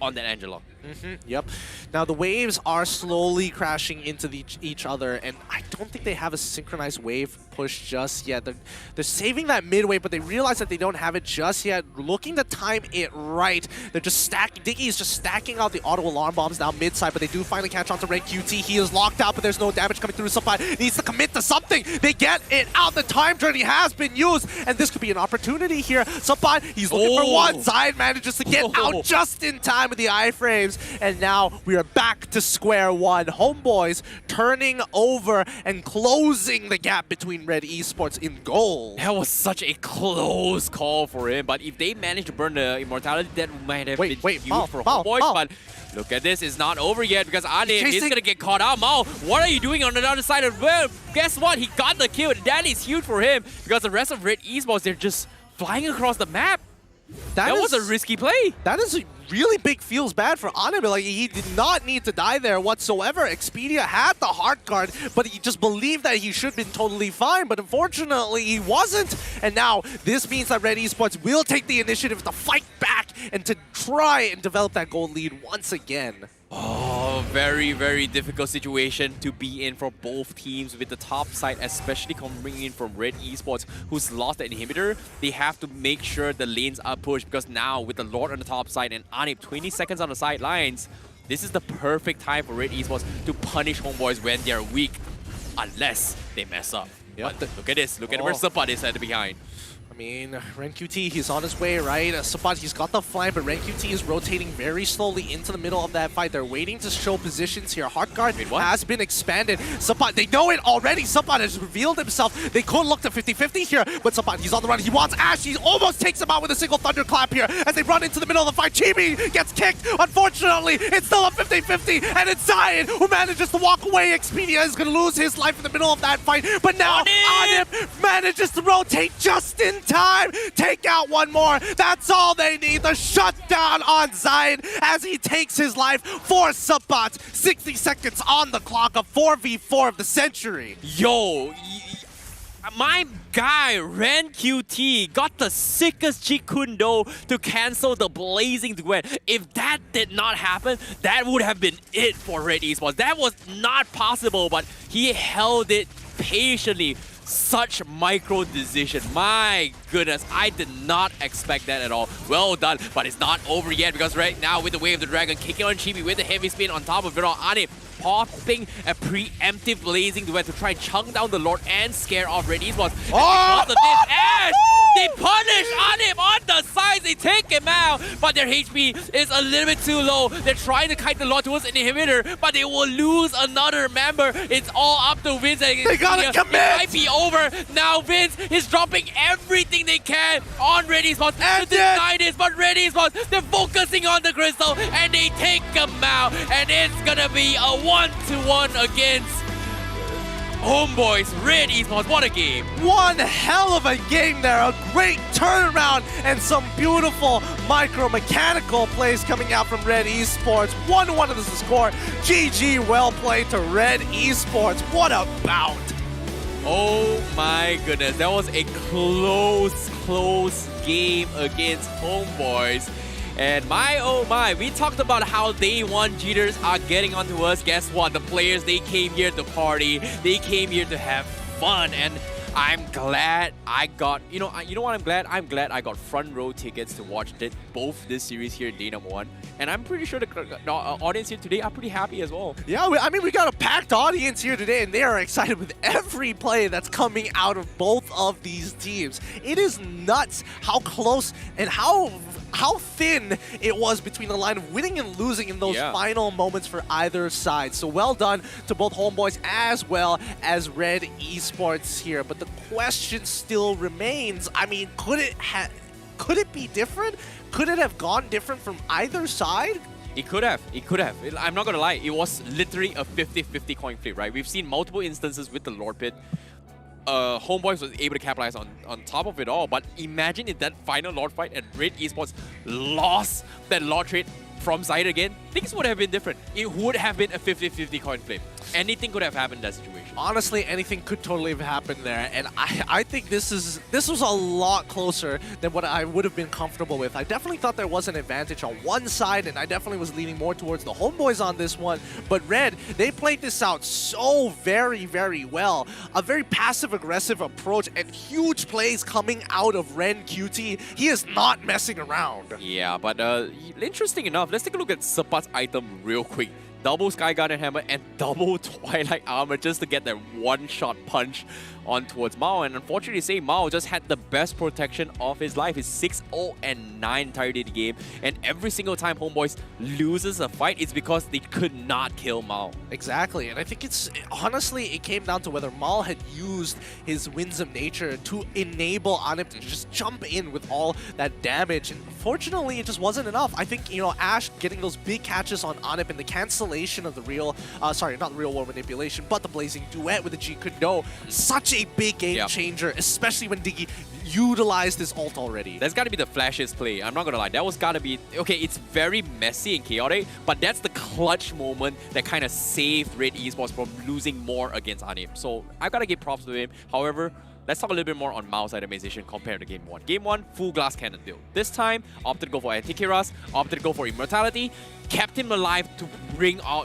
on that Angela. Yep. Now the waves are slowly crashing into each other, and I don't think they have a synchronized wave push just yet. They're saving that mid wave, but they realize that they don't have it just yet. Looking to time it right. They're just stacking. Diggy is just stacking out the auto alarm bombs down mid side, but they do finally catch on to Red QT. He is locked out, but there's no damage coming through. Supply needs to commit to something. They get it out. The time journey has been used, and this could be an opportunity here. Supply, he's looking for one. Zide manages to get out just in time with the iframes, and now we are back to square one. Homeboys turning over and closing the gap between Red Esports in gold. That was such a close call for him, but if they manage to burn the immortality, that might have been huge for Homeboys. But look at this, it's not over yet because Anim is gonna get caught out. Mao, what are you doing on the other side of well? Guess what? He got the kill. That is huge for him because the rest of Red Esports, they're just flying across the map. That was a risky play. That is really big feels bad for Anim. Like, he did not need to die there whatsoever. Expedia had the heart guard, but he just believed that he should have been totally fine, but unfortunately he wasn't. And now this means that Red Esports will take the initiative to fight back and to try and develop that gold lead once again. Oh, very, very difficult situation to be in for both teams with the top side, especially coming in from Red Esports, who's lost the inhibitor. They have to make sure the lanes are pushed because now with the Lord on the top side and Anip 20 seconds on the sidelines, this is the perfect time for Red Esports to punish Homeboys when they're weak, unless they mess up. Yep. But look at this, look at where Sapat is at the behind. I mean, RenQT, he's on his way, right? Sapat, he's got the flank, but RenQT is rotating very slowly into the middle of that fight. They're waiting to show positions here. Heartguard has been expanded. Sapat, they know it already. Sapat has revealed himself. They could look to 50-50 here, but Sapat, he's on the run. He wants Ash. He almost takes him out with a single thunderclap here as they run into the middle of the fight. Chibi gets kicked. Unfortunately, it's still a 50-50, and it's Zion who manages to walk away. Expedia is going to lose his life in the middle of that fight, but now Anip manages to rotate just in time. Take out one more. That's all they need. The shutdown on Zion as he takes his life for Sabat. 60 seconds on the clock, a 4v4 of the century. Yo, my guy, Ren QT, got the sickest Chikundo to cancel the Blazing Duet. If that did not happen, that would have been it for Red Esports. That was not possible, but he held it patiently. Such micro decision. My goodness, I did not expect that at all. Well done, but it's not over yet because right now with the Wave of the Dragon kicking on Chibi with the heavy spin on top of it all, Anip popping a preemptive Blazing Duet to try and chunk down the Lord and scare off Red Esports. And they punish Anip on the sides, they take him out, but their HP is a little bit too low. They're trying to kite the Lord towards an inhibitor, but they will lose another member. It's all up to Vince. They gotta commit! It might be over. Now Vince is dropping everything they can on Red Esports to deny this, but Red Esports, they're focusing on the crystal and they take him out, and it's gonna be a 1-1 against Homeboys. Red Esports, what a game. One hell of a game there. A great turnaround and some beautiful micro-mechanical plays coming out from Red Esports. 1-1 is the score. GG, well played to Red Esports. What a bout. Oh my goodness, that was a close game against Homeboys. And my oh my, we talked about how day one cheaters are getting onto us. Guess what? The players, they came here to party. They came here to have fun. And I'm glad I got, you know what I'm glad? I'm glad I got front row tickets to watch both this series here, day number one. And I'm pretty sure the audience here today are pretty happy as well. Yeah, I mean, we got a packed audience here today, and they are excited with every play that's coming out of both of these teams. It is nuts how close and how thin it was between the line of winning and losing in those final moments for either side. So well done to both Homeboys as well as Red Esports here. But the question still remains, I mean, could it be different? Could it have gone different from either side? It could have. It could have. I'm not going to lie. It was literally a 50-50 coin flip, right? We've seen multiple instances with the Lord Pit. Homeboys was able to capitalize on top of it all, but imagine if that final Lord fight and Red Esports lost that Lord trade from side again. things would have been different. It would have been a 50-50 coin flip. Anything could have happened in that situation. Honestly, anything could totally have happened there, and I think this was a lot closer than what I would have been comfortable with. I definitely thought there was an advantage on one side, and I definitely was leaning more towards the Homeboys on this one. But Red, they played this out so very, very well. A very passive-aggressive approach and huge plays coming out of Ren QT. He is not messing around. Yeah, but interesting enough, let's take a look at Sepat's item real quick. Double Sky Garden Hammer and double Twilight Armor just to get that one-shot punch on towards Mao. And unfortunately, say Mao just had the best protection of his life. He's 6-0 and 9 entirety of the game. And every single time Homeboys loses a fight, it's because they could not kill Mao. Exactly, and I think honestly, it came down to whether Mal had used his Winsome Nature to enable Anip to just jump in with all that damage. And unfortunately, it just wasn't enough. I think, you know, Ash getting those big catches on Anip and the cancellation of the real, sorry, not the real war manipulation, but the Blazing Duet with the Jeet Kune Do, such a big game changer, especially when Diggy utilized his ult already. That's got to be the flashiest play. I'm not going to lie. That was got to be... Okay, it's very messy and chaotic, but that's the clutch moment that kind of saved Red Esports from losing more against Anip. So I've got to give props to him. However, let's talk a little bit more on Mao's itemization compared to Game 1. Game 1, full glass cannon build. This time, opted to go for Antikyras, opted to go for Immortality, kept him alive to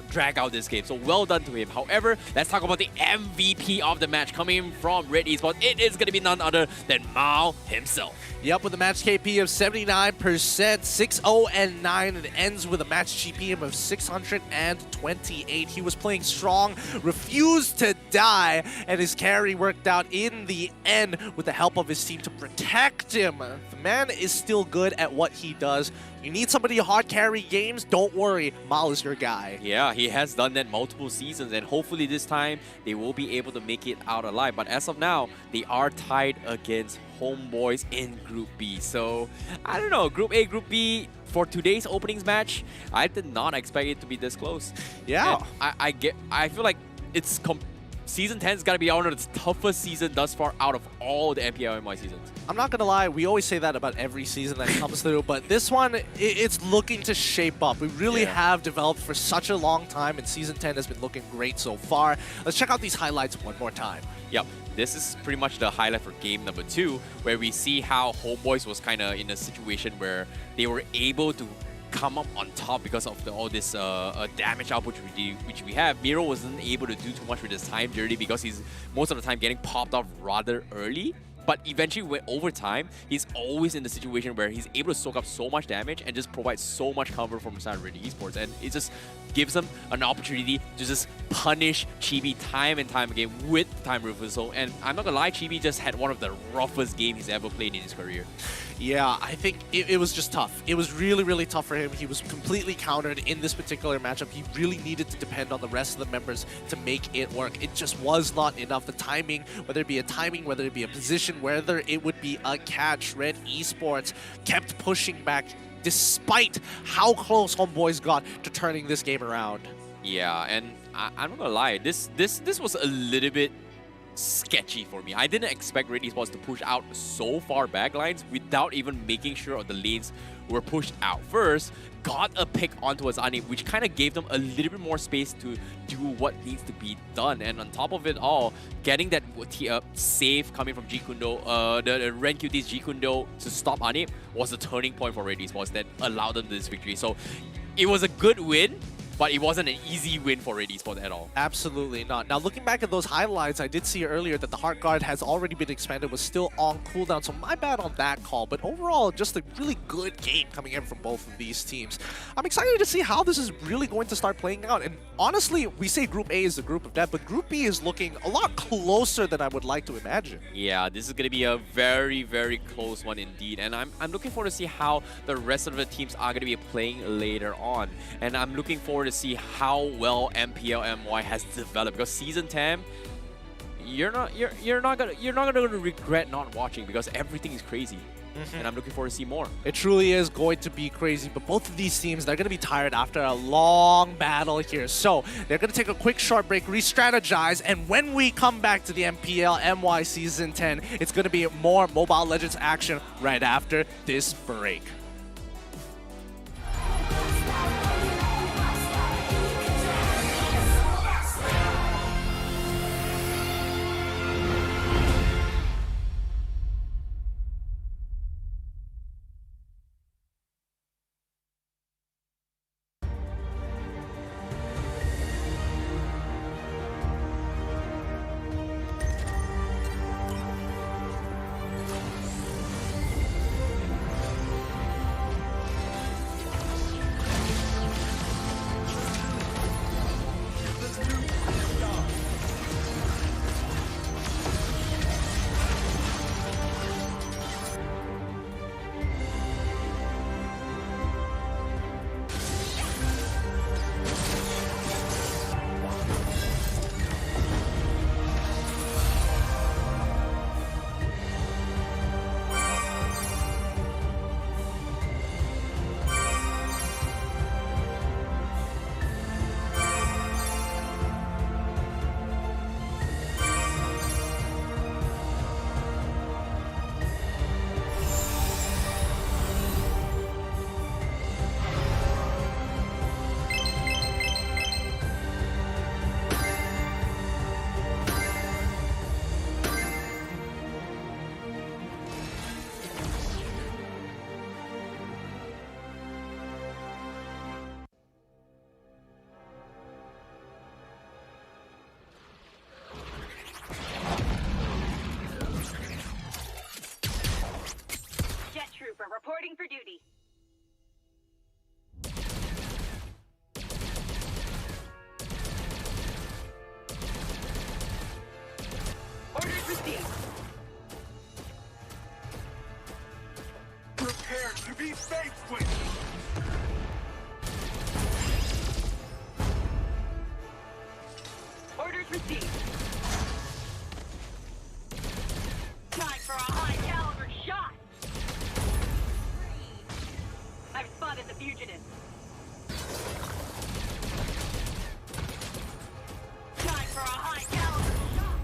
drag out this game. So well done to him. However, let's talk about the MVP of the match coming from Red Esports. It is going to be none other than Mao himself. Yep, with a match KP of 79%, 6-0 and 9. It ends with a match GPM of 628. He was playing strong, refused to die, and his carry worked out in the end with the help of his team to protect him. The man is still good at what he does. You need somebody to hard carry games? Don't worry, Mal is your guy. Yeah, he has done that multiple seasons, and hopefully this time they will be able to make it out alive. But as of now, they are tied against Homeboys in Group B. So, I don't know, Group A, Group B, for today's openings match, I did not expect it to be this close. Yeah. And I feel like it's Season 10 has got to be one of the toughest seasons thus far out of all the MPL MY seasons. I'm not going to lie, we always say that about every season that comes through, but this one, it's looking to shape up. We really have developed for such a long time, and Season 10 has been looking great so far. Let's check out these highlights one more time. Yep, this is pretty much the highlight for game number 2, where we see how Homeboys was kind of in a situation where they were able to come up on top because of all this damage output which we have. Miro wasn't able to do too much with his time journey because he's most of the time getting popped off rather early. But eventually, over time, he's always in the situation where he's able to soak up so much damage and just provide so much cover from inside Red Esports. And it just gives him an opportunity to just punish Chibi time and time again with time reversal. And I'm not gonna lie, Chibi just had one of the roughest games he's ever played in his career. Yeah, I think it was just tough. It was really, really tough for him. He was completely countered in this particular matchup. He really needed to depend on the rest of the members to make it work. It just was not enough. The timing, whether it be a timing, whether it be a position, whether it would be a catch, Red Esports kept pushing back despite how close Homeboys got to turning this game around. Yeah, and I'm not gonna lie, this was a little bit sketchy for me. I didn't expect Red Esports to push out so far back lines without even making sure the lanes were pushed out first. Got a pick onto Azani, which kind of gave them a little bit more space to do what needs to be done. And on top of it all, getting that save coming from Jeet Kune Do, the Ren QT's Jeet Kune Do to stop Anip was a turning point for Red Esports that allowed them this victory. So it was a good win, but it wasn't an easy win for Red Esports at all. Absolutely not. Now, looking back at those highlights, I did see earlier that the Heart Guard has already been expanded, was still on cooldown, so my bad on that call. But overall, just a really good game coming in from both of these teams. I'm excited to see how this is really going to start playing out. And honestly, we say Group A is the group of death, but Group B is looking a lot closer than I would like to imagine. Yeah, this is going to be a very, very close one indeed. And I'm looking forward to see how the rest of the teams are going to be playing later on. And I'm looking forward to see how well MPL MY has developed, because Season 10, you're not gonna regret not watching because everything is crazy. And I'm looking forward to see more. It truly is going to be crazy, but both of these teams, they're going to be tired after a long battle here. So they're going to take a quick short break, re-strategize, and when we come back to the MPL MY Season 10, it's going to be more Mobile Legends action right after this break. Reporting for duty. Orders received. Prepare to be faced with. Orders received. Time for a high caliber shot. I've spotted the fugitive. Time for a high caliber shot.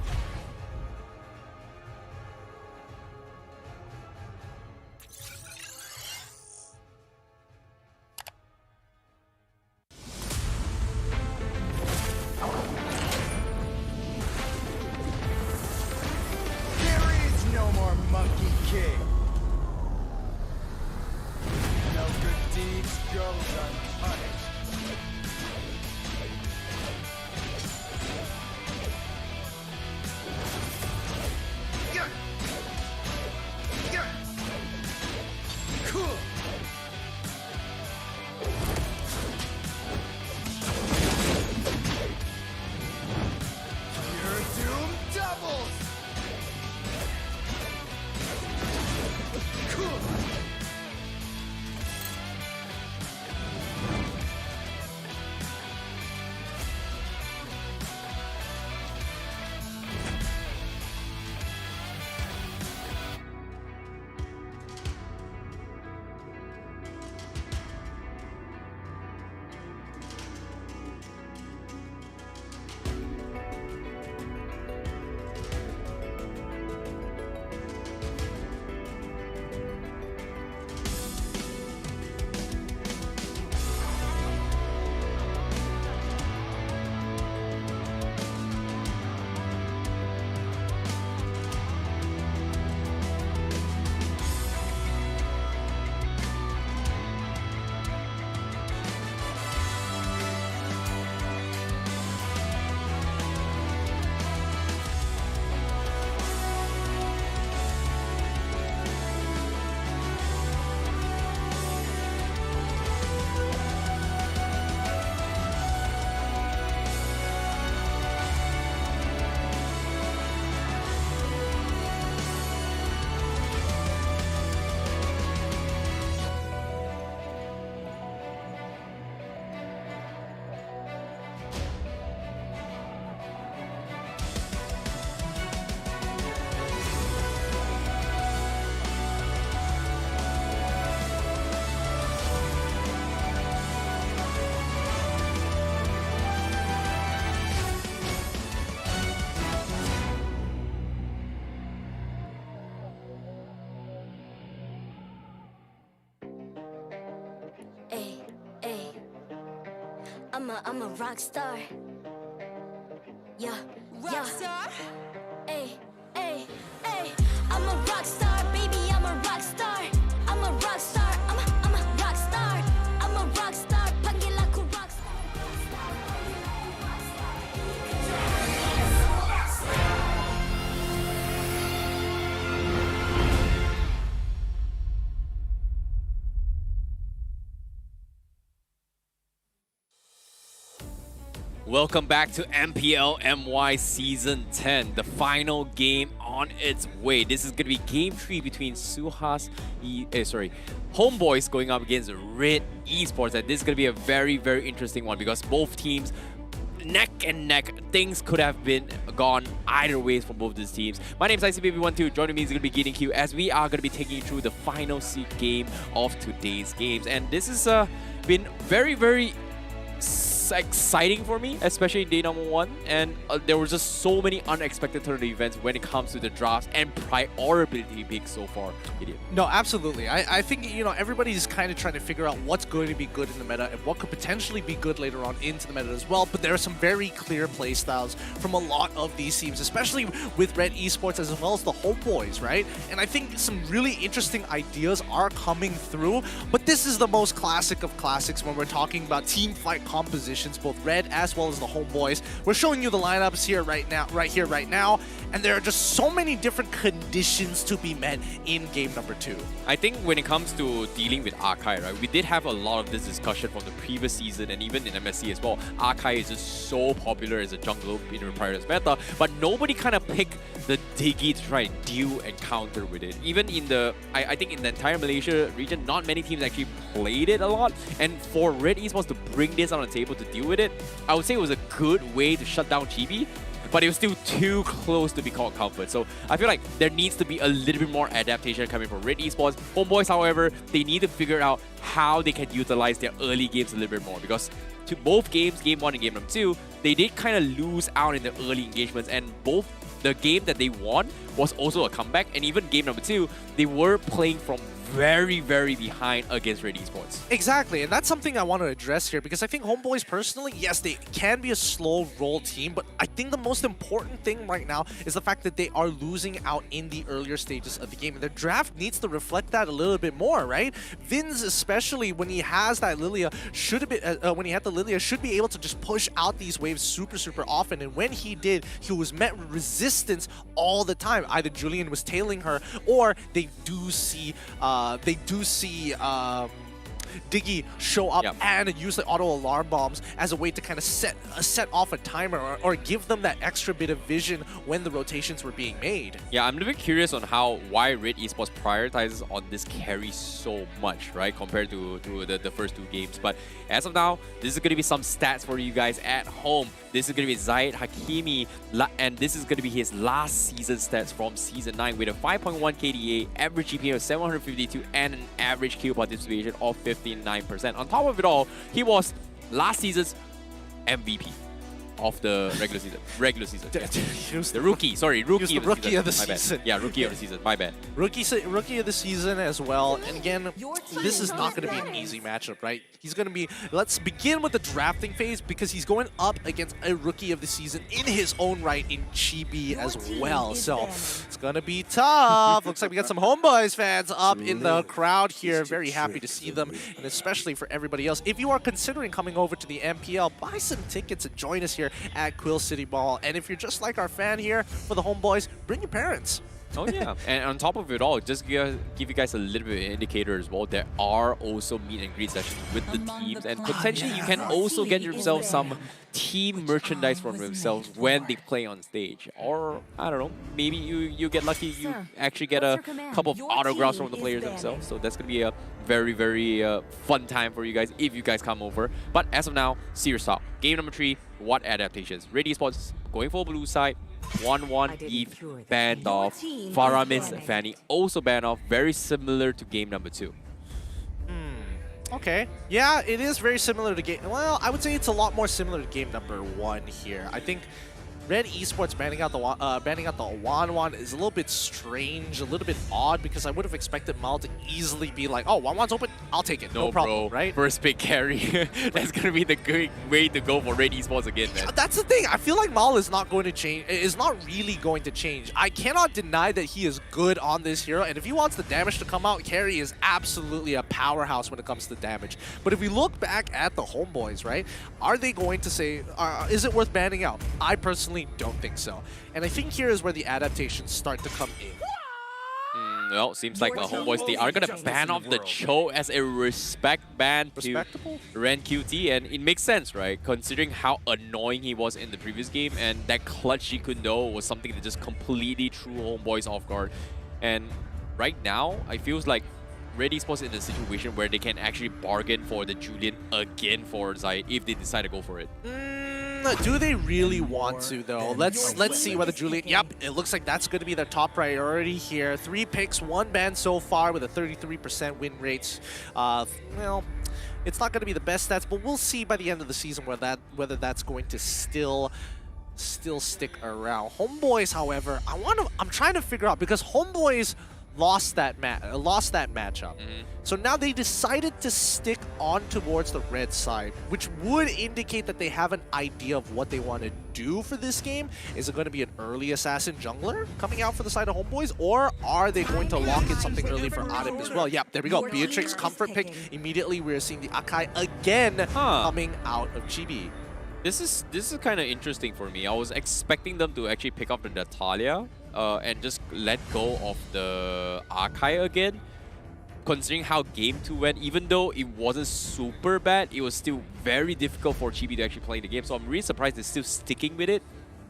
There is no more Monkey King. No good deeds goes unpunished. Cool. Your doom doubles. Cool. I'm a rock star. Yeah, rock star. Ay, ay, ay. I'm a rock star, baby. I'm a rock star. I'm a rock star. I'm a rock star. I'm a rock star. Panggil aku rock star. Welcome back to MPL MY Season 10, the final game on its way. This is going to be Game 3 between HOMEBOIS going up against Red Esports. And this is going to be a very, very interesting one because both teams neck and neck. Things could have been gone either ways from both these teams. My name is ICBaby12. Joining me is going to be Gideon Q as we are going to be taking you through the final game of today's games. And this has been very, very exciting for me, especially day number 1, and there were just so many unexpected turn events when it comes to the drafts and priority picks so far. No, absolutely. I think, you know, everybody's kind of trying to figure out what's going to be good in the meta and what could potentially be good later on into the meta as well, but there are some very clear play styles from a lot of these teams, especially with Red Esports as well as the Homeboys, right? And I think some really interesting ideas are coming through, but this is the most classic of classics when we're talking about team fight composition adaptations, both Red as well as the Homeboys. We're showing you the lineups here right now, and there are just so many different conditions to be met in game number 2. I think when it comes to dealing with Arkai, right, we did have a lot of this discussion from the previous season and even in MSC as well. Arkai is just so popular as a jungle in the prior meta, but nobody kind of picked the Diggy to try and deal and counter with it. Even in the, I think in the entire Malaysia region, not many teams actually played it a lot. And for Red Esports to bring this on the table to deal with it, I would say it was a good way to shut down Chibi, but it was still too close to be called comfort. So I feel like there needs to be a little bit more adaptation coming from Red Esports. Homeboys, however, they need to figure out how they can utilize their early games a little bit more, because to both games, game 1 and game number 2, they did kind of lose out in the early engagements, and both the game that they won was also a comeback, and even game number 2, they were playing from very, very behind against Red Esports. Exactly, and that's something I want to address here, because I think Homeboys personally, yes, they can be a slow roll team, but I think the most important thing right now is the fact that they are losing out in the earlier stages of the game, and their draft needs to reflect that a little bit more, right? Vinz, especially when he has that Lilia, should be able to just push out these waves super often, and when he did, he was met with resistance all the time. Either Julian was tailing her, or they do see Diggy show up and use the auto alarm bombs as a way to kind of set off a timer or give them that extra bit of vision when the rotations were being made. Yeah, I'm a little bit curious on why Red Esports prioritizes on this carry so much, right, compared to the first 2 games. But as of now, this is going to be some stats for you guys at home. This is going to be Zayed Hakimi, and this is going to be his last season stats from Season 9 with a 5.1 KDA, average GPM of 752, and an average kill participation of 59%. On top of it all, he was last season's MVP of the regular season. The rookie, sorry, rookie of the season. Yeah, rookie of the season, my bad. Rookie of the season as well. And again, this is not going to be an easy matchup, right? He's going to be, let's begin with the drafting phase, because he's going up against a rookie of the season in his own right in Chibi as well. So it's going to be tough. Looks like we got some Homeboys fans up in the crowd here. Very happy to see them, and especially for everybody else. If you are considering coming over to the MPL, buy some tickets and join us here at Quill City Mall. And if you're just like our fan here for the Homeboys, bring your parents. Oh yeah, and on top of it all, just give you guys a little bit of an indicator as well, there are also meet and greet sessions with the teams, and potentially you can also get yourself some team merchandise from themselves when they play on stage. Or, I don't know, maybe you get lucky, you actually get a couple of autographs from the players themselves. So that's going to be a very, very fun time for you guys if you guys come over. But as of now, serious talk. Game number 3, what adaptations? Red Esports going for blue side. 1-1 Eve banned off. Faramis and Fanny also banned off. Very similar to game number 2. Okay. Yeah, it is very similar to game... Well, I would say it's a lot more similar to game number 1 here. I think Red Esports banning out the Wanwan is a little bit strange, a little bit odd, because I would have expected Mal to easily be like, oh, Wanwan's open, I'll take it, no problem, bro. Right? First pick carry. That's going to be the good way to go for Red Esports again, man. That's the thing. I feel like Mal is not going to change, is not really going to change. I cannot deny that he is good on this hero, and if he wants the damage to come out, carry is absolutely a powerhouse when it comes to damage. But if we look back at the Homeboys, right, are they going to say, is it worth banning out? I personally don't think so. And I think here is where the adaptations start to come in. Well, seems like the Homeboys, they are going to ban off the Cho as a respect ban to Ren QT, and it makes sense, right? Considering how annoying he was in the previous game, and that clutch Jikundo was something that just completely threw Homeboys off guard. And right now, I feel like Red Esports in a situation where they can actually bargain for the Julian again for Zai if they decide to go for it. Do they really want to, though? Let's see whether Julian... Yep, it looks like that's going to be their top priority here. 3 picks, 1 ban so far with a 33% win rates. Well, it's not going to be the best stats, but we'll see by the end of the season whether that's going to still stick around. Homeboys, however, I'm trying to figure out, because Homeboys lost that matchup. So now they decided to stick on towards the red side, which would indicate that they have an idea of what they want to do for this game. Is it going to be an early assassin jungler coming out for the side of Homeboys, or are they going to lock in something early for Adip as well? Yep, there we go. Beatrix comfort pick. Immediately we're seeing the Akai again coming out of Chibi. This is kind of interesting for me. I was expecting them to actually pick up the Natalia and just let go of the Akai again. Considering how Game 2 went, even though it wasn't super bad, it was still very difficult for Chibi to actually play the game. So I'm really surprised they're still sticking with it.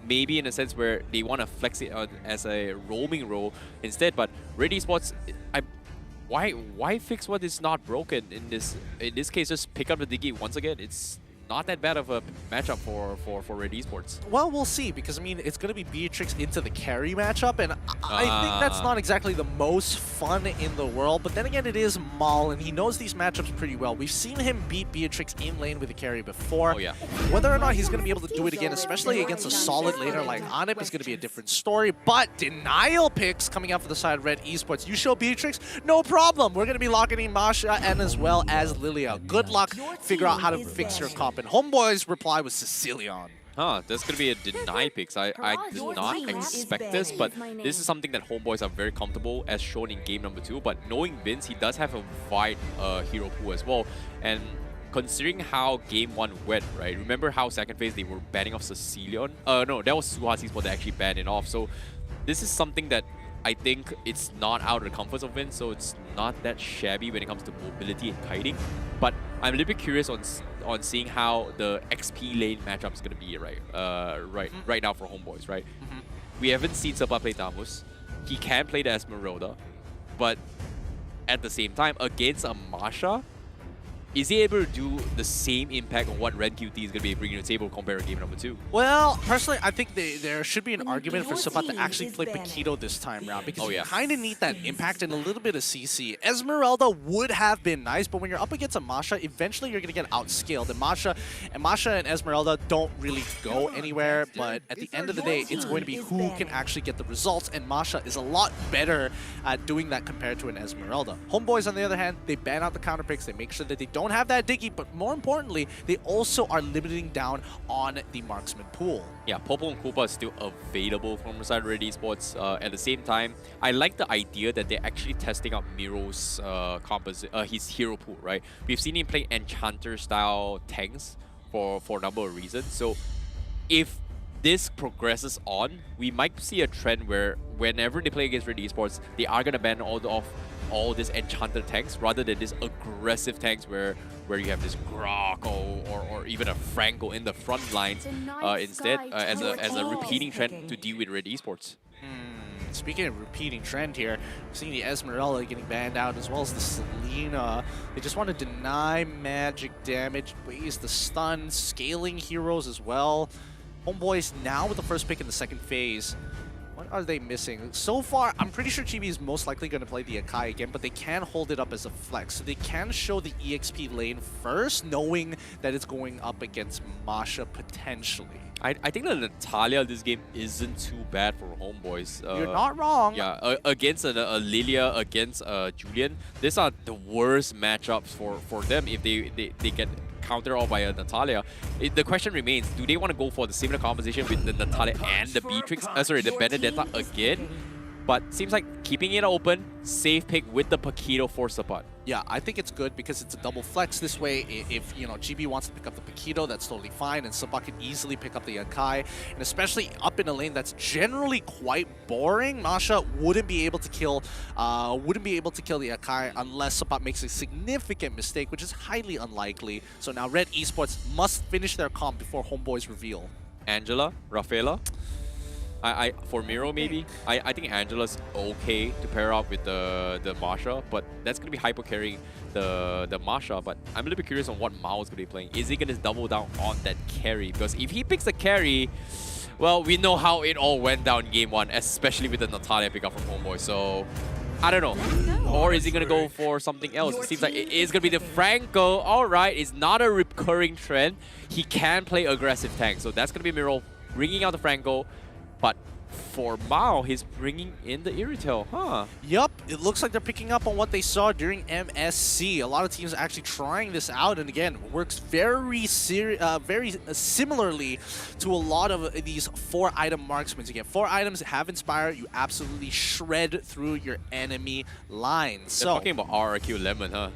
Maybe in a sense where they want to flex it as a roaming role instead. But Red Esports, why fix what is not broken in this case? Just pick up the Diggy once again. It's not that bad of a matchup for Red Esports. Well, we'll see, because I mean, it's going to be Beatrix into the carry matchup, and I think that's not exactly the most fun in the world. But then again, it is Maul, and he knows these matchups pretty well. We've seen him beat Beatrix in lane with a carry before. Oh yeah. Whether or not he's going to be able to do it again, especially against a solid laner like Anip, is going to be a different story. But denial picks coming out for the side of Red Esports. You show Beatrix, no problem. We're going to be locking in Masha and as well as Lilia. Good luck. Figure out how to fix your comp. And Homeboy's reply was Sicilian. That's going to be a deny picks. I did not expect this, but this is something that Homeboys are very comfortable, as shown in game number 2. But knowing Vince, he does have a wide hero pool as well. And considering how game 1 went, right? Remember how second phase they were banning off Sicilian? No, that was SUHAZ ESPORTS that actually banned it off. So this is something that I think it's not out of the comfort of Vince, so it's not that shabby when it comes to mobility and kiting. But I'm a little bit curious on seeing how the XP lane matchup is going to be right now for Homeboys, right? We haven't seen Sabah play Tamus. He can play the Esmeralda, but at the same time, against a Masha, is he able to do the same impact on what Red QT is going to be bringing to the table compared to game number 2? Well, personally, I think there should be an argument for Sabat to actually play Paquito this time around, because you kind of need that impact and a little bit of CC. Esmeralda would have been nice, but when you're up against a Masha, eventually you're going to get outscaled. And Masha and Esmeralda don't really go anywhere, but at the end of the day, it's going to be who can actually get the results, and Masha is a lot better at doing that compared to an Esmeralda. Homeboys, on the other hand, they ban out the counter picks, they make sure that they don't have that Diggy, but more importantly, they also are limiting down on the marksman pool. Yeah, Popo and Koopa is still available from the side of Red Esports. At the same time, I like the idea that they're actually testing out Miro's his hero pool, right? We've seen him play Enchanter-style tanks for a number of reasons. So if this progresses on, we might see a trend where whenever they play against Red Esports, they are going to ban all these enchanted tanks rather than these aggressive tanks where you have this Grok or even a Franco in the front lines instead as a repeating trend to deal with Red Esports. Speaking of repeating trend here, we're seeing the Esmeralda getting banned out as well as the Selena. They just want to deny magic damage, waste the stun, scaling heroes as well. Homeboys now with the first pick in the second phase. What are they missing? So far, I'm pretty sure Chibi is most likely going to play the Akai again, but they can hold it up as a flex. So they can show the EXP lane first, knowing that it's going up against Masha potentially. I think that Natalia this game isn't too bad for Homeboys. You're not wrong. Yeah, against a Lilia, against Julian, these are the worst matchups for them if they get counter all by a Natalia. The question remains, do they want to go for the similar composition with the Natalia and the Beatrix, the Benedetta again? But seems like keeping it open, safe pick with the Paquito for Sabat. Yeah, I think it's good because it's a double flex this way. If GB wants to pick up the Paquito, that's totally fine, and Sabat can easily pick up the Akai. And especially up in a lane that's generally quite boring, Masha wouldn't be able to kill the Akai unless Sabat makes a significant mistake, which is highly unlikely. So now Red Esports must finish their comp before Homeboys reveal. Angela, Rafaela. For Miro maybe, I think Angela's okay to pair up with the Masha, but that's gonna be hyper carrying the Masha. But I'm a little bit curious on what Mao is gonna be playing. Is he gonna double down on that carry? Because if he picks the carry, well, we know how it all went down in game 1, especially with the Natalia pickup from Homeboy. So I don't know. Or is he gonna go for something else? It seems like it is gonna be the Franco. All right, it's not a recurring trend. He can play aggressive tank, so that's gonna be Miro bringing out the Franco. But for Mao, he's bringing in the Irritel, huh? Yup, it looks like they're picking up on what they saw during MSC. A lot of teams are actually trying this out, and again, works very similarly to a lot of these 4-item marksmen. You get 4 items, have Inspire, you absolutely shred through your enemy lines. They're talking about RRQ Lemon, huh?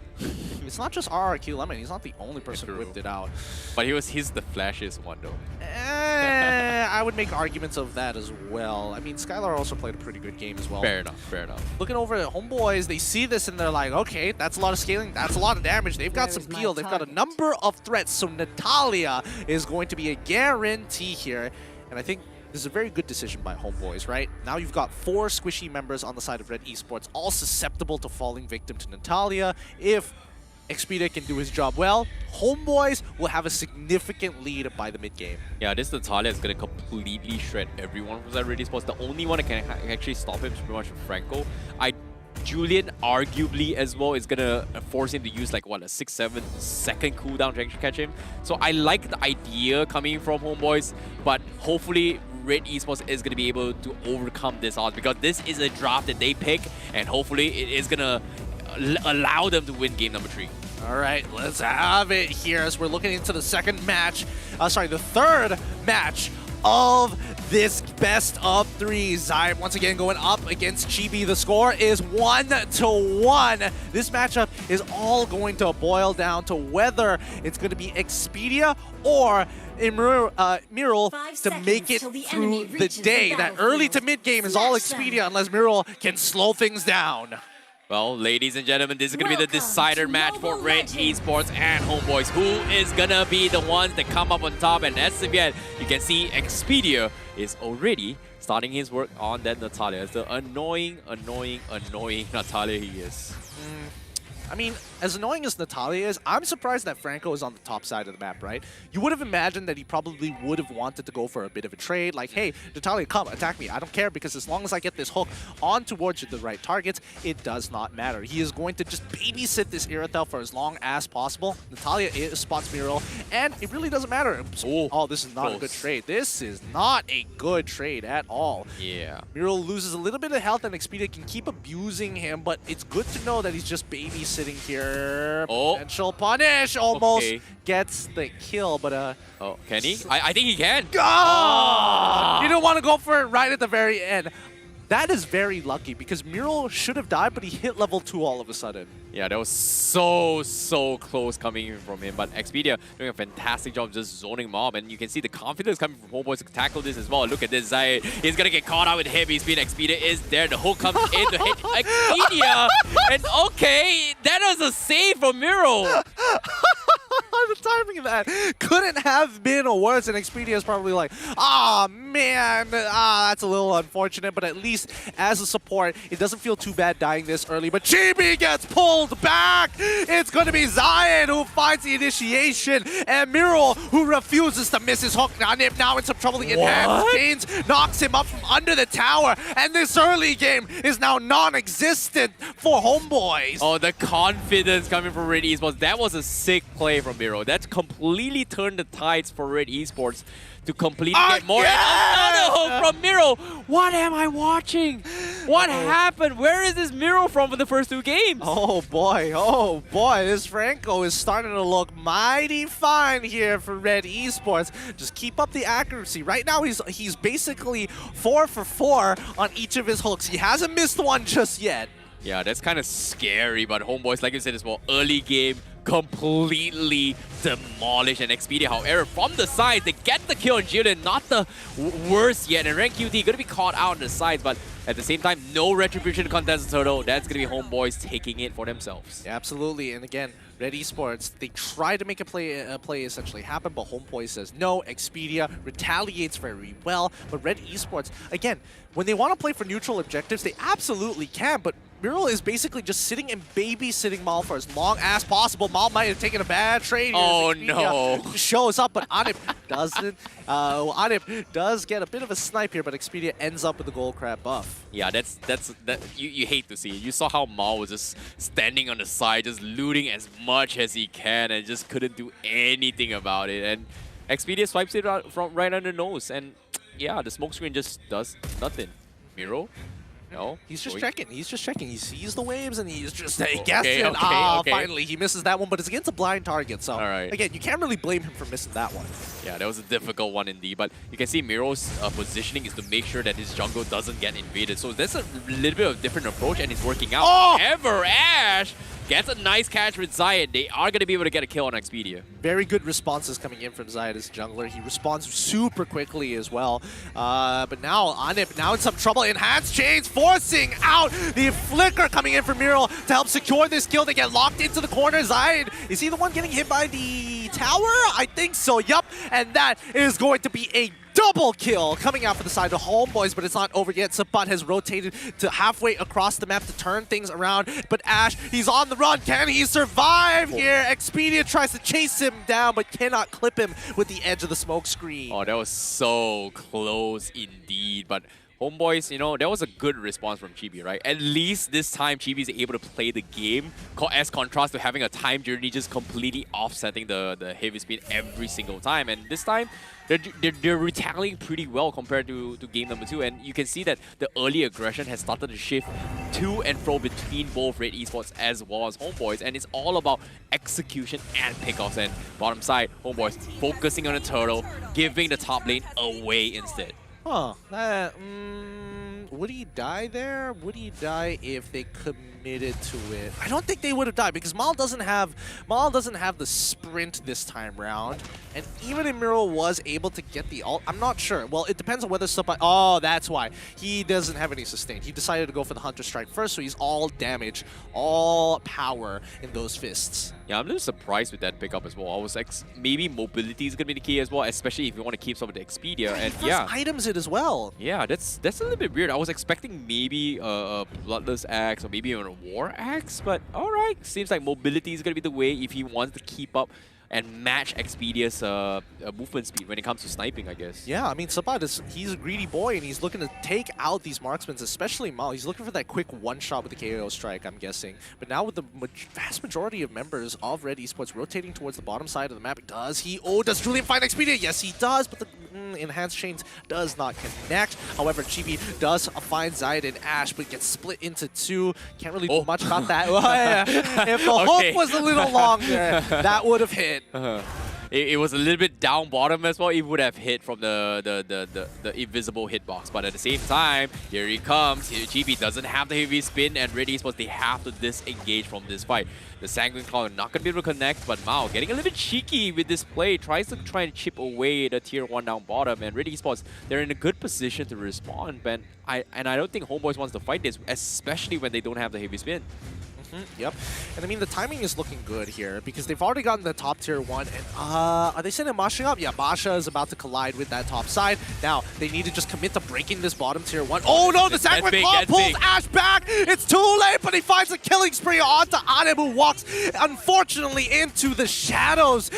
It's not just RRQ Lemon, he's not the only person who whipped it out. But he's the flashiest one though. I would make arguments of that as well. I mean, Skylar also played a pretty good game as well. Fair enough, fair enough. Looking over at Homeboys, they see this and they're like, okay, that's a lot of scaling, that's a lot of damage. They've got some peel, they've got a number of threats, so Natalia is going to be a guarantee here. And I think this is a very good decision by Homeboys, right? Now you've got 4 squishy members on the side of Red Esports, all susceptible to falling victim to Natalia. If Expedia can do his job well, Homeboys will have a significant lead by the mid-game. Yeah, this Natalia is going to completely shred everyone from that Red Esports. The only one that can actually stop him is pretty much Franco. Julian, arguably as well, is going to force him to use like, what, a 6-7 second cooldown to actually catch him. So I like the idea coming from Homeboys, but hopefully Red Esports is going to be able to overcome this odds, because this is a draft that they pick, and hopefully it is going to allow them to win game number 3. All right, let's have it here as we're looking into the second match. The third match of this best of 3. Zion once again going up against Chibi. The score is 1-1. This matchup is all going to boil down to whether it's going to be Expedia or Miral to make it through the day. That early to mid game is all Expedia unless Miral can slow things down. Well, ladies and gentlemen, this is going to be the decider match for Red Esports and Homeboys. Who is going to be the ones that come up on top? And as of yet, you can see Expedia is already starting his work on that Natalia. It's the annoying Natalia he is. I mean, as annoying as Natalia is, I'm surprised that Franco is on the top side of the map, right? You would have imagined that he probably would have wanted to go for a bit of a trade, like, hey, Natalia, come, attack me. I don't care, because as long as I get this hook on towards the right targets, it does not matter. He is going to just babysit this Irithel for as long as possible. Natalia spots Miral, and it really doesn't matter. Oh, this is not a good trade. This is not a good trade at all. Yeah. Miral loses a little bit of health, and Expedia can keep abusing him, but it's good to know that he's just babysitting here. Potential punish almost gets the kill, but oh, can he? I think he can. Oh! You don't want to go for it right at the very end. That is very lucky, because Miral should have died, but he hit level 2 all of a sudden. Yeah, that was so close coming in from him. But Expedia doing a fantastic job just zoning mob, and you can see the confidence coming from Homeboys to tackle this as well. Look at this, Zai. He's gonna get caught out with heavy speed. Expedia is there. The hook comes in to hit Expedia. And okay, that was a save from Miral. The timing of that couldn't have been worse, and Expedia is probably like, ah, man, that's a little unfortunate, but at least as a support, it doesn't feel too bad dying this early. But Chibi gets pulled back. It's going to be Zion who finds the initiation, and Miral who refuses to miss his hook. Nanib now in some trouble. The enhanced chains knocks him up from under the tower, and this early game is now non-existent for Homeboys. Oh, the confidence coming from Red Esports. That was a sick play from Miral. That's completely turned the tides for Red Esports to completely get more. And another hook from Miral. What am I watching? What happened? Where is this Miral from for the first 2 games? Oh boy, this Franco is starting to look mighty fine here for Red Esports. Just keep up the accuracy. Right now he's basically 4 for 4 on each of his hooks. He hasn't missed one just yet. Yeah, that's kind of scary, but Homeboys, like you said as well, early game, completely demolished. And Expedia, however, from the sides, they get the kill on Julian, not the worst yet. And Rank QT going to be caught out on the sides, but at the same time, no retribution contest turtle. That's going to be Homeboys taking it for themselves. Yeah, absolutely. And again, Red Esports, they try to make a play essentially happen, but Homeboys says no. Expedia retaliates very well. But Red Esports, again, when they want to play for neutral objectives, they absolutely can, but Miral is basically just sitting and babysitting Mal for as long as possible. Mal might have taken a bad trade. Oh no! Shows up, but Anip doesn't. Anip does get a bit of a snipe here, but Expedia ends up with the gold crab buff. Yeah, that you hate to see it. You saw how Mal was just standing on the side, just looting as much as he can, and just couldn't do anything about it. And Expedia swipes it from right under the nose, and yeah, the smoke screen just does nothing. Miral No? He's just Going- checking. He's just checking. He sees the waves and he's just guessing. Okay, okay. Finally, he misses that one, but it's against a blind target. So, Alright. again, you can't really blame him for missing that one. Yeah, that was a difficult one indeed. But you can see Miro's positioning is to make sure that his jungle doesn't get invaded. So that's a little bit of a different approach, and it's working out. Oh! However, Ash gets a nice catch with Zayed. They are going to be able to get a kill on Expedia. Very good responses coming in from Zayed as jungler. He responds super quickly as well. But now Anip now in some trouble. Enhanced Chains forcing out the flicker coming in from Miro to help secure this kill. They get locked into the corner. Zayed, is he the one getting hit by the tower? I think so, yup. And that is going to be a double kill coming out for the side of Homeboys, but it's not over yet. Sabat has rotated to halfway across the map to turn things around. But Ash, he's on the run. Can he survive here? Expedia tries to chase him down, but cannot clip him with the edge of the smoke screen. Oh, that was so close indeed. But Homeboys, you know, that was a good response from Chibi, right? At least this time, Chibi is able to play the game as contrast to having a time journey just completely offsetting the heavy speed every single time. And this time, they're retaliating pretty well compared to game number 2. And you can see that the early aggression has started to shift to and fro between both Red Esports as well as Homeboys. And it's all about execution and pickoffs. And bottom side, Homeboys focusing on the turtle, giving the top lane away instead. Huh. Would he die there? Would he die if they committed to it? I don't think they would have died because Mal doesn't have the sprint this time round. And even if Miro was able to get the ult, I'm not sure. Well, it depends on whether Sabat... Oh, that's why. He doesn't have any sustain. He decided to go for the Hunter Strike first, so he's all damage, all power in those fists. Yeah, I'm a little surprised with that pickup as well. I was like, maybe mobility is going to be the key as well, especially if you want to keep some of the Expedia. And yeah, items it as well. Yeah, that's a little bit weird. I was expecting maybe a Bloodless Axe or maybe even a War Axe, but alright. Seems like mobility is going to be the way if he wants to keep up and match Expedia's movement speed when it comes to sniping, I guess. Yeah, I mean, Sabat, he's a greedy boy, and he's looking to take out these marksmen, especially Mal. He's looking for that quick one-shot with the KO strike, I'm guessing. But now with the vast majority of members of Red Esports rotating towards the bottom side of the map, does Julian find Expedia? Yes, he does, but the Enhanced Chains does not connect. However, Chibi does find Zayed and Ash, but gets split into two. Can't really do much about that. If the hook was a little longer, that would have hit. It was a little bit down bottom as well. It would have hit from the invisible hitbox. But at the same time, here he comes. GB doesn't have the heavy spin, and Red Esports, they have to disengage from this fight. The Sanguine Claw not going to be able to connect, but Mao getting a little bit cheeky with this play. Tries to try and chip away the tier 1 down bottom. And Red Esports, they're in a good position to respond. But I don't think Homeboys wants to fight this, especially when they don't have the heavy spin. Yep. And I mean, the timing is looking good here because they've already gotten the top tier 1. And are they sending Basha up? Yeah, Basha is about to collide with that top side. Now, they need to just commit to breaking this bottom tier 1. Oh no, the Sanguine Claw pulls Ash back. It's too late, but he finds a killing spree onto Anib, who walks, unfortunately, into the shadows.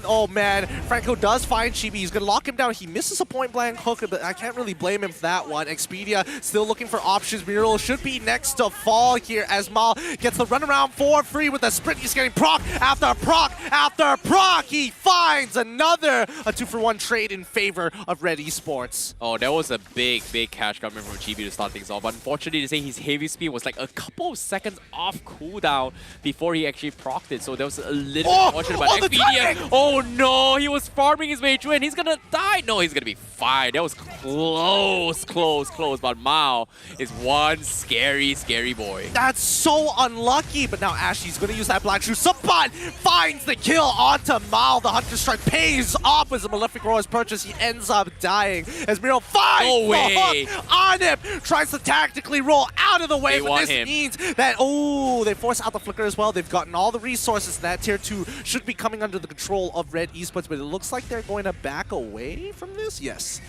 Oh man, Franco does find Chibi. He's going to lock him down. He misses a point blank hook, but I can't really blame him for that one. Expedia still looking for options. Muriel should be next to fall here as Mal gets the runaround for free with a sprint. He's getting proc after proc after proc. He finds another 2-for-1 trade in favor of Red Esports. Oh, that was a big catch coming from GB to start things off. But unfortunately, to say his heavy speed was like a couple of seconds off cooldown before he actually procced it. So that was a little unfortunate. But Expedia, oh no, he was farming his way through and he's gonna die. No, he's gonna be fine. That was close. But Mao is one scary boy. That's so unlucky. But now Ashley's going to use that black shoe. Sabat finds the kill onto Mal. The Hunter Strike pays off as a Malefic Roar is purchased. He ends up dying as Miro finds the hook. Anip tries to tactically roll out of the way, but this means that, they force out the flicker as well. They've gotten all the resources. That tier 2 should be coming under the control of Red Esports, but it looks like they're going to back away from this. Yes.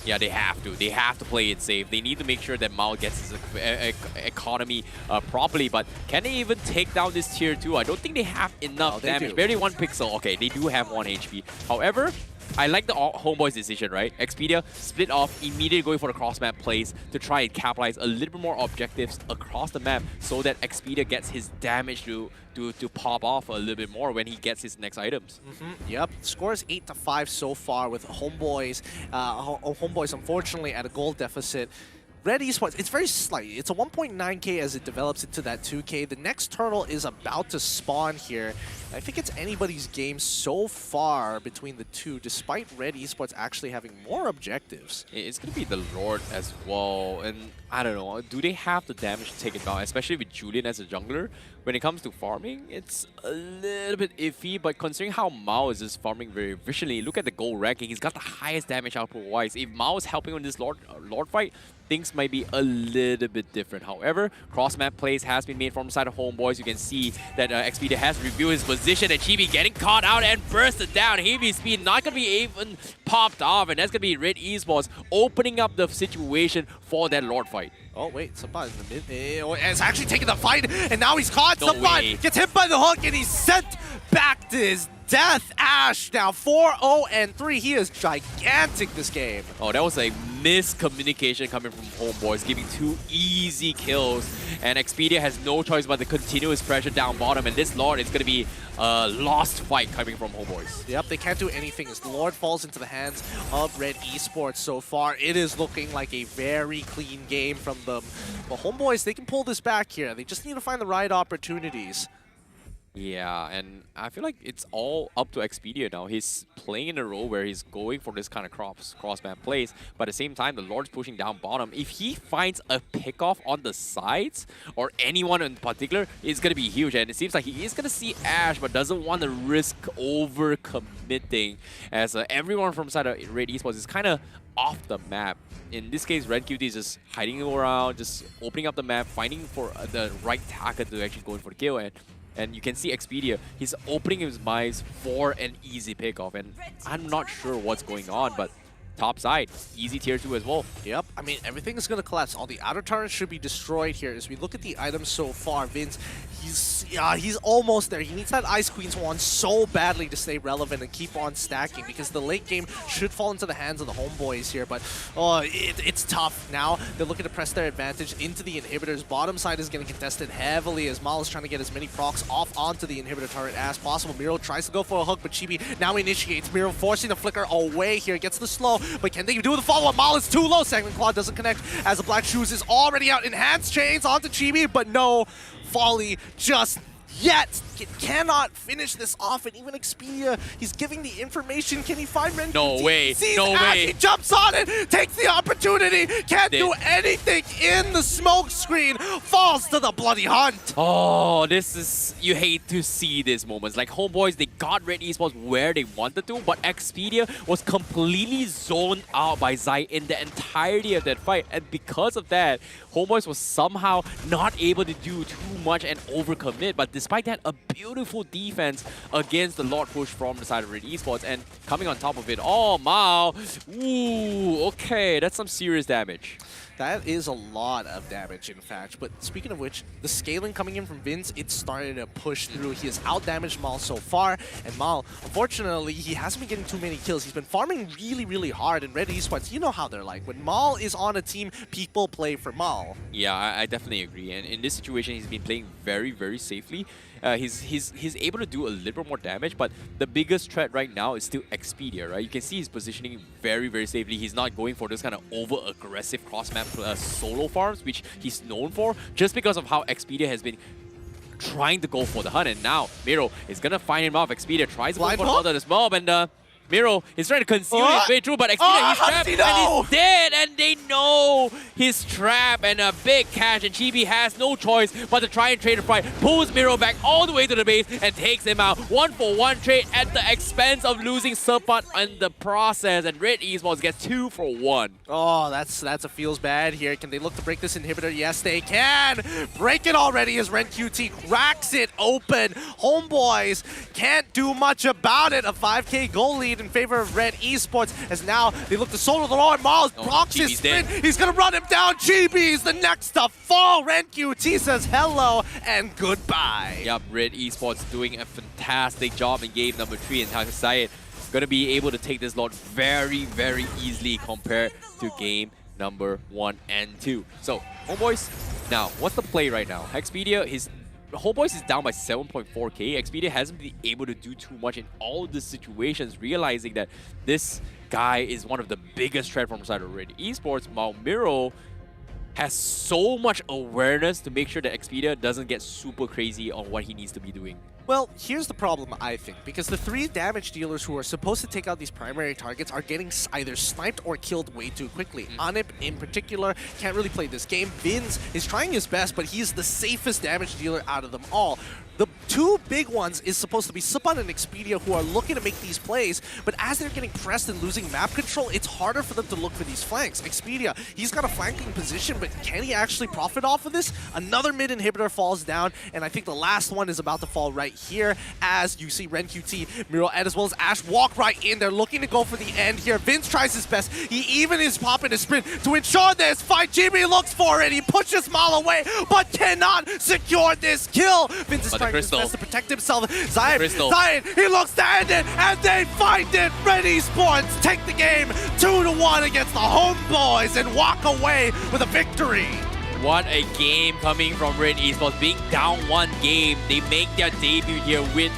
Yeah, they have to. They have to play it safe. They need to make sure that Mal gets his economy properly. But can they even take down this tier 2? I don't think they have enough damage. Barely 1 pixel. Okay, they do have 1 HP. However, I like the Homeboys decision, right? Expedia split off, immediately going for the cross-map plays to try and capitalize a little bit more objectives across the map so that Expedia gets his damage to pop off a little bit more when he gets his next items. Yep, score is 8-5 so far with Homeboys. Homeboys, unfortunately, at a goal deficit. Red Esports, it's very slight. It's a 1.9k as it develops into that 2k. The next turtle is about to spawn here. I think it's anybody's game so far between the two, despite Red Esports actually having more objectives. It's going to be the Lord as well, and I don't know, do they have the damage to take it down, especially with Julian as a jungler? When it comes to farming, it's a little bit iffy, but considering how Mao is just farming very efficiently, look at the gold ranking, he's got the highest damage output-wise. If Mao is helping on this Lord fight, things might be a little bit different. However, cross-map plays has been made from the side of Homeboys. You can see that Expedia has reviewed his position, and Chibi getting caught out and bursted down. Heavy speed not going to be even popped off, and that's going to be Red Esports opening up the situation for that Lord fight. Oh wait, Sabat in the mid. It's actually taking the fight, and now he's caught. No Sabat way. gets hit by the hook, and he's sent back to his death. Ash now 4-0-3. He is gigantic this game. Oh, that was a miscommunication coming from Homeboys, giving 2 easy kills. And Expedia has no choice but to continue his pressure down bottom. And this Lord is going to be a lost fight coming from Homeboys. Yep, they can't do anything as the Lord falls into the hands of Red Esports so far. It is looking like a very clean game from them. But Homeboys, they can pull this back here. They just need to find the right opportunities. Yeah, and I feel like it's all up to Expedia now. He's playing in a role where he's going for this kind of cross-map plays, but at the same time, the Lord's pushing down bottom. If he finds a pickoff on the sides, or anyone in particular, it's going to be huge. And it seems like he is going to see Ash, but doesn't want to risk over-committing, as everyone from side of Red Esports is kind of off the map. In this case, Red QT is just hiding around, just opening up the map, finding for the right target to actually go in for the kill. And you can see Expedia, he's opening his minds for an easy pickoff. And I'm not sure what's going on, but top side, easy tier 2 as well. Yep, I mean, everything is going to collapse. All the outer turrets should be destroyed here. As we look at the items so far, Vince, he's almost there. He needs that Ice Queen's wand so badly to stay relevant and keep on stacking, because the late game should fall into the hands of the Homeboys here. But it's tough. Now they're looking to press their advantage into the inhibitors. Bottom side is getting contested heavily as Mal is trying to get as many procs off onto the inhibitor turret as possible. Miro tries to go for a hook, but Chibi now initiates. Miro forcing the flicker away here, gets the slow, but can they do the follow-up? Mal is too low. Sanguine Claw doesn't connect as the Black Shoes is already out. Enhanced chains onto Chibi, but no Folly just yet. Cannot finish this off, and even Expedia, he's giving the information. Can he find Ren? No way. No way. He jumps on it, takes the opportunity, can't do anything in the smoke screen, falls to the bloody hunt. Oh, this is, you hate to see these moments. Like Homeboys, they got Red Esports where they wanted to, but Expedia was completely zoned out by Zai in the entirety of that fight. And because of that, Homeboys was somehow not able to do too much and overcommit. But despite that, a beautiful defense against the Lord push from the side of Red Esports, and coming on top of it, oh, Mao. Ooh, okay, that's some serious damage. That is a lot of damage, in fact. But speaking of which, the scaling coming in from Vince, it started to push through. He has out-damaged Mal so far, and Mal, unfortunately, he hasn't been getting too many kills. He's been farming really, really hard, and Red Esports, you know how they're like. When Mal is on a team, people play for Mal. Yeah, I definitely agree. And in this situation, he's been playing very, very safely. He's able to do a little more damage, but the biggest threat right now is still Expedia, right? You can see he's positioning very, very safely. He's not going for this kind of over-aggressive cross-map solo farms, which he's known for, just because of how Expedia has been trying to go for the hunt. And now Miro is going to find him off. Expedia tries to go for another this mob, and Miro is trying to conceal his way through, but Expedia, he's trapped, and he's dead, and they know his trap, and a big catch, and Chibi has no choice but to try and trade a fight, pulls Miro back all the way to the base, and takes him out. 1-for-1 trade at the expense of losing Serpent in the process, and Red Esports gets 2-for-1. Oh, that's a feels bad here. Can they look to break this inhibitor? Yes, they can! Break it already as Ren QT cracks it open. Homeboys can't do much about it. A 5k goal lead in favor of Red Esports, as now they look to solo the Lord. Miles blocks his sprint. He's gonna run him down. Chibi's the next to fall. Ren QT says hello and goodbye. Yep, Red Esports doing a fantastic job in game number 3, and Takasai gonna be able to take this Lord very, very easily compared to game number 1 and 2. So, Homeboys, now what's the play right now? Expedia, Homeboys is down by 7.4k. Expedia hasn't been able to do too much in all of these situations, realizing that this guy is one of the biggest threats from the side of Red Esports. While Miro, has so much awareness to make sure that Expedia doesn't get super crazy on what he needs to be doing. Well, here's the problem, I think, because the 3 damage dealers who are supposed to take out these primary targets are getting either sniped or killed way too quickly. Anip, in particular, can't really play this game. Vince is trying his best, but he's the safest damage dealer out of them all. The 2 big ones is supposed to be Supan and Expedia, who are looking to make these plays, but as they're getting pressed and losing map control, it's harder for them to look for these flanks. Expedia, he's got a flanking position, but can he actually profit off of this? Another mid inhibitor falls down, and I think the last one is about to fall right here, as you see Ren QT, Miro, and as well as Ash walk right in. They're looking to go for the end here. Vince tries his best. He even is popping a sprint to ensure this fight. Jimmy looks for it. He pushes Mal away, but cannot secure this kill. Vince is trying his best to protect himself. Zion, he looks to end it, and they find it. Red Esports take the game 2-1 against the Homeboys and walk away with a victory. What a game coming from Red Esports. Being down 1 game, they make their debut here with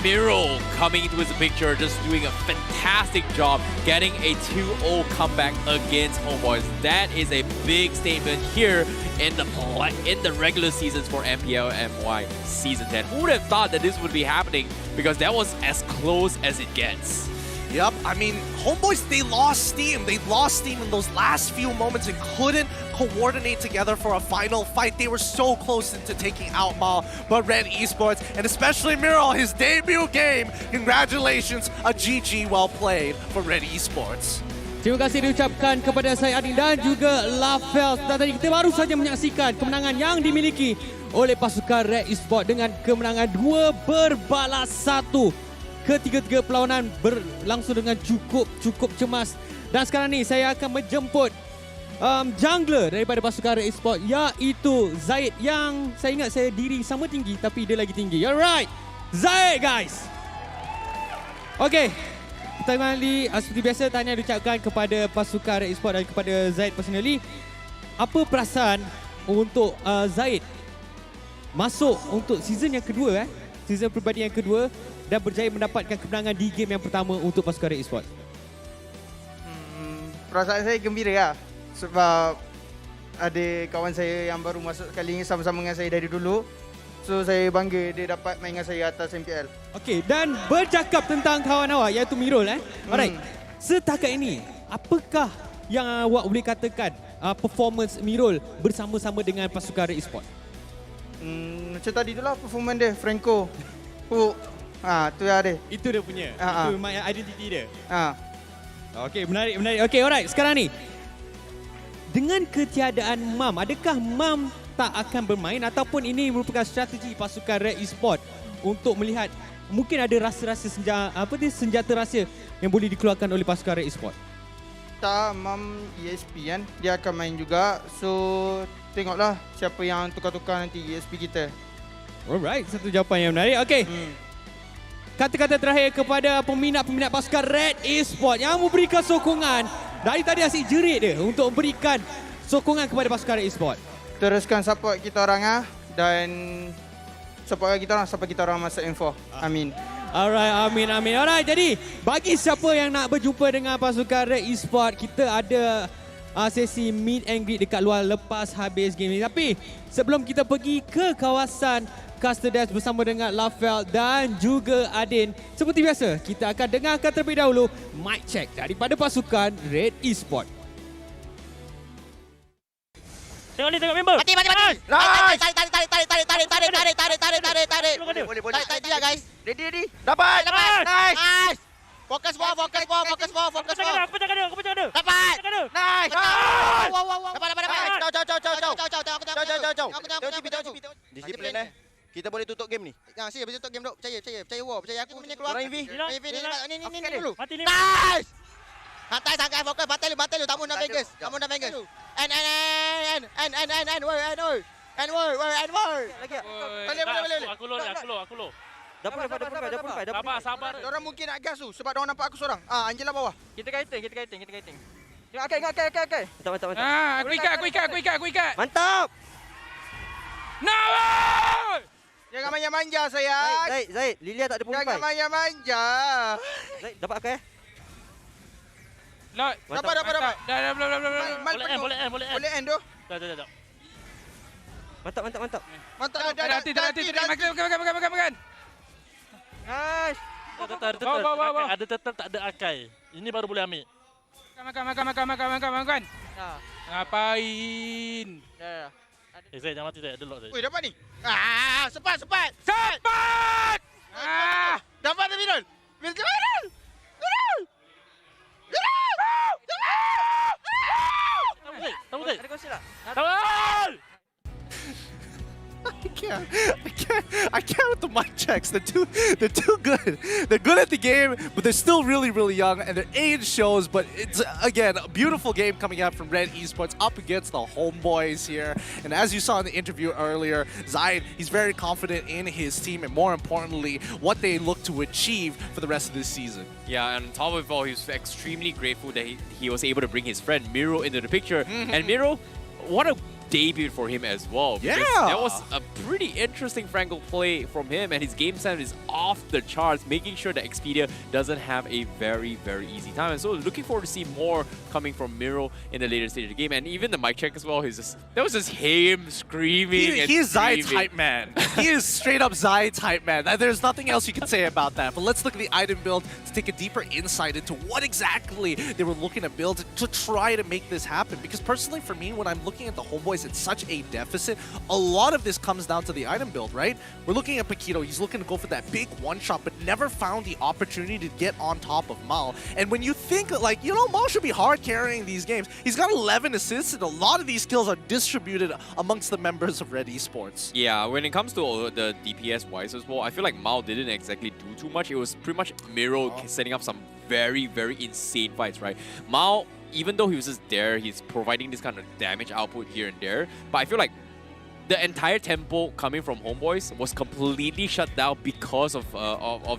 Miro coming into his picture, just doing a fantastic job, getting a 2-0 comeback against Homeboys. That is a big statement here in the regular seasons for MPL MY Season 10. Who would have thought that this would be happening? Because that was as close as it gets. Yep, I mean, Homeboys, they lost steam. They lost steam in those last few moments and couldn't coordinate together for a final fight. They were so close into taking out Mal, but Red Esports, and especially Miro, his debut game, congratulations, a GG well played for Red Esports. Terima kasih diucapkan kepada saya Adin dan juga Lavels. Dan tadi kita baru saja menyaksikan kemenangan yang dimiliki oleh pasukan Red Esports dengan kemenangan 2-1. Ketiga-tiga perlawanan berlangsung dengan cukup cemas. Dan sekarang ni saya akan menjemput jungler daripada pasukan Red Esports, iaitu Zaid, yang saya ingat saya diri sama tinggi tapi dia lagi tinggi. Alright, Zaid guys. Okay, pertama kali seperti biasa tanya diucapkan kepada pasukan Red Esports dan kepada Zaid personally. Apa perasaan untuk Zaid masuk untuk season yang kedua, season peribadi yang kedua, dan berjaya mendapatkan kemenangan di game yang pertama untuk pasukan Red Esports? Perasaan saya gembira lah. Sebab ada kawan saya yang baru masuk sekali ni sama-sama dengan saya dari dulu. So saya bangga dia dapat main dengan saya atas MPL. Okey, dan bercakap tentang kawan awak iaitu Mirul Alright. Setakat ini, apakah yang awak boleh katakan performance Mirul bersama-sama dengan pasukan Red Esports? Macam tadi itulah performance dia, Franco. Tu yang ada. Itu dia punya. Itu identiti dia. Okey, menarik. Okey, alright. Sekarang ni, dengan ketiadaan Mam, adakah Mam tak akan bermain ataupun ini merupakan strategi pasukan Red Esports untuk melihat mungkin ada rasa-rasa senjata rahsia yang boleh dikeluarkan oleh pasukan Red Esports? Tak, Mam ESP kan, dia akan main juga. So tengoklah siapa yang tukar-tukar nanti ESP kita. Alright, satu jawapan yang menarik. Okey. Kata-kata terakhir kepada peminat-peminat pasukan Red Esports yang memberikan sokongan. Dari tadi asyik jerit dia untuk memberikan sokongan kepada pasukan Red Esports. Teruskan support kita orang dan support kita orang sampai kita orang masuk M4. Amin. Alright, amin. Alright, jadi bagi siapa yang nak berjumpa dengan pasukan Red Esports, kita ada sesi meet and greet dekat luar lepas habis game ni. Tapi sebelum kita pergi ke kawasan Caster Dash bersama dengan Lavelle dan juga Adin, seperti biasa kita akan dengarkan terlebih dahulu mic check daripada pasukan Red Esports. Tengok ni, tengok member. Mati. Nice. Tarik. Boleh. Tarik dia guys. Ready. Dapat. Nice. Fokus ball. Aku pecahkan dia. Dapat. Nice. Wow. Jauh. Disiplin Kita boleh tutup game ni. Boleh tutup game duk. Percaya war. Percaya aku punya keluar. Orang EV. Ni dulu. Mati 5. Nice. Santai fokus. Batal lu. Tamu dah Vegas. And word. Lagi. Boleh. Aku low. Dah pun sabar. Orang mungkin nak gas tu sebab dia nampak aku seorang. Angela bawah. Kita kaiting. Okay. Tak. Aku ikat. Mantap. Jangan manja-manja sayang. Zaid, Lilia tak ada pun. Jangan manja-manja. Zaid, dapat aku Dapat. Dah, Mal penuh. Boleh end tu. Dah. Mantap. Mantap. Makan. Nice. Ada tetap tak ada akai. Ini baru boleh ambil. Makan. Ngapain? Ya. Saya jangan mati saya. Ada lock saya. Oi, dapat ni. Cepat. Dapat tu Mirul. Mirul. Tahu tak? Ada konsel tak? Tahu. I can't with the mic checks. They're too good. They're good at the game, but they're still really, really young, and their age shows. But it's again a beautiful game coming out from Red Esports up against the Homeboys here. And as you saw in the interview earlier, Zaid, he's very confident in his team, and more importantly, what they look to achieve for the rest of this season. Yeah, and on top of it all, he's extremely grateful that he was able to bring his friend Miro into the picture. And Miro, what a debut for him as well. Yeah! That was a pretty interesting Franco play from him, and his game sense is off the charts, making sure that Expedia doesn't have a very, very easy time. And so looking forward to see more coming from Miro in the later stage of the game. And even the mic check as well, that was just him screaming. He is Zaid's hype man. He is straight up Zaid's hype man. There's nothing else you can say about that. But let's look at the item build to take a deeper insight into what exactly they were looking to build to try to make this happen. Because personally for me, when I'm looking at the Homeboys, it's such a deficit. A lot of this comes down to the item build, right? We're looking at Paquito. He's looking to go for that big one-shot, but never found the opportunity to get on top of Mal. And when you think, like, you know, Mal should be hard carrying these games, he's got 11 assists, and a lot of these skills are distributed amongst the members of Red Esports. Yeah, when it comes to the DPS-wise as well, I feel like Mal didn't exactly do too much. It was pretty much Miro setting up some very, very insane fights, right? Mal, even though he was just there, he's providing this kind of damage output here and there. But I feel like the entire tempo coming from Homeboys was completely shut down because of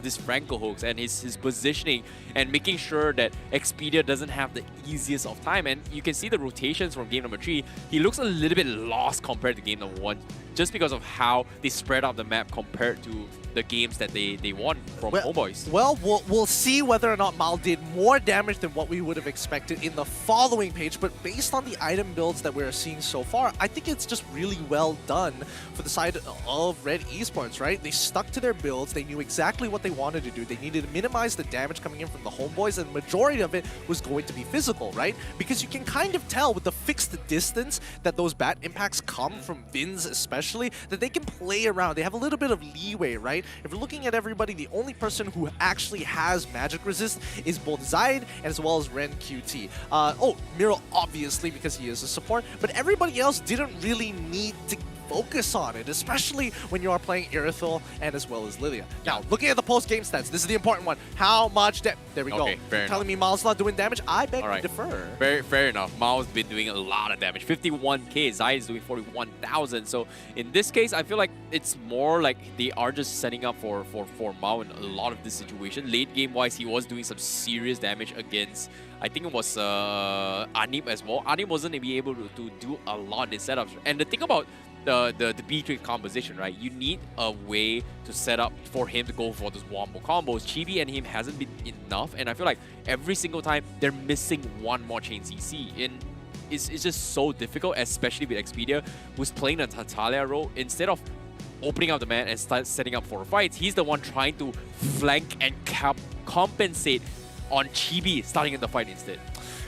this Franco hooks and his positioning and making sure that Expedia doesn't have the easiest of time. And you can see the rotations from game number 3. He looks a little bit lost compared to game number 1 just because of how they spread out the map compared to the games that they won from Homeboys. Well, we'll see whether or not Mal did more damage than what we would have expected in the following page, but based on the item builds that we're seeing so far, I think it's just really well done for the side of Red Esports, right? They stuck to their builds, they knew exactly what they wanted to do, they needed to minimize the damage coming in from the Homeboys, and the majority of it was going to be physical, right? Because you can kind of tell with the fixed distance that those bat impacts come from Vins especially, that they can play around, they have a little bit of leeway, right? If we're looking at everybody, the only person who actually has magic resist is both Zaid as well as Ren QT. Miro obviously because he is a support, but everybody else didn't really need to focus on it, especially when you are playing Irithel and as well as Lilia. Now, looking at the post-game stats, this is the important one. How much damage? There we go. Telling me Mal's not doing damage? I beg to defer. Fair enough. Mal's been doing a lot of damage. 51k, Zaid is doing 41,000. So in this case, I feel like it's more like they are just setting up for Mal in a lot of this situation. Late game-wise, he was doing some serious damage against, I think it was Anip as well. Anip wasn't able to do a lot in his setups. And the thing about the B-Trade composition, right? You need a way to set up for him to go for those wombo combos. Chibi and him hasn't been enough, and I feel like every single time they're missing one more chain CC. And it's just so difficult, especially with Expedia, who's playing the Tatalia role. Instead of opening up the man and start setting up for fights, he's the one trying to flank and compensate on Chibi starting in the fight instead.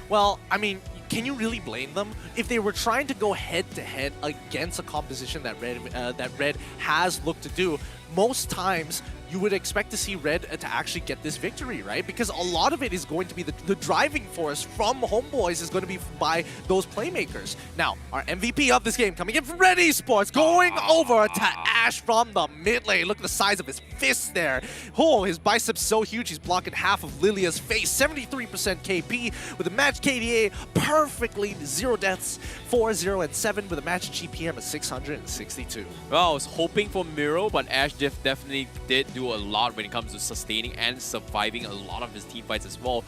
Well, I mean, can you really blame them? If they were trying to go head-to-head against a composition that Red has looked to do, most times you would expect to see Red to actually get this victory, right? Because a lot of it is going to be the driving force from Homeboys is going to be by those playmakers. Now, our MVP of this game coming in from Red Esports, going over to Ash from the mid lane. Look at the size of his fist there. Oh, his biceps so huge, he's blocking half of Lilia's face. 73% KP with a match KDA perfectly, 0 deaths, 4-0 and 7 with a match GPM of 662. Well, I was hoping for Miro, but Ash definitely did do a lot when it comes to sustaining and surviving a lot of his team fights as well,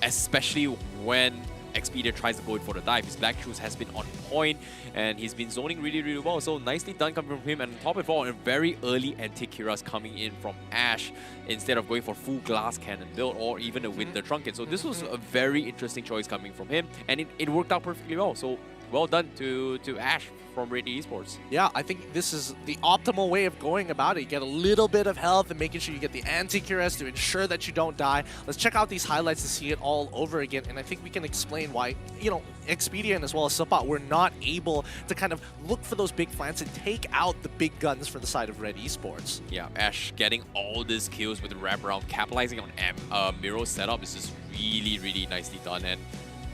especially when Expedia tries to go in for the dive. His black shoes has been on point, and he's been zoning really, really well. So nicely done coming from him. And on top of it all, a very early anti-Kiras coming in from Ash instead of going for full glass cannon build or even a winter trunket. So this was a very interesting choice coming from him, and it worked out perfectly well. So well done to Ash from Red Esports. Yeah, I think this is the optimal way of going about it. You get a little bit of health and making sure you get the anti-Cures to ensure that you don't die. Let's check out these highlights to see it all over again, and I think we can explain why, you know, Expedia and as well as Suppot were not able to kind of look for those big plants and take out the big guns for the side of Red Esports. Yeah, Ash getting all these kills with the wraparound, capitalizing on Miro's setup is just really, really nicely done. And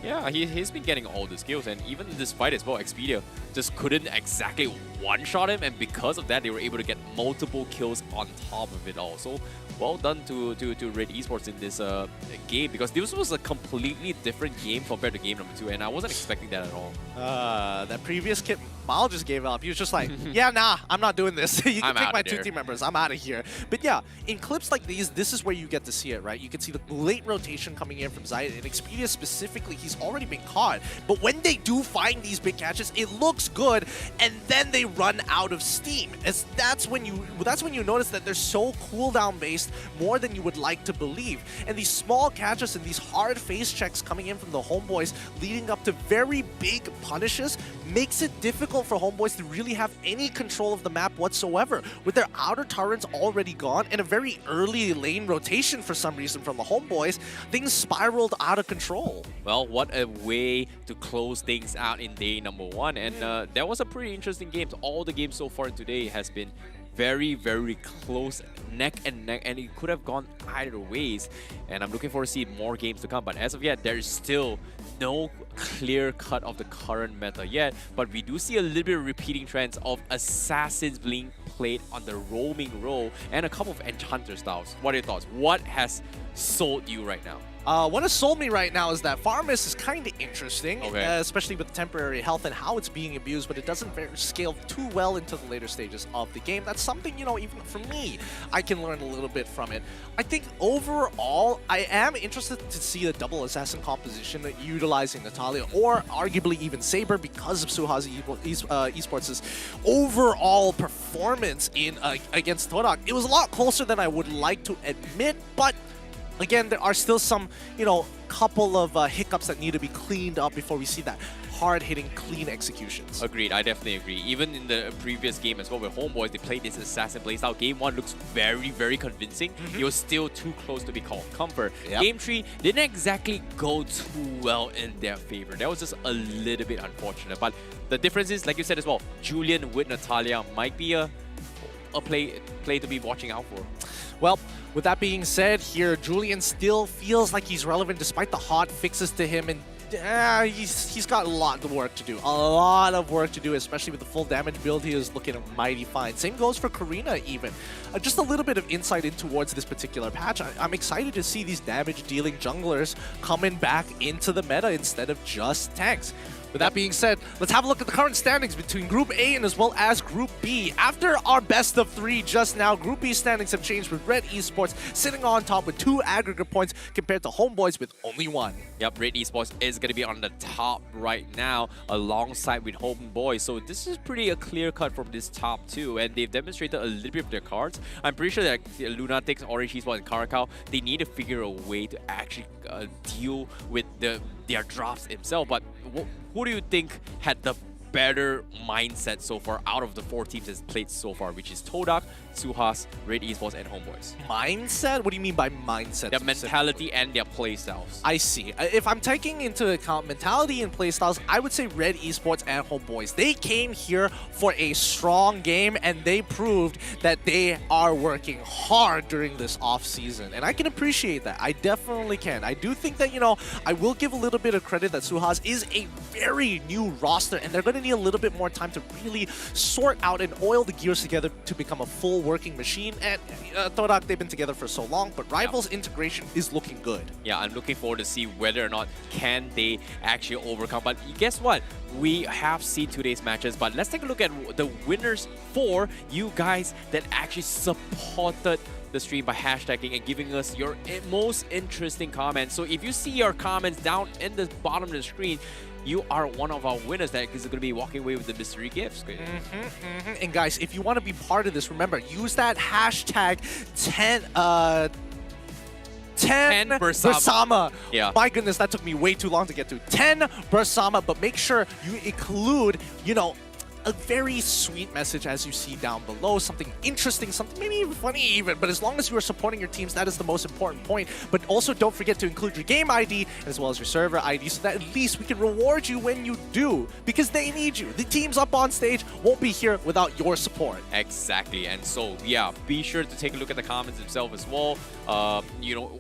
yeah, he's been getting all the skills, and even in this fight as well, Expedia just couldn't exactly one-shot him, and because of that, they were able to get multiple kills on top of it all. So well done to Red Esports in this game, because this was a completely different game compared to game number 2, and I wasn't expecting that at all. That previous kid, Mal just gave up. He was just like, yeah, nah, I'm not doing this. You can take my 2 team members. I'm out of here. But yeah, in clips like these, this is where you get to see it, right? You can see the late rotation coming in from Zayat, and Expedia specifically, he's already been caught. But when they do find these big catches, it looks good, and then they run out of steam. That's when you notice that they're so cooldown based more than you would like to believe. And these small catches and these hard face checks coming in from the Homeboys leading up to very big punishes makes it difficult for Homeboys to really have any control of the map whatsoever. With their outer turrets already gone and a very early lane rotation for some reason from the Homeboys, things spiraled out of control. Well, what a way to close things out in day number 1. And that was a pretty interesting game. All the games so far today has been very, very close, neck and neck, and it could have gone either ways. And I'm looking forward to see more games to come. But as of yet, there is still no clear cut of the current meta yet. But we do see a little bit of repeating trends of assassins being played on the roaming role and a couple of enchanter styles. What are your thoughts? What has sold you right now? What has sold me right now is that Farmus is kind of interesting, especially with temporary health and how it's being abused, but it doesn't scale too well into the later stages of the game. That's something, you know, even for me, I can learn a little bit from it. I think overall, I am interested to see the double assassin composition utilizing Natalia or arguably even Saber because of SUHAZ Esports' overall performance in against TODAK. It was a lot closer than I would like to admit, but again, there are still some, you know, couple of hiccups that need to be cleaned up before we see that hard-hitting, clean executions. Agreed, I definitely agree. Even in the previous game as well with Homeboys, they played this assassin playstyle. Game 1 looks very, very convincing. It was still too close to be called comfort. Game 3 didn't exactly go too well in their favor. That was just a little bit unfortunate. But the difference is, like you said as well, Julian with Natalia might be a play to be watching out for. Well, with that being said, here Julian still feels like he's relevant despite the hot fixes to him, and he's got a lot of work to do. A lot of work to do, especially with the full damage build. He is looking mighty fine. Same goes for Karina even. Just a little bit of insight in towards this particular patch. I'm excited to see these damage-dealing junglers coming back into the meta instead of just tanks. With that being said, let's have a look at the current standings between Group A and as well as Group B. After our best of 3 just now, Group B standings have changed with Red Esports sitting on top with 2 aggregate points compared to Homeboys with only 1. Yep, Red Esports is going to be on the top right now alongside with Homeboys. So this is pretty a clear cut from this top 2, and they've demonstrated a little bit of their cards. I'm pretty sure that Lunatics, Orange Esports, and Karakal, they need to figure a way to actually deal with their drops themselves. But who do you think had the better mindset so far out of the 4 teams that's played so far, which is TODAK, SUHAZ, Red Esports, and Homeboys? Mindset? What do you mean by mindset? Their mentality and their playstyles. I see. If I'm taking into account mentality and playstyles, I would say Red Esports and Homeboys. They came here for a strong game, and they proved that they are working hard during this off-season, and I can appreciate that. I definitely can. I do think that, you know, I will give a little bit of credit that SUHAZ is a very new roster, and they're going to need a little bit more time to really sort out and oil the gears together to become a full working machine. And TODAK, they've been together for so long, but Rivals integration is looking good. Yeah, I'm looking forward to see whether or not can they actually overcome. But guess what? We have seen today's matches, but let's take a look at the winners for you guys that actually supported the stream by hashtagging and giving us your most interesting comments. So if you see your comments down in the bottom of the screen, you are one of our winners that is going to be walking away with the mystery gifts. And guys, if you want to be part of this, remember, use that hashtag 10 Bersama. Yeah. My goodness, that took me way too long to get to. 10 Bersama, but make sure you include, you know, a very sweet message as you see down below, something interesting, something maybe even funny even, but as long as you are supporting your teams, that is the most important point. But also don't forget to include your game ID as well as your server ID so that at least we can reward you when you do, because they need you. The teams up on stage won't be here without your support. Exactly, and so yeah, be sure to take a look at the comments themselves as well. You know,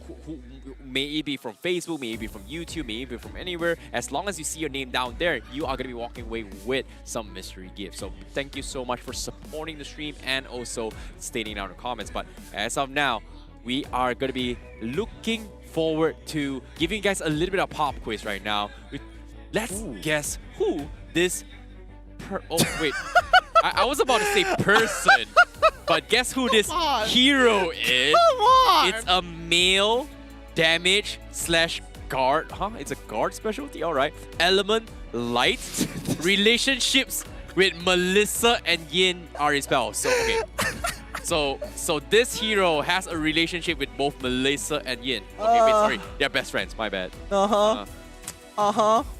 may it be from Facebook, may it be from YouTube, may it be from anywhere. As long as you see your name down there, you are going to be walking away with some mystery gifts. So thank you so much for supporting the stream and also stating down in the comments. But as of now, we are going to be looking forward to giving you guys a little bit of pop quiz right now. Let's guess who this wait. I was about to say person, but guess who this hero is? Come on! It's a male damage / guard. It's a guard specialty? Alright. Element light. Relationships with Melissa and Yin are his spells. So, okay. So this hero has a relationship with both Melissa and Yin. Okay, wait, sorry. They're best friends. My bad.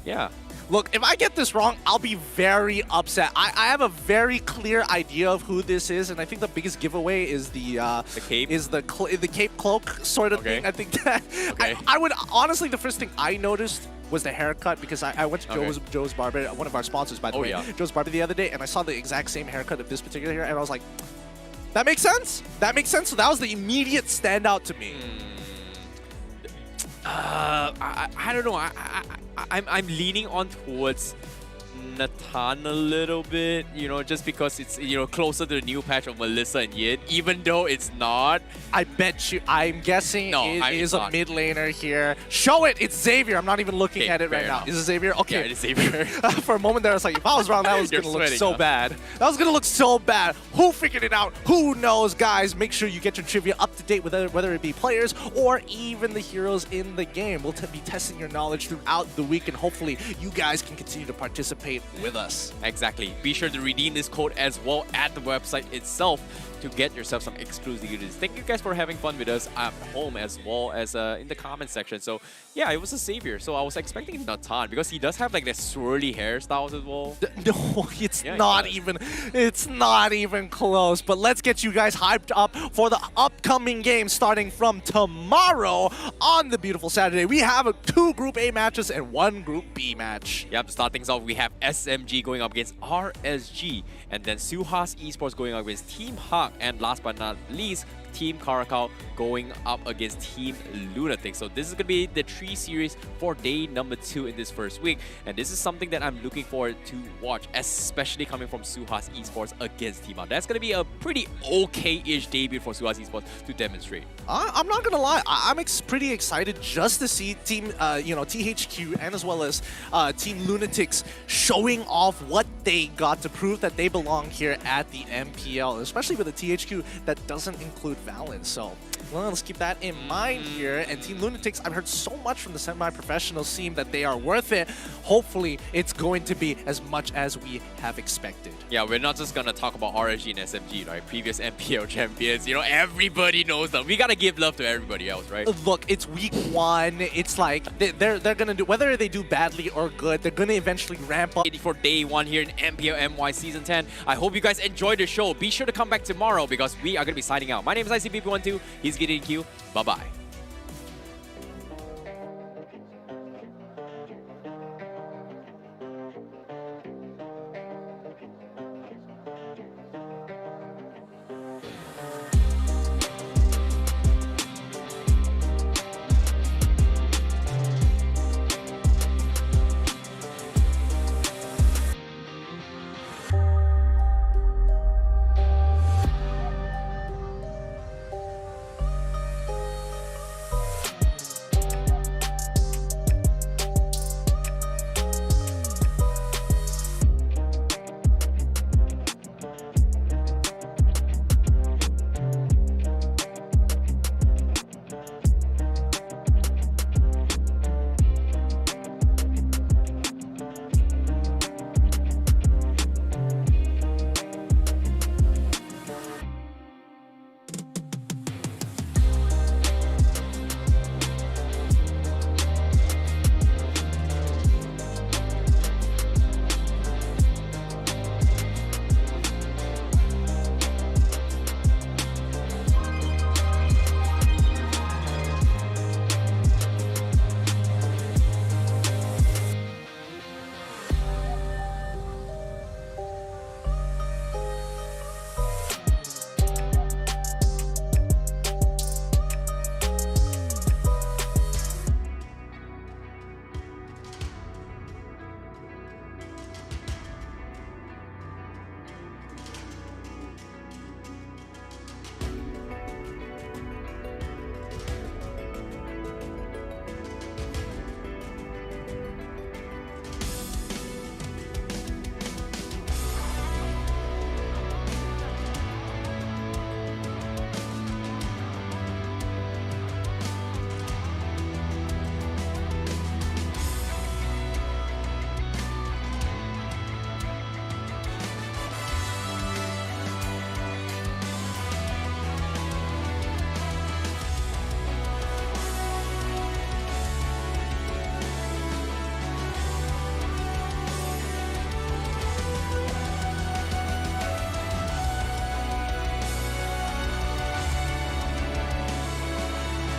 Yeah. Look, if I get this wrong, I'll be very upset. I have a very clear idea of who this is, and I think the biggest giveaway is the cape, the cape cloak sort of thing. I think that I would honestly, the first thing I noticed was the haircut, because I went to Joe's Barber, one of our sponsors by the way, Joe's Barber the other day, and I saw the exact same haircut of this particular hair, and I was like, that makes sense. That makes sense. So that was the immediate standout to me. I don't know. I'm leaning on towards Nathan a little bit, you know, just because it's, you know, closer to the new patch of Melissa and Yin, even though it's not. I bet you, I'm guessing it is a mid laner here. Show it! It's Xavier. I'm not even looking at it right now. Is it Xavier? Okay. Yeah, it is Xavier. For a moment there, I was like, if I was wrong, that was going to look so bad. That was going to look so bad. Who figured it out? Who knows, guys? Make sure you get your trivia up to date with whether it be players or even the heroes in the game. We'll be testing your knowledge throughout the week, and hopefully you guys can continue to participate with us. Exactly. Be sure to redeem this code as well at the website itself to get yourself some exclusive goodies. Thank you guys for having fun with us at home as well as in the comment section. So yeah, it was a savior. So I was expecting Nathan because he does have like that swirly hairstyles as well. No, it's not even close. But let's get you guys hyped up for the upcoming game starting from tomorrow on the beautiful Saturday. We have 2 Group A matches and 1 Group B match. Yep, to start things off, we have SMG going up against RSG, and then SUHAZ Esports going up against Team Hawk, and last but not least, Team Karakal going up against Team Lunatic. So this is going to be the 3 series for day number 2 in this first week. And this is something that I'm looking forward to watch, especially coming from SUHAZ Esports against Team Up. That's going to be a pretty okay-ish debut for SUHAZ Esports to demonstrate. I'm not going to lie. I'm pretty excited just to see Team, THQ and as well as Team Lunatics showing off what they got to prove that they belong here at the MPL, especially with the THQ that doesn't include Valence. So, well, let's keep that in mind here. And Team Lunatics, I've heard so much from the semi-professional scene that they are worth it. Hopefully, it's going to be as much as we have expected. Yeah, we're not just going to talk about RSG and SMG, right? Previous MPL champions. You know, everybody knows them. We got to give love to everybody else, right? Look, it's week 1. It's like they're going to do, whether they do badly or good, they're going to eventually ramp up. For day 1 here in MPL MY Season 10. I hope you guys enjoyed the show. Be sure to come back tomorrow because we are going to be signing out. My name is ICBP12. He's getting Q. Bye-bye.